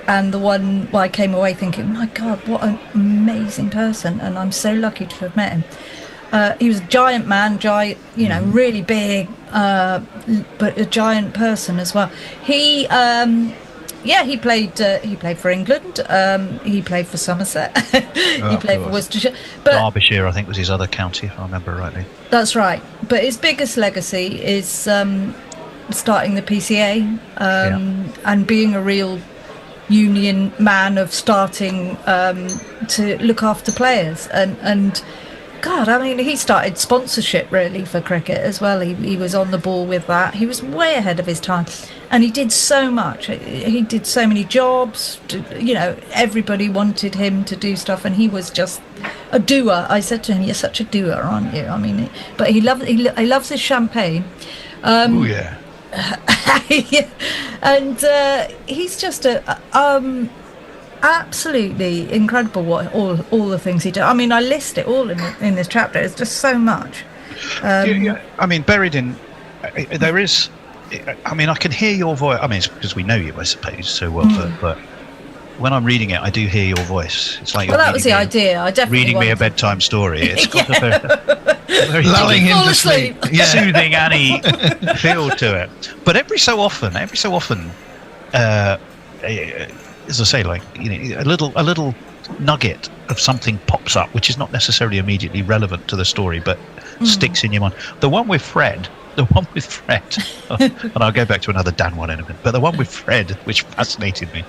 And the one where I came away thinking, my God, what an amazing person, and I'm so lucky to have met him. He was a giant man, really big, but a giant person as well. He played for England. He played for Somerset. He played for Worcestershire. But Derbyshire, I think, was his other county, if I remember rightly. That's right. But his biggest legacy is starting the PCA and being a real union man of starting to look after players and God, I mean, he started sponsorship really for cricket as well. He was on the ball with that. He was way ahead of his time, and he did so much. He did so many jobs. Everybody wanted him to do stuff, and he was just a doer. I said to him, "You're such a doer, aren't you?" I mean, but he loves his champagne. Oh yeah. And he's just absolutely incredible what all the things he did. I mean, I list it all in this chapter. It's just so much. I mean, buried in there is. I mean, I can hear your voice. I mean, it's because we know you, I suppose, so well. But when I'm reading it, I do hear your voice. It's like that was the idea. I definitely reading me a bedtime story. It's got a very lulling him to sleep, soothing Annie feel to it. But every so often, as I say, like a little nugget of something pops up, which is not necessarily immediately relevant to the story, but sticks in your mind. The one with Fred, and I'll go back to another Dan one in a minute. But the one with Fred, which fascinated me,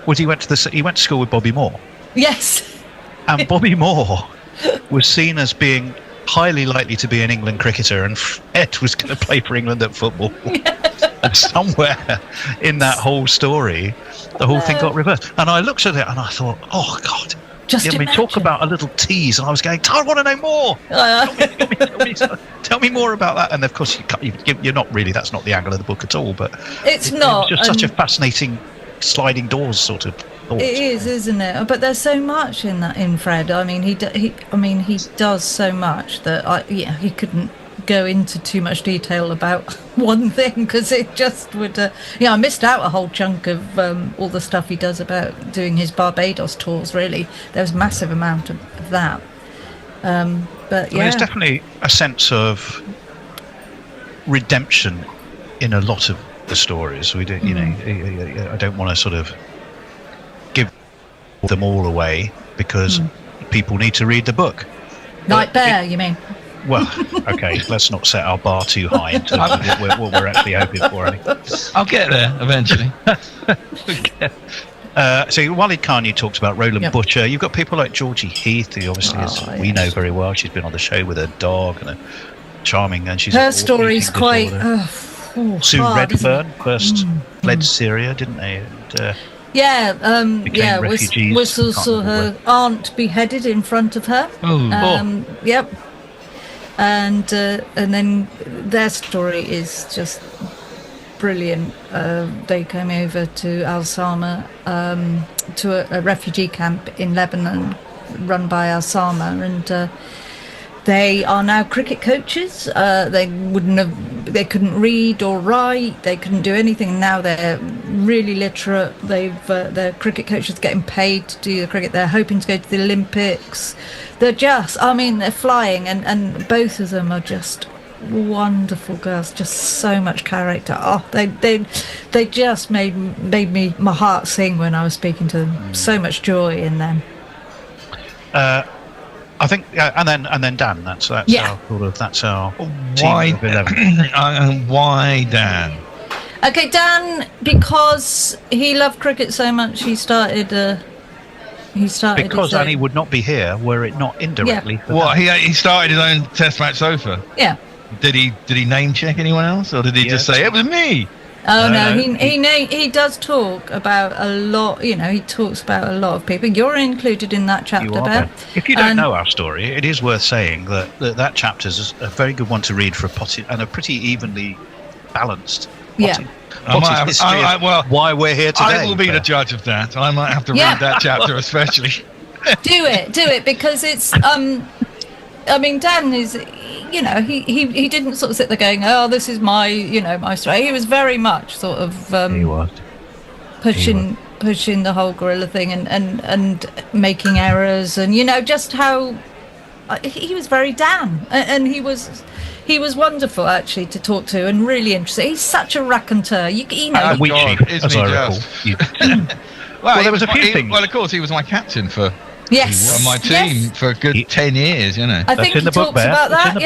was he went to school with Bobby Moore. Yes. And Bobby Moore was seen as being highly likely to be an England cricketer, and Fred was going to play for England at football. And somewhere in that whole story, the whole thing got reversed. And I looked at it and I thought, oh God. Talk about a little tease, and I was going, I want to know more. Tell me more about that. And of course, you're not really. That's not the angle of the book at all. But it's not. Just such a fascinating sliding doors sort of thought. It is, isn't it? But there's so much in Fred. I mean, he does so much that he couldn't go into too much detail about one thing because it just would. I missed out a whole chunk of all the stuff he does about doing his Barbados tours. Really, there was a massive amount of that. But yeah, there's definitely a sense of redemption in a lot of the stories. We don't, I don't want to sort of give them all away because people need to read the book. Like Bear, you mean? Well, okay, let's not set our bar too high in terms of what we're actually hoping for. I'll get there eventually. So Wally Khan, you talked about Roland Butcher. You've got people like Georgie Heath, who obviously we know very well. She's been on the show with her dog and charming, and she's her story's quite. Sue Redfern first fled Syria, didn't they? And, was also her aunt beheaded in front of her. Yep. And then their story is just brilliant. They came over to Al Sama, to a refugee camp in Lebanon run by Al Sama, and they are now cricket coaches. They couldn't read or write, they couldn't do anything. Now they're really literate. They're cricket coaches getting paid to do the cricket. They're hoping to go to the Olympics. They're flying, and both of them are just wonderful girls, just so much character. They just made my heart sing when I was speaking to them. So much joy in them. I think, and then Dan. That's our sort of why team of 11. Why Dan? Okay, Dan, because he loved cricket so much, he started. Because Annie would not be here were it not indirectly. Yeah. For What he started his own test match sofa. Yeah. Did he name check anyone else, or did he just say it was me? Oh no, he does talk about a lot. He talks about a lot of people. You're included in that chapter, Bear. If you don't know our story, it is worth saying that chapter is a very good one to read for a potted and a pretty evenly balanced. Potted history of why we're here today. I will be the judge of that. I might have to read that chapter especially. Do it because it's. Dan is. He didn't sort of sit there going, "Oh, this is my story." He was very much sort of pushing the whole gorilla thing and making errors, and just how he was very Dan, and he was wonderful actually to talk to and really interesting. He's such a raconteur. As I recall. Well, there was a few things. Well, of course, he was my captain for. Yes. On my team for a good 10 years, I think he talks about that.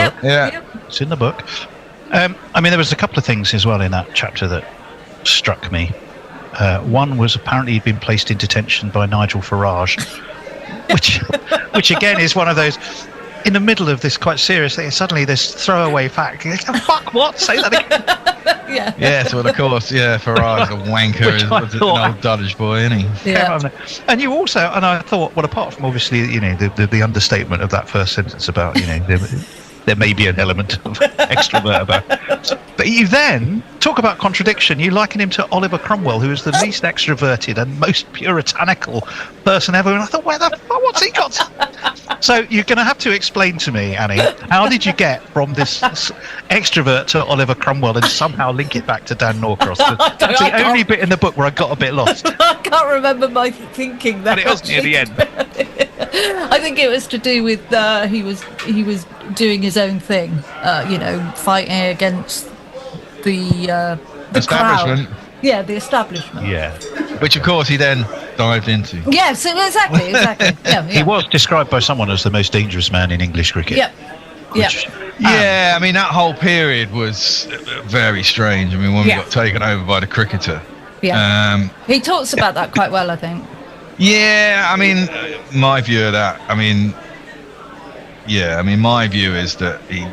It's in the book. There was a couple of things as well in that chapter that struck me. One was apparently he'd been placed in detention by Nigel Farage, which again is one of those. In the middle of this quite serious thing, suddenly this throwaway fact. Fuck what? Say that again. Yeah. Yes, well, of course, Farage, a wanker, is an old Duddish boy, isn't he? Yeah. And you also, and I thought, well, apart from obviously, the understatement of that first sentence about, there may be an element of extrovert about it. But you then talk about contradiction. You liken him to Oliver Cromwell, who is the least extroverted and most puritanical person ever. And I thought, what's he got? So you're going to have to explain to me, Annie, how did you get from this extrovert to Oliver Cromwell and somehow link it back to Dan Norcross? That's the only bit in the book where I got a bit lost. I can't remember my thinking that. But it was near the end. I think it was to do with he was doing his own thing, fighting against the establishment. Crowd. Yeah, the establishment. Yeah, which of course he then dived into. Yes, exactly. Yeah. He was described by someone as the most dangerous man in English cricket. Yep. Yeah, that whole period was very strange. When we got taken over by the cricketer. Yeah. He talks about that quite well, I think. Yeah, my view of that. My view is that he.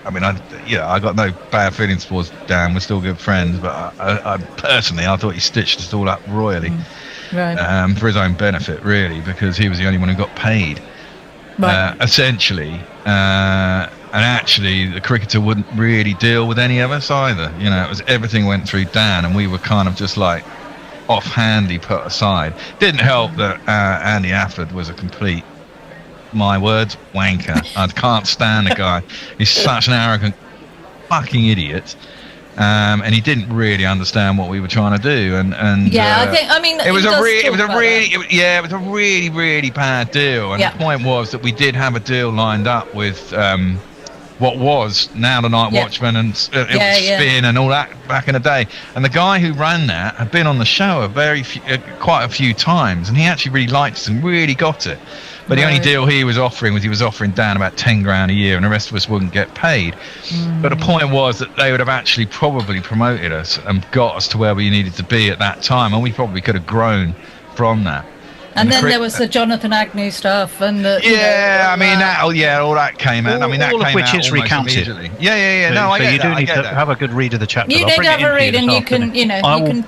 I got no bad feelings towards Dan. We're still good friends, but I personally, I thought he stitched us all up royally, right? For his own benefit, really, because he was the only one who got paid, essentially. And actually, the cricketer wouldn't really deal with any of us either. It was everything went through Dan, and we were kind of just like offhandedly put aside. Didn't help that Andy Afford was a complete, my words, wanker. I can't stand the guy. He's such an arrogant fucking idiot. And he didn't really understand what we were trying to do, and it was a really really bad deal. And the point was that we did have a deal lined up with what was now the Night Watchman and Spin and all that back in the day. And the guy who ran that had been on the show quite a few times, and he actually really liked us and really got it. But the only deal he was offering Dan about 10 grand a year, and the rest of us wouldn't get paid. But the point was that they would have actually probably promoted us and got us to where we needed to be at that time, and we probably could have grown from that. And then there was the Jonathan Agnew stuff, and all that came out. All of which is recounted. Yeah. No, I get that. So you do need to have a good read of the chapter. You need to have a read, and you can,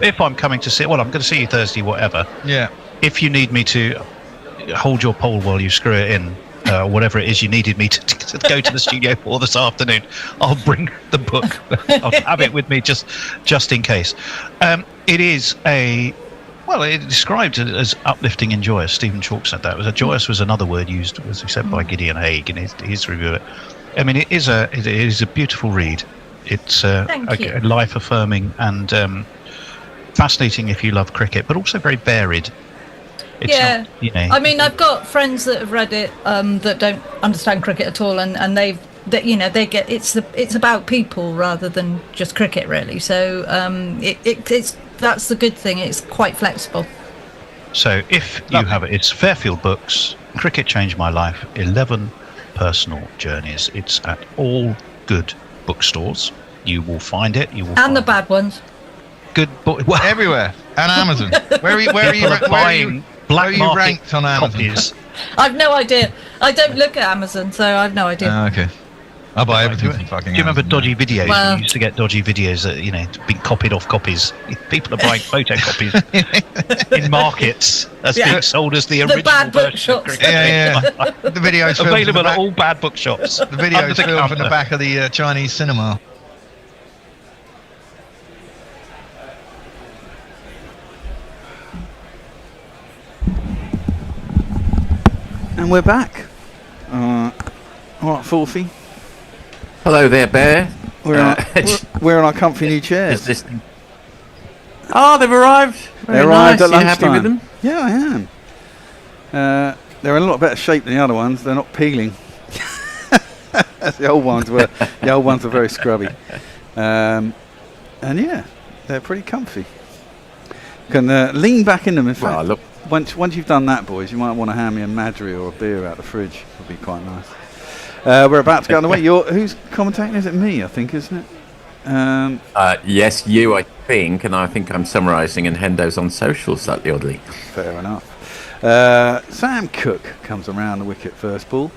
if I'm coming to see, I'm going to see you Thursday, whatever. Yeah. If you need me to hold your poll while you screw it in, whatever it is you needed me to go to the studio for this afternoon, I'll bring the book. I'll have it with me just in case. It is it's described as uplifting and joyous. Stephen Chalk said that. Joyous was another word used, as he said, by Gideon Haigh in his review of it. I mean, it is a beautiful read. It's life affirming and fascinating if you love cricket, but also very varied. I mean, I've got friends that have read it that don't understand cricket at all, and they get it's about people rather than just cricket, really. So that's the good thing. It's quite flexible. So if you have it, it's Fairfield Books. Cricket Changed My Life. 11 personal journeys. It's at all good bookstores. You will find it. And the bad ones. Good book. Well, everywhere. And Amazon. Where are you ranked on Amazon? Copies. I've no idea. I don't look at Amazon, so I've no idea. Okay. I buy everything from fucking. Do you remember dodgy videos? Well, you used to get dodgy videos that being copied off copies. People are buying photocopies in markets as being sold as the original bad version. Bookshops. The videos available at all bad bookshops. The videos filmed from the back of the Chinese cinema. And we're back. All right, Forthy. Hello there, Bear. We're on our comfy new chairs. Oh, they've arrived. They arrived at lunchtime. You happy with them? Yeah, I am. They're in a lot better shape than the other ones. They're not peeling. As the old ones were. The old ones were very scrubby. And yeah, they're pretty comfy. You can lean back in them. In fact, look. Once you've done that, boys, you might want to hand me a Madri or a beer out of the fridge. Would be quite nice. We're about to go on the way. Who's commentating? Is it me, I think, isn't it? Yes, you, I think, and I think I'm summarising, and Hendo's on social slightly oddly. Fair enough. Sam Cook comes around the wicket first ball,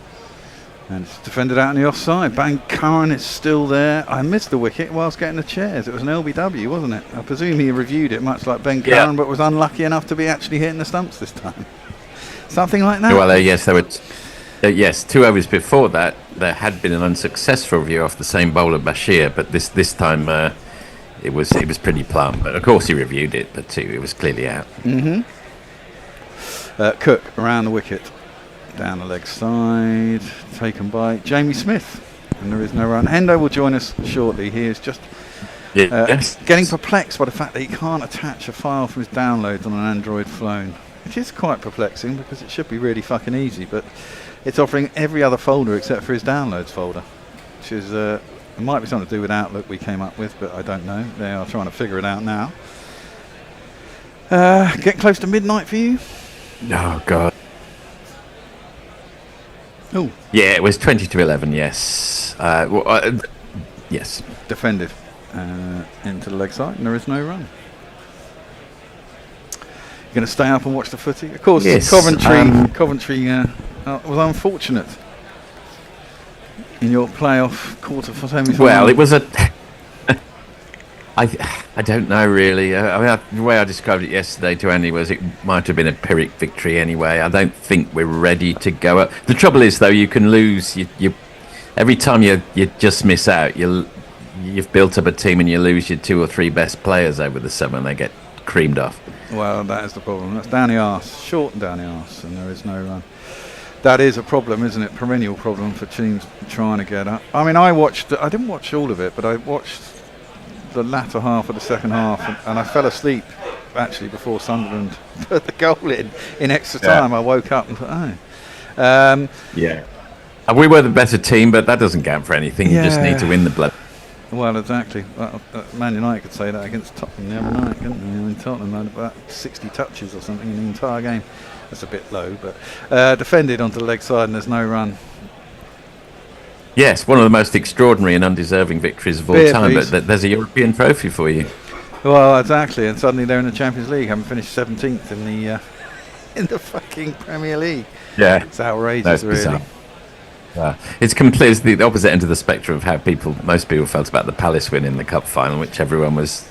and it's defended out in the offside. Ben Curran is still there. I missed the wicket whilst getting the chairs. It was an LBW, wasn't it? I presume he reviewed it much like Ben Curran, but was unlucky enough to be actually hitting the stumps this time. Something like that. Well, yes, there were. Yes, 2 overs before that, there had been an unsuccessful review off the same bowler, Bashir, but this time it was pretty plumb. But of course he reviewed it, but it was clearly out. Cook around the wicket, down the leg side, taken by Jamie Smith, and there is no run. Hendo will join us shortly. He is just getting perplexed by the fact that he can't attach a file from his downloads on an Android phone, which is quite perplexing because it should be really fucking easy, but it's offering every other folder except for his downloads folder, which is it might be something to do with Outlook we came up with, but I don't know. They are trying to figure it out now. Get close to midnight for you? Oh God. Oh. Yeah, it was 20 to 11. Yes. Yes. Defended into the leg side, and there is no run. Going to stay up and watch the footy? Of course, yes, Coventry was unfortunate in your playoff quarter for semi-final. Well, it was I don't know really. The way I described it yesterday to Andy was it might have been a Pyrrhic victory anyway. I don't think we're ready to go up. The trouble is, though, you can lose. You every time you just miss out, you've built up a team and you lose your 2 or 3 best players over the summer and they get creamed off. Well, that is the problem. That's down the arse, short and down the arse, and there is no run. That is a problem, isn't it? Perennial problem for teams trying to get up. I mean, I didn't watch all of it, but I watched the latter half of the second half, and I fell asleep actually before Sunderland put the goal in extra time. I woke up and thought, We were the better team, but that doesn't count for anything. You just need to win the blood. Well, exactly. Man United could say that against Tottenham the other night, couldn't they? I mean, Tottenham had about 60 touches or something in the entire game. That's a bit low, but defended onto the leg side and there's no run. Yes, one of the most extraordinary and undeserving victories of all time, please. but there's a European trophy for you. Well, exactly, and suddenly they're in the Champions League, having finished 17th in the fucking Premier League. Yeah, it's outrageous, really. Bizarre. It's completely the opposite end of the spectrum of how most people felt about the Palace win in the cup final, which everyone was,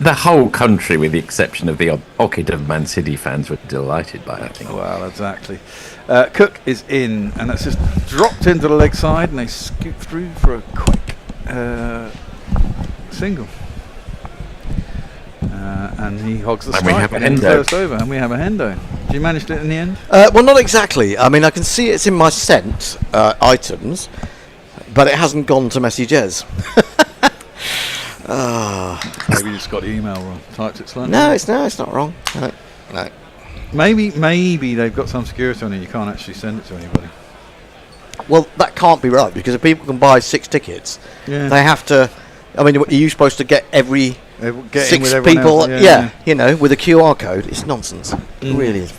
the whole country with the exception of the odd pocket of Man City fans, were delighted by, I think. Well, exactly. Cook is in, and that's just dropped into the leg side, and they scoop through for a quick single. And he hogs the strike. we have a Hendo. First over, and we have a Hendo. Did you manage it in the end? Well, not exactly. I mean, I can see it's in my sent items, but it hasn't gone to messages. Maybe you just got the email wrong. Typed it slightly. No, it's not wrong. No. Maybe they've got some security on it. You can't actually send it to anybody. Well, that can't be right, because if people can buy 6 tickets, they have to. I mean, are you supposed to get every 6 people? Yeah. You know, with a QR code. It's nonsense. It really is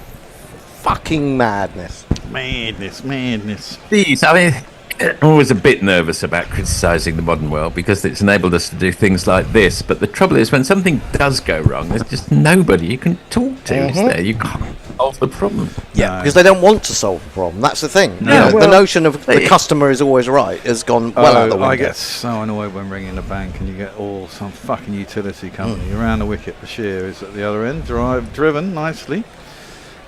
fucking madness. Madness. These, I mean, I'm always a bit nervous about criticising the modern world because it's enabled us to do things like this. But the trouble is, when something does go wrong, there's just nobody you can talk to. Is there? You can't solve the problem. Yeah, because they don't want to solve the problem. That's the thing. No, You know, well, the notion of the customer is always right has gone well out the window. I get so annoyed when ringing the bank and you get some fucking utility company around the wicket. Bashir is at the other end, driven nicely.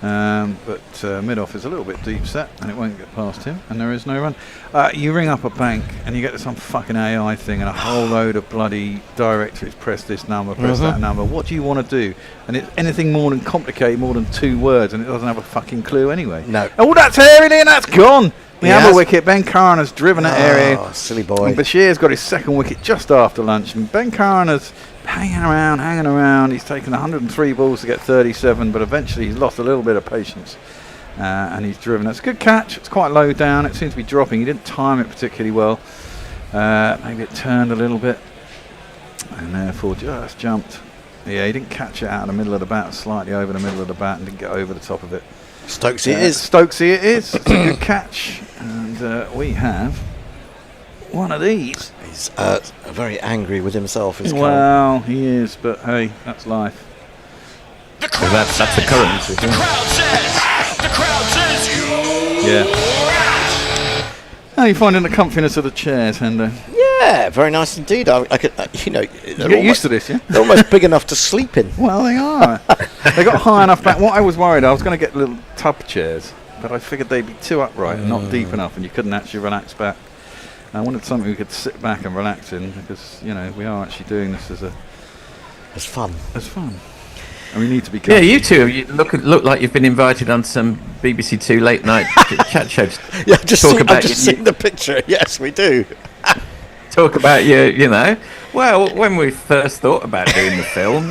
But mid-off is a little bit deep set and it won't get past him, and there is no run. You ring up a bank and you get to some fucking AI thing and a whole load of bloody directories. Press this number, press that number. What do you want to do? And it's anything more than complicated, more than 2 words, and it doesn't have a fucking clue anyway. No. Oh, that's Harry and that's gone. We have a wicket. Ben Curran has driven that area. Oh, silly boy. And Bashir's got his second wicket just after lunch, and Ben Curran has hanging around. He's taken 103 balls to get 37, but eventually he's lost a little bit of patience, and he's driven. It's a good catch. It's quite low down. It seems to be dropping. He didn't time it particularly well. Maybe it turned a little bit, and therefore just jumped. Yeah, he didn't catch it out of the middle of the bat, slightly over the middle of the bat, and didn't get over the top of it. Stokesy it is. Stokesy it is. It's a good catch, and we have one of these. He's very angry with himself. Well, he is, but hey, that's life. That's the currency. The crowd says Yeah. How are you finding the comfiness of the chairs, Hendo? Yeah, very nice indeed. I could, you get used to this, yeah? They're almost big enough to sleep in. Well, they are. They got high enough back. What I was worried, I was going to get little tub chairs, but I figured they'd be too upright and not deep enough, and you couldn't actually relax back. I wanted something we could sit back and relax in, because we are actually doing this as fun. And we need to be. Yeah, you two. You look like you've been invited on some BBC Two late night chat shows. Yeah, I've just seen the picture. Yes, we do. Talk about Well, when we first thought about doing the film,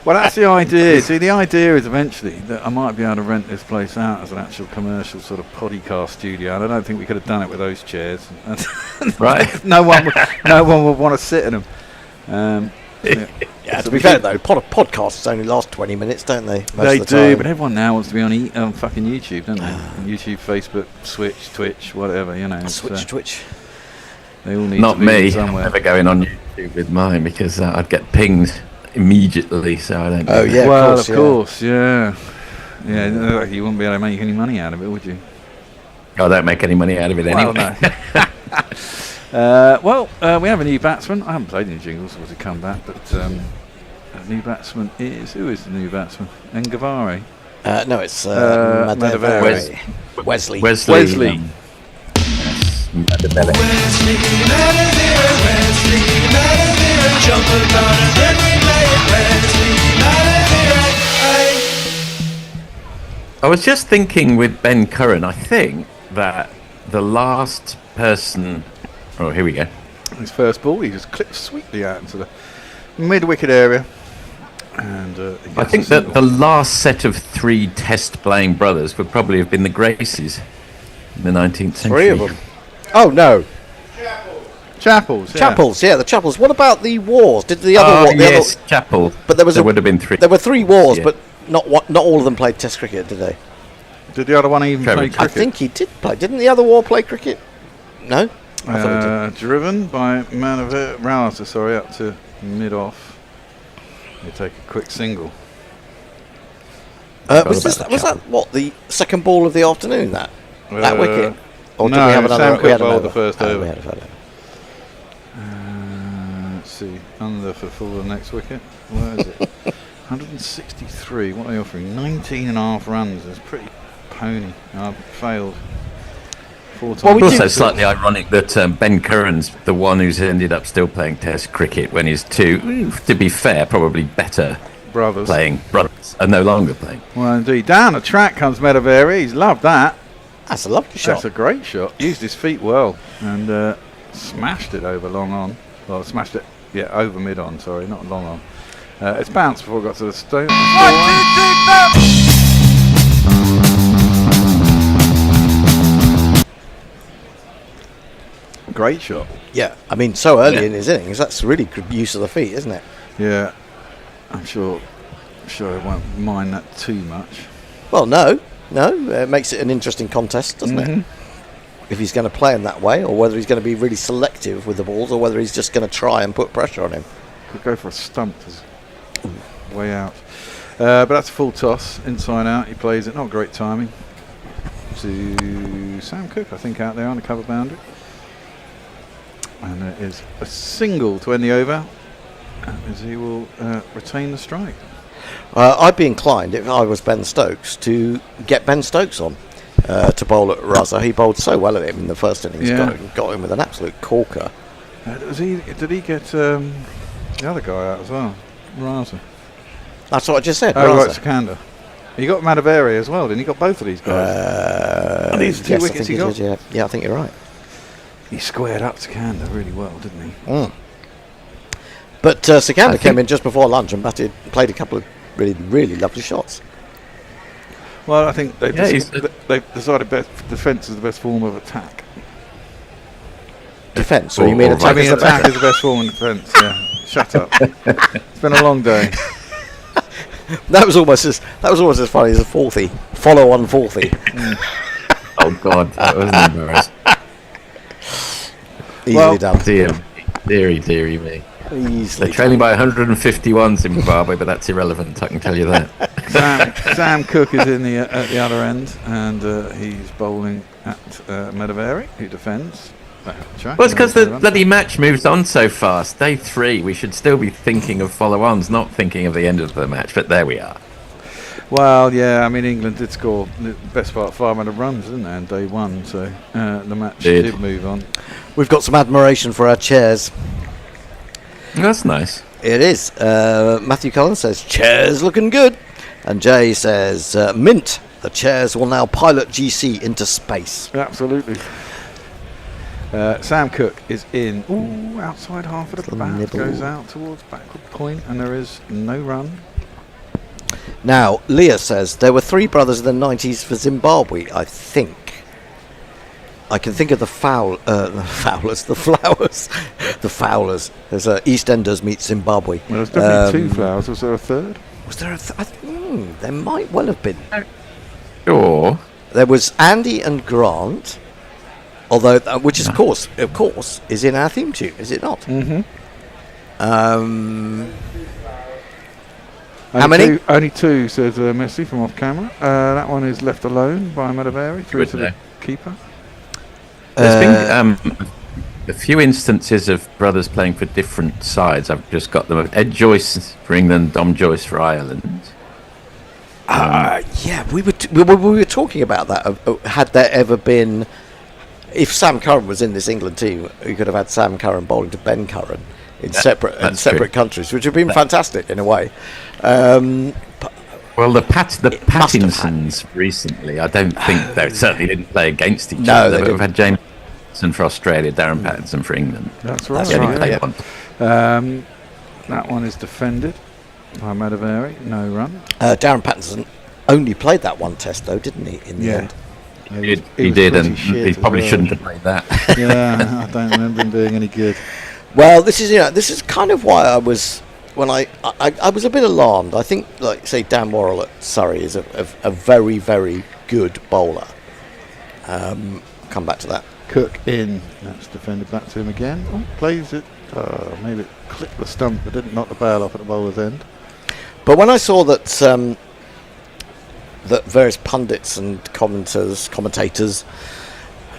Well, that's the idea. See, the idea is eventually that I might be able to rent this place out as an actual commercial sort of podcast studio, and I don't think we could have done it with those chairs. Right? no one would want to sit in them. Yeah, to be fair though, podcasts only last 20 minutes, don't they? They do, but everyone now wants to be on fucking YouTube, don't they? YouTube, Facebook, Twitch, whatever, Twitch. They all need not to be me. somewhere. I'm never going on YouTube with mine because I'd get pinged immediately, so I don't. Oh yeah, well, of course, yeah. You wouldn't be able to make any money out of it, would you? I don't make any money out of it anyway. No. We have a new batsman. I haven't played any jingles or to come back, but a new batsman who is the new batsman? Ngavari? No, it's Madaveri. Wesley. Wesley. Madaveri, jump about and then we play it. Wesley, Madaveri. I was just thinking with Ben Curran, I think that the last person... Oh, here we go. His first ball, he just clipped sweetly out into the mid-wicket area. And I think that the last set of 3 test-playing brothers would probably have been the Gracies in the 19th century. 3 of them. Oh, no. Chappells, yeah, the Chappells. What about the wars? Did the other war? Yes, Chappell. But there would have been 3. There were 3 wars, but not all of them played Test cricket, did they? Did the other one even play cricket? I think he did play. Didn't the other war play cricket? No. I thought he did. Driven by Raza, sorry, up to mid-off. They take a quick single. Was that what the second ball of the afternoon? That wicket? Or no, did we have another? Sam We Cook had bowled another. the first over. We had a let's see, under for the next wicket. Where is it? 163. What are they offering? 19 and a half runs. That's pretty pony. Failed. 4 times. Also slightly ironic that Ben Curran's the one who's ended up still playing Test cricket when his 2, to be fair, probably better brothers are no longer playing. Well, indeed. Down the track comes Medavari. He's loved that. That's a lovely shot. That's a great shot. Used his feet well and smashed it over long on. Well, smashed it, over mid on, sorry, not long on. It's bounced before it got to the stone. Great shot. Yeah, I mean, so early in his innings, that's really good use of the feet, isn't it? Yeah, I'm sure I won't mind that too much. Well, no, it makes it an interesting contest, doesn't it? If he's going to play him that way, or whether he's going to be really selective with the balls, or whether he's just going to try and put pressure on him. Could go for a stump. Way out. But that's a full toss, inside out. He plays it. Not great timing. To Sam Cook, I think, out there on the cover boundary. And it is a single to end the over, as he will retain the strike. I'd be inclined, if I was Ben Stokes, to get Ben Stokes on to bowl at Raza. He bowled so well at him in the first innings, got him with an absolute corker. Did he get the other guy out as well? Raza. That's what I just said. Oh, right, Sikandar. He got Medavari as well, didn't he? Got both of these guys. These 2 wickets he got. Yeah, I think you're right. He squared up Sikandar really well, didn't he? But Sikandar came in just before lunch and played a couple of really, really lovely shots. Well, I think they've decided defence is the best form of attack. Defence? Or you mean attack? I mean attack is the best form of defence. Yeah. Shut up. It's been a long day. That was almost as funny as a 40 follow on 40. Oh God, that was embarrassing. Easily done. Deary me. Easily. They're trailing by 151 Zimbabwe, but that's irrelevant. I can tell you that. Sam Cook is in at the other end, and he's bowling at Medavari, who defends. Well, it's because the bloody match moves on so fast. Day 3, we should still be thinking of follow-ons, not thinking of the end of the match. But there we are. Well, yeah, I mean, England did score the best part 500 runs, didn't they, on day 1, so the match did move on. We've got some admiration for our chairs. That's nice. It is. Matthew Cullen says, chairs looking good. And Jay says, mint, the chairs will now pilot GC into space. Absolutely. Sam Cook is in. Ooh, outside half of the bat. Goes out towards backward point, and there is no run. Now, Leah says there were 3 brothers in the 90s for Zimbabwe, I think. I can think of the Flowers. The Fowlers. There's EastEnders meets Zimbabwe. Well, there's definitely 2 Flowers. Was there a third? Was there a there might well have been. Sure. There was Andy and Grant, although which is of course is in our theme tune, is it not? Mm-hmm. How many? Only 2, says Messi from off camera. That one is left alone by Medavari through to the keeper. There's been a few instances of brothers playing for different sides. I've just got them. Ed Joyce for England, Dom Joyce for Ireland. Yeah, we were talking about that. Had there ever been, if Sam Curran was in this England team, we could have had Sam Curran bowling to Ben Curran in separate countries, which would have been fantastic in a way. Well, the Pattinsons recently, I don't think they certainly didn't play against each No, other. they But we've didn't. had James Pattinson for Australia, Darren Pattinson for England. That's right. He only That's played right. one. That one is defended by Madavari. No run. Darren Pattinson only played that one test, though, didn't he? In the end, He did, and he probably shouldn't have played that. Yeah, I don't remember him being any good. Well, this is kind of why I was when I was a bit alarmed. I think, like say, Dan Worrell at Surrey is a very, very good bowler. Come back to that. Cook in. That's defended back to him again. Oh, plays it. Maybe it clipped the stump, but didn't knock the bail off at the bowler's end. But when I saw that that various pundits and commentators,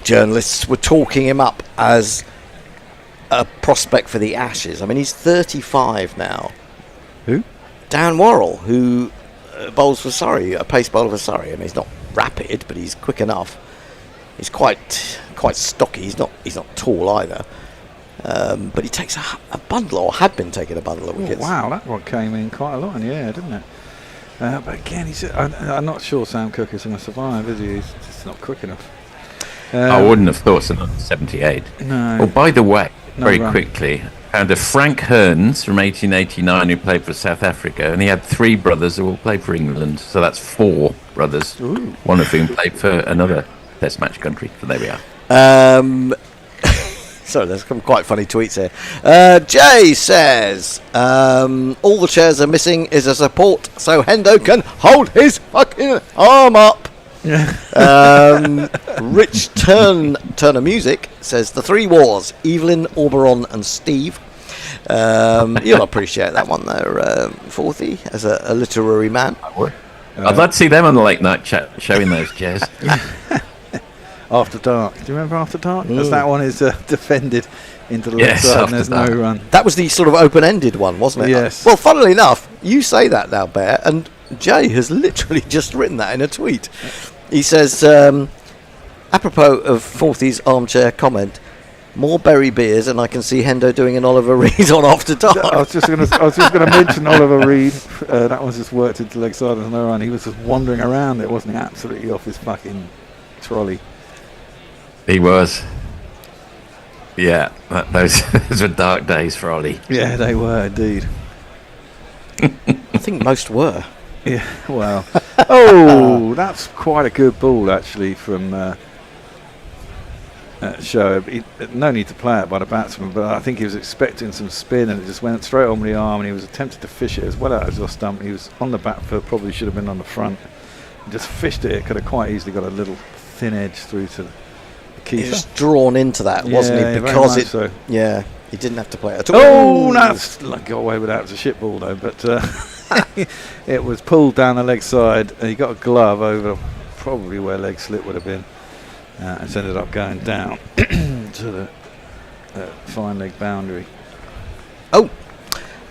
journalists were talking him up as a prospect for the Ashes. I mean, he's 35 now. Who? Dan Worrell, who bowls for Surrey, a pace bowler for Surrey. I mean, he's not rapid, but he's quick enough. He's quite stocky. He's not tall either. But he takes a bundle, or had been taking a bundle of wickets. Wow, that one came in quite a lot in the air, didn't it? But again, I'm not sure Sam Cook is going to survive, is he? He's just not quick enough. I wouldn't have thought so. Not 78. No. Oh, by the way, No very run. quickly, found a Frank Hearns from 1889 who played for South Africa, and he had 3 brothers who all played for England. So that's 4 brothers, Ooh. one of whom played for another Test match country. So there we are. Sorry, there's some quite funny tweets here. Jay says, all the chairs are missing is a support so Hendo can hold his fucking arm up. Rich Turner Music says, the 3 wars, Evelyn, Auberon and Steve. You'll appreciate that one there, Forthy, as a literary man. I'd like to see them on the late night chat showing those chairs. After Dark. Do you remember After Dark? As that one is defended into the Yes, left side and After there's Dark. no run. That was the sort of open-ended one, wasn't it? Yes. Well, funnily enough, you say that now, Bear, and Jay has literally just written that in a tweet. He says, apropos of Forthy's armchair comment, more berry beers, and I can see Hendo doing an Oliver Reed on After Dark. I was just going to mention Oliver Reed. That one's just worked into leg side and no run. He was just wandering around. It wasn't he? Absolutely off his fucking trolley. He was. Yeah, those were dark days for Ollie. Yeah, they were indeed. I think most were. Yeah, well. Oh, that's quite a good ball, actually, from Shoaib. No need to play it by the batsman, but I think he was expecting some spin and it just went straight on the arm and he was attempting to fish it as well out as off stump. He was on the back foot, probably should have been on the front. He just fished it. It could have quite easily got a little thin edge through to the keeper. He was drawn into that, wasn't Yeah, he? very Because much so. yeah, he didn't have to play it at all. Oh, that's got away with that. It was a shit ball though, but it was pulled down the leg side. He got a glove over probably where leg slip would have been, and it's ended up going down to the fine leg boundary. Oh,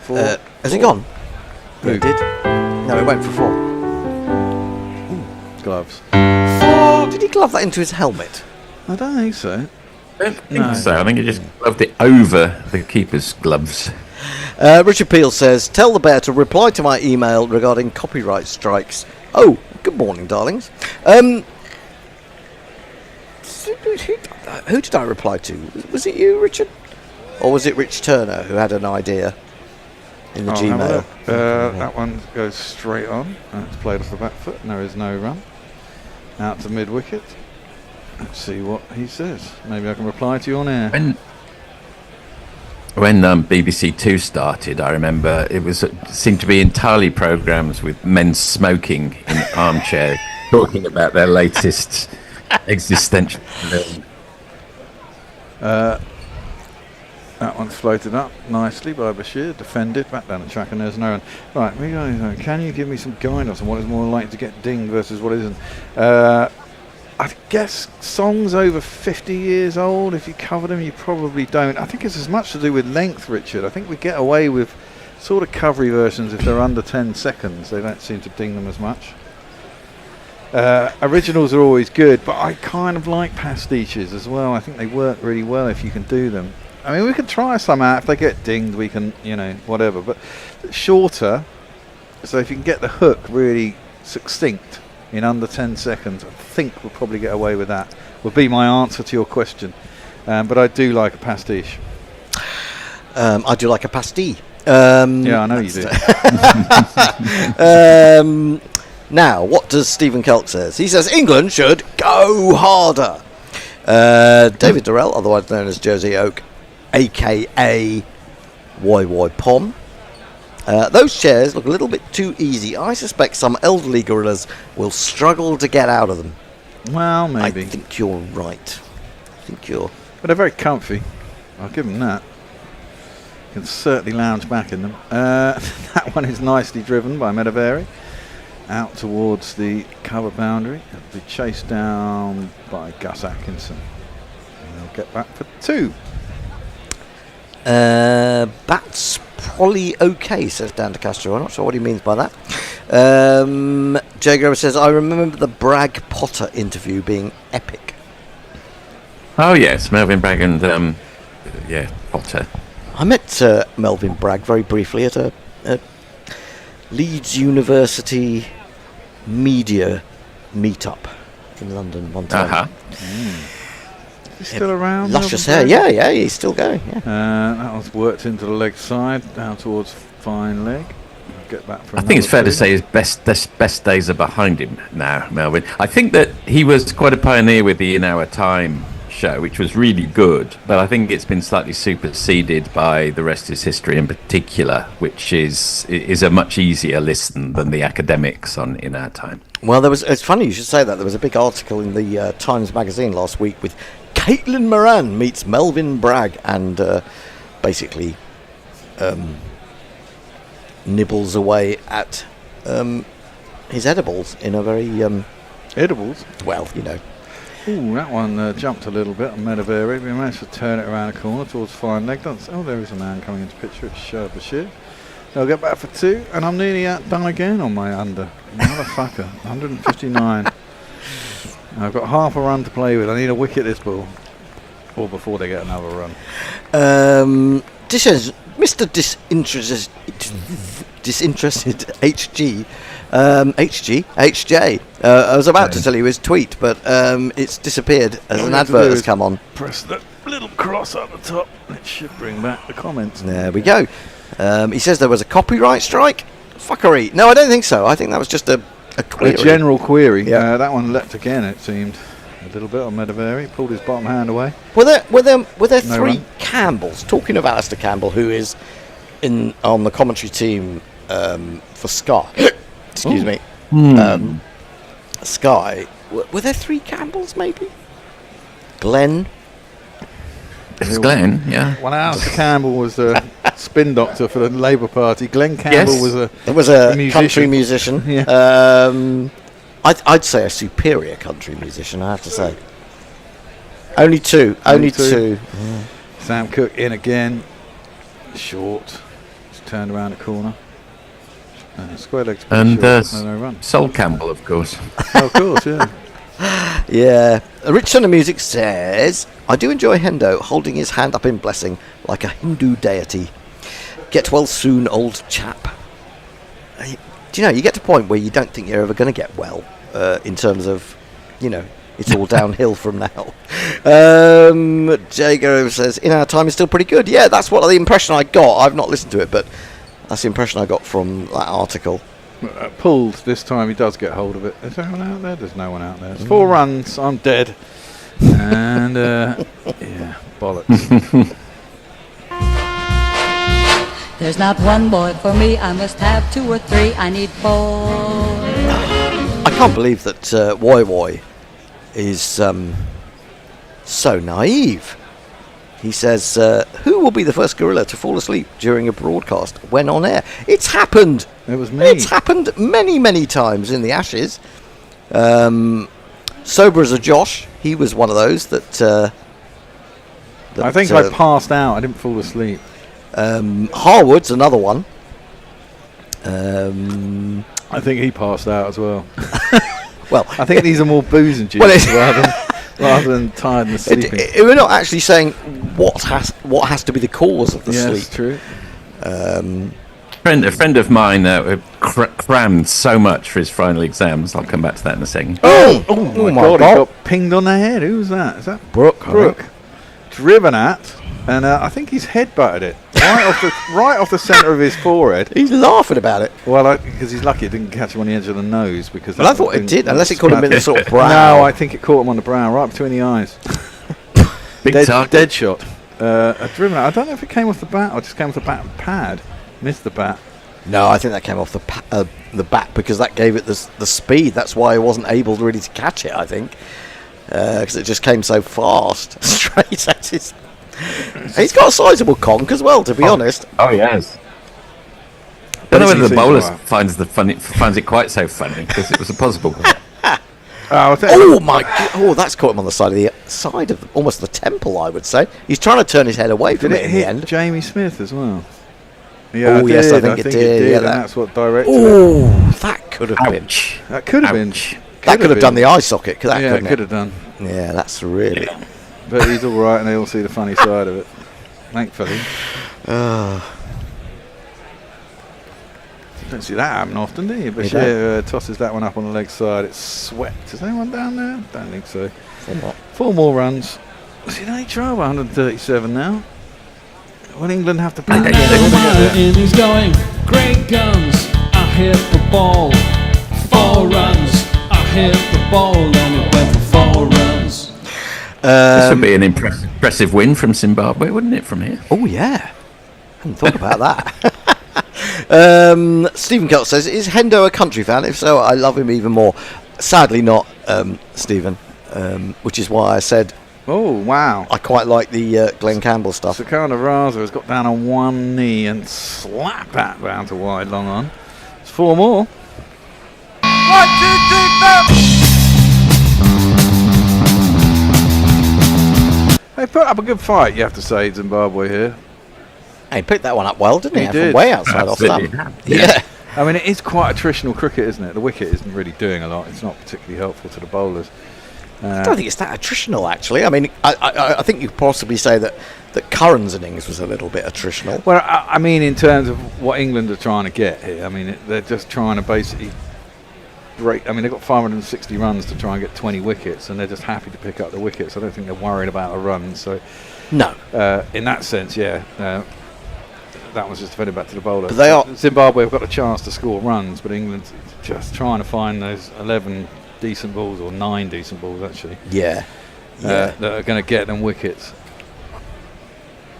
Has he gone? Yeah, he did. No, it went for 4. Gloves. 4. Did he glove that into his helmet? I don't think so. I don't think so. I think he just gloved it over the keeper's gloves. Richard Peel says, tell the Bear to reply to my email regarding copyright strikes. Oh, good morning, darlings. Who did I reply to? Was it you, Richard? Or was it Rich Turner who had an idea in the Gmail? That one goes straight on. And it's played off the back foot. And there is no run. Out to mid wicket. Let's see what he says. Maybe I can reply to you on air. When BBC Two started, I remember it seemed to be entirely programmes with men smoking in armchairs, talking about their latest existential. That one's floated up nicely by Bashir, defended, back down the track, and there's no one. Right, can you give me some guidance on what is more likely to get dinged versus what isn't? I guess songs over 50 years old, if you cover them, you probably don't. I think it's as much to do with length, Richard. I think we get away with sort of covery versions if they're under 10 seconds. They don't seem to ding them as much. Originals are always good, but I kind of like pastiches as well. I think they work really well if you can do them. I mean, we can try some out. If they get dinged, we can, whatever. But shorter, So if you can get the hook really succinct in under 10 seconds, I think we'll probably get away with that. Would be my answer to your question. But I do like a pastiche. I do like a pasty. Yeah, I know you do. Now, what does Stephen Kelk says? He says England should go harder. David Durrell, otherwise known as Josie Oak, a.k.a. Woy Pom. Those chairs look a little bit too easy. I suspect some elderly gorillas will struggle to get out of them. Well, maybe. I think you're right. But they're very comfy. I'll give them that. You can certainly lounge back in them. That one is nicely driven by Medavari. Out towards the cover boundary. It'll be chased down by Gus Atkinson. And they'll get back for 2. That's probably okay, says Dan de Castro. I'm not sure what he means by that. Jay Grover says, I remember the Bragg Potter interview being epic. Oh, yes, Melvin Bragg and, Potter. I met Melvin Bragg very briefly at a Leeds University media meetup in London one time. Is he still around? Luscious hair, yeah, he's still going. Yeah. That was worked into the leg side, down towards fine leg. I'll get back for I think it's fair to 2. say his best days are behind him now, Melvin. I think that he was quite a pioneer with the In Our Time show, which was really good, but I think it's been slightly superseded by The Rest Is History in particular, which is a much easier listen than the academics on In Our Time. Well, it's funny you should say that. There was a big article in the Times magazine last week with Caitlin Moran meets Melvin Bragg and basically nibbles away at his edibles in a very... edibles? Well, you know. Ooh, that one jumped a little bit on Medavari. We managed to turn it around a corner towards fine leg. Oh, there is a man coming into picture. It's Sher Bashir. They'll get back for 2, and I'm nearly outdone again on my under. Motherfucker, 159. I've got half a run to play with. I need a wicket this ball, or before they get another run. This is Mr. Disinterested HG. HJ. I was about to tell you his tweet, but it's disappeared as an advert has come on. Press the little cross at the top. It should bring back the comments. There we go. He says there was a copyright strike. Fuckery. No, I don't think so. I think that was just a query. A general query. Yeah. That one leapt again, it seemed. A little bit on Medavari. Pulled his bottom hand away. Were there 3 run. Campbells? Talking of Alistair Campbell, who is on the commentary team for Sky. Excuse me. Sky. Were there 3 Campbells, maybe? Glenn. It's Glenn, yeah. Well, Alistair Campbell was a spin doctor for the Labour Party. Glenn Campbell was a country musician. Yeah. I'd say a superior country musician, I have to say. Only two. Yeah. Sam Cooke in again. Short. Just turned around the corner. Square legs. And no run. Sol Campbell, of course. Of course, yeah. Yeah. Rich Son of Music says, I do enjoy Hendo holding his hand up in blessing like a Hindu deity. Get well soon, old chap. Do you know, you get to a point where you don't think you're ever going to get well in terms of, it's all downhill from now. Jago says, In Our Time is still pretty good. Yeah, that's what the impression I got. I've not listened to it, but that's the impression I got from that article. Pulled this time, he does get hold of it. Is there anyone out there? There's no one out there. It's 4 runs, I'm dead. And, bollocks. There's not one boy for me, I must have 2 or 3, I need 4. I can't believe that Woy is so naive. He says, who will be the first gorilla to fall asleep during a broadcast when on air? It's happened. It was me. It's happened many, many times in the Ashes. Sober as a Josh, he was one of those that I think I passed out. I didn't fall asleep. Harwood's another one. I think he passed out as well. Well, I think these are more booze induced rather than tiredness sleeping. We're not actually saying what has to be the cause of the sleep. Yes, true. A friend of mine crammed so much for his final exams. I'll come back to that in a second. Oh my God! He got pinged on the head. Who was that? Is that Brooke? Driven at, and I think he's headbutted it right off the centre of his forehead. He's laughing about it. Well, because he's lucky it didn't catch him on the edge of the nose. Because I thought it did, unless it caught him in the sort of brow. No, I think it caught him on the brow, right between the eyes. Dead shot. Driven at. I don't know if it came off the bat or just came off the bat pad. Missed the bat. No, I think that came off the bat because that gave it the speed. That's why he wasn't able really to catch it, I think. Because it just came so fast straight at his. He's got a sizable conk as well, to be honest. Oh yes. I don't know whether the bowler finds it quite so funny because it was a possible. Oh my God! Oh, that's caught him on the side of almost the temple, I would say. He's trying to turn his head away from it in the end. Jamie Smith as well. Yeah, yes, I think it did. Yeah, and that's what directed it. Oh, that could have been. That could have been. That could have done the eye socket. Yeah, it could have done. Yeah, that's really. But he's all right, and they all see the funny side of it. Thankfully. Don't see that happen often, do you? Bashir tosses that one up on the leg side. It's swept. Is anyone down there? Don't think so. 4 more runs. See, they try 137 now. Will England have to play again? And he's going, great guns, I hit the ball. 4 runs, I hit the ball, and it went for 4 runs. This would be an impressive win from Zimbabwe, wouldn't it, from here? Oh, yeah. I hadn't thought about that. Stephen Kelp says, is Hendo a country fan? If so, I love him even more. Sadly not, Stephen, which is why I said, oh, wow. I quite like the Glenn Campbell stuff. Sakana Raza has got down on one knee and slapped that round to wide long on. It's 4 more. 1, 2, 3, 4. They put up a good fight, you have to say, Zimbabwe here. He picked that one up well, didn't he? He did. From way outside off stump. Yeah. I mean, it is quite attritional cricket, isn't it? The wicket isn't really doing a lot. It's not particularly helpful to the bowlers. I don't think it's that attritional, actually. I mean, I think you could possibly say that Curran's innings was a little bit attritional. Well, I mean, in terms of what England are trying to get here, I mean, they're just trying to basically break. I mean, they've got 560 runs to try and get 20 wickets, and they're just happy to pick up the wickets. I don't think they're worried about a run. So, no. In that sense, yeah. That was just defended back to the bowler. But they are Zimbabwe have got a chance to score runs, but England's just trying to find those 11 decent balls, or 9 decent balls actually. Yeah. That are going to get them wickets.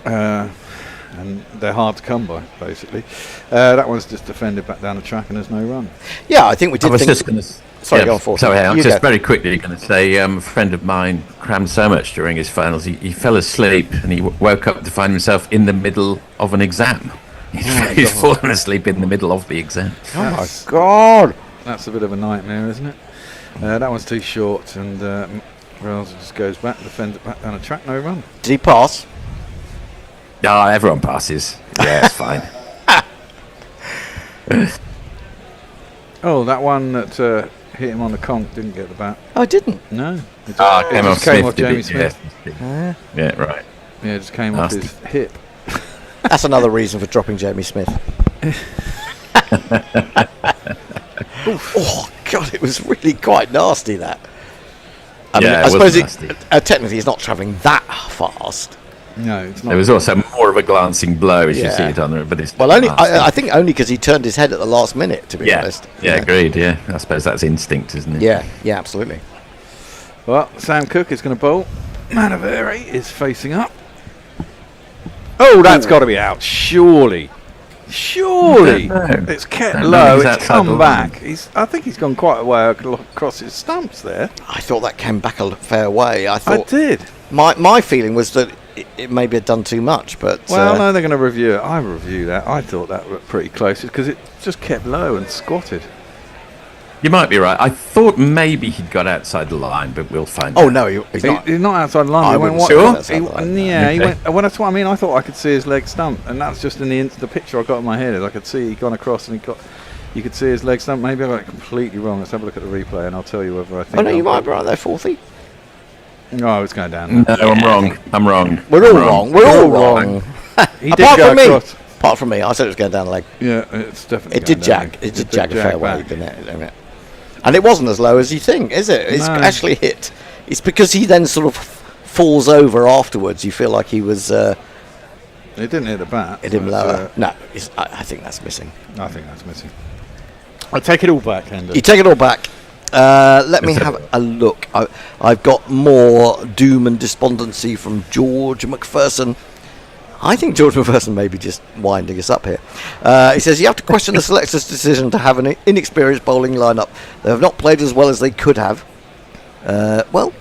And they're hard to come by, basically. That one's just defended back down the track, and there's no run. Yeah, I think we did. I was just going to. Sorry, go on forward. Sorry, I'm just very quickly going to say a friend of mine crammed so much during his finals, he fell asleep and he woke up to find himself in the middle of an exam. He's fallen asleep in the middle of the exam. Oh my God! That's a bit of a nightmare, isn't it? That one's too short, and Raza just goes back, defends it back down the track, no run. Did he pass? No, everyone passes. Yeah, it's fine. Oh, that one that hit him on the conch didn't get the bat. Oh, it didn't? No. It just came off Jamie Smith. Yeah, right. Yeah, it just came off his hip. That's another reason for dropping Jamie Smith. Oh, God, it was really quite nasty, that. I mean, I suppose technically he's not travelling that fast. No, it's not. There was also more of a glancing blow, as you see it on there, but it's well, I think only because he turned his head at the last minute, to be honest. Yeah, agreed. Yeah, I suppose that's instinct, isn't it? Yeah, absolutely. Well, Sam Cooke is going to bowl. Manaveri is facing up. Oh, that's got to be out, surely. It's kept low. It's come back. I think he's gone quite a way across his stumps there. I thought that came back a fair way. I did. My feeling was that it maybe had done too much, but no, they're going to review it. I review that. I thought that looked pretty close because it just kept low and squatted. You might be right. I thought maybe he'd got outside the line, but we'll find out. Oh no, he's not. He's not outside the line. He went he went. Well, that's what I mean. I thought I could see his leg stump, and that's just in the picture I got in my head. Is I could see he'd gone across, and you could see his leg stump. Maybe I got it completely wrong. Let's have a look at the replay, and I'll tell you whether I think. Oh no, you might be right there, 40. No, it's going down. No, I'm wrong. We're all wrong. We're all wrong. He did go across. Apart from me, I said it was going down the leg. Yeah, it's definitely. It did jag. It did jag a fair way, didn't it? And it wasn't as low as you think, is it? It's actually hit. It's because he then sort of falls over afterwards. You feel like he was. It didn't hit the bat. It didn't lower. No, I think that's missing. I think that's missing. I take it all back, Hendo. You take it all back. Let me have a look. I've got more doom and despondency from George McPherson. I think George McPherson may be just winding us up here. He says, you have to question the selector's decision to have an inexperienced bowling lineup. They have not played as well as they could have. Well,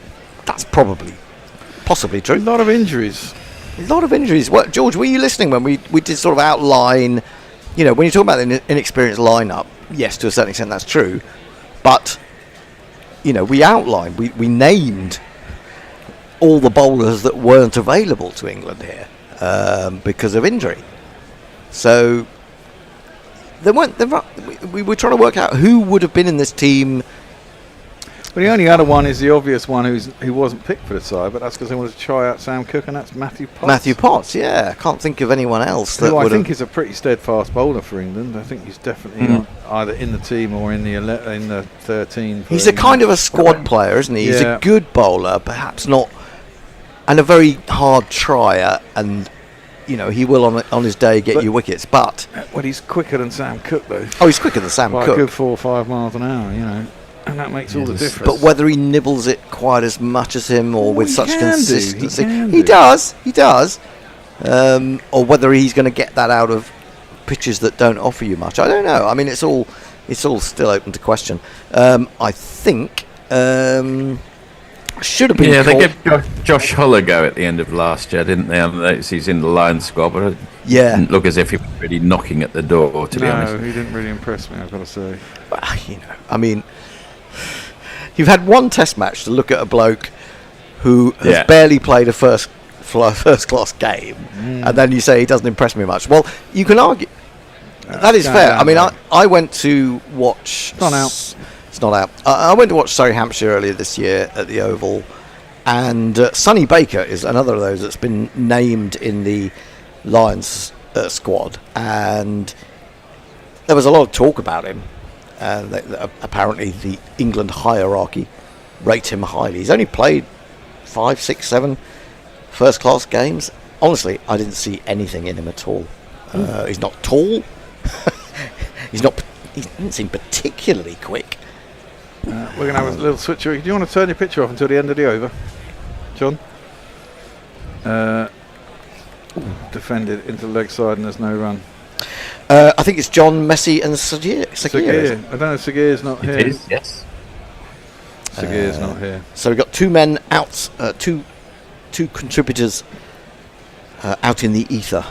that's possibly true. A lot of injuries. Well, George, were you listening when we did sort of outline, when you talk about the inexperienced lineup, yes, to a certain extent that's true. But, we outlined, we named all the bowlers that weren't available to England here. Because of injury. So we were trying to work out who would have been in this team. Well, the only other one is the obvious one who wasn't picked for the side, but that's because they wanted to try out Sam Cook, and that's Matthew Potts. Yeah. I can't think of anyone else. Who I think is a pretty steadfast bowler for England. I think he's definitely either in the team or in the 13. He's a kind of a squad player, isn't he? He's a good bowler, perhaps not, and a very hard trier, and he will on his day get you wickets. But he's quicker than Sam Cook, though. Oh, he's quicker than Sam Cook. By a good 4 or 5 miles an hour, and that makes all the difference. But whether he nibbles it quite as much as him, or with such consistency, he does. Or whether he's going to get that out of pitches that don't offer you much, I don't know. I mean, it's all still open to question. I think. Should have been. Yeah, they gave Josh Hull a go at the end of last year, didn't they? I noticed he's in the Lions squad, but it didn't look as if he was really knocking at the door, to be honest. No, he didn't really impress me, I've got to say. Well, I mean, you've had one test match to look at a bloke who has barely played a first class game, and then you say he doesn't impress me much. Well, you can argue that is fair. I mean, I went to watch. It's not out. It's not out. I went to watch Surrey Hampshire earlier this year at the Oval, and Sonny Baker is another of those that's been named in the Lions squad, and there was a lot of talk about him. Apparently, the England hierarchy rate him highly. He's only played 5, 6, 7 first-class games. Honestly, I didn't see anything in him at all. He's not tall. He didn't seem particularly quick. We're going to have a little switcheroo. Do you want to turn your picture off until the end of the over, John? Defended into the leg side and there's no run. I think it's John, Messi and Sagir. I don't know if Sagir's not here. It is, yes. Sagir's not here. So we've got 2 men out, two contributors out in the ether.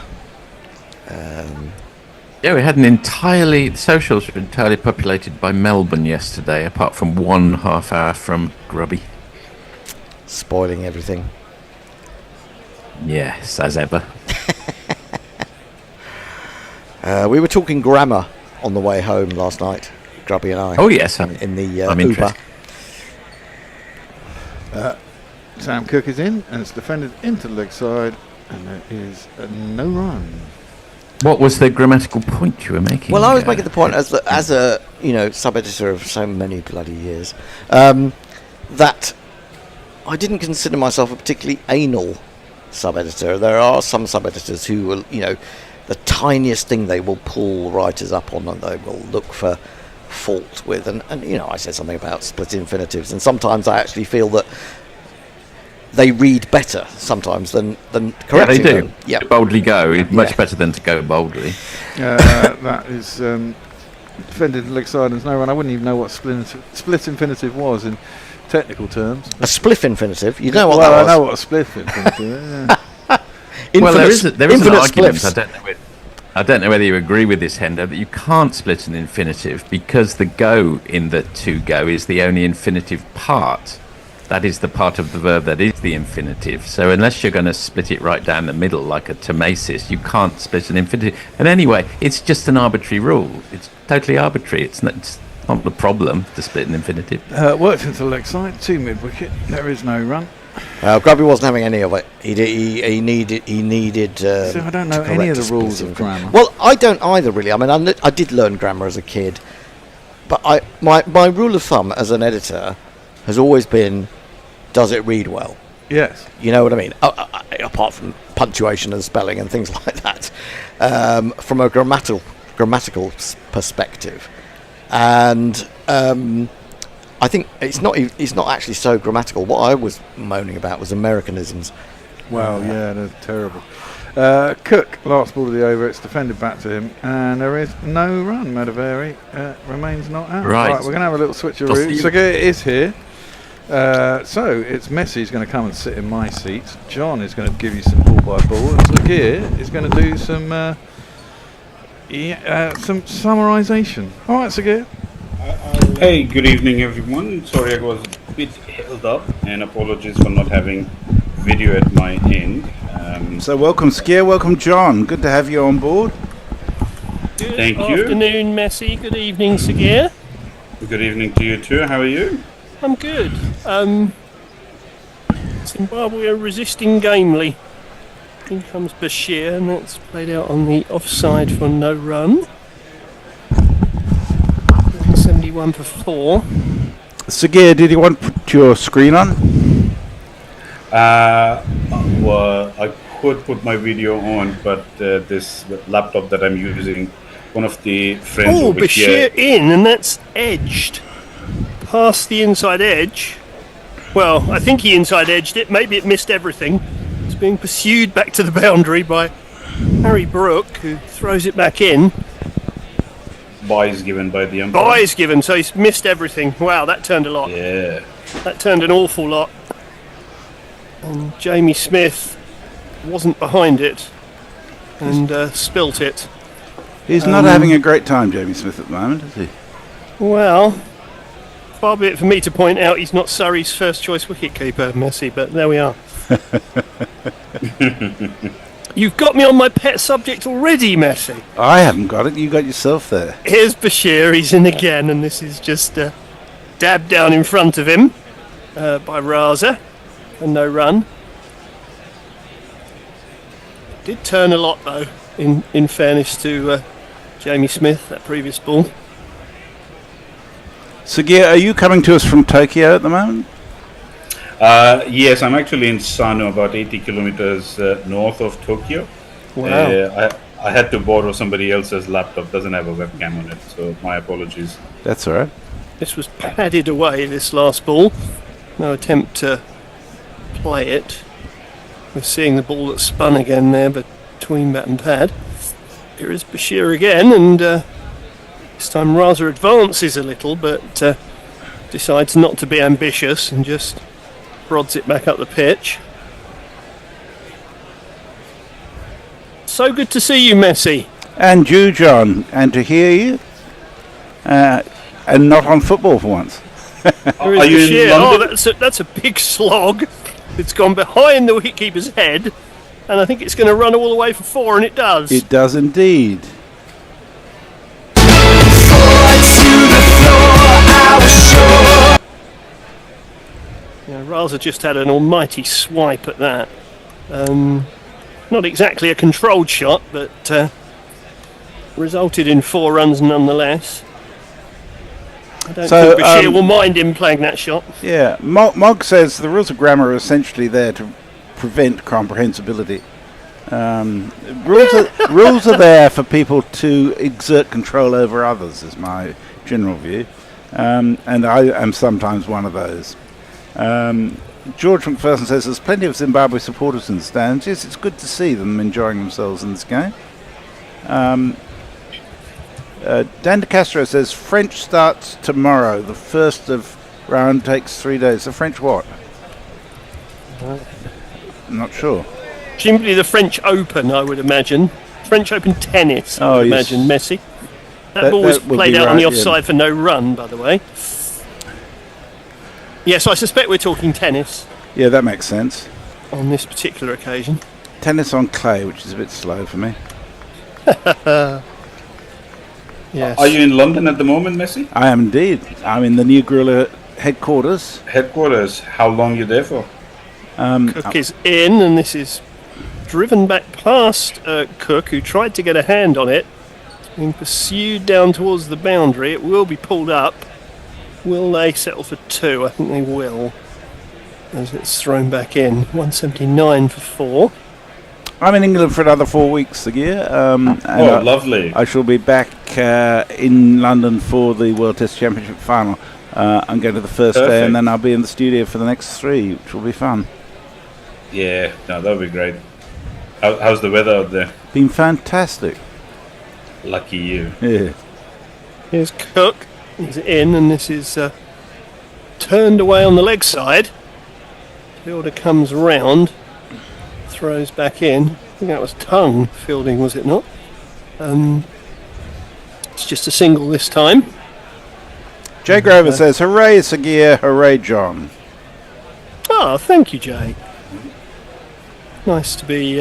Yeah, we had the socials were entirely populated by Melbourne yesterday, apart from 1 half hour from Grubby. Spoiling everything. Yes, as ever. We were talking grammar on the way home last night, Grubby and I. Oh, yes. In the Uber. Sam Cook is in, and it's defended into the leg side, and there is no run. What was the grammatical point you were making? Well, I was making the point as a sub-editor of so many bloody years, that I didn't consider myself a particularly anal sub-editor. There are some sub-editors who will, the tiniest thing they will pull writers up on, and they will look for fault with. And I said something about split infinitives, and sometimes I actually feel that they read better sometimes than correcting them. Yeah, they do. Yeah. Boldly go. Much better than to go boldly. That is defended the leg side and there's no run. I wouldn't even know what split infinitive was in technical terms. A spliff infinitive? You know what that was? I know what a spliff infinitive is. Well, there is an argument. I don't know whether you agree with this, Hendo, that you can't split an infinitive because the go in the to go is the only infinitive part. That is the part of the verb that is the infinitive. So unless you're going to split it right down the middle like a tomasis, you can't split an infinitive. And anyway, it's just an arbitrary rule. It's totally arbitrary. It's not the problem to split an infinitive. Worked into the leg side, 2 mid-wicket. There is no run. Grubby wasn't having any of it. He needed. So I don't know any of the rules of grammar. Well, I don't either, really. I mean, I did learn grammar as a kid, but my rule of thumb as an editor has always been, does it read well? Yes. You know what I mean? Apart from punctuation and spelling and things like that, from a grammatical perspective, and I think it's not actually so grammatical. What I was moaning about was Americanisms. Well, yeah, they're terrible. Cook, last ball of the over, it's defended back to him, and there is no run. Madavari remains not out. Right. We're going to have a little switcheroo. Sagir is here. So it's Messi's going to come and sit in my seat. John is going to give you some ball by ball, and Sagir is going to do some summarisation. All right, Sagir. Hey, good evening, everyone. Sorry I was a bit held up, and apologies for not having video at my end. So welcome, Skier. Welcome, John. Good to have you on board. Thank you. Good afternoon, Messi. Good evening, Sagir. Good evening to you too. How are you? I'm good. Zimbabwe are resisting gamely. In comes Bashir, and that's played out on the offside for no run. 71 for 4. Sagir, did you want to put your screen on? Well, I could put my video on, but this laptop that I'm using, one of the friends over Bashir in, and that's edged. Past the inside edge. Well, I think he inside edged it. Maybe it missed everything. It's being pursued back to the boundary by Harry Brook, who throws it back in. Bye is given by the umpire. Bye is given, so he's missed everything. Wow, that turned a lot. Yeah. That turned an awful lot. And Jamie Smith wasn't behind it and spilt it. He's not having a great time, Jamie Smith, at the moment, is he? Well, far be it for me to point out he's not Surrey's first choice wicketkeeper, Messi, but there we are. You've got me on my pet subject already, Messi. I haven't got it. You got yourself there. Here's Bashir. He's in again, and this is just dabbed down in front of him by Raza, and no run. Did turn a lot, though, in fairness to Jamie Smith, that previous ball. Sagir, are you coming to us from Tokyo at the moment? Yes, I'm actually in Sano, about 80 kilometers north of Tokyo. Wow. I had to borrow somebody else's laptop, doesn't have a webcam on it, so my apologies. That's all right. This was padded away, this last ball. No attempt to play it. We're seeing the ball that spun again there between bat and pad. Here is Bashir again, and this time Raza advances a little, but decides not to be ambitious and just prods it back up the pitch. So good to see you, Messi. And you, John, and to hear you, and not on football for once. Are you in London? That's a big slog. It's gone behind the wicketkeeper's head, and I think it's going to run all the way for 4, and it does. It does indeed. Yeah, Raza just had an almighty swipe at that. Not exactly a controlled shot, but resulted in 4 runs nonetheless. I don't think Bashir will mind him playing that shot. Yeah, Mog says the rules of grammar are essentially there to prevent comprehensibility. Rules are there for people to exert control over others, is my general view. And I am sometimes one of those. George McPherson says there's plenty of Zimbabwe supporters in the stands. Yes, it's good to see them enjoying themselves in this game. Dan De Castro says French starts tomorrow. The first of round takes 3 days. The French what? I'm not sure. Presumably the French Open, I would imagine. French Open tennis, I would imagine, Messi. That ball was played out on the offside for no run, by the way. Yeah, so I suspect we're talking tennis. Yeah, that makes sense. On this particular occasion. Tennis on clay, which is a bit slow for me. Yes. Are you in London at the moment, Messi? I am indeed. I'm in the New Gorilla headquarters. Headquarters. How long are you there for? Cook is in, and this is driven back past Cook, who tried to get a hand on it. It's being pursued down towards the boundary. It will be pulled up. Will they settle for 2? I think they will, as it's thrown back in. 179 for 4. I'm in England for another 4 weeks a year. Lovely. I shall be back in London for the World Test Championship final. I'm going to the first day, and then I'll be in the studio for the next 3, which will be fun. Yeah, no, that'll be great. How's the weather out there? Been fantastic. Lucky you. Yeah. Here's Cook. He's in, and this is turned away on the leg side. Fielder comes round, throws back in. I think that was tongue fielding, was it not? It's just a single this time. Jay Grover says, "Hooray, Sagir! Hooray, John!" Oh, thank you, Jay. Nice to be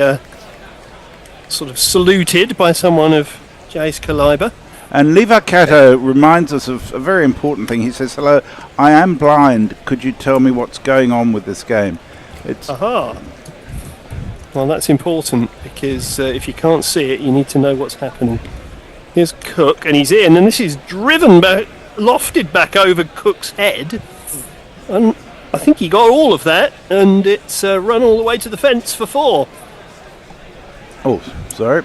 sort of saluted by someone of Jay's calibre. And Levi Cato reminds us of a very important thing. He says, "Hello, I am blind. Could you tell me what's going on with this game?" Aha. Well, that's important, because if you can't see it, you need to know what's happening. Here's Cook, and he's in, and this is driven back, lofted back over Cook's head. And I think he got all of that, and it's run all the way to the fence for 4. Oh, sorry.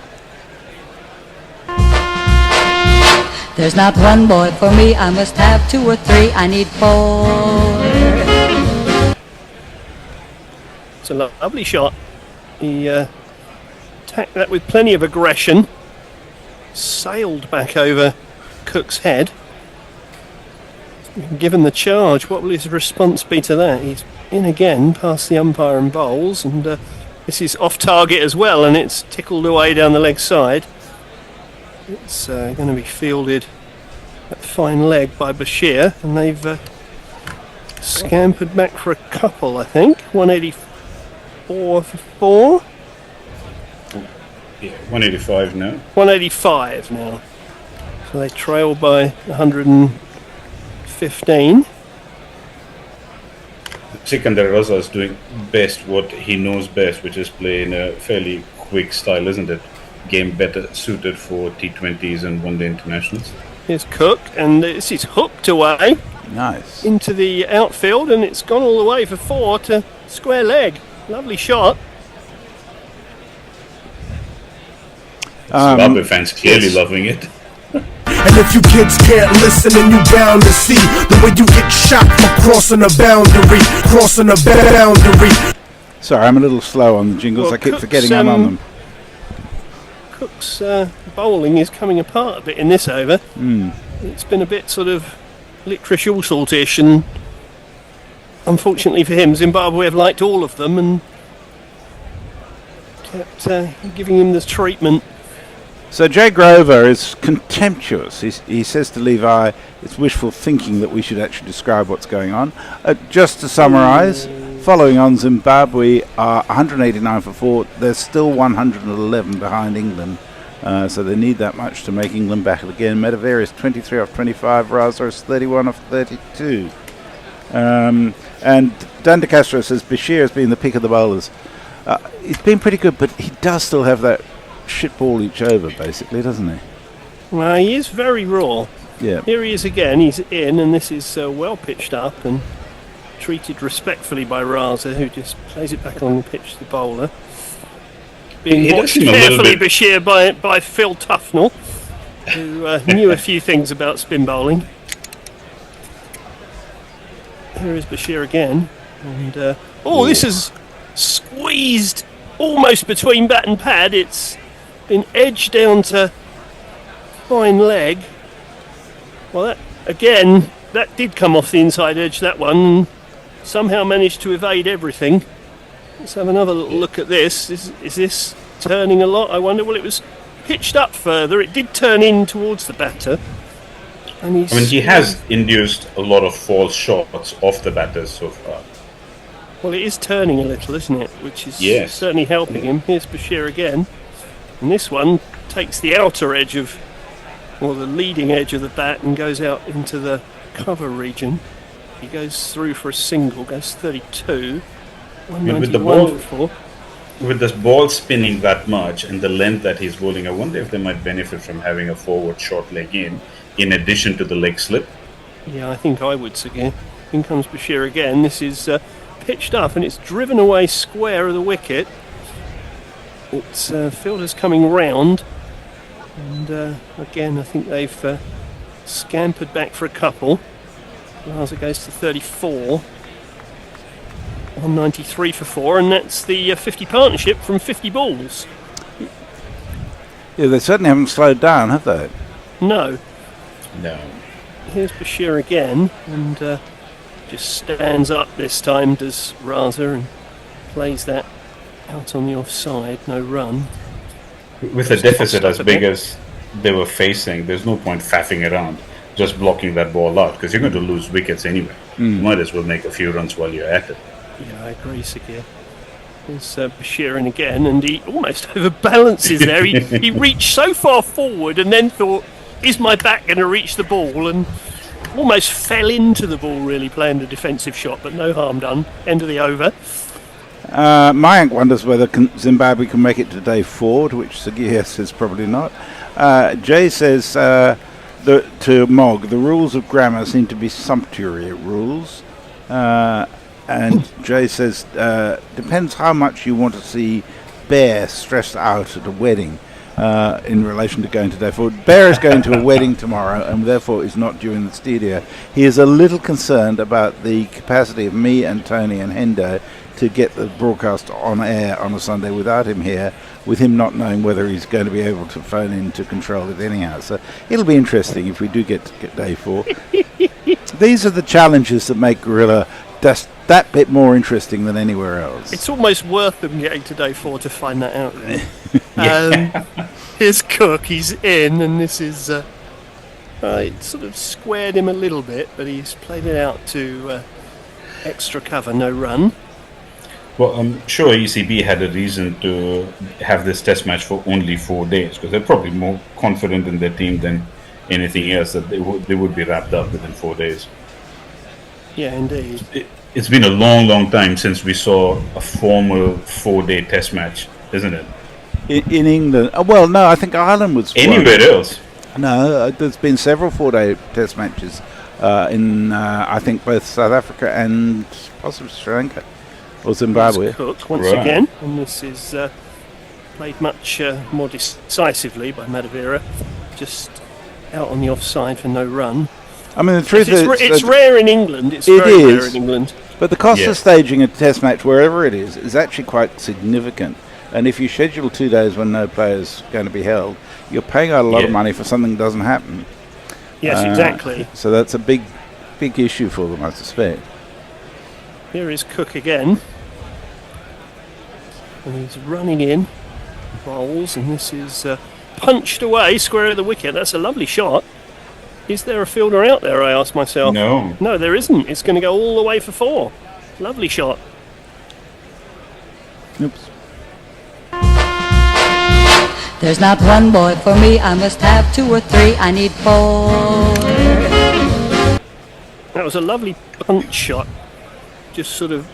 There's not one boy for me, I must have 2 or 3, I need 4. It's a lovely shot. He attacked that with plenty of aggression. Sailed back over Cook's head. Given the charge, what will his response be to that? He's in again past the umpire and bowls, and this is off target as well, and it's tickled away down the leg side. It's going to be fielded at fine leg by Bashir, and they've scampered back for a couple, I think. 184 for 4. Yeah, 185 now. 185 now. So they trail by 115. Sikandar Raza is doing best what he knows best, which is play in a fairly quick style, isn't it? Game better suited for T20s and one-day internationals. Here's Cook, and this is hooked away. Nice. Into the outfield, and it's gone all the way for 4 to square leg. Lovely shot. Zimbabwe fans clearly loving it. And if you kids can't listen, then you bound to see the way you get shot for crossing a boundary, Sorry, I'm a little slow on the jingles. Well, I keep Cook's, forgetting I'm on them. Cook's bowling is coming apart a bit in this over. Mm. It's been a bit sort of licorice all sortish, and unfortunately for him, Zimbabwe have liked all of them and kept giving him this treatment. So Jay Grover is contemptuous. He says to Levi, it's wishful thinking that we should actually describe what's going on. Just to summarise, following on, Zimbabwe are 189 for 4. They're still 111 behind England. So they need that much to make England back again. Medaveri is 23 off 25. Raza is 31 off 32. And Dan De Castro says Bashir has been the pick of the bowlers. He's been pretty good, but he does still have that shit ball each over, basically, doesn't he? Well, he is very raw. Yeah. Here he is again. He's in, and this is well pitched up and treated respectfully by Raza, who just plays it back on the pitch to the bowler. Being watched carefully, Bashir, by Phil Tufnell, who knew a few things about spin bowling. Here is Bashir again, and this is squeezed almost between bat and pad. It's been edged down to fine leg. Well, that did come off the inside edge, that one, and somehow managed to evade everything. Let's have another little look at this. Is this turning a lot? I wonder. Well, it was pitched up further. It did turn in towards the batter. And he has induced a lot of false shots off the batters so far. Well, it is turning a little, isn't it? Which is certainly helping him. Here's Bashir again. And this one takes the outer edge the leading edge of the bat and goes out into the cover region. He goes through for a single, goes 32. With the 191 ball, for 4. with this ball spinning that much and the length that he's bowling, I wonder if they might benefit from having a forward short leg in addition to the leg slip. Yeah, I think I would, Sagir. In comes Bashir again. This is pitched up and it's driven away square of the wicket. It's fielders coming round. And again, I think they've scampered back for a couple. Raza goes to 34. 193 for 4, and that's the 50 partnership from 50 balls. Yeah, they certainly haven't slowed down, have they? No. No. Here's Bashir again, and just stands up this time, does Raza, and plays that out on the offside, no run. With a deficit as big as they were facing, there's no point faffing around, just blocking that ball out, because you're going to lose wickets anyway. You might as well make a few runs while you're at it. Yeah, I agree, Sagir. There's Bashir in again, and he almost overbalances there. He reached so far forward and then thought, is my bat going to reach the ball? And almost fell into the ball, really, playing the defensive shot, but no harm done. End of the over. Mayank wonders whether Zimbabwe can make it to day 4, to which Sagir says probably not. Jay says to Mog, the rules of grammar seem to be sumptuary rules. And Jay says, depends how much you want to see Bear stressed out at a wedding in relation to going to day 4. Bear is going to a wedding tomorrow and therefore is not due in the studio. He is a little concerned about the capacity of me and Tony and Hendo to get the broadcast on air on a Sunday without him here, with him not knowing whether he's going to be able to phone in to control it anyhow. So it'll be interesting if we do get to day 4. These are the challenges that make Gorilla that bit more interesting than anywhere else. It's almost worth them getting to day 4 to find that out. Here's Cook, he's in, and this is it sort of squared him a little bit, but he's played it out to extra cover, no run. Well, I'm sure ECB had a reason to have this test match for only 4 days, because they're probably more confident in their team than anything else, that they would be wrapped up within 4 days. Yeah, indeed. It's been a long, long time since we saw a formal 4-day test match, isn't it? In England? Well, no, I think Ireland was... Anywhere else? No, there's been several 4-day test matches in, I think, both South Africa and possibly Sri Lanka or Zimbabwe. Cook once again, and this is played much more decisively by Madavira, just out on the offside for no run. I mean, the truth is... It's rare in England. It's very rare in England. But the cost of staging a test match, wherever it is actually quite significant. And if you schedule 2 days when no player's going to be held, you're paying out a lot of money for something that doesn't happen. Yes, exactly. So that's a big issue for them, I suspect. Here is Cook again. And he's running in. Bowls, and this is punched away, square of the wicket. That's a lovely shot. Is there a fielder out there, I ask myself? No. No, there isn't. It's going to go all the way for 4. Lovely shot. Oops. There's not one boy for me, I must have 2 or 3, I need 4. That was a lovely punch shot. Just sort of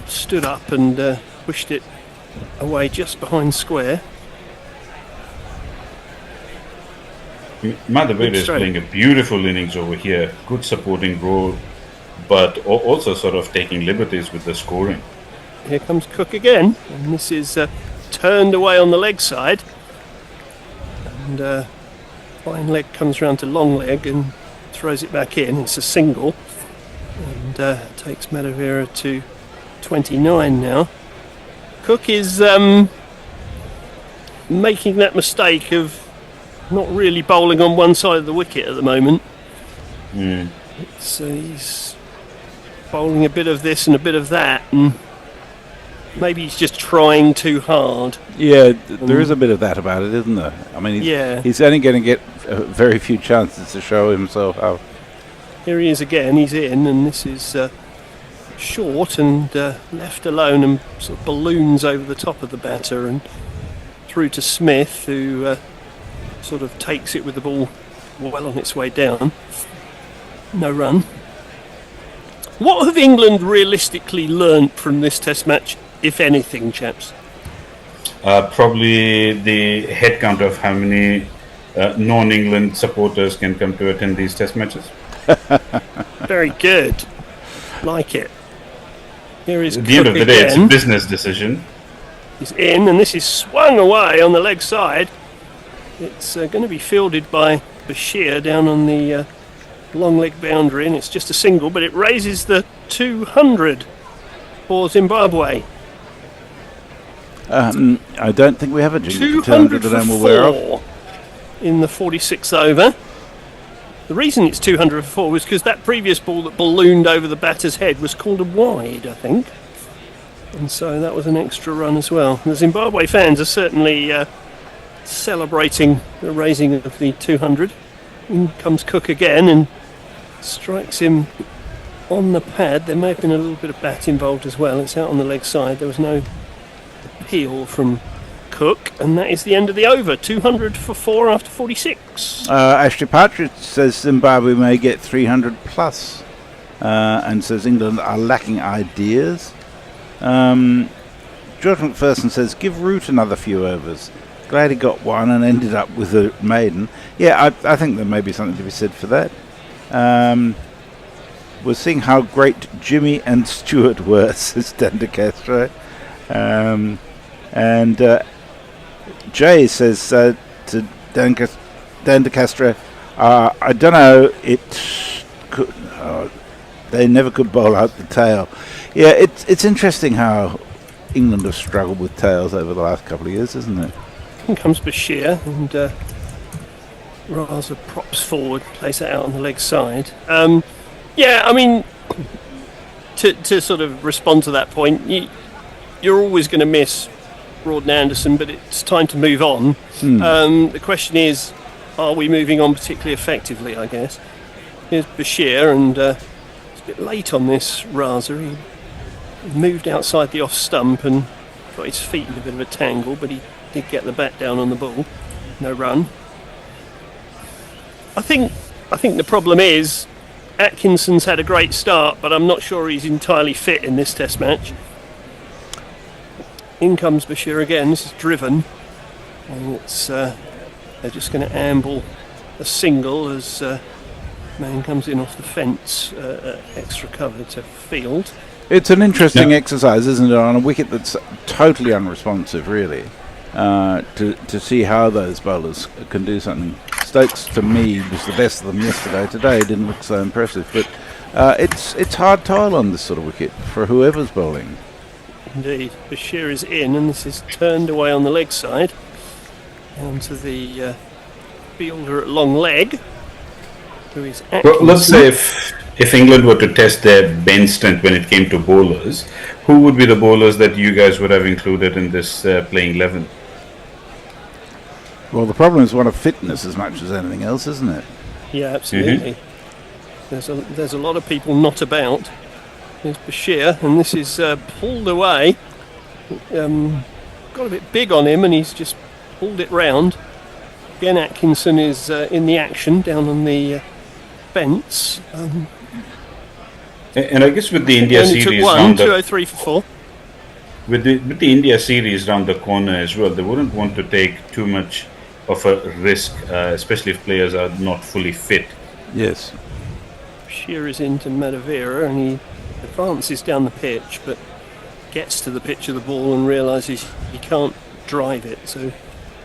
stood up and pushed it away just behind square. Madhavira is playing a beautiful innings over here, good supporting role, but also sort of taking liberties with the scoring. Here comes Cook again, and this is turned away on the leg side, and fine leg comes round to long leg and throws it back in. It's a single, and takes Madhavira to 29 now. Cook is making that mistake of not really bowling on one side of the wicket at the moment. So he's bowling a bit of this and a bit of that, and maybe he's just trying too hard. Yeah, there is a bit of that about it, isn't there? I mean, he's only going to get very few chances to show himself how. Here he is again, he's in, and this is short and left alone, and sort of balloons over the top of the batter and through to Smith, who sort of takes it with the ball well on its way down. No run. What have England realistically learnt from this Test match, if anything, chaps? Probably the head count of how many non-England supporters can come to attend these Test matches. Very good. Like it. Here is At the end of the day, it's a business decision. He's in, and this is swung away on the leg side. It's going to be fielded by Bashir down on the long leg boundary, and it's just a single, but it raises the 200 for Zimbabwe. I don't think we have a jingle for 200 that I'm aware of. In the 46th over. The reason it's 200 for 4 was because that previous ball that ballooned over the batter's head was called a wide, I think. And so that was an extra run as well. The Zimbabwe fans are certainly celebrating the raising of the 200. In comes Cook again and strikes him on the pad. There may have been a little bit of bat involved as well. It's out on the leg side. There was no appeal from Cook, and that is the end of the over. 200 for 4 after 46. Ashley Partridge says Zimbabwe may get 300 plus, and says England are lacking ideas. George McPherson says give Root another few overs. Glad he got one and ended up with a maiden. Yeah, I think there may be something to be said for that. We're seeing how great Jimmy and Stuart were, says Dan De Castro. And Jay says to Dan De Castro, I don't know, they never could bowl out the tail. Yeah, it's interesting how England have struggled with tails over the last couple of years, isn't it? In comes Bashir, and Raza props forward, plays that out on the leg side. Yeah, I mean, to sort of respond to that point, you're always going to miss Rawdon Anderson, but it's time to move on. The question is, are we moving on particularly effectively, I guess? Here's Bashir, and it's a bit late on this Raza. He moved outside the off stump and got his feet in a bit of a tangle, but he did get the bat down on the ball. No run. I think the problem is Atkinson's had a great start, but I'm not sure he's entirely fit in this Test match. In comes Bashir again. This is driven, and it's they're just going to amble a single as man comes in off the fence, extra cover to field. It's an interesting exercise, isn't it, on a wicket that's totally unresponsive, really, to see how those bowlers can do something. Stokes, to me, was the best of them yesterday. Today didn't look so impressive, but it's hard toil on this sort of wicket for whoever's bowling. Indeed. Bashir is in, and this is turned away on the leg side down to the fielder at long leg, who is Atkinson. Well, let's say if England were to test their bench strength when it came to bowlers, who would be the bowlers that you guys would have included in this playing 11? Well, the problem is one of fitness as much as anything else, isn't it? Yeah, absolutely. There's a lot of people not about. There's Bashir, and this is pulled away. Got a bit big on him, and he's just pulled it round. Again, Atkinson is in the action down on the fence. And I guess with the India series took one, 203 for 4. With the India series round the corner as well, they wouldn't want to take too much of a risk, especially if players are not fully fit. Yes. Shear is into Madavira, and he advances down the pitch, but gets to the pitch of the ball and realises he can't drive it, so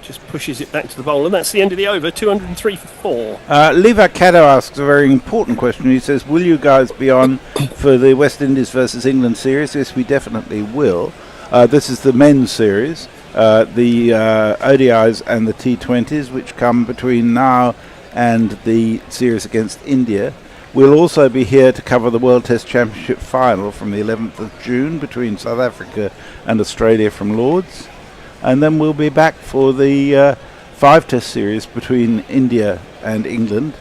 just pushes it back to the bowler. And that's the end of the over. 203 for 4. Levi Caddo asks a very important question. He says, will you guys be on for the West Indies versus England series? Yes, we definitely will. This is the men's series, the ODIs and the T20s, which come between now and the series against India. We'll also be here to cover the World Test Championship final from the 11th of June between South Africa and Australia from Lords. And then we'll be back for the 5 Test series between India and England,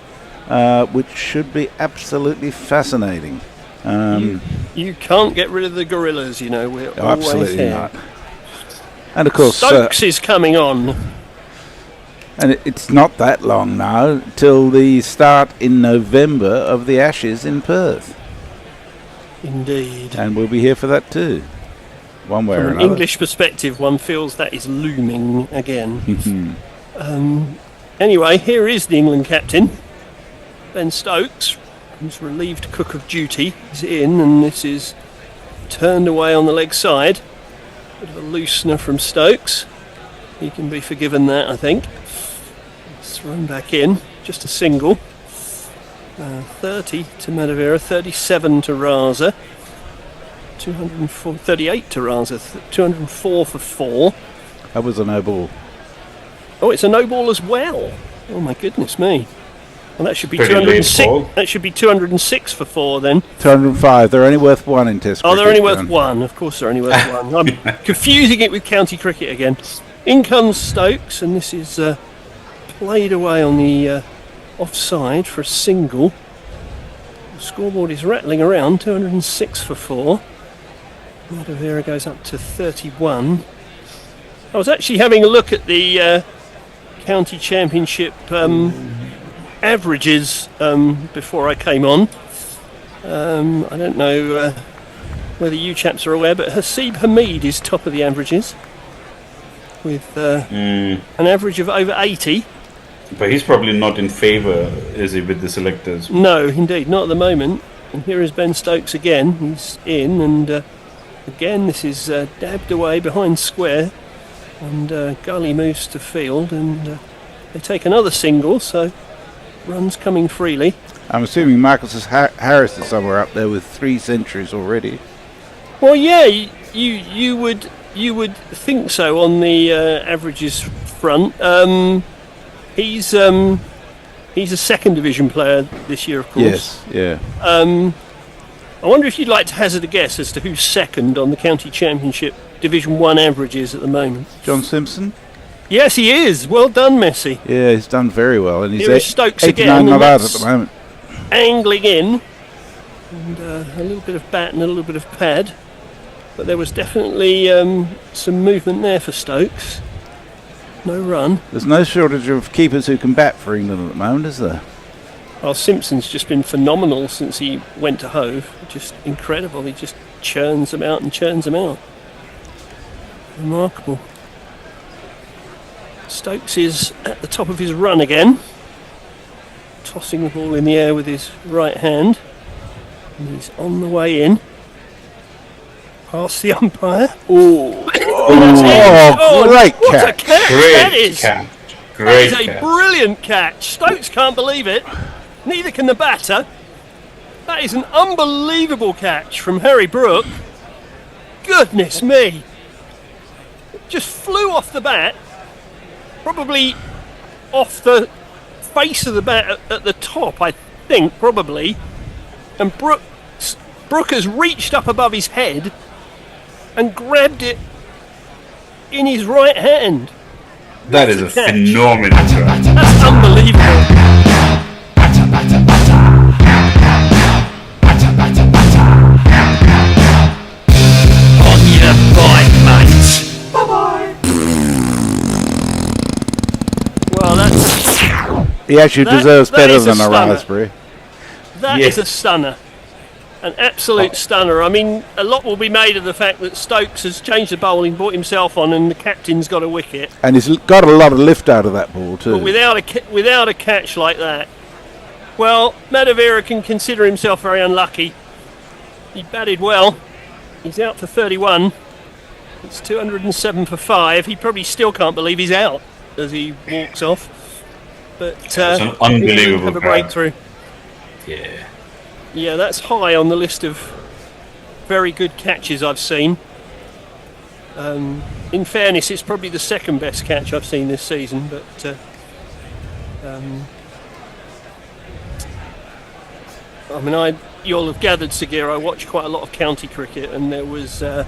which should be absolutely fascinating. You can't get rid of the gorillas, you know. We're always absolutely here. not. And of course, Stokes is coming on. And it's not that long now till the start in November of the Ashes in Perth. Indeed. And we'll be here for that too, one way or From an another. English perspective, one feels that is looming again. Anyway, here is the England captain, Ben Stokes, who's relieved cook of duty. He's in, and this is turned away on the leg side. Bit of a loosener from Stokes. He can be forgiven that, I think. It's thrown back in, just a single. 30 to Madavera, 37 to Raza, 204, 38 to Raza, 204 for 4. That was a no ball. Oh, it's a no ball as well. Oh my goodness me. Well, that should be Pretty late 206. ball. That should be 206 for 4 then. 205. They're only worth 1 in Test Oh, they're cricket, only worth John. 1. Of course, they're only worth 1. I'm confusing it with county cricket again. In comes Stokes, and this is played away on the offside for a single. The scoreboard is rattling around. 206 for 4. Madavera goes up to 31. I was actually having a look at the county championship averages before I came on. I don't know whether you chaps are aware, but Haseeb Hamid is top of the averages with an average of over 80. But he's probably not in favour, is he, with the selectors? No, indeed, not at the moment. And here is Ben Stokes again. He's in, and again this is dabbed away behind square, and Gully moves to field, and they take another single, so runs coming freely. I'm assuming Marcus Harris is somewhere up there with 3 centuries already. Well, yeah, you would think so on the averages front. He's a second division player this year, of course. Yes, yeah. I wonder if you'd like to hazard a guess as to who's second on the county championship Division 1 averages at the moment. John Simpson? Yes, he is. Well done, Messi. Yeah, he's done very well. And he's Here is Stokes 89 again, not and out at that's the moment. angling in, and a little bit of bat and a little bit of pad, but there was definitely some movement there for Stokes. No run. There's no shortage of keepers who can bat for England at the moment, is there? Well, Simpson's just been phenomenal since he went to Hove. Just incredible. He just churns them out and churns them out. Remarkable. Stokes is at the top of his run again, tossing the ball in the air with his right hand, and he's on the way in. Past the umpire. Oh, great what catch. a catch Great that is! catch. That Great is a catch. brilliant catch. Stokes can't believe it. Neither can the batter. That is an unbelievable catch from Harry Brook. Goodness me. Just flew off the bat. Probably off the face of the bat at the top, I think, probably. And Brook has reached up above his head and grabbed it in his right hand. That is a phenomenal catch. That's unbelievable. On your bike, mate. Well, that's... He actually deserves that better is a than a stunner. raspberry. That is a stunner. An absolute stunner. I mean, a lot will be made of the fact that Stokes has changed the bowling, brought himself on, and the captain's got a wicket. And he's got a lot of lift out of that ball too. But without a catch like that, well, Madavera can consider himself very unlucky. He batted well. He's out for 31. It's 207 for 5. He probably still can't believe he's out as he walks off. But It's an unbelievable have a grab. breakthrough. Yeah. Yeah, that's high on the list of very good catches I've seen. In fairness, it's probably the second best catch I've seen this season, but I mean, you'll have gathered, Sagir, I watch quite a lot of county cricket, and there was a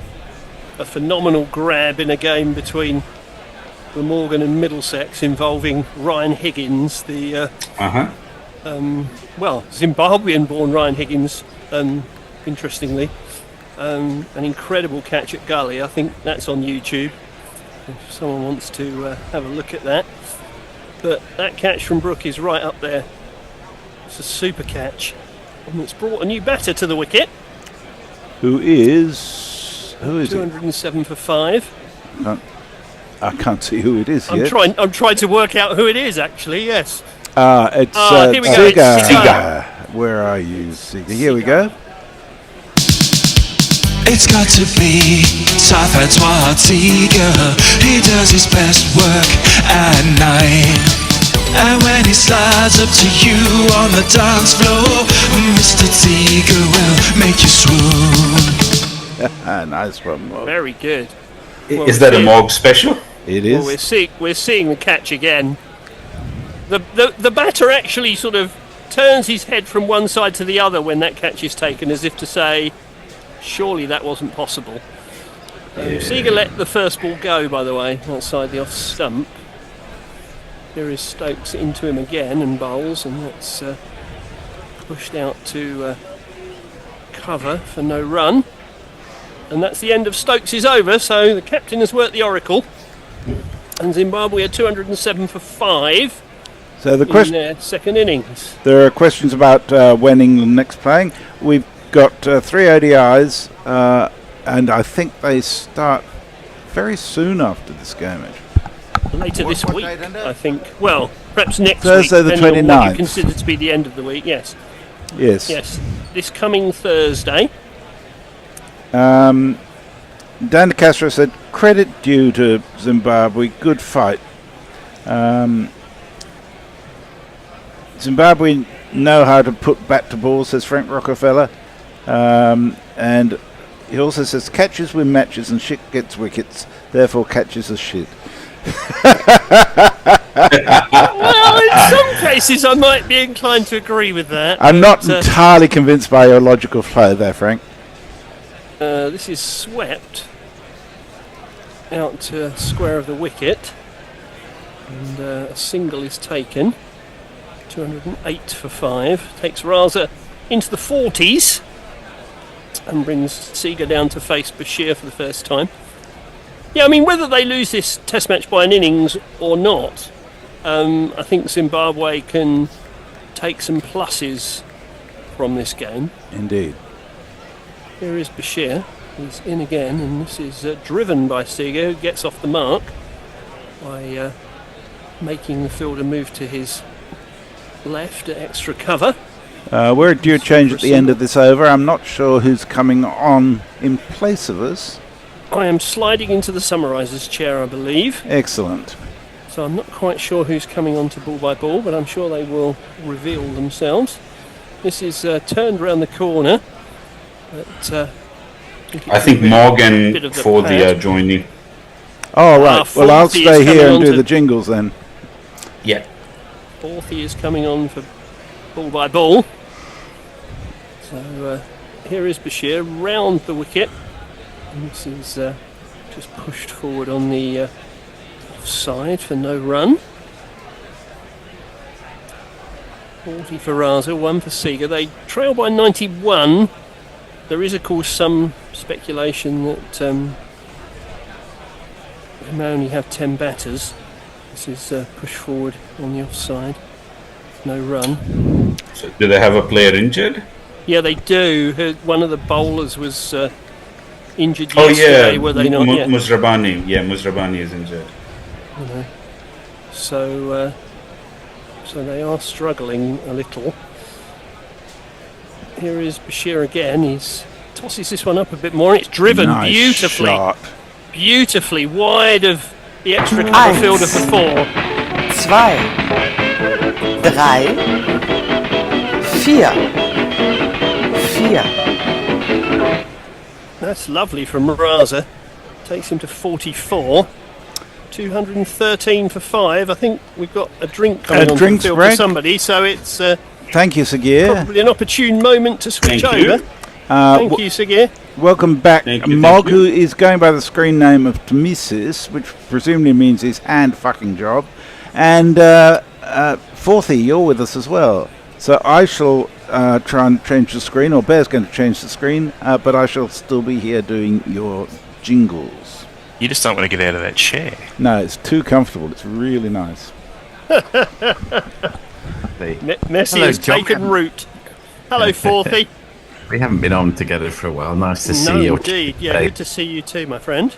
phenomenal grab in a game between Glamorgan and Middlesex involving Ryan Higgins, the Zimbabwean-born Ryan Higgins, interestingly. An incredible catch at Gully. I think that's on YouTube if someone wants to have a look at that. But that catch from Brook is right up there. It's a super catch, and it's brought a new batter to the wicket. Who is it? 207 for 5. I can't see who it is yet. I'm trying to work out who it is, actually, yes. It's here we go. It's Ziga. Where are you, Ziga? Here we go. It's got to be Southend Seeger. He does his best work at night. And when he slides up to you on the dance floor, Mr. Seeger will make you swoon. Nice one, Mog. Very good. Is that a Mog special? It is. Well, we're seeing the catch again. The batter actually sort of turns his head from one side to the other when that catch is taken, as if to say, surely that wasn't possible. Seeger let the first ball go, by the way, outside the off stump. Here is Stokes into him again and bowls, and that's pushed out to cover for no run. And that's the end of Stokes' over, so the captain has worked the oracle. And Zimbabwe are 207 for 5 So the in their second innings. There are questions about when England next playing. We've got 3 ODIs, and I think they start very soon after this game. Later this week, I think. Well, perhaps next Thursday week, the depending on what 29th. you consider to be the end of the week, yes. Yes. Yes, this coming Thursday. Dan De Castro said, credit due to Zimbabwe, good fight. Zimbabwe know how to put bat to ball, says Frank Rockefeller. And he also says, catches win matches and shit gets wickets, therefore catches are shit. Well, in some cases I might be inclined to agree with that. I'm not entirely convinced by your logical flow there, Frank. This is swept out to square of the wicket, and a single is taken. 208 for 5. Takes Raza into the 40s and brings Seeger down to face Bashir for the first time. Yeah, I mean, whether they lose this test match by an innings or not, I think Zimbabwe can take some pluses from this game. Indeed. Here is Bashir. He's in again, and this is driven by Seeger, who gets off the mark by making the fielder move to his left at extra cover. We're due a change at the end of this over. I'm not sure who's coming on in place of us. I am sliding into the summarisers chair, I believe. Excellent. So I'm not quite sure who's coming on to ball by ball, but I'm sure they will reveal themselves. This is turned around the corner. But, I think Morgan for the joining. Oh, right. Well, I'll stay here and do the jingles then. Yeah. Forthy is coming on for ball by ball. So here is Bashir round the wicket. And this is just pushed forward on the offside for no run. 40 for Raza, 1 for Seeger. They trail by 91. There is, of course, some speculation that they may only have 10 batters. This is pushed forward on the offside. No run. So do they have a player injured? Yeah, they do. One of the bowlers was injured yesterday, were they not? Musrabani. Yeah, Musrabani is injured. So they are struggling a little. Here is Bashir again. He tosses this one up a bit more. It's driven beautifully. Shot. Beautifully wide of the extra cover fielder for 4. 2, 3, 4. That's lovely from Raza. Takes him to 44. 213 for 5. I think we've got a drink coming on the field for somebody, so it's thank you, Sagir. Probably an opportune moment to switch over. Thank you, Sagir. Welcome back, Mog, thank you. who is going by the screen name of Tamisis, which presumably means his hand fucking job. And Forthy, you're with us as well. So I shall try and change the screen, or Bear's going to change the screen, but I shall still be here doing your jingles. You just don't want to get out of that chair. No, it's too comfortable. It's really nice. Messi has taken root. Hello, Forthy. We haven't been on together for a while. Nice to see you. Indeed. Yeah, good to see you too, my friend.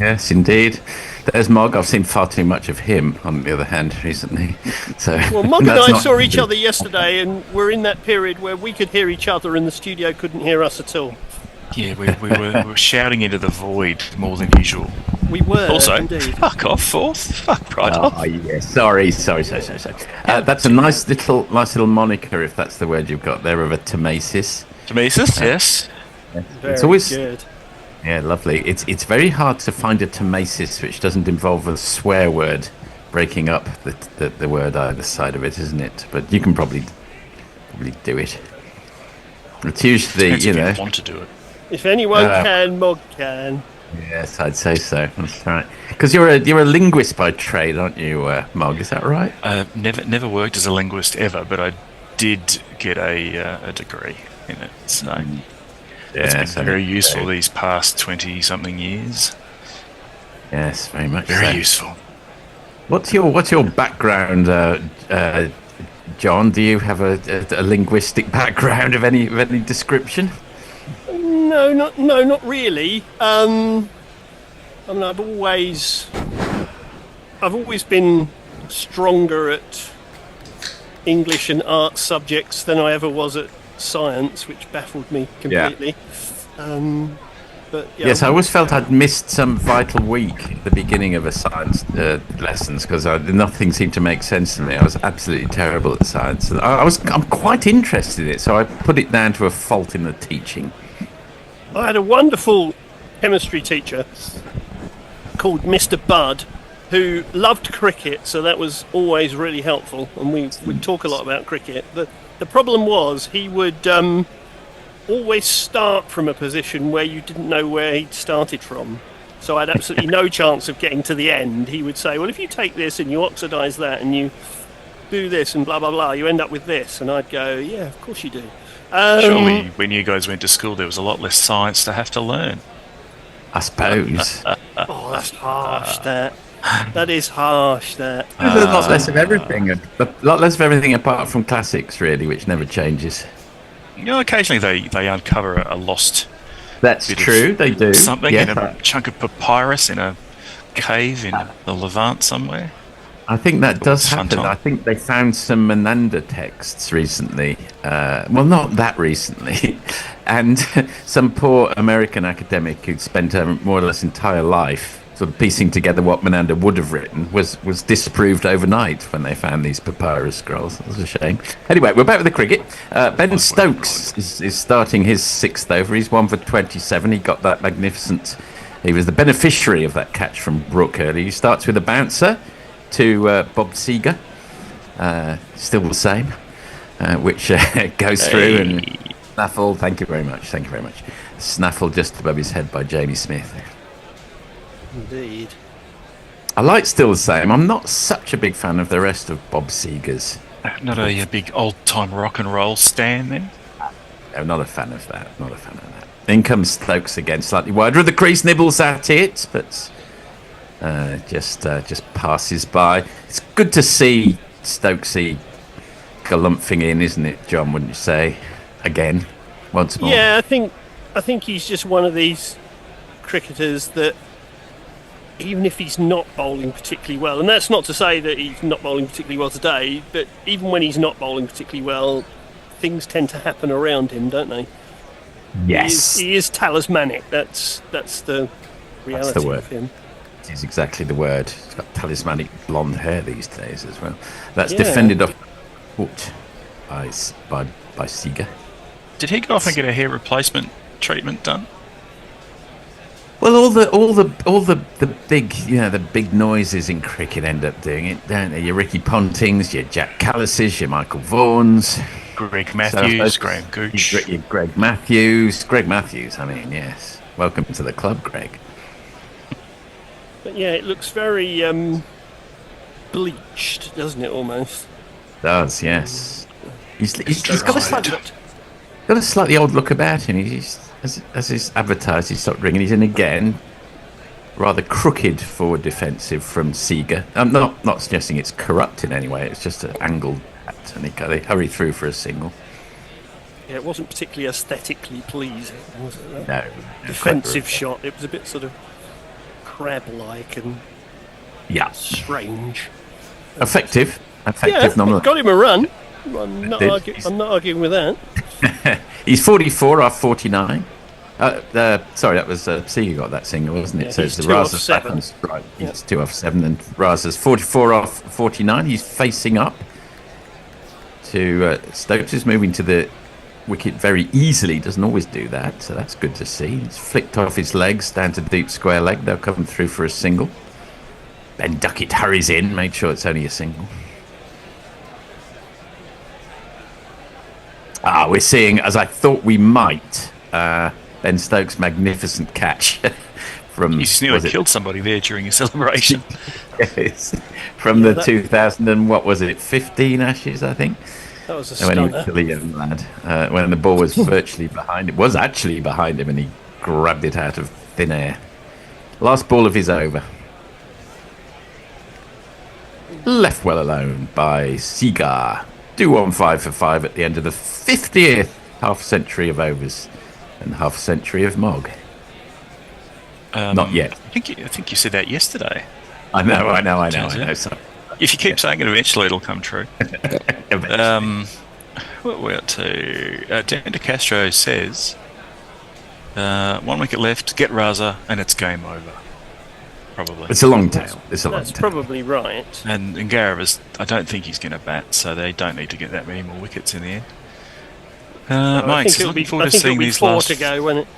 Yes, indeed. There's Mog. I've seen far too much of him, on the other hand, recently. So Well, Mog and I saw each other yesterday, and we're in that period where we could hear each other and the studio couldn't hear us at all. Yeah, we were shouting into the void more than usual. We were, also, indeed. Fuck off, Fourth. Fuck right off. Oh, yeah. Sorry. That's a nice little moniker, if that's the word you've got there, of a Tomasis. Tomasis, yes. Very It's always good. Yeah, lovely. It's very hard to find a Tomasis which doesn't involve a swear word breaking up the word either side of it, isn't it? But you can probably do it. It's usually, Depends if you want to do it. If anyone can, Mog can. Yes, I'd say so. That's right. Because you're a linguist by trade, aren't you, Mog? Is that right? Never worked as a linguist ever, but I did get a degree in it. So it's been very useful these past 20-something years. Yes, very much. Very useful. What's your background, John? Do you have a linguistic background of any description? No, not really. I mean, I've always been stronger at English and art subjects than I ever was at science, which baffled me completely. But yeah, yes, I always felt I'd missed some vital week at the beginning of a science lessons because nothing seemed to make sense to me. I was absolutely terrible at science. I'm quite interested in it, so I put it down to a fault in the teaching. I had a wonderful chemistry teacher called Mr. Budd who loved cricket, so that was always really helpful, and we'd talk a lot about cricket. The problem was he would always start from a position where you didn't know where he'd started from. So I had absolutely no chance of getting to the end. He would say, well, if you take this and you oxidise that and you do this and blah, blah, blah, you end up with this. And I'd go, yeah, of course you do. Surely when you guys went to school, there was a lot less science to have to learn. I suppose. Oh, that's harsh, that. That is harsh, that. There's a lot less of everything. A lot less of everything apart from classics, really, which never changes. You know, occasionally they uncover a lost. That's true. They do something in a chunk of papyrus in a cave in the Levant somewhere. I think that does happen. I think they found some Menander texts recently. Well, not that recently. And some poor American academic who'd spent more or less entire life sort of piecing together what Menander would have written was disproved overnight when they found these papyrus scrolls. That was a shame. Anyway, we're back with the cricket. Ben Stokes is starting his sixth over. He's 1 for 27. He got that magnificent. He was the beneficiary of that catch from Brooke earlier. He starts with a bouncer to Bob Seger, still the same, which goes through and snaffle. Thank you very much. Snaffle just above his head by Jamie Smith. Indeed. I like Still the Same. I'm not such a big fan of the rest of Bob Seger's. Not a big old-time rock and roll stan then? No, not a fan of that. In comes Stokes again, slightly wider of the crease, nibbles at it, but just passes by. It's good to see Stokesy galumphing in, isn't it, John? Wouldn't you say? Again, once more. Yeah, I think he's just one of these cricketers that, even if he's not bowling particularly well, and that's not to say that he's not bowling particularly well today, but even when he's not bowling particularly well, things tend to happen around him, don't they? Yes. He is talismanic. That's the reality That's the word. of him. Is exactly the word. He's got talismanic blonde hair these days as well. That's defended off foot by Seger. Did he go off and get a hair replacement treatment done? Well, all the big, the big noises in cricket end up doing it, don't they? Your Ricky Pontings, your Jack Callises, your Michael Vaughns, Greg Matthews, Graham Gooch, Greg Matthews. I mean, yes. Welcome to the club, Greg. But yeah, it looks very bleached, doesn't it? Almost. Does, yes. He's got a slightly old look about him. He's as is advertised, he stopped ringing. He's in again. Rather crooked forward defensive from Seger. I'm not suggesting it's corrupt in any way. It's just an angled bat, and they hurry through for a single. Yeah, it wasn't particularly aesthetically pleasing, was it? No. Defensive shot. It was a bit sort of crab-like and strange. Effective. Yeah, nonetheless. got him a run. I'm not arguing with that. He's 44 off 49. Sorry, that was Seeger got that single, wasn't it? Yeah, So he's it's 2 off Raza's 7. Right, he's 2 off 7, and Raza's 44 off 49. He's facing up to Stokes, is moving to the wicket very easily. Doesn't always do that, so that's good to see. He's flicked off his legs down to deep square leg. They'll come through for a single. Ben Duckett hurries in, made sure it's only a single. We're seeing, as I thought we might, Ben Stokes' magnificent catch from... You just nearly killed somebody there during your celebration. Yes, from the 2000 and what was it, 15 Ashes, I think? That was a when stunner. he was still a young lad, when the ball was virtually behind him, was actually behind him, and he grabbed it out of thin air. Last ball of his over. Left well alone by Seagar. 2 on 5 for 5 at the end of the 50th half century of overs and half century of Mog. Not yet. I think you said that yesterday. I know. So. If you keep saying it, eventually it'll come true. What we're up to? Dan De Castro says, 1 wicket left, get Raza, and it's game over. Probably. It's a long tail. That's probably right. And Garavis, I don't think he's going to bat, so they don't need to get that many more wickets in the end. Mike, looking forward to seeing these 4 last... to go, won't it?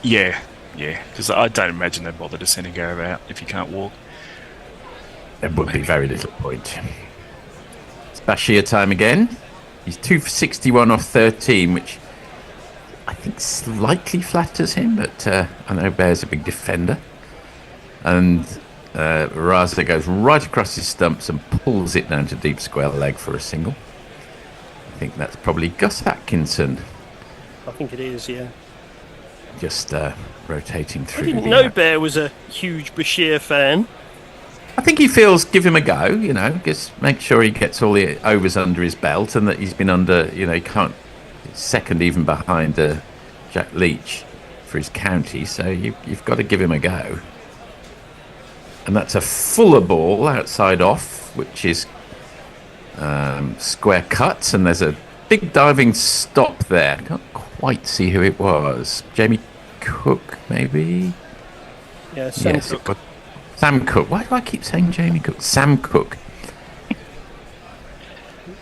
Yeah, because I don't imagine they'd bother to send a Garav out if you can't walk. There would be very little point. It's Bashir time again. He's 2 for 61 off 13, which I think slightly flatters him, but I know Bear's a big defender. And Raza goes right across his stumps and pulls it down to deep square leg for a single. I think that's probably Gus Atkinson. I think it is, yeah. Just rotating through. I didn't know Bear was a huge Bashir fan. I think he feels give him a go, just make sure he gets all the overs under his belt and that he's been under, he can't, second even behind Jack Leach for his county, so you've got to give him a go. And that's a fuller ball outside off, which is square cut, and there's a big diving stop there. I can't quite see who it was. Jamie Cook, maybe? Yeah, Sam Cook. Sam Cook. Why do I keep saying Jamie Cook? Sam Cook.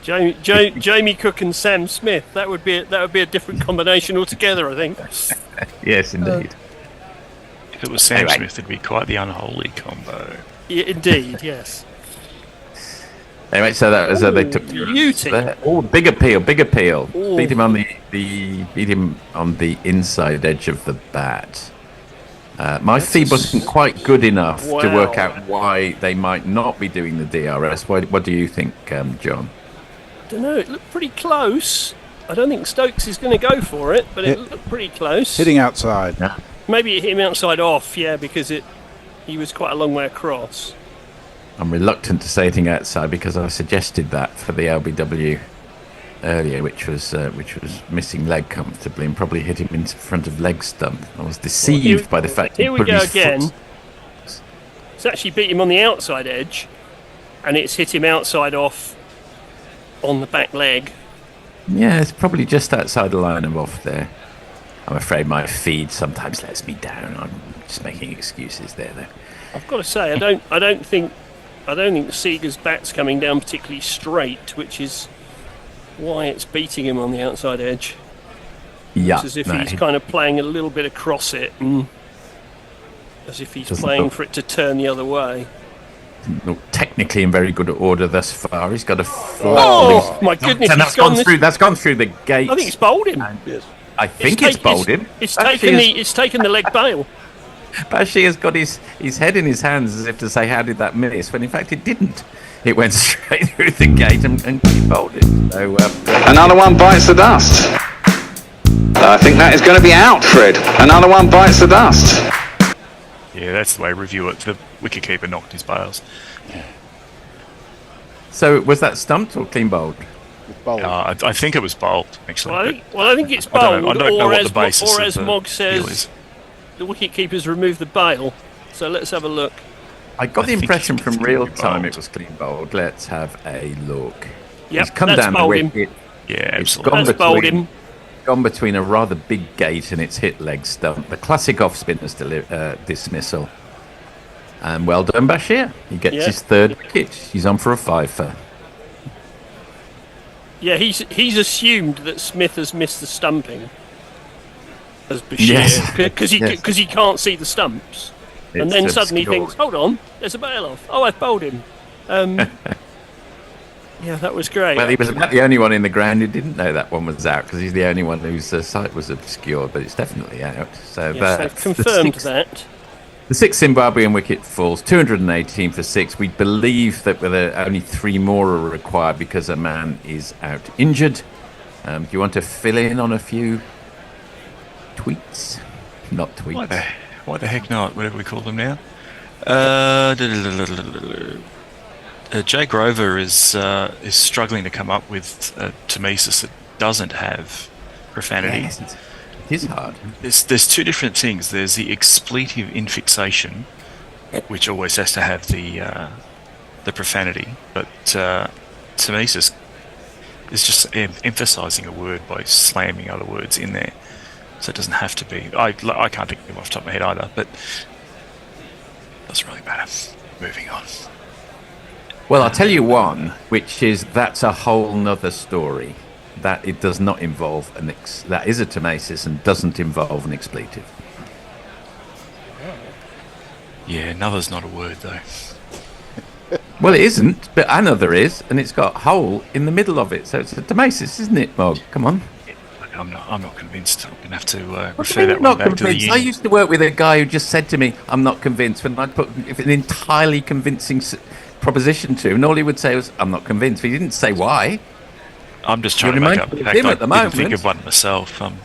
Jamie Cook and Sam Smith. That would be a different combination altogether, I think. Yes, indeed. If it was Sam Smith, it'd be quite the unholy combo. Yeah, indeed, yes. Anyway, so that was they took beauty. Big appeal. Ooh. Beat him on the inside edge of the bat. My feed wasn't quite good enough to work out why they might not be doing the DRS. What do you think, John? I don't know. It looked pretty close. I don't think Stokes is going to go for it, but it looked pretty close. Hitting outside. Yeah. Maybe it hit him outside off, because he was quite a long way across. I'm reluctant to say anything outside because I suggested that for the LBW earlier, which was missing leg comfortably and probably hit him in front of leg stump. I was deceived by the fact here we go again. It's actually beat him on the outside edge, and it's hit him outside off on the back leg. Yeah, it's probably just outside the line of off there. I'm afraid my feed sometimes lets me down. I'm just making excuses there, though. I've got to say, I don't think Seager's bat's coming down particularly straight, which is why it's beating him on the outside edge. Yeah, it's as if he's kind of playing a little bit across it, and as if he's playing for it to turn the other way. Look technically in very good order thus far. He's got a oh my goodness! And that's gone through the gate. I think it's bowled him. I think it's bowled him. It's taken the leg bail. Bashir's got his head in his hands as if to say, how did that miss? When in fact it didn't. It went straight through the gate and he bowled it. So, another one bites the dust. I think that is going to be out, Fred. Another one bites the dust. Yeah, that's the way review it. The wicketkeeper knocked his bails. So was that stumped or clean bowled? Bowled. I think it was bowled, actually. Well, I think it's I bowled, don't know or, what as, the basis or of as the Mog deal says, is. the wicket-keeper's removed the bail. So let's have a look. I got the think impression it's from clean real time bowled. it was clean bowled. Let's have a look. Yep, He's come that's down the bowled him. wicket. Yeah, It's absolutely. That's bowled him. gone between a rather big gate and its hit leg stump. The classic off-spinner's dismissal. And well done, Bashir. He gets his third wicket. He's on for a fifer. Yeah, he's assumed that Smith has missed the stumping. As Bashir, because he can't see the stumps. And It's then suddenly obscure. thinks, hold on, there's a bail off. Oh, I've bowled him. Yeah, that was great. Well, he was about the only one in the ground who didn't know that one was out, because he's the only one whose sight was obscured, but it's definitely out. So Yes, they've confirmed that. The sixth Zimbabwean wicket falls, 218 for 6. We believe that only 3 more are required because a man is out injured. Do you want to fill in on a few tweets? Not tweets. Why the heck not? Whatever we call them now. Jay Grover is struggling to come up with a Temesis that doesn't have profanity. Yes, it is hard. There's two different things. There's the expletive infixation, which always has to have the profanity, but Temesis is just emphasising a word by slamming other words in there. So it doesn't have to be. I can't think of them off the top of my head either, but it doesn't really matter. Moving on. Well, I'll tell you one, which is that's a whole nother story. That it does not involve that is a Temesis and doesn't involve an expletive. Yeah, another's not a word though. Well, it isn't, but another is, and it's got a hole in the middle of it, so it's a Temesis, isn't it, Mog? Come on. I'm not convinced. I'm going to have to What refer do you that mean one not back to the convinced? I ENG. used to work with a guy who just said to me, "I'm not convinced," when I'd put an entirely convincing proposition to him, and all he would say was, "I'm not convinced." But he didn't say why. I'm just trying to make up the fact I didn't think of one myself. I'm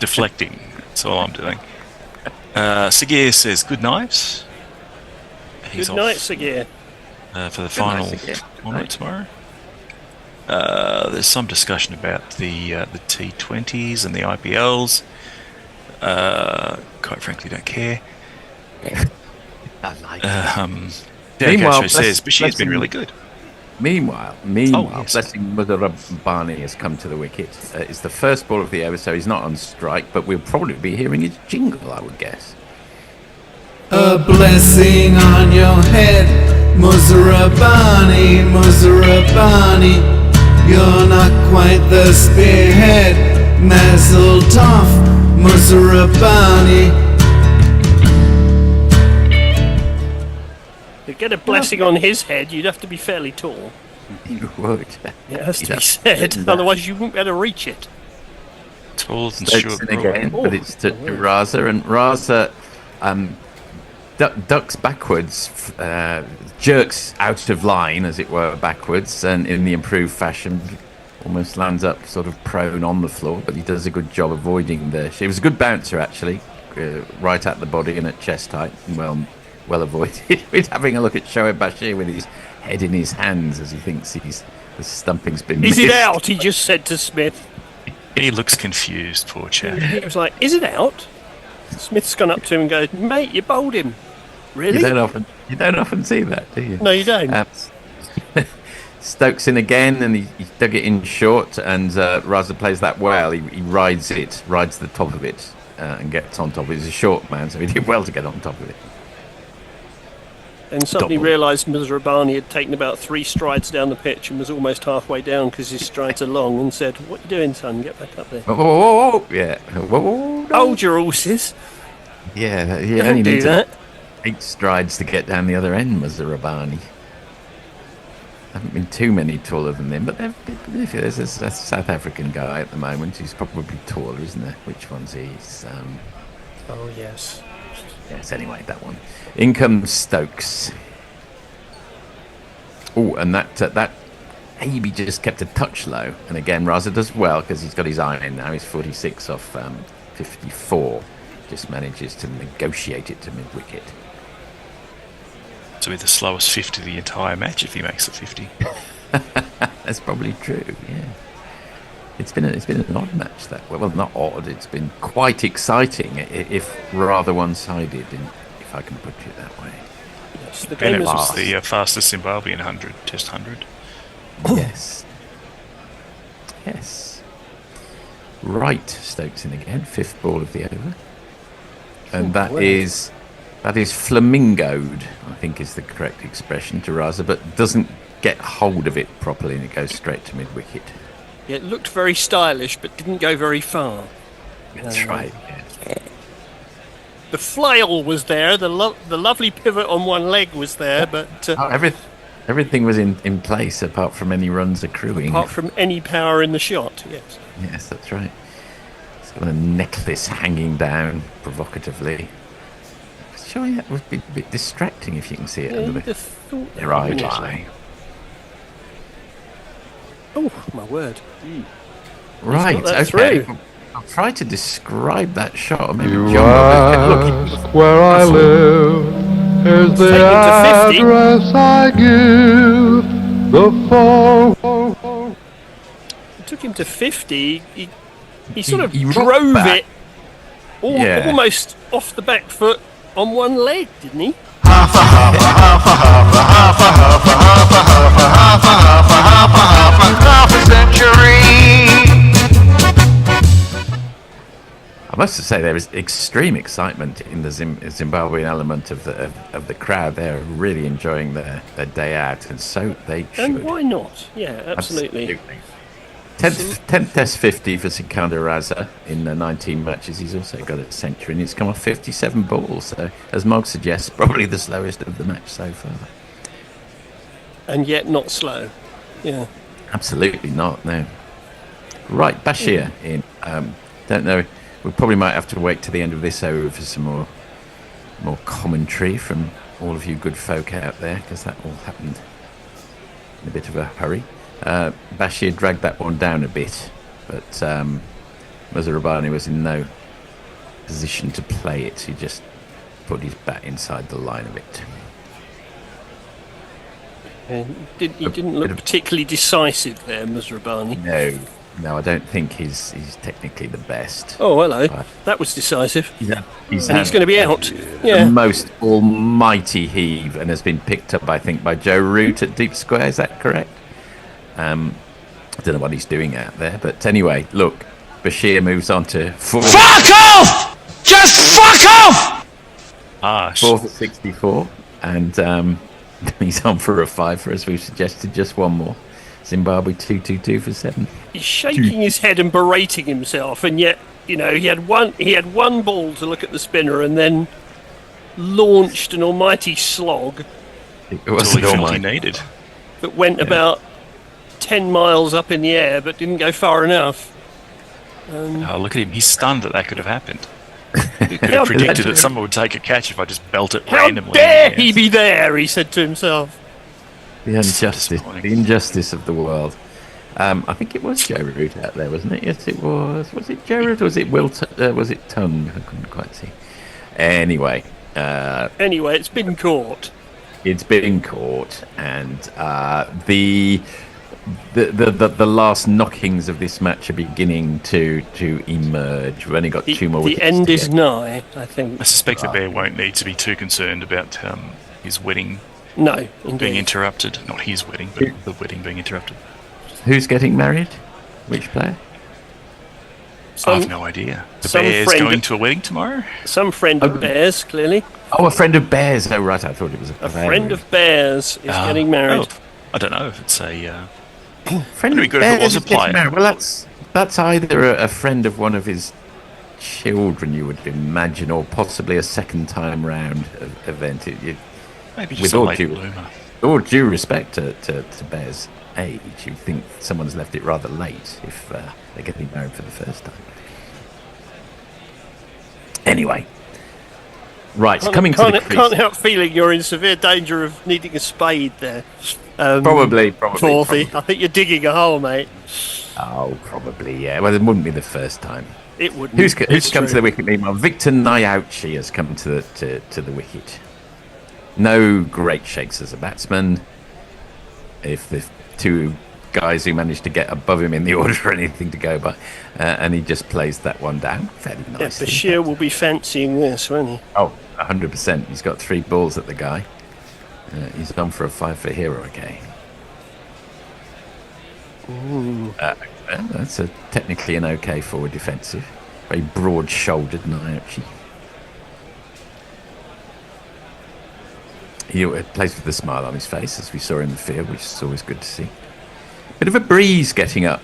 deflecting. That's all I'm doing. Sagir says, good night. He's Good night, off Sagir. for the final tournament tomorrow. There's some discussion about the T20s and the IPLs. Quite frankly, don't care. I like Meanwhile, says, but she's been really good. Meanwhile, Blessing Mother Rabbani has come to the wicket. It's the first ball of the over, so he's not on strike, but we'll probably be hearing his jingle, I would guess. A blessing on your head, Muzarabani, Muzarabani. You're not quite the spearhead, Mazel Tov, Muzarabani. To get a blessing on his head, you'd have to be fairly tall. You would. It has to be said, otherwise you wouldn't be able to reach it. Tall and Stokes short. in again, but it's to Raza, and Raza ducks backwards, jerks out of line, as it were, backwards, and in the improved fashion, almost lands up sort of prone on the floor, but he does a good job avoiding the... It was a good bouncer, actually, right at the body and at chest height, well avoided. He's having a look at Shoaib Bashir with his head in his hands as he thinks the stumping's been missed. Is it out? He just said to Smith. He looks confused, poor chap. He was like, is it out? Smith's gone up to him and goes, mate, you bowled him. Really? You don't often see that, do you? No, you don't. Stokes in again, and he dug it in short, and Raza plays that well. He rides the top of it, and gets on top of it. He's a short man, so he did well to get on top of it. And suddenly realised Muzarabani had taken about 3 strides down the pitch and was almost halfway down because his strides are long, and said, what are you doing, son? Get back up there. Whoa. Yeah. Whoa. Hold your horses. Yeah, you Don't only do need that. 8 strides to get down the other end, Muzarabani. Haven't been too many taller than him, but there's a South African guy at the moment who's probably taller, isn't there? Which one's he? Oh, yes. Yes, anyway, that one. In comes Stokes. Oh, and that maybe just kept a touch low. And again, Raza does well because he's got his iron now. He's 46 off 54. Just manages to negotiate it to mid-wicket. To be the slowest 50 of the entire match if he makes it 50. That's probably true, yeah. It's been an odd match that well, not odd. It's been quite exciting, if rather one-sided, if I can put it that way. Yes, the And game it was is the fastest Zimbabwean 100, Test 100. Yes. Yes. Right, Stokes in again, 5th ball of the over, and that is flamingoed, I think is the correct expression, to Raza, but doesn't get hold of it properly, and it goes straight to mid-wicket. Yeah, it looked very stylish, but didn't go very far. That's right. Yeah. The flail was there. The lovely pivot on one leg was there, but everything was in place apart from any runs accruing. apart from any power in the shot, yes. Yes, that's right. It's got a necklace hanging down provocatively. Sure, that would be a bit distracting if you can see it under your eye. Oh, my word. Right, okay. Through. I'll try to describe that shot. Maybe You John ask where I live. Here's the address I give. The phone. It took him to 50. He sort of he drove back. it almost off the back foot on one leg, didn't he? Half a century. I must say there is extreme excitement in the Zimbabwean element of the crowd. They're really enjoying their day out, and so they should. And why not? Yeah, absolutely. 10th Test 50 for Sikandar Raza in 19 matches. He's also got a century, and he's come off 57 balls. So, as Mog suggests, probably the slowest of the match so far. And yet not slow. Yeah. Absolutely not, no. Right, Bashir in. Don't know. We probably might have to wait to the end of this over for some more commentary from all of you good folk out there, because that all happened in a bit of a hurry. Bashir dragged that one down a bit, but Muzarabani was in no position to play it. He just put his bat inside the line of it. And he didn't look particularly decisive there, Muzarabani. No, I don't think he's technically the best. Oh, hello. That was decisive. He's going to be out. The most almighty heave, and has been picked up, I think, by Joe Root at deep square. Is that correct? I don't know what he's doing out there, but anyway, look, Bashir moves on to 4. Fuck off! Just fuck off! 4 for 64, and he's on for a 5 as we've suggested, just one more. Zimbabwe 222 for 7. He's shaking his head and berating himself, and yet, he had one ball to look at the spinner, and then launched an almighty slog. It wasn't all he needed. That went about 10 miles up in the air, but didn't go far enough. Look at him. He's stunned that could have happened. He could have predicted that someone would take a catch if I just belt it randomly. How dare he be there, he said to himself. The injustice of the world. I think it was Joe Root out there, wasn't it? Yes, it was. Was it Joe Root or was it was it Tongue? I couldn't quite see. Anyway, it's been caught. It's been caught, and the last knockings of this match are beginning to emerge. We've only got 2 more. The end is nigh, I think. I suspect the Bear won't need to be too concerned about his wedding. No, being interrupted. Not his wedding, but the wedding being interrupted. Who's getting married? Which player? I have no idea. The Bear's going to a wedding tomorrow? Some friend of Bear's, clearly. Oh, a friend of Bear's. Oh, right. I thought it was a friend of Bear's is getting married. I don't know if it's a... friend of Bear's is getting married. Well, that's either a friend of one of his children, you would imagine, or possibly a second-time round event. Maybe just a late bloomer. All due respect to Bear's age, you'd think someone's left it rather late if they're getting married for the first time. Anyway, right, coming to the crease. Can't help feeling you're in severe danger of needing a spade there. Probably. I think you're digging a hole, mate. Oh, probably, yeah. Well, it wouldn't be the first time. It wouldn't. Who's come to the wicket? Meanwhile, Victor Nyauchi has come to the wicket. No great shakes as a batsman. If the two guys who managed to get above him in the order or anything to go by, and he just plays that one down fairly Yeah, nicely. Bashir will be fancying this, won't he? Oh, 100%. He's got 3 balls at the guy. He's gone for a 5 for hero again. That's technically an okay forward defensive. Very broad-shouldered Naochi. He plays with a smile on his face, as we saw in the field, which is always good to see. Bit of a breeze getting up,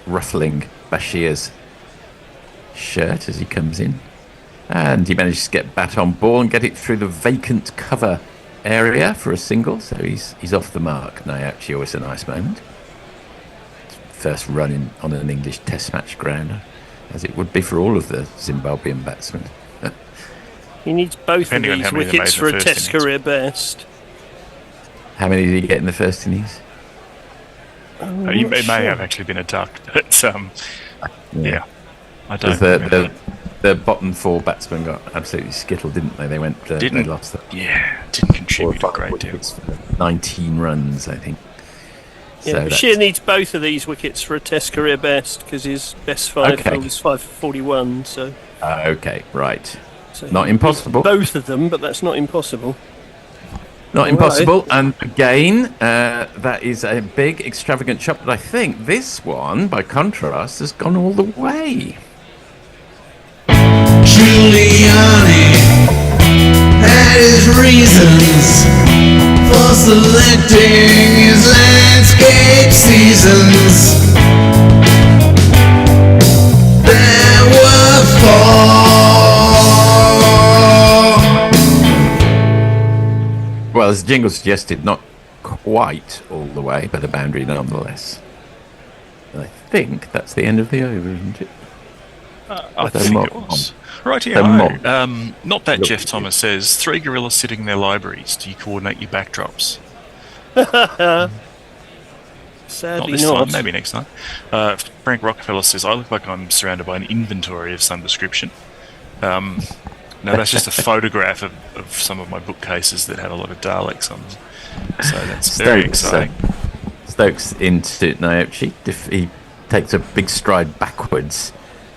ruffling Bashir's shirt as he comes in. And he manages to get bat on ball and get it through the vacant cover area for a single, so he's off the mark. Naochi, always a nice moment. First run on an English Test match ground, as it would be for all of the Zimbabwean batsmen. He needs both of these wickets for a Test career best. How many did he get in the first innings? He may have actually been a duck, but yeah, I don't. The bottom 4 batsmen got absolutely skittled, didn't they? They went. They lost. Didn't contribute a great deal. 19 runs, I think. Yeah, Bashir needs both of these wickets for a Test career best because his best 5 was 5 for 41. So. Okay, right. So not impossible. Both of them, but that's not impossible. Not impossible. And again, that is a big, extravagant shot. But I think this one, by contrast, has gone all the way. Giuliani had his reasons for selecting his landscape seasons. There were 4. Well, as the jingle suggested, not quite all the way, but a boundary nonetheless. And I think that's the end of the over, isn't it? I think it was. Right, not that Jeff Thomas says, 3 gorillas sitting in their libraries. Do you coordinate your backdrops? Sadly not this time, maybe next time. Frank Rockefeller says, I look like I'm surrounded by an inventory of some description. No, that's just a photograph of some of my bookcases that have a lot of Daleks on them. So that's very exciting. Stokes into Naochi. He takes a big stride backwards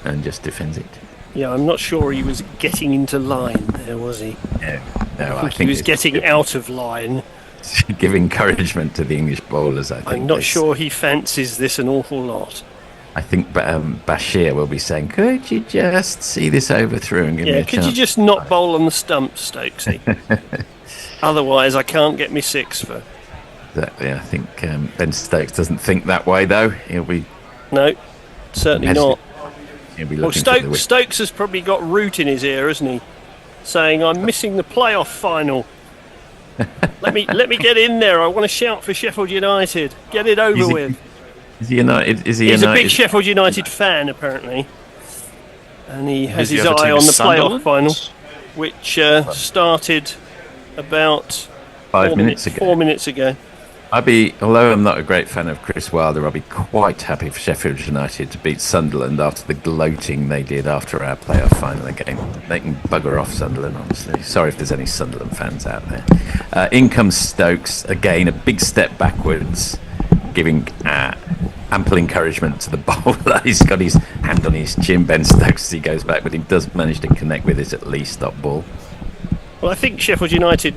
and just defends it. Yeah, I'm not sure he was getting into line there, was he? No, I think he was getting out of line. Give encouragement to the English bowlers, I think. I'm not sure he fancies this an awful lot. I think Bashir will be saying, could you just see this over through and give me a chance? Could you just not bowl on the stumps, Stokesy? Otherwise, I can't get me 6 for. Exactly. I think Ben Stokes doesn't think that way, though. He'll be... No, certainly not. Well, Stokes has probably got root in his ear, hasn't he? Saying, I'm missing the playoff final. let me get in there. I want to shout for Sheffield United. Get it over with. Is he United? He's a big Sheffield United fan, apparently. And he has his eye on the playoff final, which started about 4 minutes ago. Although I'm not a great fan of Chris Wilder, I'll be quite happy for Sheffield United to beat Sunderland after the gloating they did after our playoff final again. They can bugger off Sunderland, honestly. Sorry if there's any Sunderland fans out there. In comes Stokes, again, a big step backwards, giving ample encouragement to the bowler. He's got his hand on his chin, Ben Stokes, as he goes back, but he does manage to connect with his at least stop ball. Well, I think Sheffield United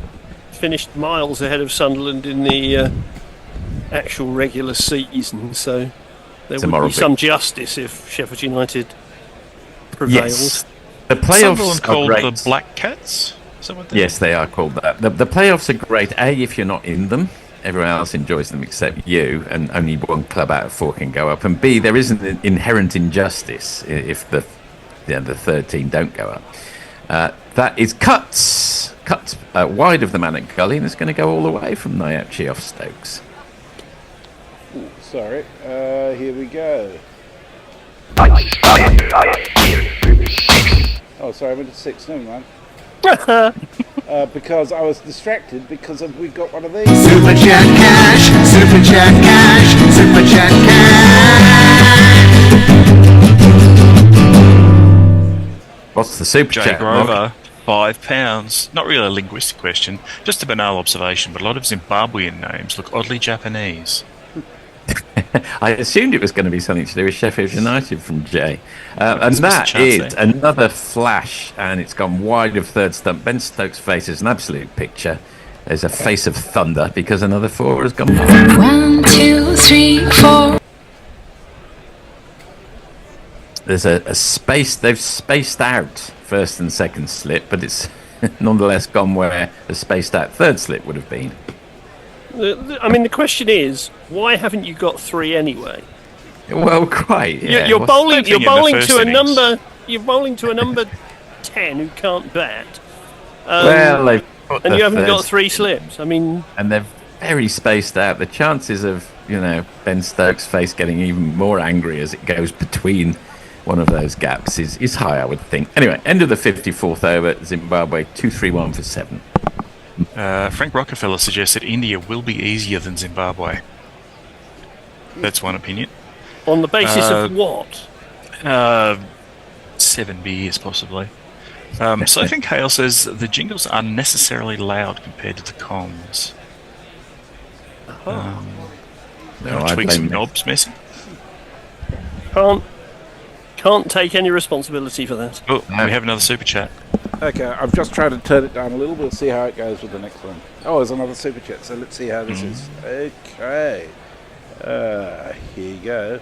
finished miles ahead of Sunderland in the actual regular season, so there would be some justice if Sheffield United prevailed. Yes. The playoffs are called great. The Black Cats? Yes, they are called that. The playoffs are great, if you're not in them. Everyone else enjoys them except you, and only one club out of 4 can go up. And B, there is an inherent injustice if the third team don't go up. That is cut wide of the man at gully, and it's going to go all the way from Naochi off Stokes. Ooh, sorry, here we go. Oh, sorry, I went to 6, never mind. Because I was distracted because we've got one of these. Super Chat Cash, Super Chat Cash, Super Chat Cash. What's the Super Chat? Grover, £5. Not really a linguistic question, just a banal observation, but a lot of Zimbabwean names look oddly Japanese. I assumed it was going to be something to do with Sheffield United from Jay. And There's that Mr. Chance is there. another flash, and it's gone wide of third stump. Ben Stokes' face is an absolute picture. There's a face of thunder because another 4 has gone wide. 1, 2, 3, 4. There's a space, they've spaced out first and second slip, but it's nonetheless gone where the spaced out third slip would have been. I mean, the question is, why haven't you got 3 anyway? Well, quite. Yeah. You're bowling. You're in the bowling first to a innings. number. You're bowling to a number 10 who can't bat. Well, they've put and the you haven't got first 3 slips. I mean, and they're very spaced out. The chances of Ben Stokes' face getting even more angry as it goes between one of those gaps is high, I would think. Anyway, end of the 54th over. Zimbabwe 2-3-1 for 7. Frank Rockefeller suggested India will be easier than Zimbabwe. That's one opinion. on the basis of what? 7 beers, possibly. So I think Hale says the jingles are necessarily loud compared to the comms. Tweak some knobs, Messi. Can't take any responsibility for that. Oh, we have another super chat. Okay, I've just tried to turn it down a little. We'll see how it goes with the next one. Oh, there's another super chat, so let's see how this is. Okay. Here you go.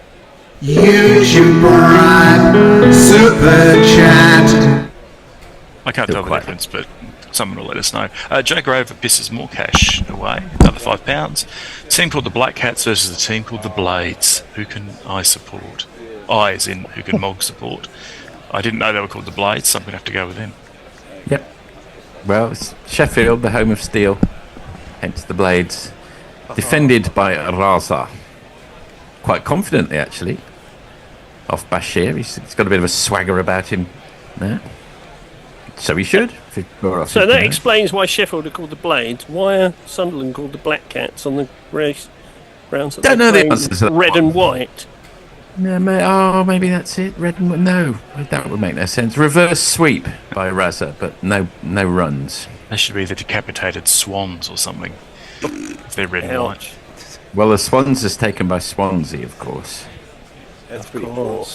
YouTube Prime Super Chat. I can't tell the difference, but someone will let us know. Joe Grover pisses more cash away, another £5. Team called the Black Cats versus the team called the Blades. Who can I support? I, as in who can Mog support? I didn't know they were called the Blades, so I'm going to have to go with them. Yep. Well, it's Sheffield, the home of steel, hence the Blades. Defended by Raza. Quite confidently, actually. Off Bashir. He's got a bit of a swagger about him there. So he should. So that explains why Sheffield are called the Blades. Why are Sunderland called the Black Cats on the race grounds? Don't know the answers to that red one. and white. Yeah, maybe that's it. Red and no, that would make no sense. Reverse sweep by Raza, but no runs. They should be the decapitated swans or something. If they're red and white. Well, the Swans is taken by Swansea, of course. That's pretty cool.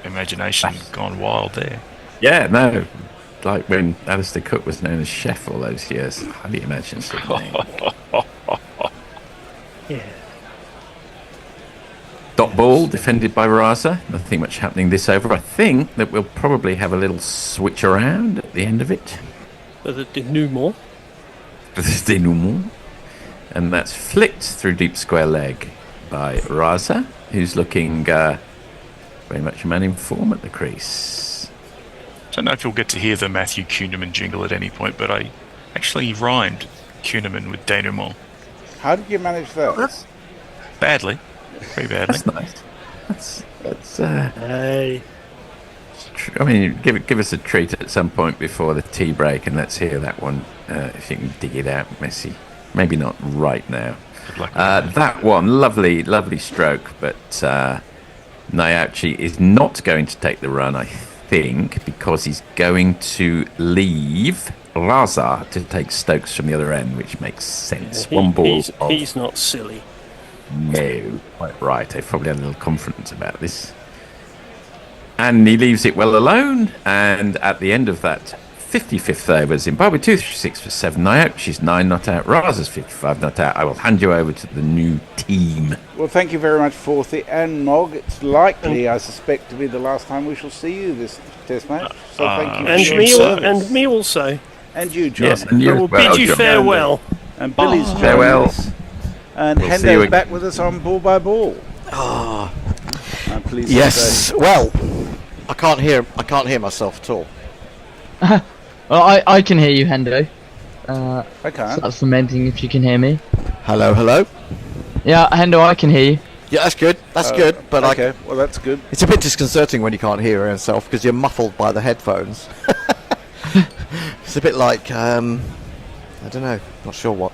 Imagination gone wild there. Yeah, no. Like when Alistair Cook was known as Chef all those years. Highly imaginative name. Yeah. Dot ball defended by Raza. Nothing much happening this over. I think that we'll probably have a little switch around at the end of it. For the denouement. And that's flicked through deep square leg by Raza, who's looking very much a man in form at the crease. Don't know if you'll get to hear the Matthew Kuhneman jingle at any point, but I actually rhymed Kuhneman with denouement. How did you manage that? Badly. Very badly. That's nice. That's hey. I mean, give us a treat at some point before the tea break, and let's hear that one if you can dig it out, Messi. Maybe not right now. Good luck. That one, lovely stroke, but Nyauchi is not going to take the run, I think, because he's going to leave Raza to take Stokes from the other end, which makes sense. One ball. He's not silly. No, quite right. They've probably had a little conference about this. And he leaves it well alone. And at the end of that 55th over, Zimbabwe 2-6 for 7 Nyauchi's 9 not out. Raza's 55 not out. I will hand you over to the new team. Well, thank you very much, Forthy and Mog. It's likely, I suspect, to be the last time we shall see you this test match. So thank you. And me also. And you, John. Yes, and you I will bid you John. farewell. And Billy's farewell. And We'll see you Hendo's again. back with us on Ball by Ball. I'm pleased to Yes. say. Well, I can't hear myself at all. Well, I can hear you, Hendo. I can't. So that's the main thing, if you can hear me. Hello. Yeah, Hendo, I can hear you. Yeah, that's good. That's good. But okay, well that's good. It's a bit disconcerting when you can't hear yourself because you're muffled by the headphones. It's a bit like I don't know, not sure what.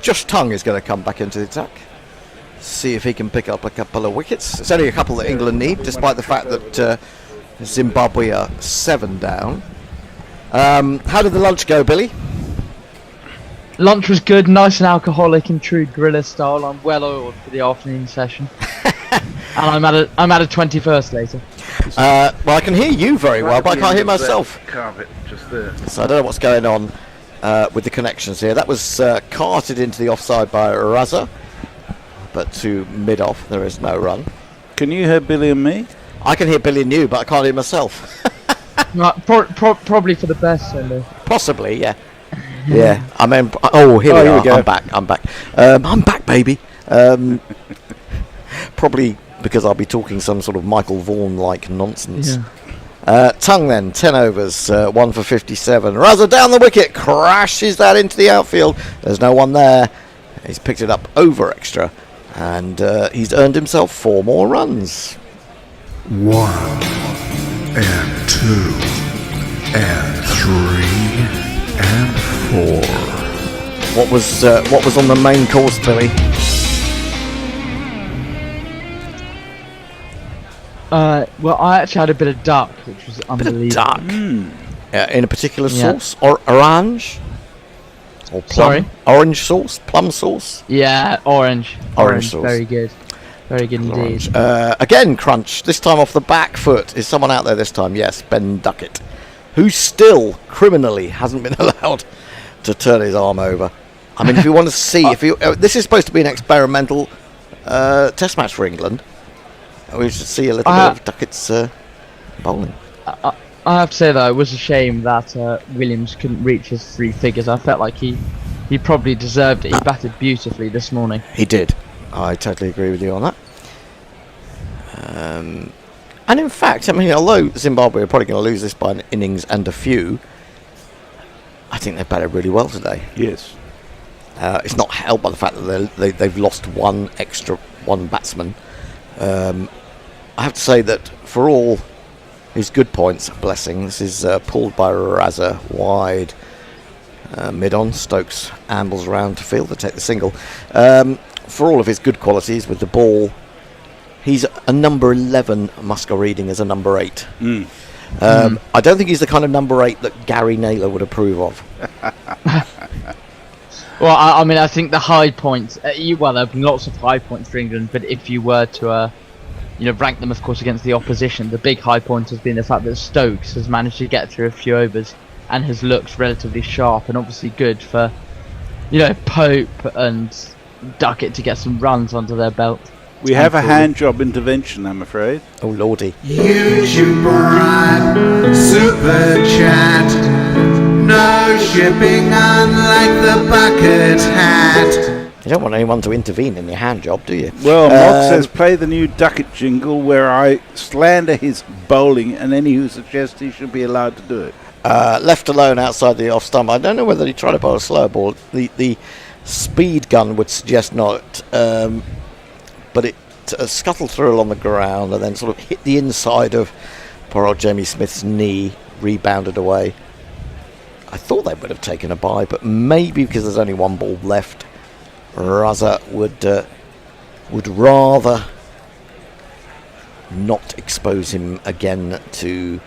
Josh Tongue is going to come back into the attack. See if he can pick up a couple of wickets. It's only a couple that England need, despite the fact that Zimbabwe are 7 down. How did the lunch go, Billy? Lunch was good, nice and alcoholic in true gorilla style. I'm well oiled for the afternoon session. And I'm at a 21st later. Well, I can hear you very well, but I can't hear myself. Carpet just there. So I don't know what's going on with the connections here. That was carted into the offside by Raza, but to mid-off there is no run. Can you hear Billy and me? I can hear Billy and you, but I can't hear myself. Probably for the best, Hendo. Possibly, yeah. Yeah, I mean, here we are. go. I'm back. I'm back, baby. Probably because I'll be talking some sort of Michael Vaughan-like nonsense. Yeah. Tongue then, 10 overs, 1 for 57. Raza down the wicket, crashes that into the outfield. There's no one there. He's picked it up over extra, and he's earned himself 4 more runs. 1 and 2 and 3 and 4. What was on the main course, Billy? Well, I actually had a bit of duck, which was unbelievable. Duck. In a particular sauce, or orange, or plum? Sorry? Orange sauce, plum sauce. Yeah, orange. Orange sauce. Very good. Very good indeed. Again, crunch. This time off the back foot. Is someone out there this time? Yes, Ben Duckett, who still criminally hasn't been allowed to turn his arm over. I mean, if you want to see, this is supposed to be an experimental test match for England. We should see a little bit of Duckett's bowling. I have to say though, it was a shame that Williams couldn't reach his 3 figures. I felt like he probably deserved it. He batted beautifully this morning. He did. I totally agree with you on that. And in fact, I mean, although Zimbabwe are probably going to lose this by an innings and a few, I think they batted really well today. Yes. It's not helped by the fact that they've lost one batsman. I have to say that for all his good points, blessing, this is pulled by Raza wide, mid-on. Stokes ambles around to field to take the single. For all of his good qualities with the ball, he's a number 11 masquerading as a number 8. I don't think he's the kind of number 8 that Gary Naylor would approve of. Well, I mean, I think the high points. There have been lots of high points for England, but if you were to, rank them, of course, against the opposition, the big high point has been the fact that Stokes has managed to get through a few overs and has looked relatively sharp and obviously good for, Pope and Duckett to get some runs under their belt. We have a hand job intervention, I'm afraid. Oh lordy. YouTube Prime Super Chat. No shipping, unlike the bucket hat. You don't want anyone to intervene in your hand job, do you? Well, Mog says play the new Duckett jingle where I slander his bowling and any who suggest he should be allowed to do it. Left alone outside the off stump. I don't know whether he tried to bowl a slow ball. The speed gun would suggest not, but it scuttled through along the ground and then sort of hit the inside of poor old Jamie Smith's knee, rebounded away. I thought they would have taken a bye, but maybe because there's only one ball left, Raza would rather not expose him again to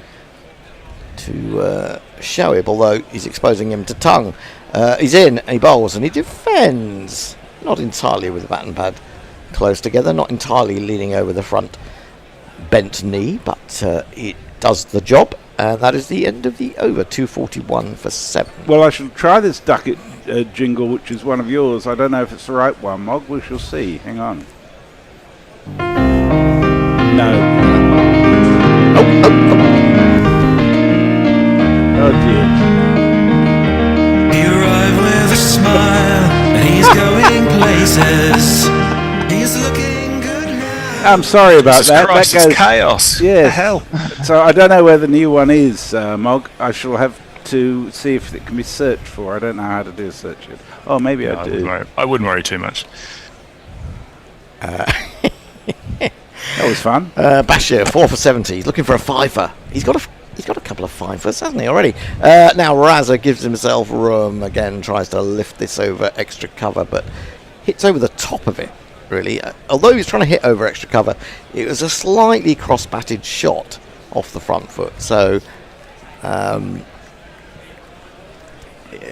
Shoaib, although he's exposing him to Tongue. He's in and he bowls and he defends, not entirely with the bat and pad close together, not entirely leaning over the front bent knee, but it does the job. That is the end of the over, 241 for 7. Well, I shall try this Duckett jingle, which is one of yours. I don't know if it's the right one, Mog. We shall see. Hang on. No. Oh dear. He arrived with a smile, and he's going places. He's looking good now. I'm sorry about Jesus that. Christ, That goes it's chaos. Yes. The hell. So I don't know where the new one is, Mog. I shall have to see if it can be searched for. I don't know how to do a search it. Oh, maybe I do. I wouldn't worry too much. That was fun. Bashir, 4 for 70. He's looking for a fiver. He's got a couple of fivers, hasn't he, already? Now Raza gives himself room again, tries to lift this over extra cover, but hits over the top of it, really. Although he's trying to hit over extra cover, it was a slightly cross-batted shot off the front foot. So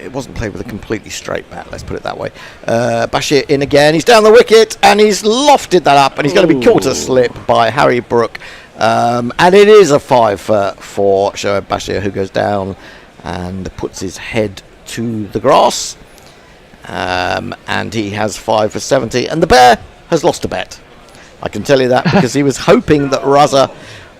it wasn't played with a completely straight bat, let's put it that way. Bashir in again, he's down the wicket and he's lofted that up and he's going to be caught asleep by Harry Brook. And it is a 5 for Shoaib Bashir, who goes down and puts his head to the grass. And he has 5 for 70, and the Bear has lost a bet. I can tell you that because he was hoping that Raza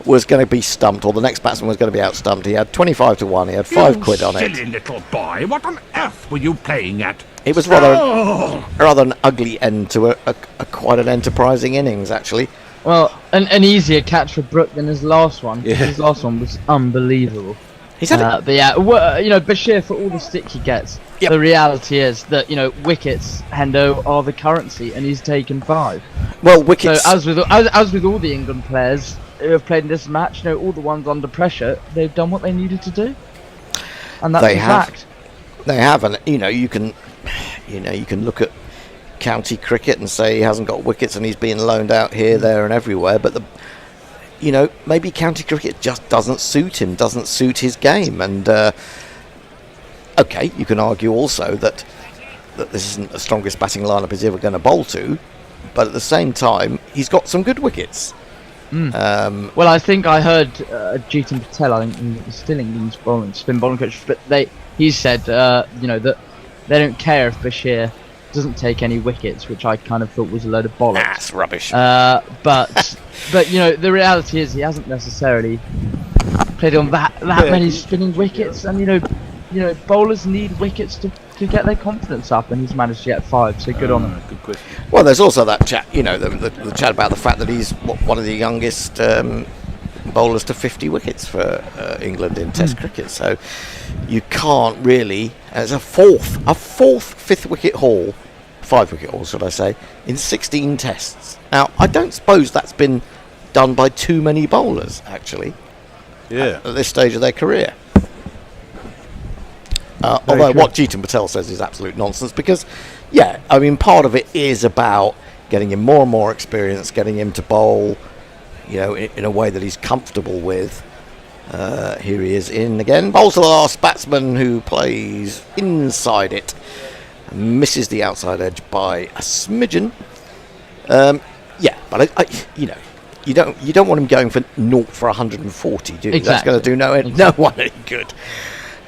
was going to be stumped, or the next batsman was going to be out-stumped. He had 25 to 1, he had 5 quid on it. Silly little boy, what on earth were you playing at? It was rather an ugly end to a quite an enterprising innings, actually. Well, an easier catch for Brook than his last one. Yeah. His last one was unbelievable. He's had but yeah, Bashir, for all the stick he gets, the reality is that, wickets, Hendo, are the currency, and he's taken 5. Well, wickets... So, as with all the England players who have played in this match, all the ones under pressure, they've done what they needed to do. And that's a fact. They have, and, you can look at county cricket and say he hasn't got wickets and he's being loaned out here, there and everywhere, but maybe county cricket just doesn't suit him, doesn't suit his game. And okay, you can argue also that this isn't the strongest batting lineup he's ever going to bowl to, but at the same time he's got some good wickets. Well, I think I heard Jeetan Patel, I think he's still England's spin bowling coach, but he said that they don't care if Bashir doesn't take any wickets, which I kind of thought was a load of bollocks. That's rubbish. But the reality is he hasn't necessarily played on that many spinning wickets, and bowlers need wickets to get their confidence up, and he's managed to get 5, so good on him. Good question. Well, there's also that chat, the chat about the fact that he's one of the youngest bowlers to 50 wickets for England in Test cricket, so you can't really. It's a fourth, 5th wicket haul, 5 wicket haul, should I say, in 16 Tests. Now, I don't suppose that's been done by too many bowlers, actually. Yeah. At this stage of their career. Although what Jeetan Patel says is absolute nonsense, because, part of it is about getting him more and more experience, getting him to bowl, in a way that he's comfortable with. Here he is in again. Bowls to the last batsman, who plays inside it. Misses the outside edge by a smidgen. But you don't want him going for 0 for 140, do you? Exactly. That's going to do no one any good.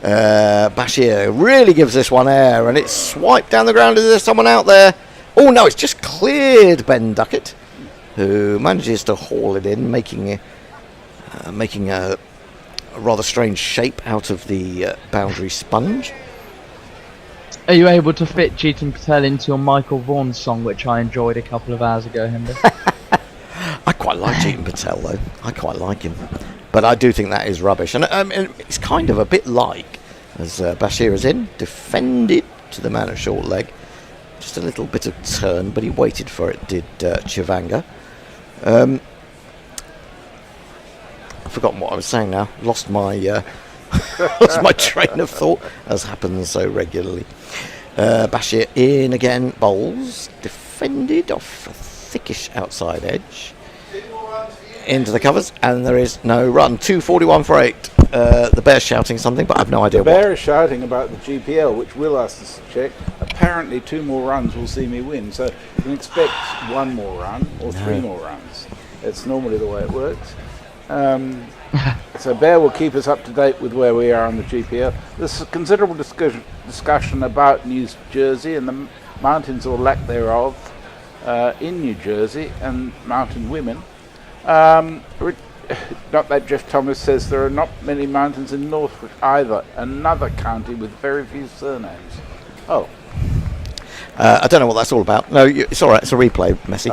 Bashir really gives this one air, and it's swiped down the ground. Is there someone out there? Oh no, it's just cleared Ben Duckett, who manages to haul it in, making a rather strange shape out of the boundary sponge. Are you able to fit Jeetan Patel into your Michael Vaughan song, which I enjoyed a couple of hours ago, Hendo? I quite like Jeetan Patel, though. I quite like him. But I do think that is rubbish. And it's kind of a bit like, as Bashir is in, defended to the man of short leg. Just a little bit of turn, but he waited for it, did Chivanga. I've forgotten what I was saying now. Lost my train of thought, as happens so regularly. Bashir in again, bowls, defended off a thickish outside edge. Into the covers, and there is no run. 241 for 8. The Bear's shouting something, but I've no idea what. The Bear is shouting about the GPL, which will ask us to check. Apparently 2 more runs will see me win, so you can expect 1 more run or 3 more runs. It's normally the way it works. So Bear will keep us up to date with where we are on the GPL. There's a considerable discussion about New Jersey and the mountains or lack thereof in New Jersey and mountain women. Not that Jeff Thomas says there are not many mountains in Norfolk either, another county with very few surnames. Oh. I don't know what that's all about. No, it's all right. It's a replay, Messi.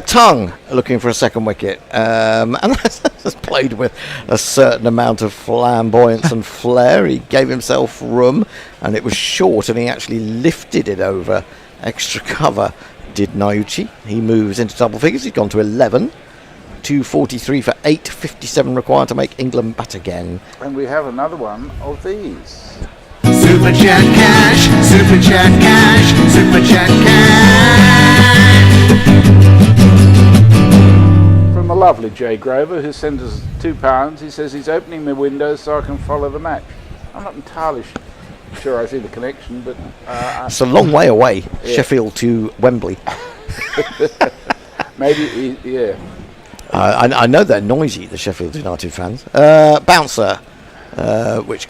Tongue looking for a second wicket. And that's played with a certain amount of flamboyance and flair. He gave himself room, and it was short, and he actually lifted it over extra cover, did Naiuchi. He moves into double figures. He's gone to 11. 243 for 8, 57 required to make England bat again. And we have another one of these. Super Chat Cash, Super Chat Cash, Super Chat Cash. From a lovely Jay Grover, who sent us £2. He says he's opening my window so I can follow the match. I'm not entirely sure I see the connection, but It's a long way away, Yeah. Sheffield to Wembley. maybe, yeah. I know they're noisy, the Sheffield United fans. Bouncer, which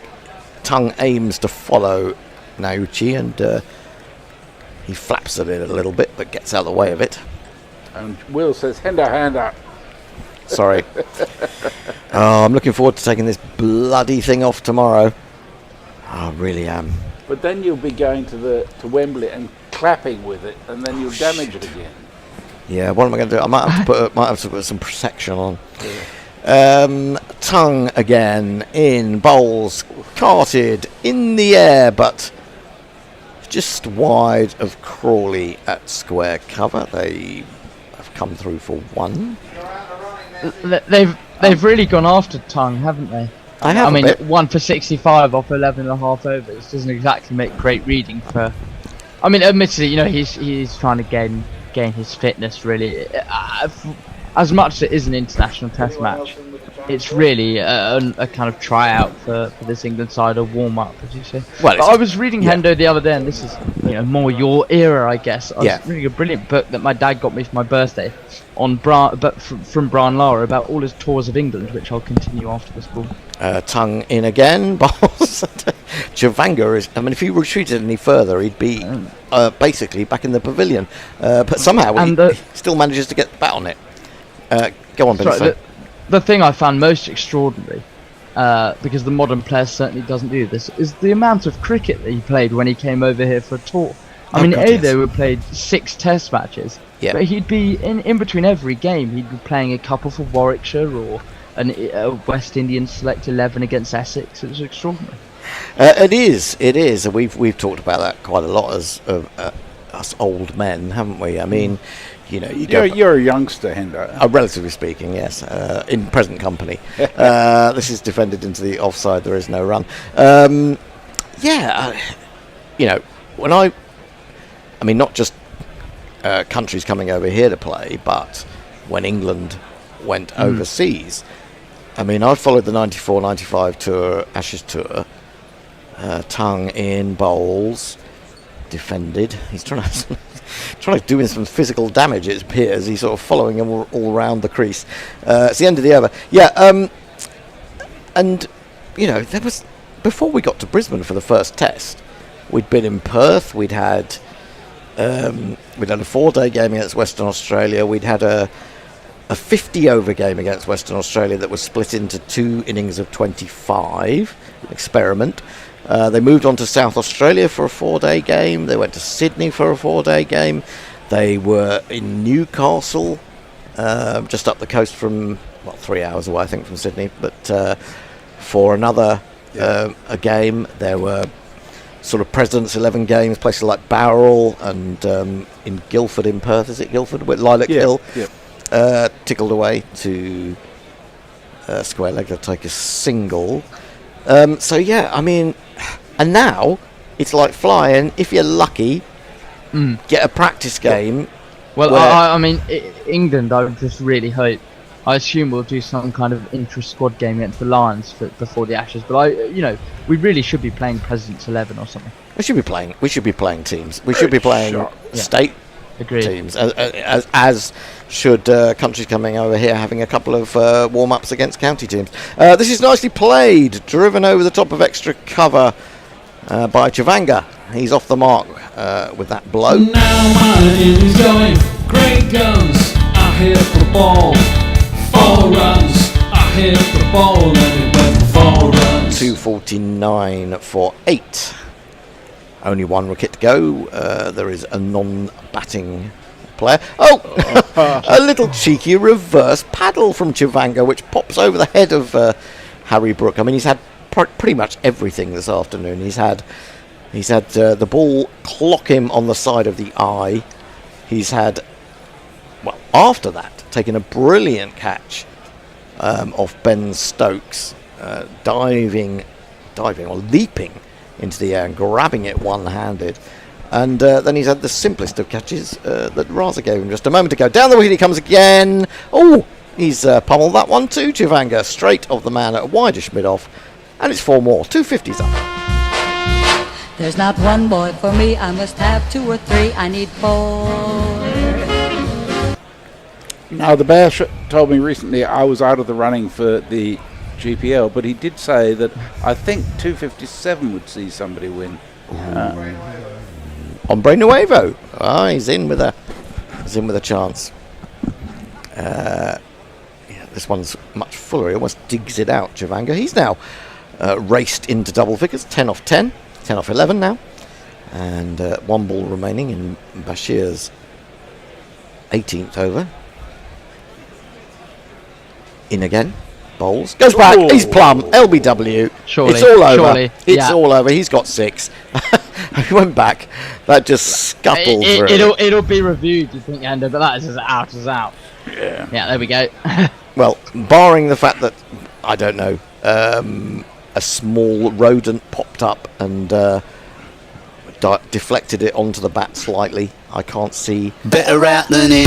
Tongue aims to follow Nauchi, and he flaps at it a little bit, but gets out of the way of it. And Will says, Hendo, hand up. Sorry. Oh, I'm looking forward to taking this bloody thing off tomorrow. I really am. But then you'll be going to Wembley and clapping with it, and then you'll damage it again. Yeah, what am I going to do? I might have to put some protection on. Tongue again in bowls, carted in the air, but just wide of Crawley at square cover. They have come through for one. They've really gone after Tongue, haven't they? I mean, bit. 1 for 65 off 11.5 overs doesn't exactly make great reading for. I mean, admittedly, you know, he's trying to gain his fitness really. As much as it is an international test match, it's really a kind of tryout for this England side, a warm up, as you say. Well, but I was reading Hendo the other day, and this is more your era, I guess. I was reading a brilliant book that my dad got me for my birthday on from Brian Lara about all his tours of England, which I'll continue after this ball. Tongue in again, balls. Javanga is. I mean, if he retreated any further, he'd be basically back in the pavilion. But somehow he still manages to get the bat on it. Go on, Billy. The thing I found most extraordinary, because the modern player certainly doesn't do this, is the amount of cricket that he played when he came over here for a tour. They were played 6 test matches, but he'd be in between every game. He'd be playing a couple for Warwickshire or a West Indian select 11 against Essex. It was extraordinary. It is. We've talked about that quite a lot as us old men, haven't we? I mean, you're a youngster, Hendo. Relatively speaking, yes. In present company, this is defended into the offside. There is no run. When I mean, not just countries coming over here to play, but when England went overseas. I mean, I followed the 94-95 tour, Ashes tour. Tongue in bowls, defended. He's trying to do some physical damage. It appears he's sort of following him all around the crease. It's the end of the over. And there was, before we got to Brisbane for the first test, we'd been in Perth. We'd had a 4-day game against Western Australia. We'd had a 50-over game against Western Australia that was split into 2 innings of 25. Experiment. They moved on to South Australia for a 4-day game. They went to Sydney for a 4-day game. They were in Newcastle, just up the coast from 3 hours away, I think, from Sydney. But for another a game, there were sort of President's 11 games, places like Bowral and in Guildford in Perth. Is it Guildford? With Lilac Hill. Tickled away to square leg to take a single. I mean, and now it's like flying. If you're lucky, get a practice game. Well, I mean, England, I would just really hope. I assume we'll do some kind of intra-squad game against the Lions before the Ashes. But we really should be playing President's 11 or something. We should be playing teams. We should be playing state teams, as should countries coming over here having a couple of warm-ups against county teams. This is nicely played, driven over the top of extra cover by Chavanga. He's off the mark with that blow. Now my innings going, great guns, I hit the ball, 4 runs, I hit the ball and it went for 4 runs. 249 for 8. Only 1 wicket to go. There is a non-batting player. A little cheeky reverse paddle from Chavanga, which pops over the head of Harry Brook. I mean, he's had pretty much everything this afternoon. He's had the ball clock him on the side of the eye. He's had, after that, taken a brilliant catch off Ben Stokes, diving or leaping into the air and grabbing it one-handed. And then he's had the simplest of catches that Raza gave him just a moment ago. Down the wicket he comes again. Oh, he's pummeled that one too, Chavanga. Straight of the man at a wideish mid-off. And it's 4 more. 250s up. There's not one boy for me, I must have 2 or 3, I need 4. Now, the Bear told me recently I was out of the running for the GPL, but he did say that I think 257 would see somebody win. Hombre Nuevo. He's in with a chance. This one's much fuller. He almost digs it out, Javanga. He's now raced into double figures, 10 off 10, 10 off 11 now. And 1 ball remaining in Bashir's 18th over. In again. Bowls. Goes back. Ooh. He's plumb. LBW. Surely. It's all over. Surely. It's all over. He's got 6. He went back. That just scuttled through. It'll be reviewed, you think, Hendo, but that is as out as out. Yeah. Yeah, there we go. Well, barring the fact that, I don't know, a small rodent popped up and deflected it onto the bat slightly, I can't see. Better out than in,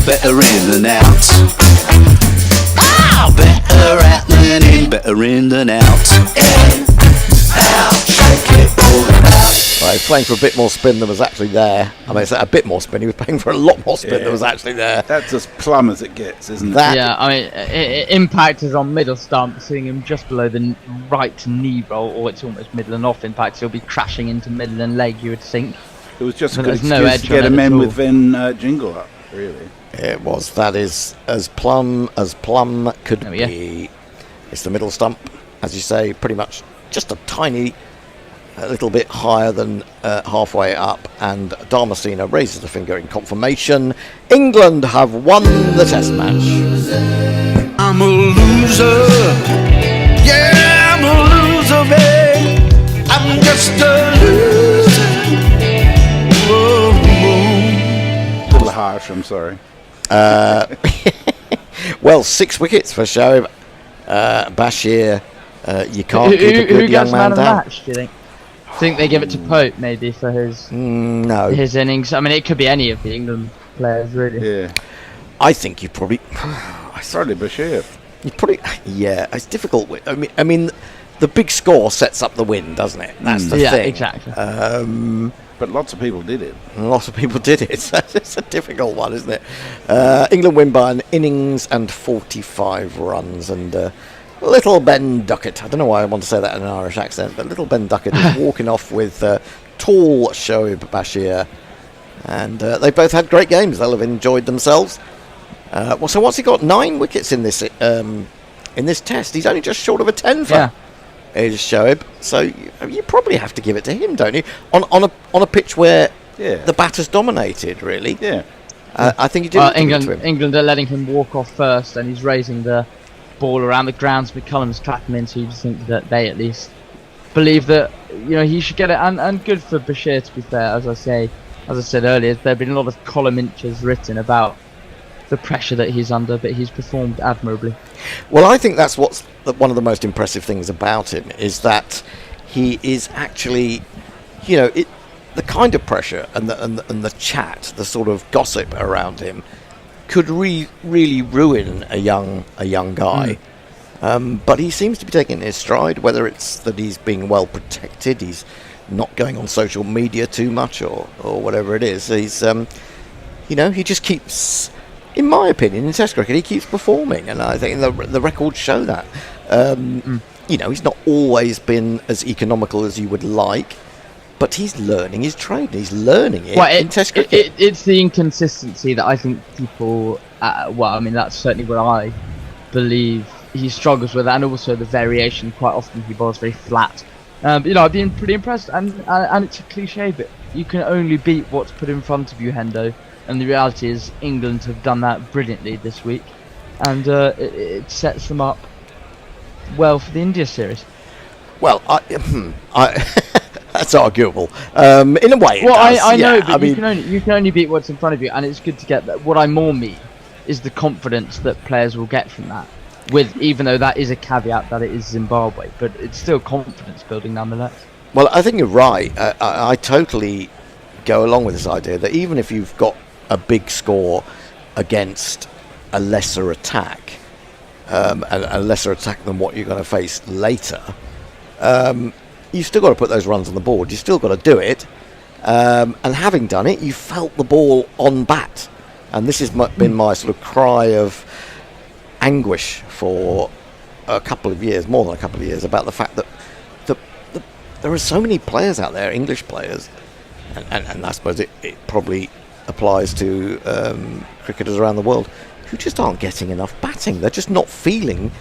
better in than out. Better out than in, better in than out. In, out, shake it, pull it out. Right, he's playing for a bit more spin than was actually there. I mean, it's a bit more spin. He was paying for a lot more spin than was actually there. That's as plumb as it gets, isn't it? Yeah, I mean, impact is on middle stump, seeing him just below the right knee roll, or it's almost middle and off impact. He'll be crashing into middle and leg, you would think. It was just a But good there's excuse no edge to get on him it in at with all. Vin Jingle up, really. It was. That is as plumb could be. It's the middle stump, as you say, pretty much just a little bit higher than halfway up, and Damasceno raises the finger in confirmation. England have won the Test match. I'm a loser. Yeah, I'm a loser, babe. I'm just a loser. Whoa, A little harsh, I'm sorry. Well, 6 wickets for Shoaib. Bashir, you can't keep a good who young gets man man of the down. match, do you think? Think they give it to Pope maybe for his No. his innings? I mean, it could be any of the England players, really. Yeah. I think you probably. Sorry, Bashir. You probably. Yeah, it's difficult. I mean, the big score sets up the win, doesn't it? That's the Yeah, thing. exactly. But lots of people did it. Lots of people did it. It's a difficult one, isn't it? England win by an innings and 45 runs, and little Ben Duckett. I don't know why I want to say that in an Irish accent, but little Ben Duckett is walking off with tall Shoaib Bashir, and they both had great games. They'll have enjoyed themselves. So what's he got? 9 wickets in this test. He's only just short of a 10 for. Is Shoaib, so you probably have to give it to him, don't you? On a pitch where the batter's dominated, really. Yeah. I think you do. Well, give it to him. England are letting him walk off first, and he's raising the ball around the grounds. McCullum's tracking him, so you just think that they at least believe that he should get it. And good for Bashir, to be fair. As I said earlier, there have been a lot of column inches written about the pressure that he's under, but he's performed admirably. Well, I think that's what's one of the most impressive things about him, is that he is actually, the kind of pressure and the chat, the sort of gossip around him, could really ruin a young guy. But he seems to be taking his stride, whether it's that he's being well protected, he's not going on social media too much, or whatever it is. He's, he just keeps. In my opinion, in Test cricket, he keeps performing, and I think the records show that. He's not always been as economical as you would like, but he's learning his trade. He's learning it in Test cricket. It's the inconsistency that I think people. That's certainly what I believe he struggles with, and also the variation. Quite often, he bowls very flat. I've been pretty impressed, and it's a cliche, but you can only beat what's put in front of you, Hendo. And the reality is, England have done that brilliantly this week, and it sets them up well for the India series. Well, that's arguable. In a way, it does. I know, but you can only beat what's in front of you, and it's good to get that. What I more mean is the confidence that players will get from that. Even though that is a caveat that it is Zimbabwe, but it's still confidence building nonetheless. Well, I think you're right. I totally go along with this idea that even if you've got a big score against a lesser attack, and a lesser attack than what you're going to face later, you still got to put those runs on the board. You still got to do it. And having done it, you felt the ball on bat. And this has been my sort of cry of anguish for a couple of years, more than a couple of years, about the fact that there are so many players out there, English players, and I suppose it probably applies to cricketers around the world, who just aren't getting enough batting. They're just not feeling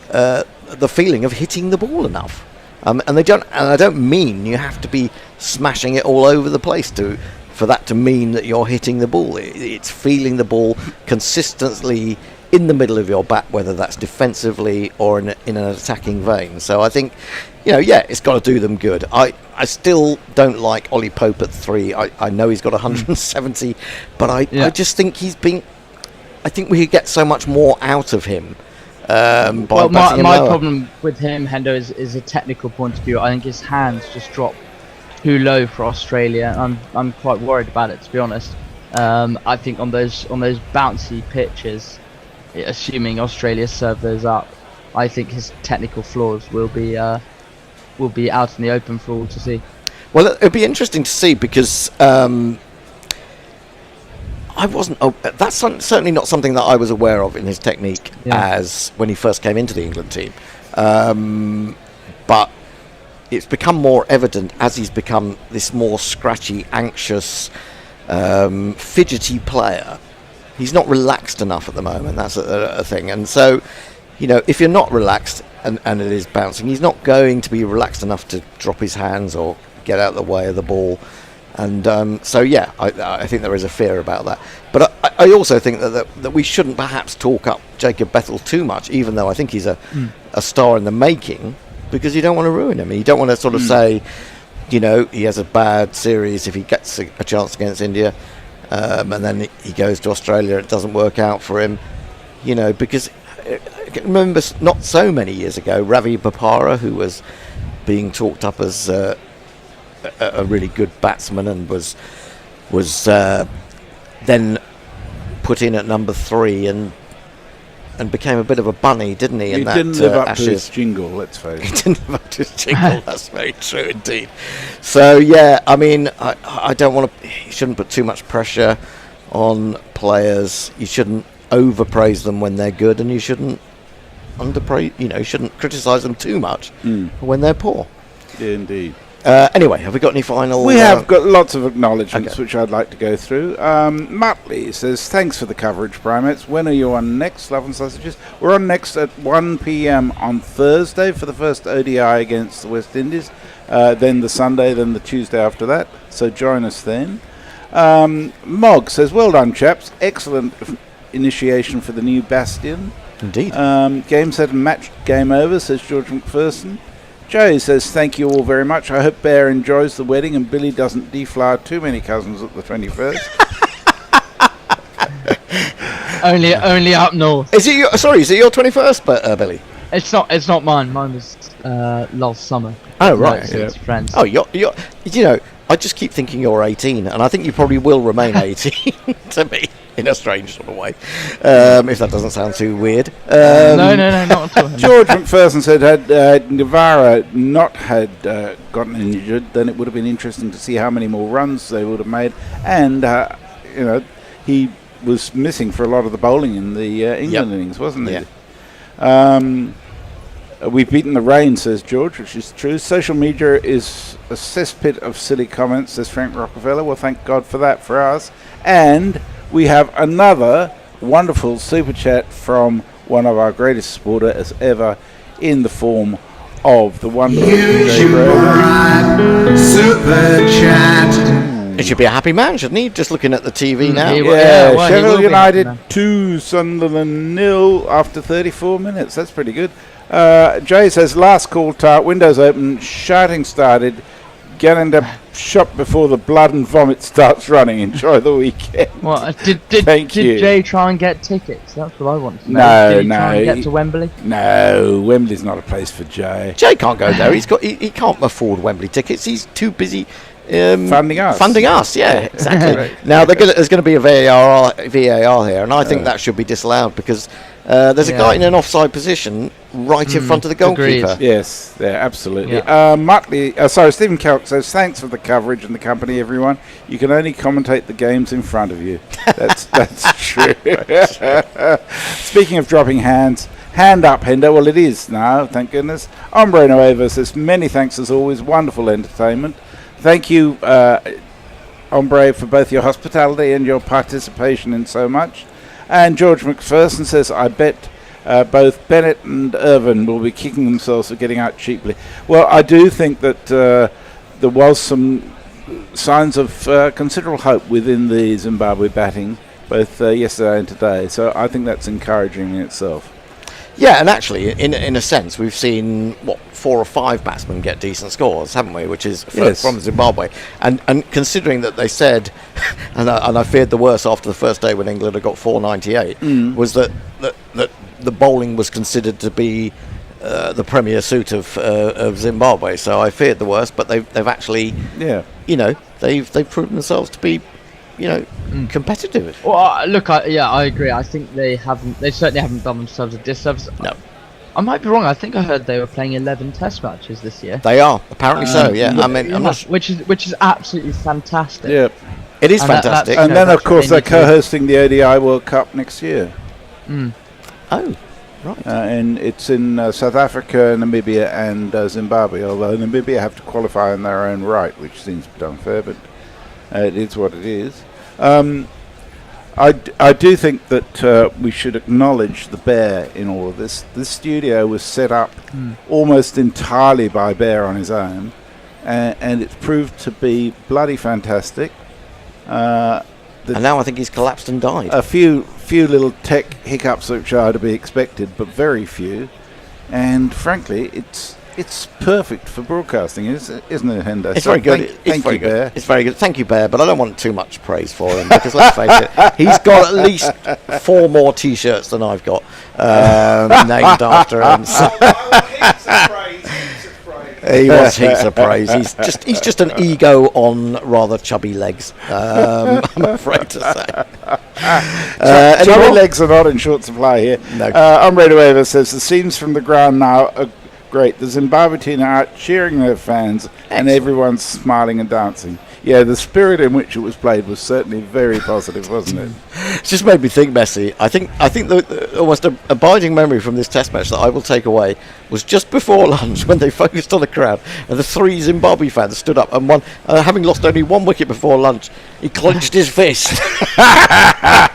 the feeling of hitting the ball enough. And they don't. And I don't mean you have to be smashing it all over the place for that to mean that you're hitting the ball. It's feeling the ball consistently in the middle of your bat, whether that's defensively or in an attacking vein. So I think, it's got to do them good. I still don't like Ollie Pope at 3. I know he's got 170, but I just think I think we could get so much more out of him. My problem with him, Hendo, is a technical point of view. I think his hands just drop too low for Australia. I'm quite worried about it, to be honest. I think on those bouncy pitches, assuming Australia serve those up, I think his technical flaws will be out in the open for all to see. Well, it'll be interesting to see because that's certainly not something that I was aware of in his technique as when he first came into the England team. But it's become more evident as he's become this more scratchy, anxious, fidgety player. He's not relaxed enough at the moment. That's a thing. And so, if you're not relaxed and it is bouncing, he's not going to be relaxed enough to drop his hands or get out of the way of the ball. And I think there is a fear about that. But I also think that we shouldn't perhaps talk up Jacob Bethel too much, even though I think he's a star in the making, because you don't want to ruin him. You don't want to sort of say, he has a bad series if he gets a chance against India, and then he goes to Australia, it doesn't work out for him, because I can remember not so many years ago, Ravi Bopara, who was being talked up as a really good batsman and was then put in at number 3 and became a bit of a bunny, didn't he? He didn't live up to his jingle, let's face it. He didn't live up to his jingle, that's very true indeed. So, I mean, I don't want to... You shouldn't put too much pressure on players. You shouldn't overpraise them when they're good, and you shouldn't underpraise... you shouldn't criticise them too much when they're poor. Yeah, indeed. Anyway, have we got any final... We have got lots of acknowledgements, which I'd like to go through. Muttley says, thanks for the coverage, Primates. When are you on next, Love and Sausages? We're on next at 1 p.m. on Thursday for the first ODI against the West Indies. Then the Sunday, then the Tuesday after that. So join us then. Mog says, well done, chaps. Excellent initiation for the new Bastion. Indeed. Game set and match, game over, says George McPherson. Joe says, thank you all very much. I hope Bear enjoys the wedding and Billy doesn't deflower too many cousins at the 21st. only up north. Is it your 21st, Billy? It's not mine. Mine was last summer. Oh, right. It's friends. Oh, you're I just keep thinking you're 18, and I think you probably will remain 18 to me, in a strange sort of way, if that doesn't sound too weird. No, not at all. George McPherson said, had Guevara not had gotten injured, then it would have been interesting to see how many more runs they would have made. And, he was missing for a lot of the bowling in the England innings, wasn't he? Yeah. We've beaten the rain, says George, which is true. Social media is a cesspit of silly comments, says Frank Rockefeller. Well, thank God for that for us. And we have another wonderful super chat from one of our greatest supporters ever, in the form of the wonderful super chat. It should be a happy man, shouldn't he? Just looking at the TV now. Sheffield United 2, Sunderland 0 after 34 minutes. That's pretty good. Jay says, last call, Tart, windows open, shouting started, get into shop before the blood and vomit starts running. Enjoy the weekend. Well, did Jay try and get tickets? That's what I want to know. No, did he try and get to Wembley? No, Wembley's not a place for Jay. Jay can't go there. He can't afford Wembley tickets. He's too busy funding us. Funding us, yeah, exactly. Now there's going to be a VAR here, and I think that should be disallowed because There's a guy in an offside position right in front of the goalkeeper. Agreed. Yes, yeah, absolutely. Yeah. Stephen Kelk says, thanks for the coverage and the company, everyone. You can only commentate the games in front of you. That's true. Speaking of dropping hands, hand up, Hendo. Well, it is now, thank goodness. Hombre Nueva says, many thanks as always, wonderful entertainment. Thank you, Hombre, for both your hospitality and your participation in so much. And George McPherson says, I bet both Bennett and Irvin will be kicking themselves for getting out cheaply. Well, I do think that there was some signs of considerable hope within the Zimbabwe batting, both yesterday and today. So I think that's encouraging in itself. Yeah, and actually, in a sense, we've seen 4 or 5 batsmen get decent scores, haven't we? Which is from Zimbabwe, and considering that they said, and I feared the worst after the first day when England had got 498, was that the bowling was considered to be the premier suit of Zimbabwe. So I feared the worst, but they've actually, they've proven themselves to be, competitive. Well, look, I agree. I think they certainly haven't done themselves a disservice. No, I might be wrong. I think I heard they were playing 11 Test matches this year. They are apparently so. Yeah, I mean, I'm not which is absolutely fantastic. Yeah, it is fantastic. And then, of course, they're co-hosting the ODI World Cup next year. Oh, right. And it's in South Africa, Namibia, and Zimbabwe. Although Namibia have to qualify in their own right, which seems a bit unfair, but it is what it is. I do think that we should acknowledge the Bear in all of this. This studio was set up almost entirely by Bear on his own, and it's proved to be bloody fantastic. And now I think he's collapsed and died. A few little tech hiccups which are to be expected, but very few. And frankly, it's perfect for broadcasting, isn't it, Hendo? It's very good. Thank you, Bear. It's very good. Thank you, Bear. But I don't want too much praise for him because let's face it, he's got at least 4 more T-shirts than I've got named after him. So. He wants heaps of praise. He's just an ego on rather chubby legs. I'm afraid to say. Chubby legs are not in short supply here. No. Hombre Nueva says the scenes from the ground now are great. The Zimbabwe team are out cheering their fans, and everyone's smiling and dancing. Yeah, the spirit in which it was played was certainly very positive, wasn't it? It just made me think, Messi. I think the almost abiding memory from this Test match that I will take away was just before lunch when they focused on the crowd and the 3 Zimbabwe fans stood up and one, having lost only 1 wicket before lunch, he clenched his fist.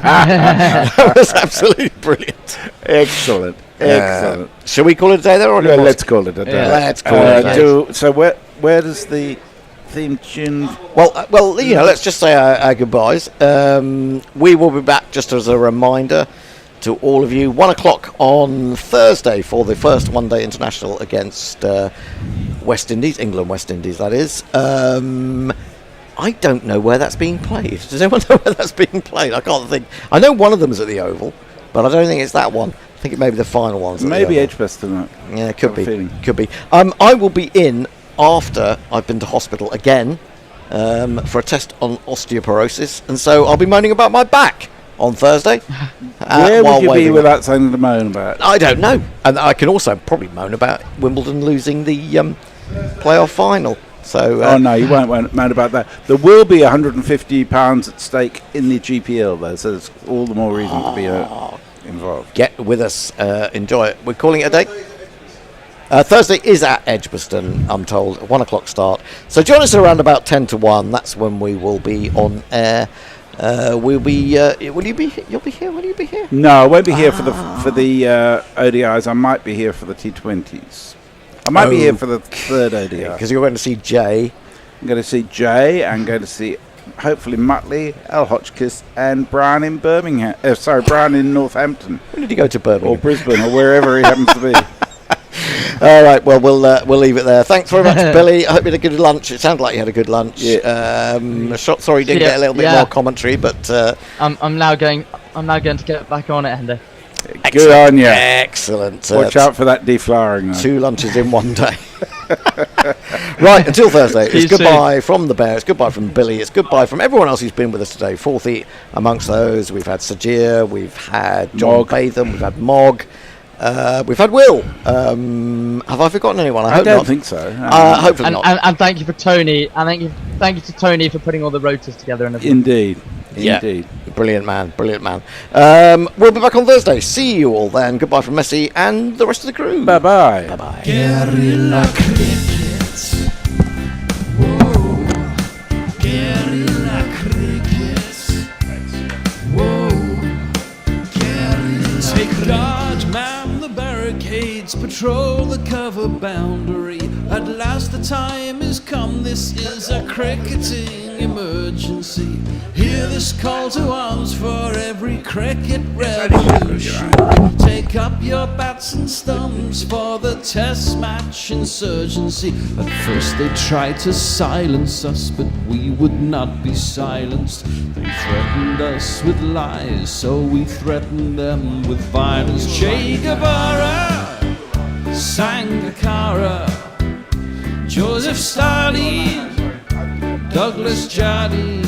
That was absolutely brilliant. Excellent. Shall we call it a day there? Or let's call it a day. Yeah, let's call it a day. So where does the theme tune? Well, let's just say our goodbyes. We will be back just as a reminder to all of you, 1:00 on Thursday for the first one-day international against West Indies, England West Indies, that is. I don't know where that's being played. Does anyone know where that's being played? I can't think. I know one of them is at the Oval, but I don't think it's that one. I think it may be the final ones. Maybe Edgbaston. Yeah, could be. I will be in after I've been to hospital again for a test on osteoporosis, and so I'll be moaning about my back on Thursday. Where would you be without something to moan about? I don't know. And I can also probably moan about Wimbledon losing the playoff final. So, no, you won't moan about that. There will be £150 at stake in the GPL, though, so there's all the more reason to be involved. Get with us. Enjoy it. We're calling it a day. Thursday is at Edgbaston, I'm told, 1:00 start. So join us around about 10 to 1. That's when we will be on air. We'll be. Will you be? You'll be here. Will you be here? No, I won't be here for the ODIs. I might be here for the T20s. I might be here for the third ODI because you're going to see Jay. I'm going to see Jay. I'm going to see hopefully Muttley, Al Hotchkiss, and Brian in Birmingham. Brian in Northampton. When did he go to Birmingham or Brisbane or wherever he happens to be? All right, well, we'll leave it there. Thanks very much, Billy. I hope you had a good lunch. It sounded like you had a good lunch. Yeah. Sorry, you didn't get a little bit more commentary, but I'm now going to get back on it, Hendo. Good on you. Excellent. Watch out for that deflowering. 2 lunches in one day. Right, until Thursday, See you it's goodbye from the Bear, it's goodbye from Billy, it's goodbye from everyone else who's been with us today. Fourthy amongst those, we've had Sajir, we've had John Batham, we've had Mog, we've had Will. Have I forgotten anyone? I hope don't not. think so. Hopefully not. And thank you for Tony. And thank you to Tony for putting all the rotors together. And Indeed. Yeah. Indeed. Brilliant man. We'll be back on Thursday. See you all then. Goodbye from Messi and the rest of the crew. Bye-bye. Bye-bye. Guerrilla crickets. Whoa. Guerrilla crickets. Whoa. Guerrilla. Take guard, man the barricades, patrol the cover boundary. At last the time is come, this is a cricketing emergency. Hear this call to arms for every cricket revolution. Take up your bats and stumps for the test match insurgency. At first they tried to silence us, but we would not be silenced. They threatened us with lies, so we threatened them with violence. Che Guevara, Sangakkara, Joseph Stalin, Douglas Jardine,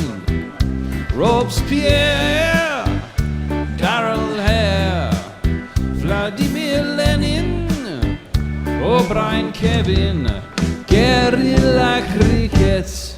Robespierre, Darrell Hare, Vladimir Lenin, O'Brien Kevin, guerrilla cricket.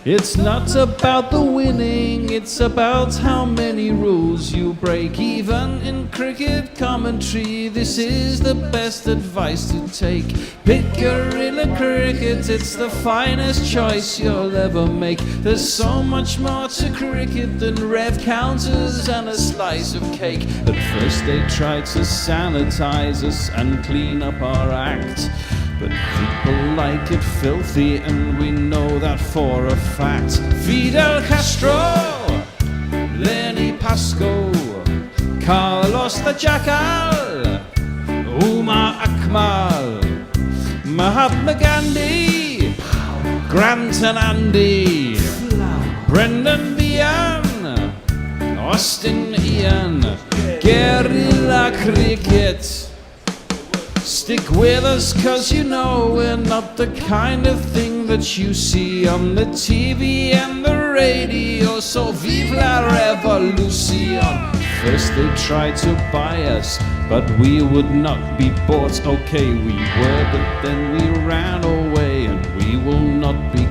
It's not about the winning, it's about how many rules you break. Even in cricket commentary, this is the best advice to take. Pick guerrilla cricket, it's the finest choice you'll ever make. There's so much more to cricket than rev counters and a slice of cake. At first they tried to sanitize us and clean up our act, but people like it filthy, and we know that for a fact. Fidel Castro, Lenny Pascoe, Carlos the Jackal, Umar Akmal, Mahatma Gandhi, Grant and Andy, Brendan Behan, Austin Ian, guerrilla cricket. Stick with us, cause you know we're not the kind of thing that you see on the TV and the radio. So vive la revolution. First they tried to buy us, but we would not be bought. Okay, we were, but then we ran away, and we will not be